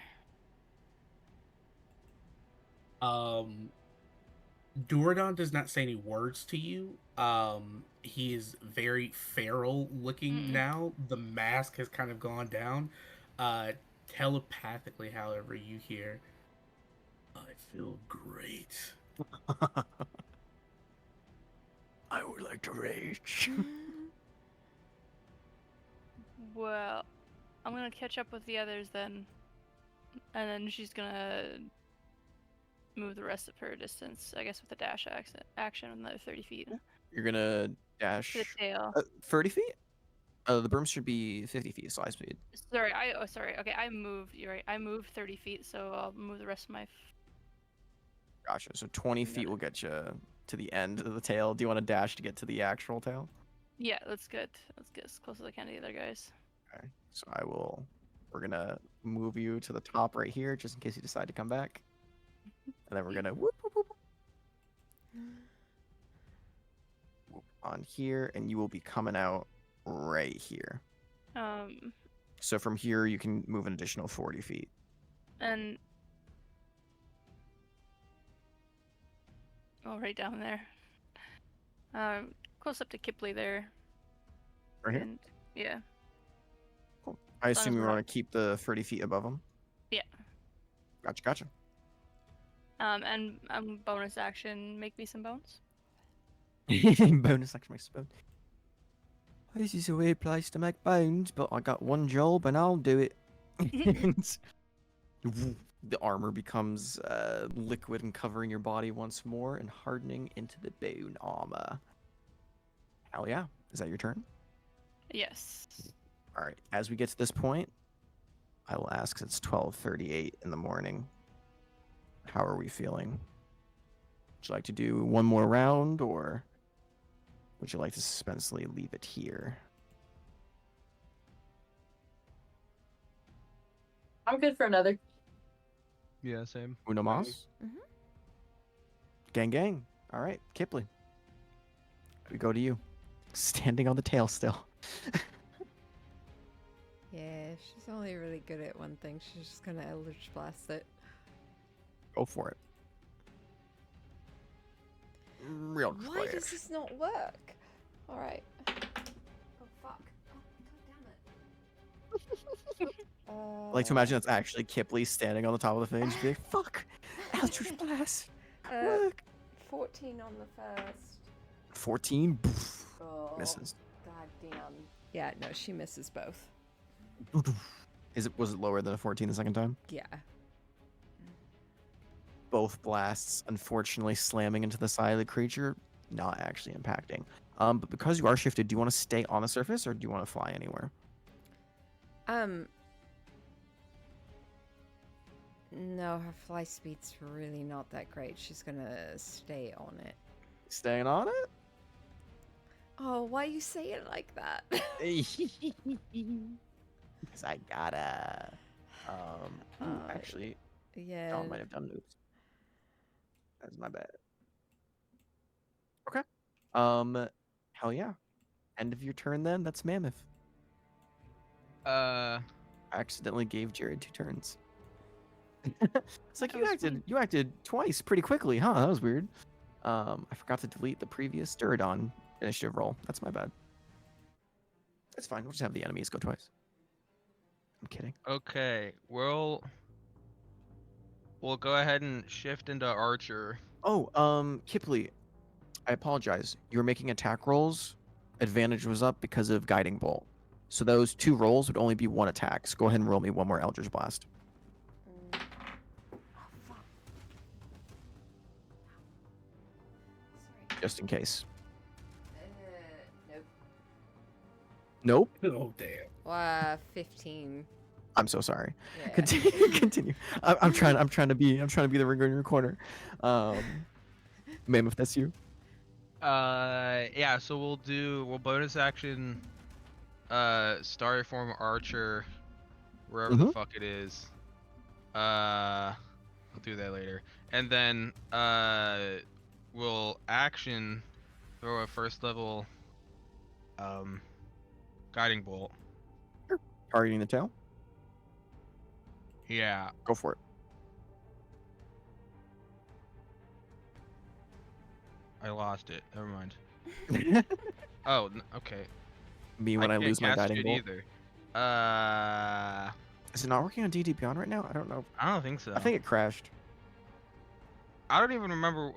Speaker 4: Duradon does not say any words to you. He is very feral looking now. The mask has kind of gone down. Telepathically, however, you hear, I feel great.
Speaker 6: I would like to rage.
Speaker 1: Well, I'm gonna catch up with the others then. And then she's gonna move the rest of her distance, I guess, with the dash action another 30 feet.
Speaker 2: You're gonna dash
Speaker 1: To the tail.
Speaker 2: 30 feet? The berm should be 50 feet slide speed.
Speaker 1: Sorry, sorry. Okay, I moved. You're right. I moved 30 feet, so I'll move the rest of my.
Speaker 2: Gotcha. So 20 feet will get you to the end of the tail. Do you want to dash to get to the actual tail?
Speaker 1: Yeah, that's good. Let's get as close as I can to the other guys.
Speaker 2: Okay. So we're gonna move you to the top right here, just in case you decide to come back. And then we're gonna whoop, whoop, whoop, whoop on here, and you will be coming out right here. So from here, you can move an additional 40 feet.
Speaker 1: And right down there. Close up to Kipley there.
Speaker 2: Right here?
Speaker 1: And yeah.
Speaker 2: Cool. I
Speaker 1: As long
Speaker 2: assume
Speaker 1: as
Speaker 2: you
Speaker 1: we're
Speaker 2: want to keep the 30 feet above them?
Speaker 1: Yeah.
Speaker 2: Gotcha.
Speaker 1: And bonus action, make me some bones.
Speaker 2: Bonus action makes bone. This is a weird place to make bones, but I got one job and I'll do it. The armor becomes liquid and covering your body once more and hardening into the bone armor. Hell yeah. Is that your turn?
Speaker 1: Yes.
Speaker 2: All right. As we get to this point, I will ask, it's 12:38 in the morning. How are we feeling? Would you like to do one more round, or would you like to suspensefully leave it here?
Speaker 7: I'm good for another.
Speaker 5: Yeah, same.
Speaker 2: Uno mas? Gang. All right, Kipley. We go to you. Standing on the tail still.
Speaker 3: Yeah, she's only really good at one thing. She's just gonna Eldritch Blast it.
Speaker 2: Go for it. Real quick.
Speaker 3: Why does this not work? Alright. Oh, fuck. Oh, God damn it.
Speaker 2: I like to imagine that's actually Kipley standing on the top of the thing. Just be like, fuck! Eldritch Blast! Work!
Speaker 3: 14 on the first.
Speaker 2: 14?
Speaker 3: Oh,
Speaker 2: Misses.
Speaker 3: God damn. Yeah, no, she misses both.
Speaker 2: Was it lower than a 14 the second time?
Speaker 3: Yeah.
Speaker 2: Both blasts, unfortunately, slamming into the side of the creature, not actually impacting. But because you are shifted, do you want to stay on the surface or do you want to fly anywhere?
Speaker 3: No, her fly speed's really not that great. She's gonna stay on it.
Speaker 2: Staying on it?
Speaker 3: Oh, why you say it like that?
Speaker 2: Because I gotta. Actually,
Speaker 3: yeah.
Speaker 2: I might have done oops. That's my bad. Okay. Hell yeah. End of your turn then. That's Mammoth. I accidentally gave Jared 2 turns. It's like you acted twice pretty quickly, huh? That was weird. I forgot to delete the previous Duradon initiative roll. That's my bad. It's fine. We'll just have the enemies go twice. I'm kidding.
Speaker 5: Okay, we'll go ahead and shift into Archer.
Speaker 2: Oh, Kipley, I apologize. You were making attack rolls. Advantage was up because of Guiding Bolt. So those 2 rolls would only be 1 attack. So go ahead and roll me 1 more Eldritch Blast.
Speaker 3: Oh, fuck. Sorry.
Speaker 2: Just in case.
Speaker 3: Nope.
Speaker 2: Nope.
Speaker 4: Oh damn.
Speaker 3: 15.
Speaker 2: I'm so sorry.
Speaker 3: Yeah.
Speaker 2: Continue. I'm trying to be the ringer in your corner. Ma'am, if that's you.
Speaker 5: Yeah. So we'll bonus action, starry form archer, wherever the
Speaker 2: Mhm.
Speaker 5: fuck it is. We'll do that later, and then we'll action throw a first level guiding bolt.
Speaker 2: Targeting the tail.
Speaker 5: Yeah.
Speaker 2: Go for
Speaker 5: I lost it. Never mind.
Speaker 2: it.
Speaker 5: Oh, okay.
Speaker 2: Me when I
Speaker 5: can't
Speaker 2: lose my
Speaker 5: cast
Speaker 2: guiding
Speaker 5: shit
Speaker 2: bolt.
Speaker 5: either.
Speaker 2: Is it not working on D&D Beyond right now? I don't know.
Speaker 5: I don't think so.
Speaker 2: I think it crashed.
Speaker 5: I don't even remember.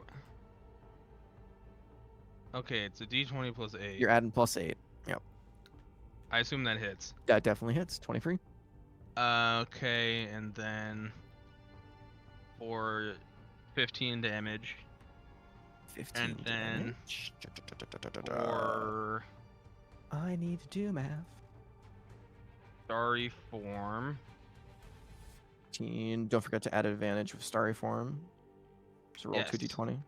Speaker 5: Okay, it's a D20 plus 8.
Speaker 2: You're adding +8. Yep.
Speaker 5: I assume that hits.
Speaker 2: That definitely hits. 23.
Speaker 5: Okay, and then for 15 damage.
Speaker 2: 15
Speaker 5: And then
Speaker 2: damage.
Speaker 5: for
Speaker 2: I need to do math.
Speaker 5: starry form.
Speaker 2: 15. Don't forget to add advantage with starry form. So roll
Speaker 5: Yes.
Speaker 2: 2d20.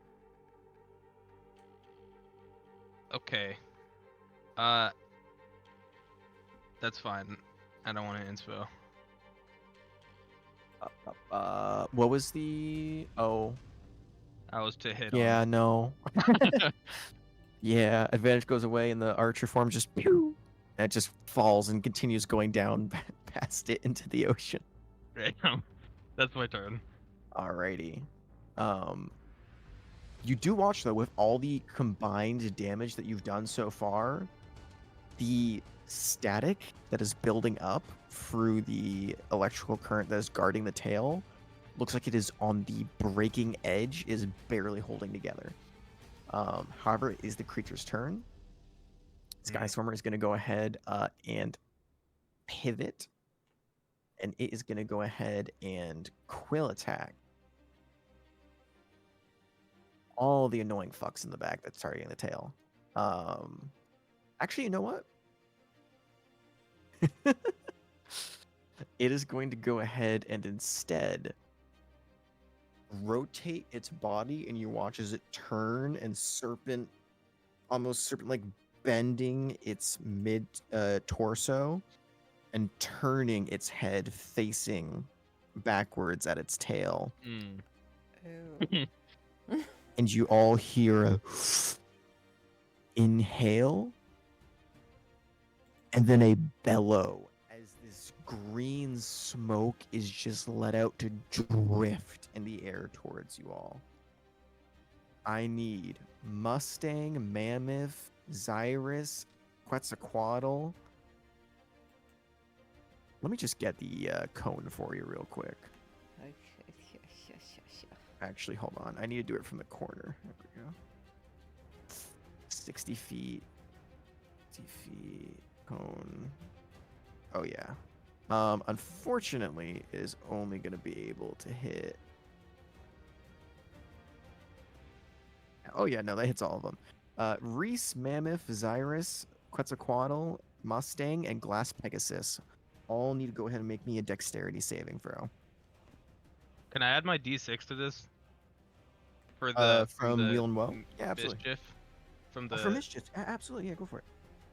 Speaker 5: Okay. That's fine. I don't want to inspo.
Speaker 2: What was the? Oh,
Speaker 5: I was to hit
Speaker 2: yeah,
Speaker 5: on.
Speaker 2: no. Yeah, advantage goes away, and the archer form just pew, and it just falls and continues going down past it into the ocean.
Speaker 5: Damn. That's my turn.
Speaker 2: Alrighty. You do watch though, with all the combined damage that you've done so far, the static that is building up through the electrical current that is guarding the tail looks like it is on the breaking edge, is barely holding together. However, it is the creature's turn. Sky Swimmer is going to go ahead and pivot, and it is going to go ahead and quill attack all the annoying fucks in the back that's targeting the tail. Actually, you know what? It is going to go ahead and instead rotate its body, and you watch as it turn and almost serpent like bending its mid torso and turning its head facing backwards at its tail.
Speaker 3: Ooh.
Speaker 2: And you all hear a inhale and then a bellow as this green smoke is just let out to drift in the air towards you all. I need Mustang, Mammoth, Xyrus, Quetzalcoatl. Let me just get the cone for you real quick. Actually, hold on. I need to do it from the corner. There we go. 60 feet. 60 feet. Cone. Oh, yeah. Unfortunately, it is only going to be able to hit. Oh, yeah. No, that hits all of them. Reese, Mammoth, Xyrus, Quetzalcoatl, Mustang, and Glass Pegasus all need to go ahead and make me a dexterity saving throw.
Speaker 5: Can I add my D6 to this? For the
Speaker 2: from Wheel and Woe? Yeah, absolutely.
Speaker 5: Mischief? From the
Speaker 2: For mischief, absolutely, yeah, go for it.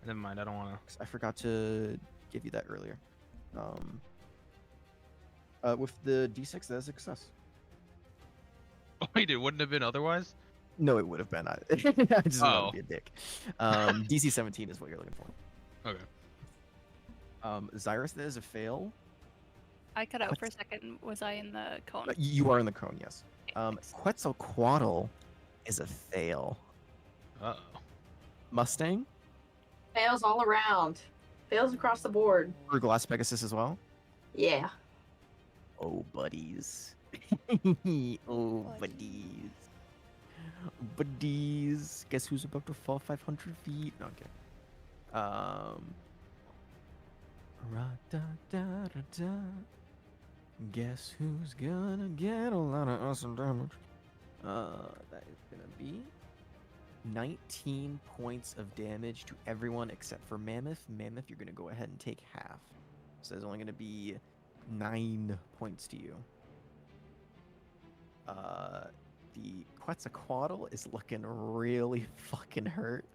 Speaker 5: Never mind, I don't want to.
Speaker 2: 'Cause I forgot to give you that earlier. With the D6, that is a success.
Speaker 5: Wait, it wouldn't have been otherwise?
Speaker 2: No, it would have been. I just didn't want to be a dick. DC 17 is what you're looking for.
Speaker 5: Okay.
Speaker 2: Xyrus, that is a fail.
Speaker 1: I cut out for a second. Was I in the cone?
Speaker 2: You are in the cone, yes.
Speaker 1: Thanks.
Speaker 2: Quetzalcoatl is a fail.
Speaker 5: Uh-oh.
Speaker 2: Mustang?
Speaker 7: Fails all around. Fails across the board.
Speaker 2: For Glass Pegasus as well?
Speaker 7: Yeah.
Speaker 2: Oh, buddies. Oh, buddies. Buddies. Guess who's about to fall 500 feet? No, okay. Ra-da-da-da-da. Guess who's gonna get a lot of awesome damage? That is gonna be 19 points of damage to everyone except for Mammoth. Mammoth, you're gonna go ahead and take half. So there's only gonna be 9 points to you. The Quetzalcoatl is looking really fucking hurt,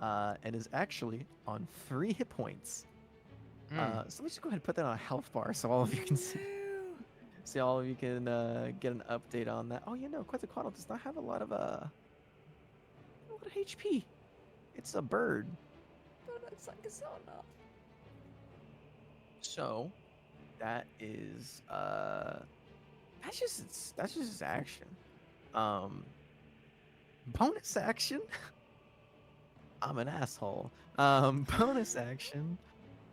Speaker 2: and is actually on 3 hit points. So let's just go ahead and put that on a health bar so all of you can see. So all of you can get an update on that. Oh, Quetzalcoatl does not have a lot of HP. It's a bird. So that is that's just his action. Bonus action. I'm an asshole. Bonus action.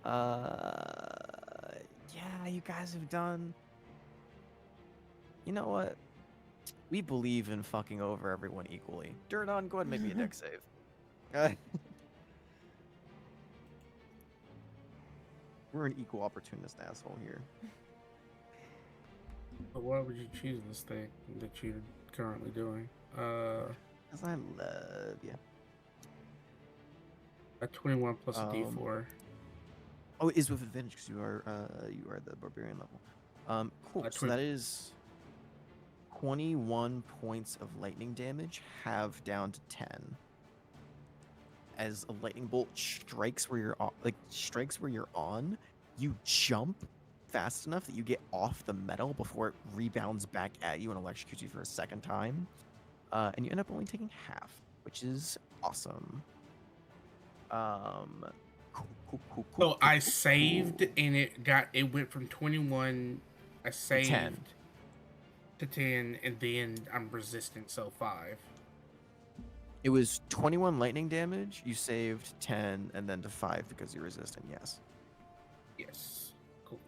Speaker 2: Yeah, you guys have done. You know what? We believe in fucking over everyone equally. Durdon, go ahead and make me a deck save. We're an equal opportunist asshole here.
Speaker 4: But why would you choose this thing that you're currently doing?
Speaker 2: Because I love you.
Speaker 4: A 21 plus a D4.
Speaker 2: Oh, it is with advantage because you are the barbarian level. Cool. So that is 21 points of lightning damage, halved down to 10. As a lightning bolt strikes where you're on, you jump fast enough that you get off the metal before it rebounds back at you and electrocutes you for a second time. And you end up only taking half, which is awesome. Cool.
Speaker 4: So I saved and it went from 21. I saved
Speaker 2: 10.
Speaker 4: To 10, and then I'm resistant, so 5.
Speaker 2: It was 21 lightning damage. You saved 10, and then to 5 because you're resistant. Yes.
Speaker 4: Yes. Cool.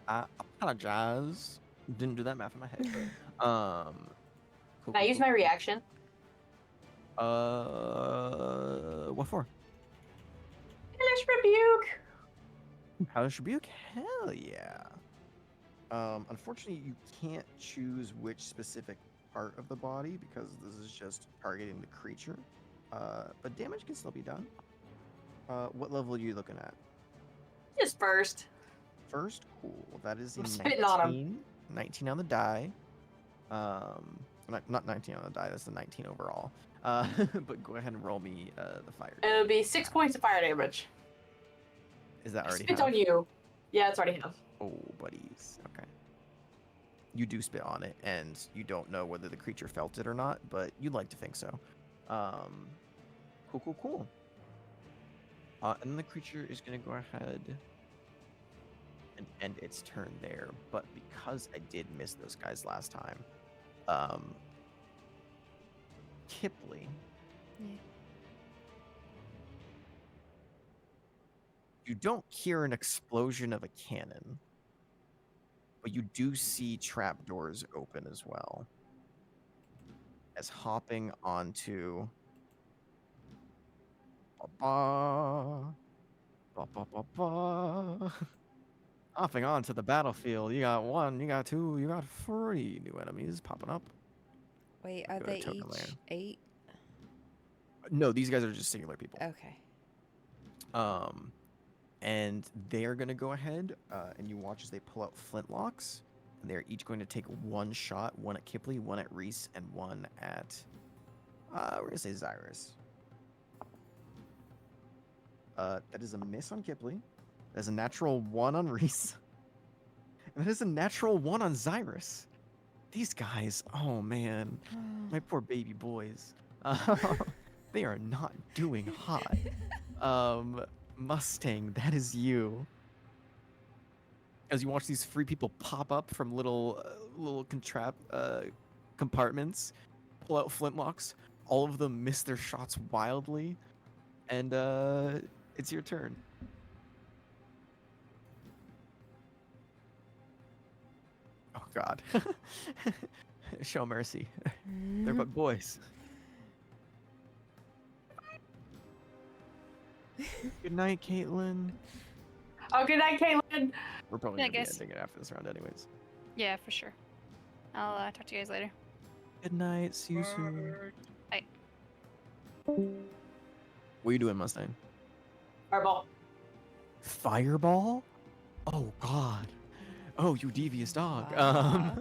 Speaker 2: I apologize. Didn't do that math in my head. Cool,
Speaker 7: Can I use my reaction?
Speaker 2: What for?
Speaker 7: Hellish Rebuke!
Speaker 2: Hellish Rebuke? Hell yeah. Unfortunately, you can't choose which specific part of the body because this is just targeting the creature. But damage can still be done. What level are you looking at?
Speaker 7: Just first.
Speaker 2: First? Cool. That is a
Speaker 7: I'm spitting on
Speaker 2: 19. 19 on the die. Not 19 on the die, that's the 19 overall. But go ahead and roll me the fire.
Speaker 7: It would be 6 points of fire damage.
Speaker 2: Is that already
Speaker 7: Spit
Speaker 2: half?
Speaker 7: on you. Yeah, it's already half.
Speaker 2: Oh, buddies. Okay. You do spit on it, and you don't know whether the creature felt it or not, but you'd like to think so. Cool. And then the creature is going to go ahead and end its turn there. But because I did miss those guys last time, Kipley.
Speaker 3: Yeah.
Speaker 2: You don't hear an explosion of a cannon, but you do see trapdoors open as well. As hopping onto hopping onto the battlefield. You got 1, you got 2, you got 3 new enemies popping up.
Speaker 3: Wait, are
Speaker 2: Go to
Speaker 3: they
Speaker 2: token
Speaker 3: each
Speaker 2: layer.
Speaker 3: 8?
Speaker 2: No, these guys are just singular people.
Speaker 3: Okay.
Speaker 2: And they are going to go ahead, and you watch as they pull out flintlocks, and they're each going to take 1 shot, 1 at Kipley, 1 at Reese, and 1 at, we're going to say Zyrus. That is a miss on Kipley. That is a natural 1 on Reese. And that is a natural 1 on Zyrus. These guys, oh man, my poor baby boys. They are not doing hot. Mustang, that is you. As you watch these 3 people pop up from little compartments, pull out flintlocks. All of them miss their shots wildly, and it's your turn. Oh God, show mercy. They're but boys. Good night, Caitlin.
Speaker 7: Oh, good night, Caitlin.
Speaker 2: We're probably
Speaker 1: Yeah,
Speaker 2: gonna be
Speaker 1: guess.
Speaker 2: ending it after this round, anyways.
Speaker 1: Yeah, for sure. I'll talk to you guys later.
Speaker 2: Good night. See you soon.
Speaker 1: Bye.
Speaker 2: What are you doing, Mustang?
Speaker 7: Fireball.
Speaker 2: Fireball? Oh God. Oh, you devious dog.
Speaker 3: Wow.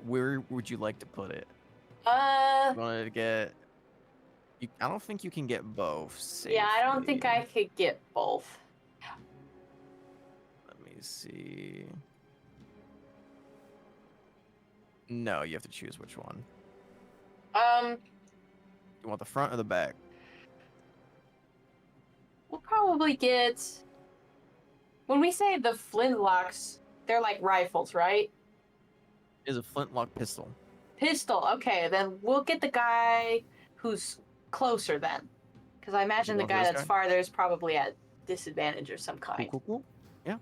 Speaker 2: Where would you like to put it?
Speaker 7: Uh,
Speaker 2: You wanted to get. I don't think you can get both
Speaker 7: yeah, I don't
Speaker 2: safely.
Speaker 7: think I could get both.
Speaker 2: Let me see. No, you have to choose which one.
Speaker 7: Um,
Speaker 2: You want the front or the back?
Speaker 7: we'll probably get. When we say the flintlocks, they're like rifles, right?
Speaker 2: It is a flintlock pistol.
Speaker 7: Pistol. Okay, then we'll get the guy who's closer then, because I imagine the
Speaker 2: going for
Speaker 7: guy
Speaker 2: this
Speaker 7: that's
Speaker 2: guy?
Speaker 7: farther is probably at disadvantage of some
Speaker 2: Cool,
Speaker 7: kind.
Speaker 2: cool. Yeah.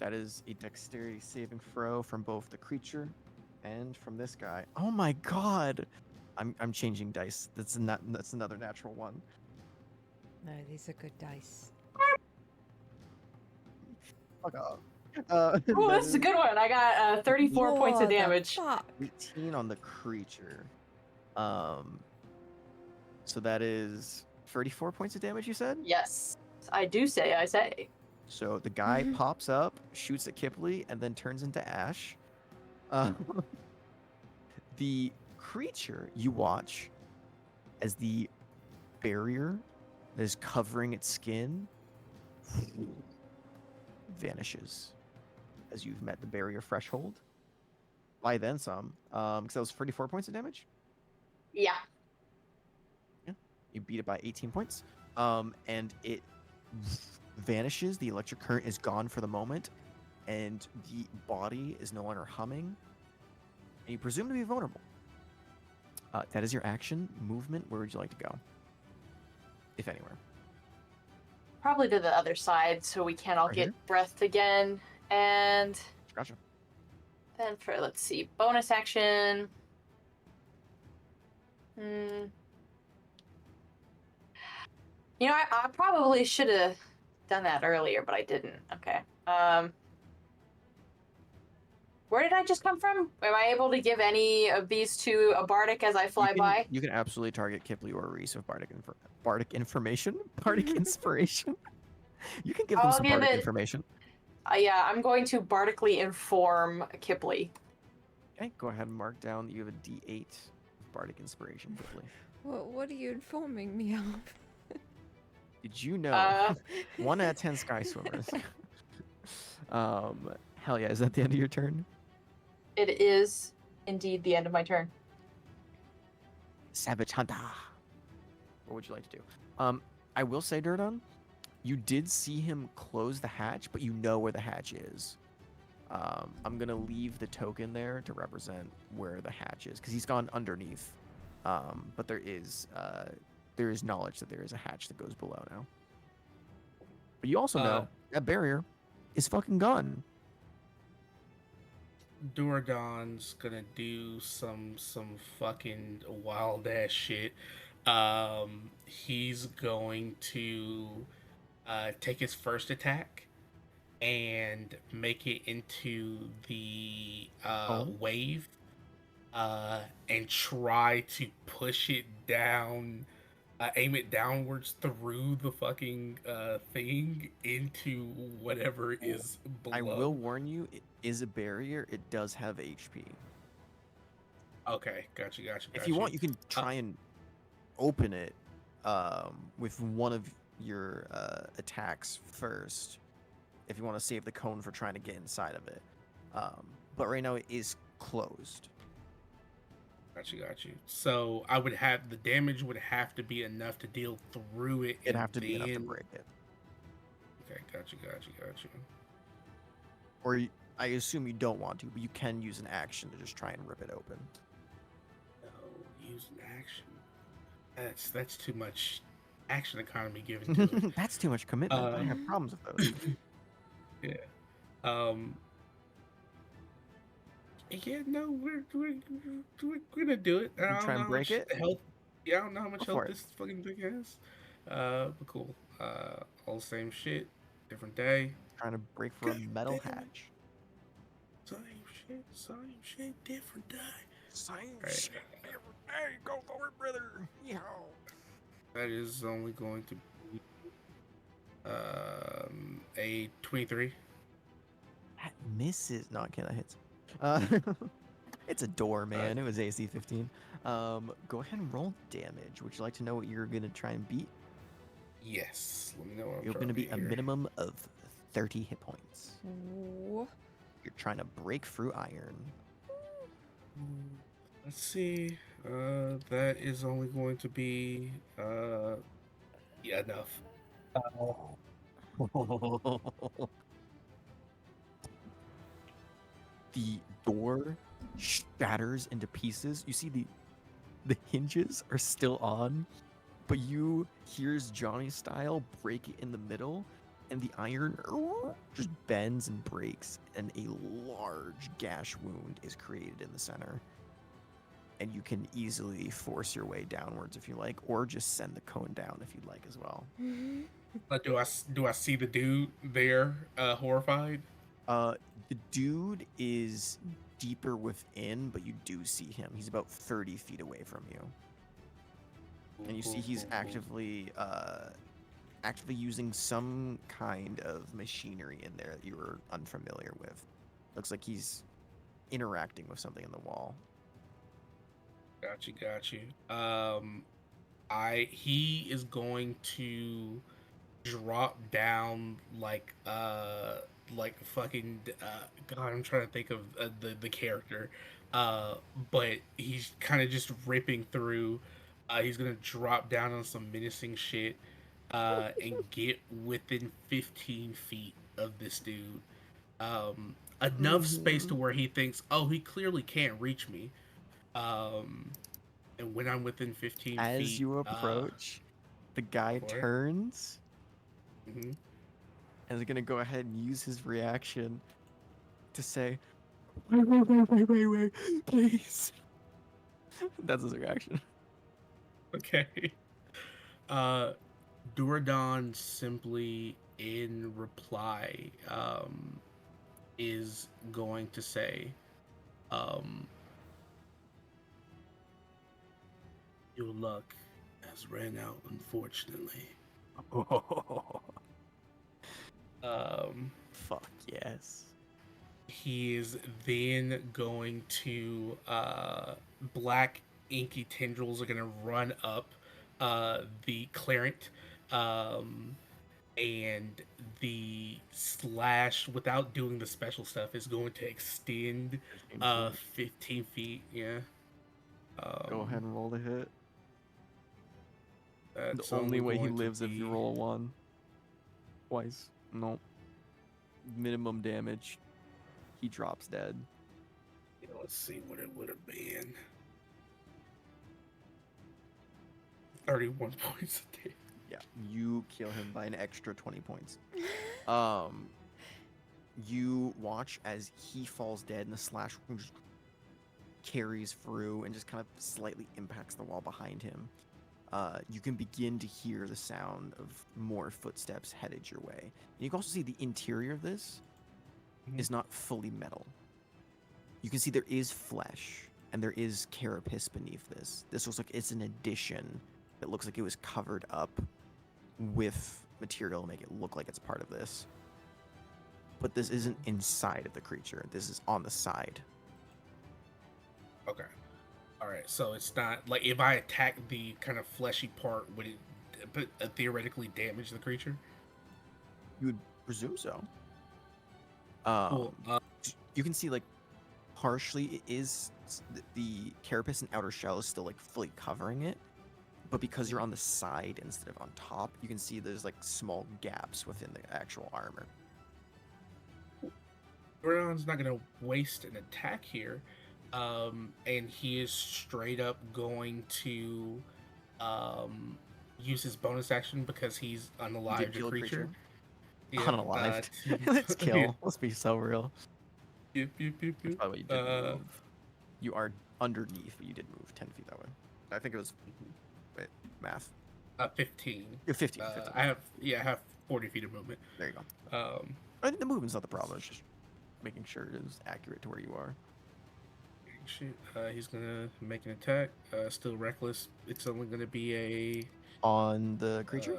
Speaker 2: That is a dexterity saving throw from both the creature and from this guy. Oh my God! I'm changing dice. That's another natural one.
Speaker 3: No, these are good dice.
Speaker 2: Fuck off.
Speaker 7: Oh,
Speaker 2: That
Speaker 7: this is a
Speaker 2: is
Speaker 7: good one. I got 34 points of
Speaker 3: What the
Speaker 7: damage.
Speaker 3: fuck?
Speaker 2: 18 on the creature. So that is 34 points of damage, you said?
Speaker 7: Yes, I do say. I say.
Speaker 2: So the guy pops up, shoots at Kipley, and then turns into ash. The creature, you watch as the barrier that is covering its skin vanishes as you've met the barrier threshold. By then some, because that was 34 points of damage.
Speaker 7: Yeah.
Speaker 2: Yeah, you beat it by 18 points. And it vanishes. The electric current is gone for the moment, and the body is no longer humming. And you presume to be vulnerable. That is your action movement. Where would you like to go, if anywhere?
Speaker 7: Probably to the other side so we can't all
Speaker 2: Right
Speaker 7: get
Speaker 2: here?
Speaker 7: breathed again. And
Speaker 2: Gotcha.
Speaker 7: then for, let's see, bonus action. You know, I probably should have done that earlier, but I didn't. Okay. Where did I just come from? Am I able to give any of these to a bardic as I fly by?
Speaker 2: You can absolutely target Kipley or Reese with bardic information, bardic inspiration. You can give them
Speaker 7: I'll
Speaker 2: some
Speaker 7: give
Speaker 2: bardic
Speaker 7: it.
Speaker 2: information.
Speaker 7: Yeah, I'm going to bardically inform Kipley.
Speaker 2: Okay, go ahead and mark down that you have a D8 of bardic inspiration, Kipley.
Speaker 3: What are you informing me of?
Speaker 2: Did you know?
Speaker 7: Uh,
Speaker 2: 1 out of 10 sky swimmers. Hell yeah! Is that the end of your turn?
Speaker 7: It is indeed the end of my turn.
Speaker 2: Savage Hunter. What would you like to do? I will say, Durdon, you did see him close the hatch, but you know where the hatch is. I'm gonna leave the token there to represent where the hatch is, because he's gone underneath. But there is knowledge that there is a hatch that goes below now. But you also know that barrier is fucking gone.
Speaker 4: Duradon's gonna do some fucking wild ass shit. He's going to take his first attack and make it into the wave, and try to push it down, aim it downwards through the fucking thing into whatever is below.
Speaker 2: I will warn you, it is a barrier. It does have HP.
Speaker 4: Okay, gotcha.
Speaker 2: If you want, you can try and open it with one of your attacks first, if you want to save the cone for trying to get inside of it. But right now it is closed.
Speaker 4: Got you. So I would have the damage would have to be enough to deal through it.
Speaker 2: It'd have to be enough to break it.
Speaker 4: Okay, got you.
Speaker 2: Or I assume you don't want to, but you can use an action to just try and rip it open.
Speaker 4: No, use an action. That's too much action economy given to it.
Speaker 2: That's too much commitment. I have problems with those.
Speaker 4: Yeah. Yeah, no, we're gonna do it. I don't
Speaker 2: try
Speaker 4: know
Speaker 2: and
Speaker 4: how
Speaker 2: break
Speaker 4: much
Speaker 2: it?
Speaker 4: health. Yeah, I don't know how much
Speaker 2: Go for
Speaker 4: health
Speaker 2: it.
Speaker 4: this fucking thing has. But cool. All same shit, different day.
Speaker 2: Trying to break for a metal
Speaker 4: damn it.
Speaker 2: hatch.
Speaker 4: Same shit, different day.
Speaker 2: Same
Speaker 4: Right.
Speaker 2: shit. Hey, go for it, brother. Yeah.
Speaker 4: That is only going to be A 23.
Speaker 2: That misses. No, okay, that hits. It's a door, man. It was AC 15. Go ahead and roll damage. Would you like to know what you're gonna try and beat?
Speaker 4: Yes. Let me know what I'm
Speaker 2: You're
Speaker 4: trying
Speaker 2: gonna
Speaker 4: to
Speaker 2: be
Speaker 4: be
Speaker 2: a
Speaker 4: here.
Speaker 2: minimum of 30 hit points.
Speaker 3: Ooh.
Speaker 2: You're trying to break through iron.
Speaker 4: Let's see. That is only going to be yeah, enough.
Speaker 2: The door shatters into pieces. You see the hinges are still on, but you here's Johnny style break it in the middle, and the iron just bends and breaks, and a large gash wound is created in the center. And you can easily force your way downwards if you like, or just send the cone down if you'd like as well.
Speaker 4: Do I see the dude there, horrified?
Speaker 2: The dude is deeper within, but you do see him. He's about 30 feet away from you. And you see he's actively using some kind of machinery in there that you were unfamiliar with. Looks like he's interacting with something in the wall.
Speaker 4: Got you. He is going to drop down like fucking God, I'm trying to think of the character, but he's kind of just ripping through. He's gonna drop down on some menacing shit, and get within 15 feet of this dude. Enough space to where he thinks, oh, he clearly can't reach me. And when I'm within 15
Speaker 2: As
Speaker 4: feet,
Speaker 2: you approach, the guy
Speaker 4: for it.
Speaker 2: turns
Speaker 4: Mm-hmm.
Speaker 2: and is gonna go ahead and use his reaction to say, wait, please. That's his reaction.
Speaker 4: Okay. Duradon simply in reply is going to say, your luck has ran out, unfortunately.
Speaker 2: Fuck yes.
Speaker 4: He is then going to black inky tendrils are going to run up the clarent, and the slash, without doing the special stuff, is going to extend 15 feet. Yeah.
Speaker 2: Go ahead and roll the hit. The
Speaker 4: That's
Speaker 2: only way he
Speaker 4: going to
Speaker 2: lives if you
Speaker 4: be-
Speaker 2: roll a 1. Twice. Nope. Minimum damage. He drops dead.
Speaker 4: Yeah, let's see what it would have been. 31 points of damage.
Speaker 2: Yeah, you kill him by an extra 20 points. You watch as he falls dead and the slash just carries through and just kind of slightly impacts the wall behind him. You can begin to hear the sound of more footsteps headed your way. And you can also see the interior of this is not fully metal. You can see there is flesh and there is carapace beneath this. This looks like it's an addition that looks like it was covered up with material to make it look like it's part of this. But this isn't inside of the creature. This is on the side.
Speaker 4: Okay. All right. So it's not like if I attack the kind of fleshy part, would it theoretically damage the creature?
Speaker 2: You would presume so.
Speaker 4: Cool.
Speaker 2: You can see like partially it is the carapace and outer shell is still like fully covering it, but because you're on the side instead of on top, you can see there's like small gaps within the actual armor.
Speaker 4: Duradon's not going to waste an attack here, and he is straight up going to use his bonus action because he's unalived
Speaker 2: Kill
Speaker 4: a
Speaker 2: a
Speaker 4: creature.
Speaker 2: Unalived. Let's kill. Let's be so real.
Speaker 4: Yep.
Speaker 2: Which, by the way, you did move. You are underneath, but you did move 10 feet that way. I think it was. Wait, math.
Speaker 4: 15.
Speaker 2: You're 15.
Speaker 4: I have 40 feet of movement.
Speaker 2: There you go. I think the movement's not the problem. It's just making sure it is accurate to where you are.
Speaker 4: Shit. He's gonna make an attack. Still reckless. It's only gonna be a
Speaker 2: On the creature?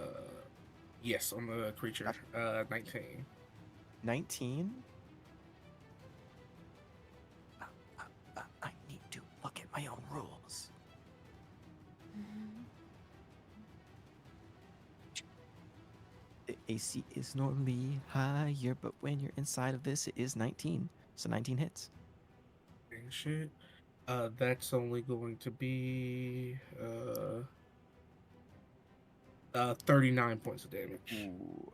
Speaker 4: Yes, on the creature. 19.
Speaker 2: 19. I need to look at my own rules. The AC is normally higher, but when you're inside of this, it is 19. So 19 hits.
Speaker 4: Dang shit. That's only going to be 39 points of damage.
Speaker 2: Ooh,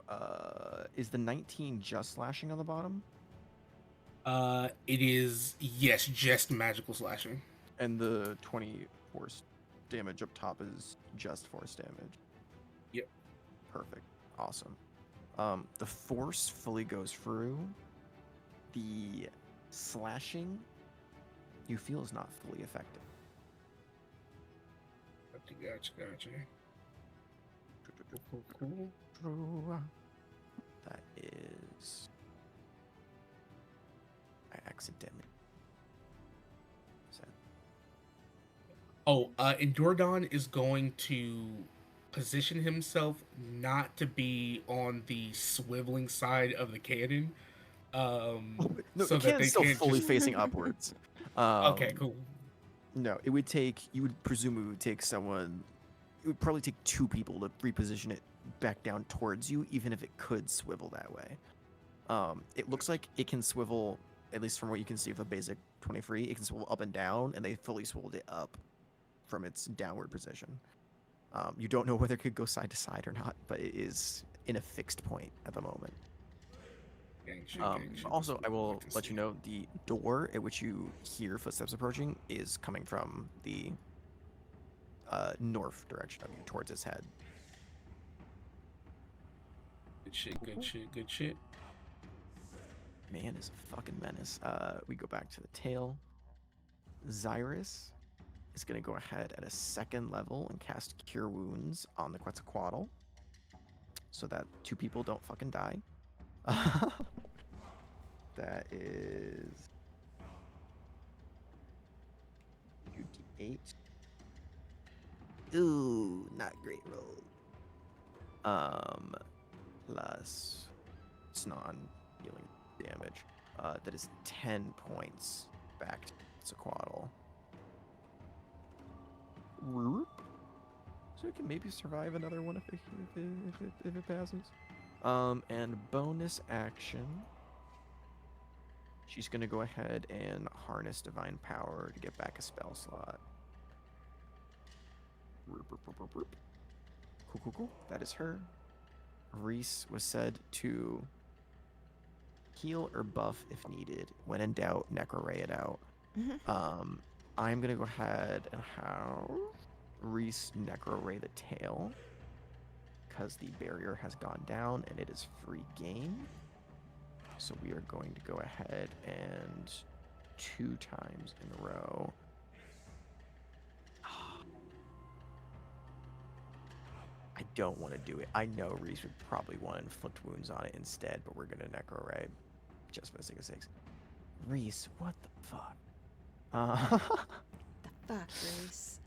Speaker 2: is the 19 just slashing on the bottom?
Speaker 4: It is, yes, just magical slashing.
Speaker 2: And the 20 force damage up top is just force damage.
Speaker 4: Yep.
Speaker 2: Perfect. Awesome. The force fully goes through. The slashing you feel is not fully effective.
Speaker 4: Gotcha. Cool.
Speaker 2: That is. I accidentally.
Speaker 4: Endordon is going to position himself not to be on the swiveling side of the cannon.
Speaker 2: No,
Speaker 4: So
Speaker 2: the
Speaker 4: that
Speaker 2: cannon's
Speaker 4: they
Speaker 2: still
Speaker 4: can't
Speaker 2: fully
Speaker 4: just...
Speaker 2: facing upwards.
Speaker 4: Okay, cool.
Speaker 2: No, it would take. You would presume it would take someone. It would probably take two people to reposition it back down towards you, even if it could swivel that way. It looks like it can swivel, at least from what you can see of the basic 23. It can swivel up and down, and they fully swiveled it up from its downward position. You don't know whether it could go side to side or not, but it is in a fixed point at the moment.
Speaker 4: Gang shit.
Speaker 2: Also, I will let you know the door at which you hear footsteps approaching is coming from the north direction of you, towards its head.
Speaker 4: Good shit.
Speaker 2: Man is a fucking menace. We go back to the tail. Xyrus is going to go ahead at a second level and cast Cure Wounds on the Quetzalcoatl, so that two people don't fucking die. That is 2d8. Ooh, not great roll. Plus it's non-healing damage. That is 10 points back to Quetzalcoatl. So it can maybe survive another one if it passes. And bonus action. She's going to go ahead and harness Divine Power to get back a spell slot. Cool. That is her. Reese was said to heal or buff if needed. When in doubt, Necro-Ray it out. I'm going to go ahead and have Reese Necro-Ray the tail, because the barrier has gone down and it is free game. So we are going to go ahead and 2 times in a row. I don't want to do it. I know Reese would probably want to inflict wounds on it instead, but we're going to Necro-Ray just for the sake of 6. Reese, what the fuck?
Speaker 3: The fuck, Reese?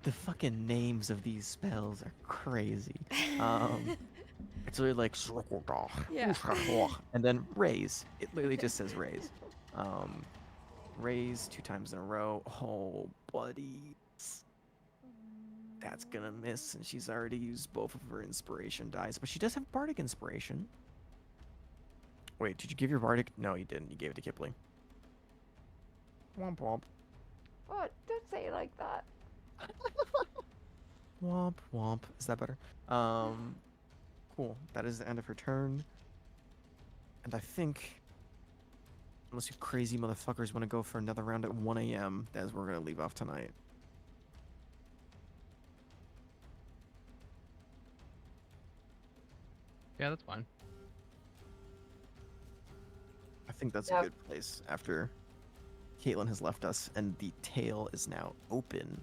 Speaker 2: The fucking names of these spells are crazy. It's literally like
Speaker 3: Yeah.
Speaker 2: and then raise. It literally just says raise. Raise 2 times in a row. Oh, buddy. That's gonna miss, and she's already used both of her inspiration dice, but she does have bardic inspiration. Wait, did you give your bardic? No, you didn't. You gave it to Kipling. Womp womp.
Speaker 3: What? Don't say it like that.
Speaker 2: Womp womp. Is that better? Cool. That is the end of her turn. And I think, unless you crazy motherfuckers want to go for another round at 1 a.m., that's where we're gonna leave off tonight.
Speaker 5: Yeah, that's fine.
Speaker 2: I think that's a
Speaker 7: Yep.
Speaker 2: good place after Caitlin has left us and the tail is now open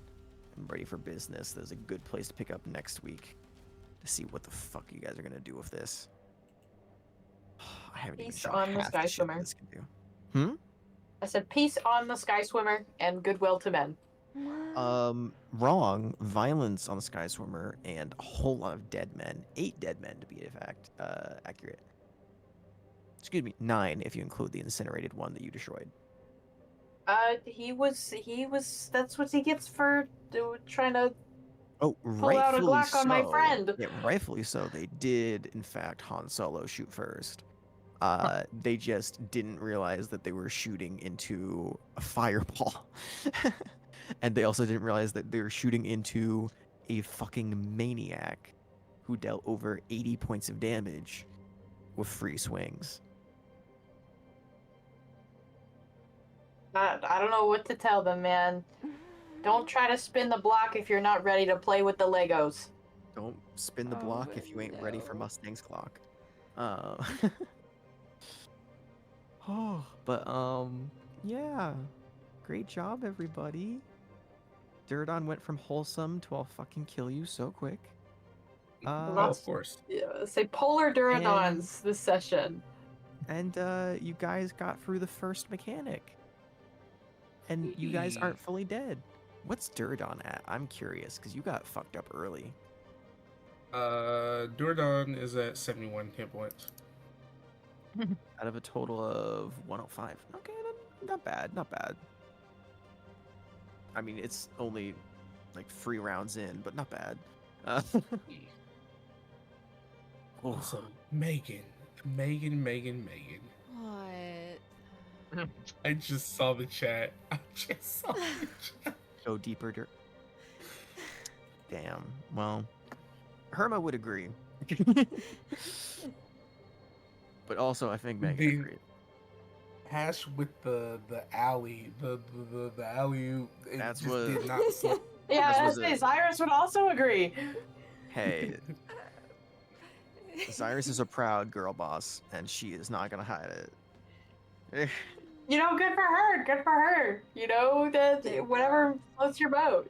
Speaker 2: and ready for business. There's a good place to pick up next week to see what the fuck you guys are gonna do with this. I haven't even
Speaker 7: Peace
Speaker 2: shown
Speaker 7: on the
Speaker 2: half
Speaker 7: Sky
Speaker 2: the shit
Speaker 7: Swimmer.
Speaker 2: this can do.
Speaker 7: I said peace on the Sky Swimmer and goodwill to men.
Speaker 2: Wrong. Violence on the Sky Swimmer and a whole lot of dead men. 8 dead men to be accurate. Excuse me, 9 if you include the incinerated one that you destroyed.
Speaker 7: He was. That's what he gets for trying to
Speaker 2: Oh,
Speaker 7: pull out a
Speaker 2: rightfully
Speaker 7: Glock on my
Speaker 2: so.
Speaker 7: friend.
Speaker 2: Yeah, rightfully so. They did, in fact, Han Solo shoot first. They just didn't realize that they were shooting into a fireball. And they also didn't realize that they were shooting into a fucking maniac who dealt over 80 points of damage with free swings.
Speaker 7: I don't know what to tell them, man. Don't try to spin the block if you're not ready to play with the Legos.
Speaker 2: Don't spin the
Speaker 3: Oh,
Speaker 2: block if you ain't ready for
Speaker 3: no.
Speaker 2: Mustang's clock. Oh, but yeah. Great job, everybody. Durdon went from wholesome to I'll fucking kill you so quick.
Speaker 4: Oh, of course.
Speaker 7: Say polar Duradons this session.
Speaker 2: And you guys got through the first mechanic. And you guys aren't fully dead. What's Durdon at? I'm curious, because you got fucked up early.
Speaker 4: Duradon is at 71 hit points.
Speaker 2: Out of a total of 105. Okay, not bad, not bad. I mean, it's only like 3 rounds in, but not bad.
Speaker 4: Also, Megan.
Speaker 3: What?
Speaker 4: I just saw the chat. I just saw the chat.
Speaker 2: Go deeper, Damn. Well, Herma would agree. But also, I think Megan
Speaker 4: The-
Speaker 2: agreed.
Speaker 4: Hash with the alley, the alley. It
Speaker 2: That's
Speaker 4: just
Speaker 2: what-
Speaker 4: did not. Slow.
Speaker 7: Yeah,
Speaker 2: This
Speaker 7: I
Speaker 2: was
Speaker 7: say
Speaker 2: a-
Speaker 7: Cyrus would also agree.
Speaker 2: Hey, Cyrus is a proud girl boss, and she is not gonna hide it.
Speaker 7: You know, good for her. Good for her. You know that whatever floats your boat.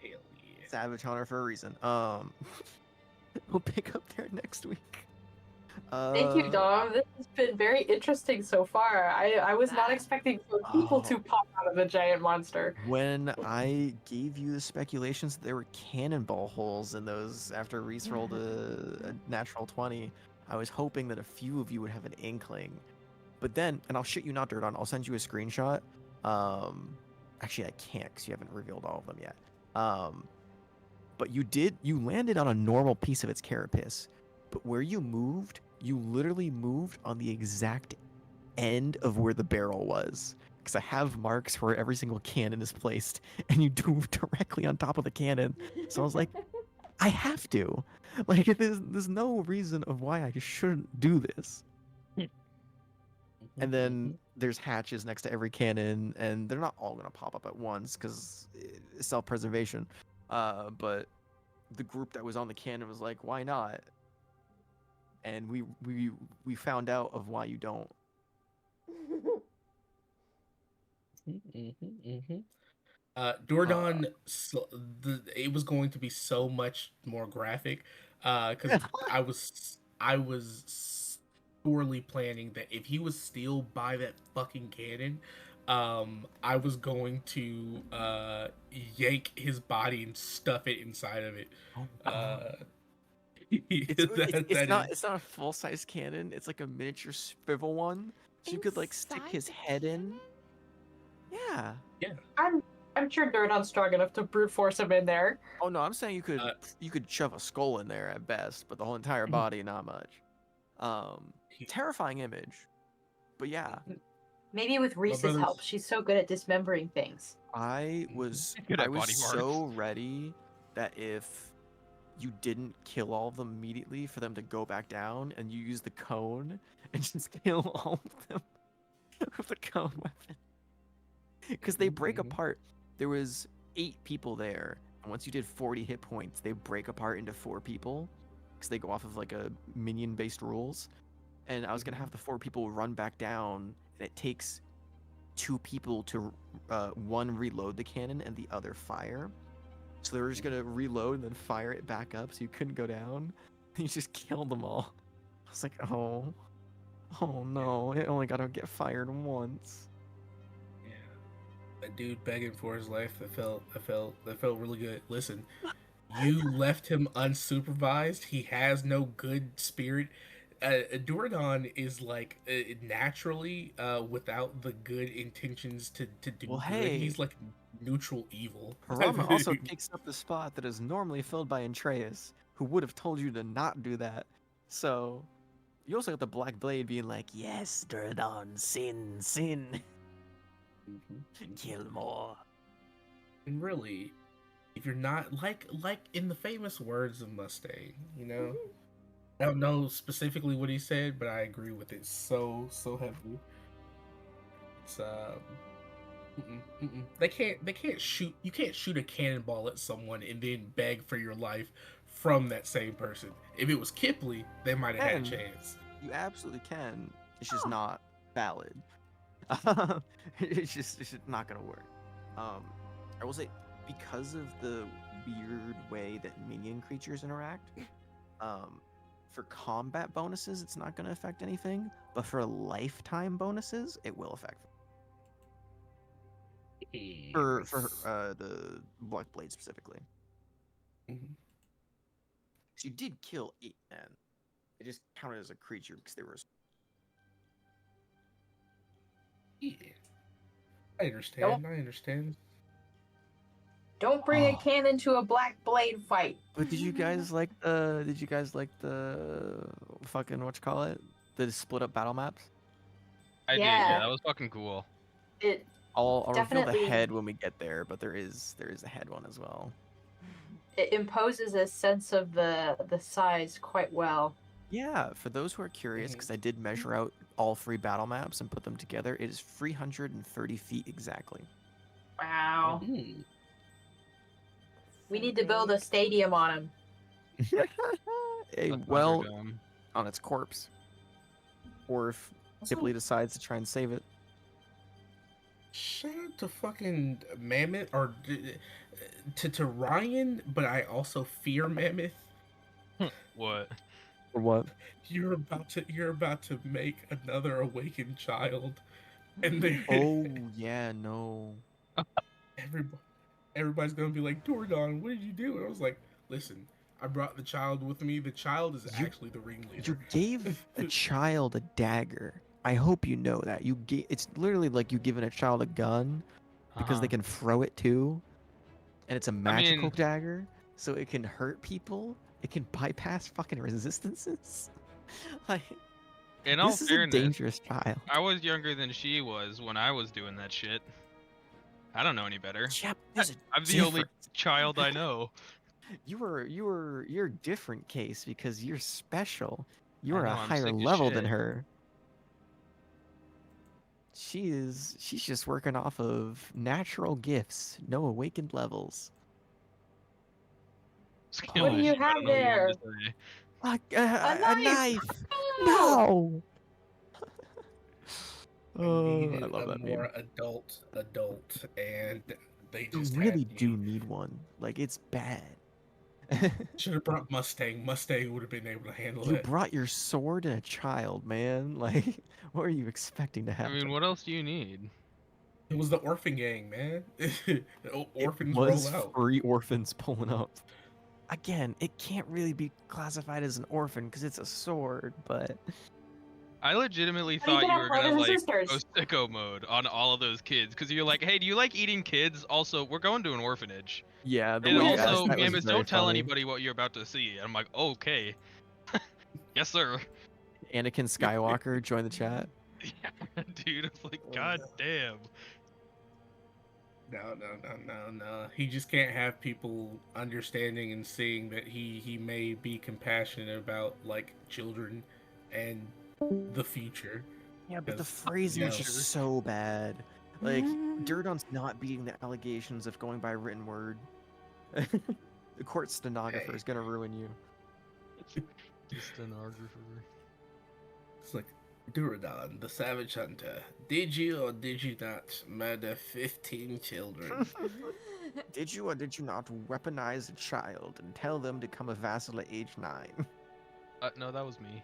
Speaker 4: Hell
Speaker 2: Savage Hunter for a reason. We'll pick up there next week.
Speaker 7: Thank you, Dom. This has been very interesting so far. I was not expecting for people to pop out of a giant monster.
Speaker 2: When I gave you the speculations that there were cannonball holes in those after Reese rolled a natural 20, I was hoping that a few of you would have an inkling. But then, and I'll shit you not, Durdon, I'll send you a screenshot. Actually, I can't because you haven't revealed all of them yet. But you landed on a normal piece of its carapace. But where you moved, you literally moved on the exact end of where the barrel was. Because I have marks where every single cannon is placed, and you move directly on top of the cannon. So I was like, I have to. Like, there's no reason of why I shouldn't do this. And then there's hatches next to every cannon, and they're not all gonna pop up at once because self-preservation. But the group that was on the cannon was like, "Why not?" And we found out of why you don't.
Speaker 4: Dordon, it was going to be so much more graphic, because I was sorely planning that if he was still by that fucking cannon, I was going to yank his body and stuff it inside of it.
Speaker 2: It's not a full size cannon. It's like a miniature swivel one, so you could like stick
Speaker 3: Inside
Speaker 2: his
Speaker 3: the
Speaker 2: head in.
Speaker 3: cannon?
Speaker 2: Yeah.
Speaker 7: I'm sure Durdon's strong enough to brute force him in there.
Speaker 2: Oh no, I'm saying you could shove a skull in there at best, but the whole entire body, not much. Terrifying image, but yeah,
Speaker 7: Maybe with Reese's help, she's so good at dismembering things.
Speaker 2: I was
Speaker 5: Good at body
Speaker 2: so ready that if you didn't kill all of them immediately, for them to go back down, and you use the cone and just kill all of them with the cone weapon, because they break apart. There was 8 people there, and once you did 40 hit points, they break apart into 4 people, because they go off of like a minion-based rules. And I was gonna have the 4 people run back down, and it takes 2 people to one reload the cannon and the other fire. So they were just gonna reload and then fire it back up, so you couldn't go down. You just killed them all. I was like, oh no, it only gotta get fired once.
Speaker 4: Yeah. a dude begging for his life. That felt really good. Listen, you left him unsupervised. He has no good spirit. Duradon is like naturally without the good intentions to do
Speaker 2: Well,
Speaker 4: good.
Speaker 2: hey,
Speaker 4: He's like neutral evil.
Speaker 2: Harama also takes up the spot that is normally filled by Antreus, who would have told you to not do that. So, you also got the Black Blade being like, yes, Duradon, sin. Kill more.
Speaker 4: And really, if you're not like in the famous words of Mustang, I don't know specifically what he said, but I agree with it so heavily. It's they can't shoot. You can't shoot a cannonball at someone and then beg for your life from that same person. If it was Kipley, they might have had a
Speaker 2: And
Speaker 4: chance.
Speaker 2: you absolutely can. It's just not valid. It's just not gonna work. I will say, because of the weird way that minion creatures interact, for combat bonuses, it's not gonna affect anything. But for lifetime bonuses, it will affect. For the Black Blade specifically.
Speaker 4: Mhm.
Speaker 2: So you did kill 8 men. It just counted as a creature because they were.
Speaker 4: Yeah, I understand.
Speaker 7: Don't bring a
Speaker 4: Oh.
Speaker 7: cannon to a Black Blade fight.
Speaker 2: But did you guys like the? Did you guys like the fucking whatchamacallit? The split up battle maps?
Speaker 5: I did.
Speaker 7: Yeah.
Speaker 5: Yeah, that was fucking cool.
Speaker 7: It
Speaker 2: I'll reveal the
Speaker 7: Definitely.
Speaker 2: head when we get there, but there is a head one as well.
Speaker 7: it imposes a sense of the size quite well.
Speaker 2: Yeah, for those who are curious, because I did measure out all 3 battle maps and put them together, it is 330 feet exactly.
Speaker 7: Wow.
Speaker 4: Hmm.
Speaker 7: We need to build a stadium on him.
Speaker 2: A
Speaker 5: The
Speaker 2: well
Speaker 5: Thunderdome.
Speaker 2: on its corpse, or if Tipley decides to try and save it.
Speaker 4: Shout out to fucking Mammoth or to Ryan, but I also fear Mammoth.
Speaker 5: What?
Speaker 2: Or what?
Speaker 4: You're about to make another awakened child, and they
Speaker 2: Oh yeah, no.
Speaker 4: everybody's gonna be like, Dordon, what did you do? And I was like, listen, I brought the child with me. The child is actually the ringleader.
Speaker 2: You gave a child a dagger. I hope you know that. It's literally like you giving a child a gun because they can throw it too. And it's a magical
Speaker 5: mean-
Speaker 2: dagger, so it can hurt people. It can bypass fucking resistances. Like,
Speaker 5: In all
Speaker 2: this is a
Speaker 5: fairness,
Speaker 2: dangerous child.
Speaker 5: I was younger than she was when I was doing that shit. I don't know any better.
Speaker 2: Yep, there's a
Speaker 5: I'm the only
Speaker 2: difference.
Speaker 5: child I know.
Speaker 2: You're a different case because you're special. You
Speaker 5: I
Speaker 2: are
Speaker 5: know,
Speaker 2: a
Speaker 5: I'm
Speaker 2: higher
Speaker 5: sick as
Speaker 2: level than
Speaker 5: shit.
Speaker 2: her. She's just working off of natural gifts, no awakened levels.
Speaker 7: What do you
Speaker 5: I
Speaker 7: have
Speaker 5: don't know what you want
Speaker 7: there?
Speaker 5: me to say.
Speaker 2: A knife! No!
Speaker 4: I
Speaker 2: Oh,
Speaker 4: needed
Speaker 2: I love
Speaker 4: a
Speaker 2: that
Speaker 4: more
Speaker 2: meme.
Speaker 4: adult, and they
Speaker 2: You
Speaker 4: just
Speaker 2: really
Speaker 4: had
Speaker 2: do need one. Like, it's bad.
Speaker 4: Should have brought Mustang. Mustang would have been able to handle
Speaker 2: You
Speaker 4: it.
Speaker 2: brought your sword and a child, man. Like, what are you expecting to
Speaker 5: I
Speaker 2: happen?
Speaker 5: mean, what else do you need?
Speaker 4: It was the orphan gang, man. Orphans
Speaker 2: it was
Speaker 4: roll out.
Speaker 2: 3 orphans pulling up. Again, it can't really be classified as an orphan because it's a sword, but
Speaker 5: I legitimately
Speaker 7: How do you
Speaker 5: thought
Speaker 7: get
Speaker 5: you
Speaker 7: up
Speaker 5: were
Speaker 7: brothers
Speaker 5: gonna
Speaker 7: and
Speaker 5: like
Speaker 7: sisters?
Speaker 5: go sicko mode on all of those kids because you're like, hey, do you like eating kids? Also, we're going to an orphanage.
Speaker 2: yeah, the
Speaker 5: And
Speaker 2: way you
Speaker 7: Yes.
Speaker 2: asked
Speaker 5: also,
Speaker 2: that was
Speaker 5: Mammoth,
Speaker 2: very
Speaker 5: don't tell
Speaker 2: funny.
Speaker 5: anybody what you're about to see. And I'm like, okay. Yes, sir.
Speaker 2: Anakin Skywalker joined the chat.
Speaker 5: Yeah, dude, it's like,
Speaker 4: Oh,
Speaker 5: god
Speaker 4: no.
Speaker 5: damn.
Speaker 4: No. He just can't have people understanding and seeing that he may be compassionate about like children and the future.
Speaker 2: Yeah, but the
Speaker 4: 'Cause,
Speaker 2: phrasing is
Speaker 4: no.
Speaker 2: just so bad. Like, Durdon's not beating the allegations of going by written word. The court stenographer is gonna ruin you.
Speaker 5: The stenographer.
Speaker 4: It's like, Duradon, the Savage Hunter, did you or did you not murder 15 children?
Speaker 2: Did you or did you not weaponize a child and tell them to become a vassal at age 9?
Speaker 5: No, that was me.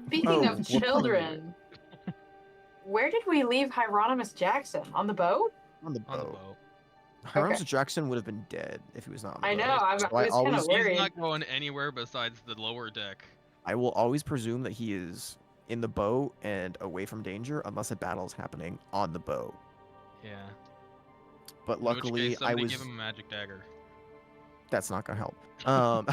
Speaker 7: Speaking
Speaker 2: Oh,
Speaker 7: of
Speaker 2: we're punning you.
Speaker 7: children, where did we leave Hieronymus Jackson? On the boat?
Speaker 2: On the
Speaker 5: On the
Speaker 2: boat.
Speaker 5: boat.
Speaker 2: Herms
Speaker 7: Okay.
Speaker 2: Jackson would have been dead if he was not on the
Speaker 7: I
Speaker 2: boat.
Speaker 7: know. I
Speaker 2: So I
Speaker 7: was kind of
Speaker 2: always,
Speaker 5: He's
Speaker 7: worried.
Speaker 5: not going anywhere besides the lower deck.
Speaker 2: I will always presume that he is in the boat and away from danger unless a battle is happening on the boat.
Speaker 5: Yeah.
Speaker 2: But
Speaker 5: In which
Speaker 2: luckily,
Speaker 5: case,
Speaker 2: I
Speaker 5: somebody
Speaker 2: was.
Speaker 5: give him a magic dagger.
Speaker 2: That's not gonna help.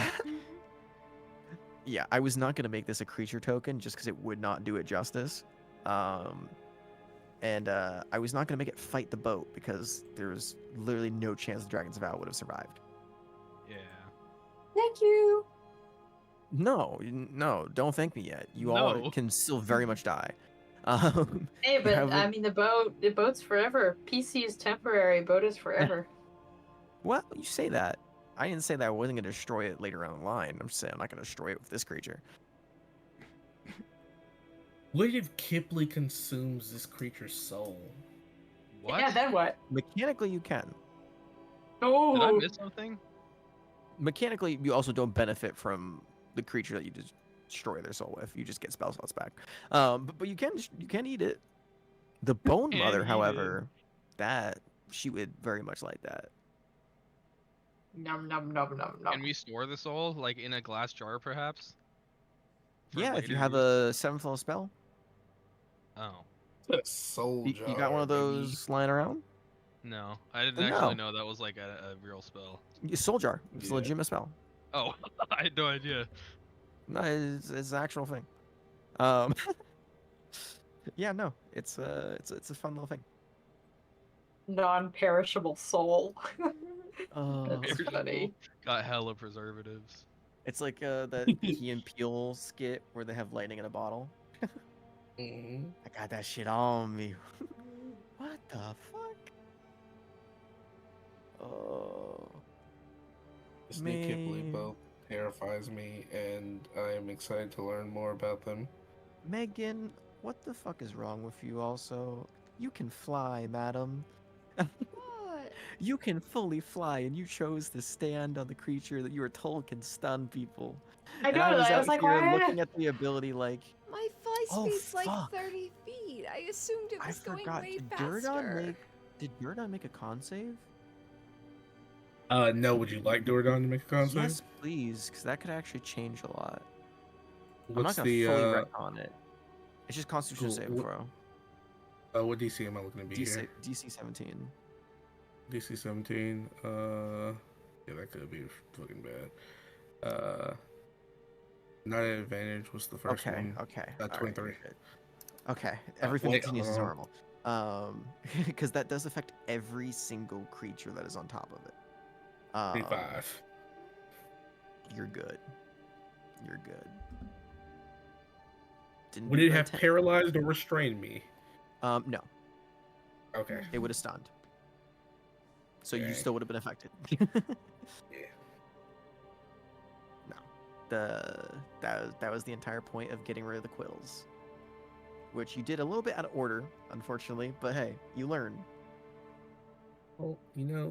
Speaker 2: Yeah, I was not gonna make this a creature token just because it would not do it justice. And I was not gonna make it fight the boat because there's literally no chance the Dragon's Vow would have survived.
Speaker 5: Yeah.
Speaker 7: Thank you.
Speaker 2: No, don't thank me yet. You all
Speaker 5: No.
Speaker 2: can still very much die. Um,
Speaker 7: Hey,
Speaker 2: you
Speaker 7: but
Speaker 2: have
Speaker 7: I
Speaker 2: a-
Speaker 7: mean, the boat's forever. PC is temporary. Boat is forever.
Speaker 2: Well, you say that. I didn't say that I wasn't gonna destroy it later on the line. I'm just saying I'm not gonna destroy it with this creature.
Speaker 4: What if Kipley consumes this creature's soul?
Speaker 5: What?
Speaker 7: Yeah. Then what?
Speaker 2: Mechanically, you can.
Speaker 7: Oh.
Speaker 5: Did I miss something?
Speaker 2: Mechanically, you also don't benefit from the creature that you just destroy their soul with. You just get spell slots back. But you can eat it. The Bone
Speaker 5: Can
Speaker 2: Mother,
Speaker 5: eat it.
Speaker 2: however, that she would very much like that.
Speaker 7: Num num num num
Speaker 5: Can
Speaker 7: num.
Speaker 5: we store the soul, like in a glass jar, perhaps? For
Speaker 2: Yeah, if you
Speaker 5: later
Speaker 2: have
Speaker 5: use?
Speaker 2: a 7th level spell,
Speaker 5: Oh.
Speaker 4: A soul
Speaker 2: you
Speaker 4: jar.
Speaker 2: got one of
Speaker 4: baby.
Speaker 2: those lying around.
Speaker 5: No, I didn't
Speaker 2: Then
Speaker 5: actually
Speaker 2: no.
Speaker 5: know that was like a real spell.
Speaker 2: Soul Jar. It's a
Speaker 4: Yeah.
Speaker 2: legitimate spell.
Speaker 5: Oh, I had no idea.
Speaker 2: No, it's an actual thing. Um, yeah, no, it's a fun little thing.
Speaker 7: Non-perishable soul.
Speaker 2: Uh,
Speaker 7: That's funny.
Speaker 5: Got hella preservatives.
Speaker 2: it's like that Key and Peele skit where they have lightning in a bottle.
Speaker 4: Mhm.
Speaker 2: I got that shit on me. What the fuck? Oh,
Speaker 4: Disney Kipley
Speaker 2: man.
Speaker 4: both terrifies me, and I am excited to learn more about them.
Speaker 2: Megan, what the fuck is wrong with you? Also, you can fly, madam.
Speaker 3: What?
Speaker 2: You can fully fly, and you chose to stand on the creature that you were told can stun people.
Speaker 7: I
Speaker 2: And
Speaker 7: know
Speaker 2: I was
Speaker 7: that. I
Speaker 2: out
Speaker 7: was like,
Speaker 2: here
Speaker 7: why?
Speaker 2: looking at the ability like,
Speaker 3: My fly
Speaker 2: oh
Speaker 3: speed's like
Speaker 2: fuck,
Speaker 3: 30 feet. I assumed it
Speaker 2: I
Speaker 3: was going
Speaker 2: forgot.
Speaker 3: way
Speaker 2: Did
Speaker 3: faster.
Speaker 2: Durdon make a con save?
Speaker 4: No, would you like Doradon to make a con save?
Speaker 2: Yes, please, because that could actually change a lot. I'm not
Speaker 4: What's
Speaker 2: gonna
Speaker 4: the
Speaker 2: fully retcon it. It's just Constitution
Speaker 4: cool,
Speaker 2: saving throw.
Speaker 4: what DC am I looking to be here?
Speaker 2: DC 17.
Speaker 4: DC 17. Yeah, that could be fucking bad. Not an advantage. What's the first
Speaker 2: Okay,
Speaker 4: one?
Speaker 2: okay. all right,
Speaker 4: 23.
Speaker 2: you're good. Okay, everything
Speaker 4: wait,
Speaker 2: continues as
Speaker 4: hold
Speaker 2: normal. Because that does affect every single creature that is on top of it.
Speaker 4: 25.
Speaker 2: You're good. You're good. Didn't
Speaker 4: Would
Speaker 2: do
Speaker 4: it
Speaker 2: my
Speaker 4: have paralyzed or restrained me?
Speaker 2: No,
Speaker 4: Okay.
Speaker 2: it would have stunned. So you
Speaker 4: Okay.
Speaker 2: still would have been affected.
Speaker 4: Yeah.
Speaker 2: No, that was the entire point of getting rid of the quills, which you did a little bit out of order, unfortunately. But hey, you learn.
Speaker 4: Well,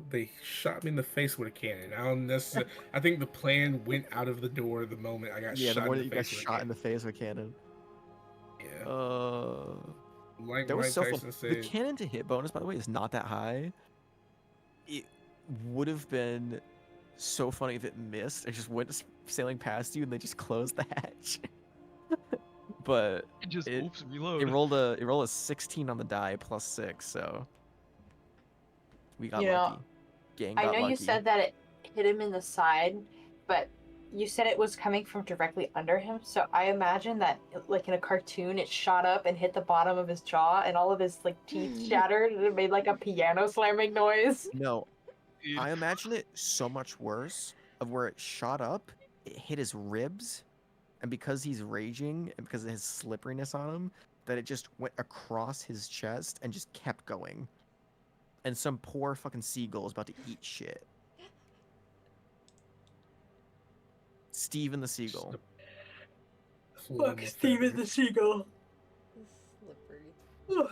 Speaker 4: they shot me in the face with a cannon. I don't necessarily. I think the plan went out of the door the moment I got
Speaker 2: Yeah, the
Speaker 4: shot
Speaker 2: more
Speaker 4: in
Speaker 2: that
Speaker 4: the
Speaker 2: you got
Speaker 4: face with a
Speaker 2: shot in
Speaker 4: cannon.
Speaker 2: the face with a cannon.
Speaker 4: Yeah. Like
Speaker 2: That was
Speaker 4: Mike
Speaker 2: so
Speaker 4: Tyson
Speaker 2: fun. The
Speaker 4: said.
Speaker 2: cannon to hit bonus, by the way, is not that high. It would have been so funny if it missed. It just went sailing past you, and they just closed the hatch. But
Speaker 5: It just
Speaker 2: it,
Speaker 5: oops, reload.
Speaker 2: it rolled a 16 on the die plus 6, so we got
Speaker 7: You know,
Speaker 2: lucky. Gang
Speaker 7: I
Speaker 2: got
Speaker 7: know
Speaker 2: lucky.
Speaker 7: you said that it hit him in the side, but you said it was coming from directly under him. So I imagine that, like in a cartoon, it shot up and hit the bottom of his jaw, and all of his like teeth shattered, and it made like a piano slamming noise.
Speaker 2: No,
Speaker 5: Dude,
Speaker 2: I imagine it so much worse. Of where it shot up, it hit his ribs, and because he's raging and because of his slipperiness on him, that it just went across his chest and just kept going. And some poor fucking seagull is about to eat shit. Steven the seagull.
Speaker 7: Fuck Steven the Seagull.
Speaker 3: Slippery.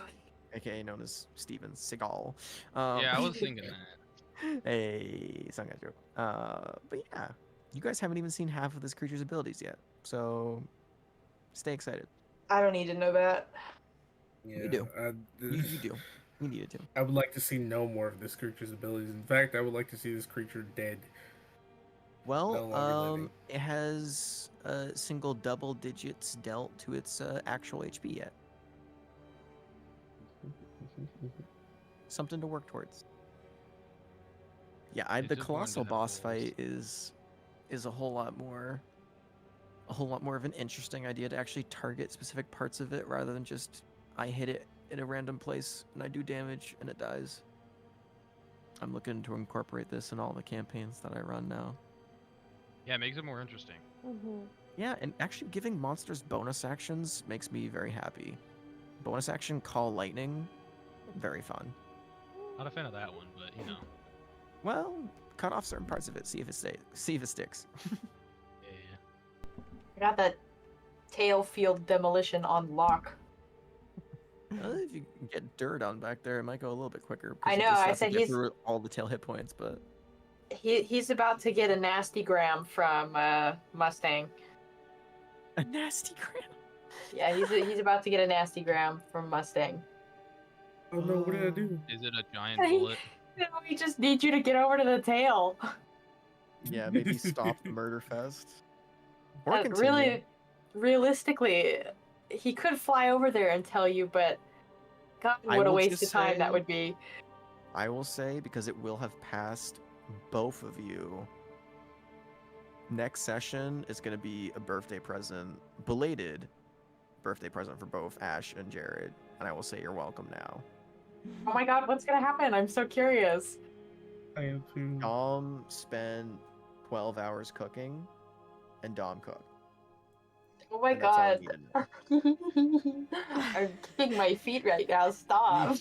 Speaker 2: AKA known as Steven Seagal.
Speaker 5: yeah, I was thinking that.
Speaker 2: Hey, some guy joke. But yeah, you guys haven't even seen half of this creature's abilities yet, so stay excited.
Speaker 7: I don't need to know that.
Speaker 4: Yeah,
Speaker 2: You do. You do. We needed to.
Speaker 4: I would like to see no more of this creature's abilities. In fact, I would like to see this creature dead.
Speaker 2: Well,
Speaker 4: No longer living.
Speaker 2: it has single double digits dealt to its actual HP yet. Something to work towards. Yeah,
Speaker 5: It's
Speaker 2: the
Speaker 5: just going to
Speaker 2: colossal
Speaker 5: have
Speaker 2: boss
Speaker 5: goals.
Speaker 2: fight is a whole lot more of an interesting idea to actually target specific parts of it rather than just I hit it in a random place and I do damage and it dies. I'm looking to incorporate this in all the campaigns that I run now.
Speaker 5: Yeah, it makes it more interesting.
Speaker 2: Yeah, and actually giving monsters bonus actions makes me very happy. Bonus action Call Lightning, very fun.
Speaker 5: Not a fan of that one, but you know.
Speaker 2: Well, cut off certain parts of it, see if it sticks.
Speaker 5: Yeah.
Speaker 7: I got that tail field demolition on lock.
Speaker 2: If you can get dirt on back there, it might go a little bit quicker. 'Cause
Speaker 7: I
Speaker 2: you
Speaker 7: know,
Speaker 2: just
Speaker 7: I
Speaker 2: have to
Speaker 7: said
Speaker 2: get
Speaker 7: he's-
Speaker 2: through all the tail hit points, but
Speaker 7: He's about to get a nasty gram from Mustang.
Speaker 2: a nasty gram.
Speaker 7: Yeah, he's about to get a nasty gram from Mustang.
Speaker 4: Oh no, what did I do?
Speaker 5: Is it a giant bullet?
Speaker 7: No, he just needs you to get over to the tail.
Speaker 2: Yeah, maybe stop the murder fest. Or
Speaker 7: And
Speaker 2: continue.
Speaker 7: really, realistically, he could fly over there and tell you, but God,
Speaker 2: I
Speaker 7: what a
Speaker 2: will
Speaker 7: waste
Speaker 2: just
Speaker 7: of time that
Speaker 2: say-
Speaker 7: would be.
Speaker 2: I will say, because it will have passed both of you, next session is going to be a birthday present, belated birthday present for both Ash and Jared, and I will say you're welcome now.
Speaker 7: Oh my God, what's gonna happen? I'm so curious.
Speaker 4: I am too.
Speaker 2: Dom spent 12 hours cooking, and Dom cooked.
Speaker 7: Oh my
Speaker 2: And that's all I
Speaker 7: God.
Speaker 2: need to know.
Speaker 7: I'm kicking my feet right now. Stop.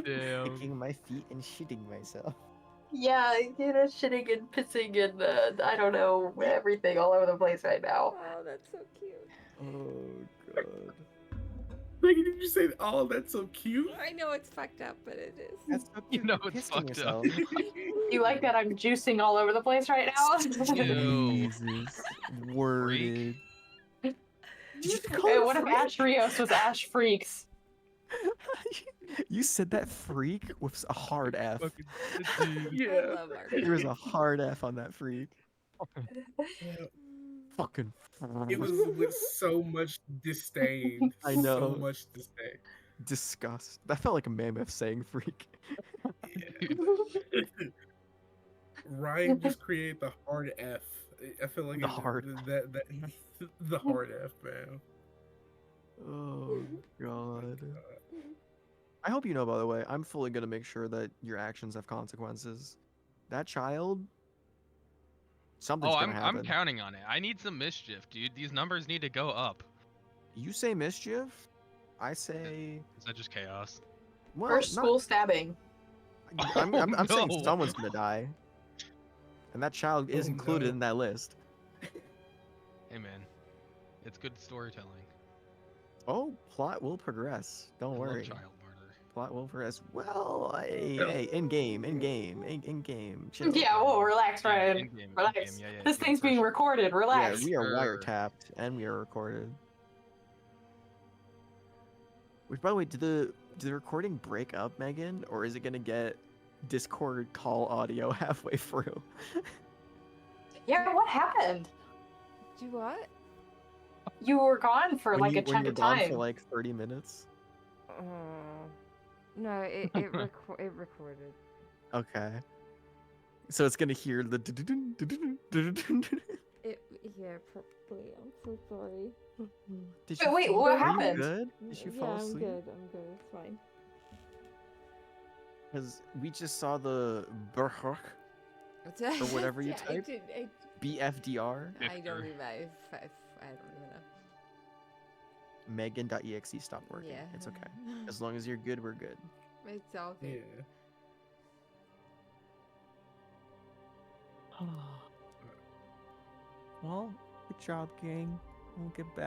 Speaker 5: Damn.
Speaker 2: Kicking my feet and shitting myself.
Speaker 7: Yeah, shitting and pissing and I don't know, everything all over the place right now.
Speaker 3: Oh, that's so cute.
Speaker 2: Oh, God.
Speaker 4: Like, did you say, oh, that's so cute?
Speaker 3: I know it's fucked up, but it is.
Speaker 2: That's so
Speaker 5: You
Speaker 2: cute.
Speaker 5: know
Speaker 2: You're
Speaker 5: it's
Speaker 2: pissing
Speaker 5: fucked up.
Speaker 2: yourself.
Speaker 7: You like that I'm juicing all over the place right now?
Speaker 5: Ew.
Speaker 2: Jesus. Worded. Did you call
Speaker 7: Hey,
Speaker 2: it
Speaker 7: what if
Speaker 2: freak?
Speaker 7: Ash Rios was Ash Freaks?
Speaker 2: You said that freak with a hard F.
Speaker 5: Fucking
Speaker 3: I
Speaker 4: Yeah.
Speaker 3: love our
Speaker 2: There was a hard F on that freak. Fucking
Speaker 4: It was
Speaker 2: freak.
Speaker 4: with so much disdain.
Speaker 2: I know.
Speaker 4: So much disdain.
Speaker 2: Disgust. That felt like a mammoth saying freak.
Speaker 4: Yeah. Ryan just created the hard F. I feel like
Speaker 2: The hard
Speaker 4: that the hard F, man.
Speaker 2: Oh, God. I hope you know, by the way, I'm fully going to make sure that your actions have consequences. That child, something's
Speaker 5: Oh,
Speaker 2: going to happen.
Speaker 5: I'm counting on it. I need some mischief, dude. These numbers need to go up.
Speaker 2: You say mischief, I say...
Speaker 5: Is that just chaos?
Speaker 2: Well,
Speaker 7: First school stabbing.
Speaker 2: I'm saying
Speaker 5: no.
Speaker 2: someone's going to die. And that child is
Speaker 4: Oh,
Speaker 2: included
Speaker 4: no.
Speaker 2: in that list.
Speaker 5: Hey, man. It's good storytelling.
Speaker 2: Oh, plot will progress. Don't
Speaker 5: I
Speaker 2: worry.
Speaker 5: love child murder.
Speaker 2: Plot will progress. Well, hey, in game. Chill.
Speaker 7: Yeah, whoa, relax,
Speaker 5: Yeah,
Speaker 7: Ryan.
Speaker 5: in-game,
Speaker 7: Relax.
Speaker 5: in-game, yeah,
Speaker 7: This
Speaker 5: yeah,
Speaker 7: thing's
Speaker 5: for
Speaker 7: being
Speaker 5: sure.
Speaker 7: recorded.
Speaker 2: Yeah,
Speaker 7: Relax.
Speaker 2: we are
Speaker 5: Sure.
Speaker 2: wiretapped and we are recorded. Which, by the way, did the recording break up, Megan, or is it gonna get Discord call audio halfway through?
Speaker 7: Yeah, what happened?
Speaker 3: Do what?
Speaker 7: You were gone for like a
Speaker 2: when
Speaker 7: chunk
Speaker 2: you're
Speaker 7: of
Speaker 2: gone
Speaker 7: time.
Speaker 2: for like 30 minutes.
Speaker 3: No, it recorded.
Speaker 2: Okay. So it's gonna hear the.
Speaker 3: It probably. I'm so sorry.
Speaker 2: Did
Speaker 7: Wait,
Speaker 2: fall-
Speaker 7: what
Speaker 2: are you
Speaker 7: happened?
Speaker 2: good? Did you fall
Speaker 3: I'm
Speaker 2: asleep?
Speaker 3: good. I'm good. It's fine.
Speaker 2: Because we just saw the or whatever you
Speaker 3: I
Speaker 2: type.
Speaker 3: did-
Speaker 2: BFDR.
Speaker 3: I don't
Speaker 5: Victor.
Speaker 3: even. I don't even know.
Speaker 2: Megan.exe stopped working.
Speaker 3: Yeah.
Speaker 2: It's okay. As long as you're good, we're good.
Speaker 3: It's all
Speaker 4: Yeah.
Speaker 3: good.
Speaker 2: Well, good job, gang. We'll get back.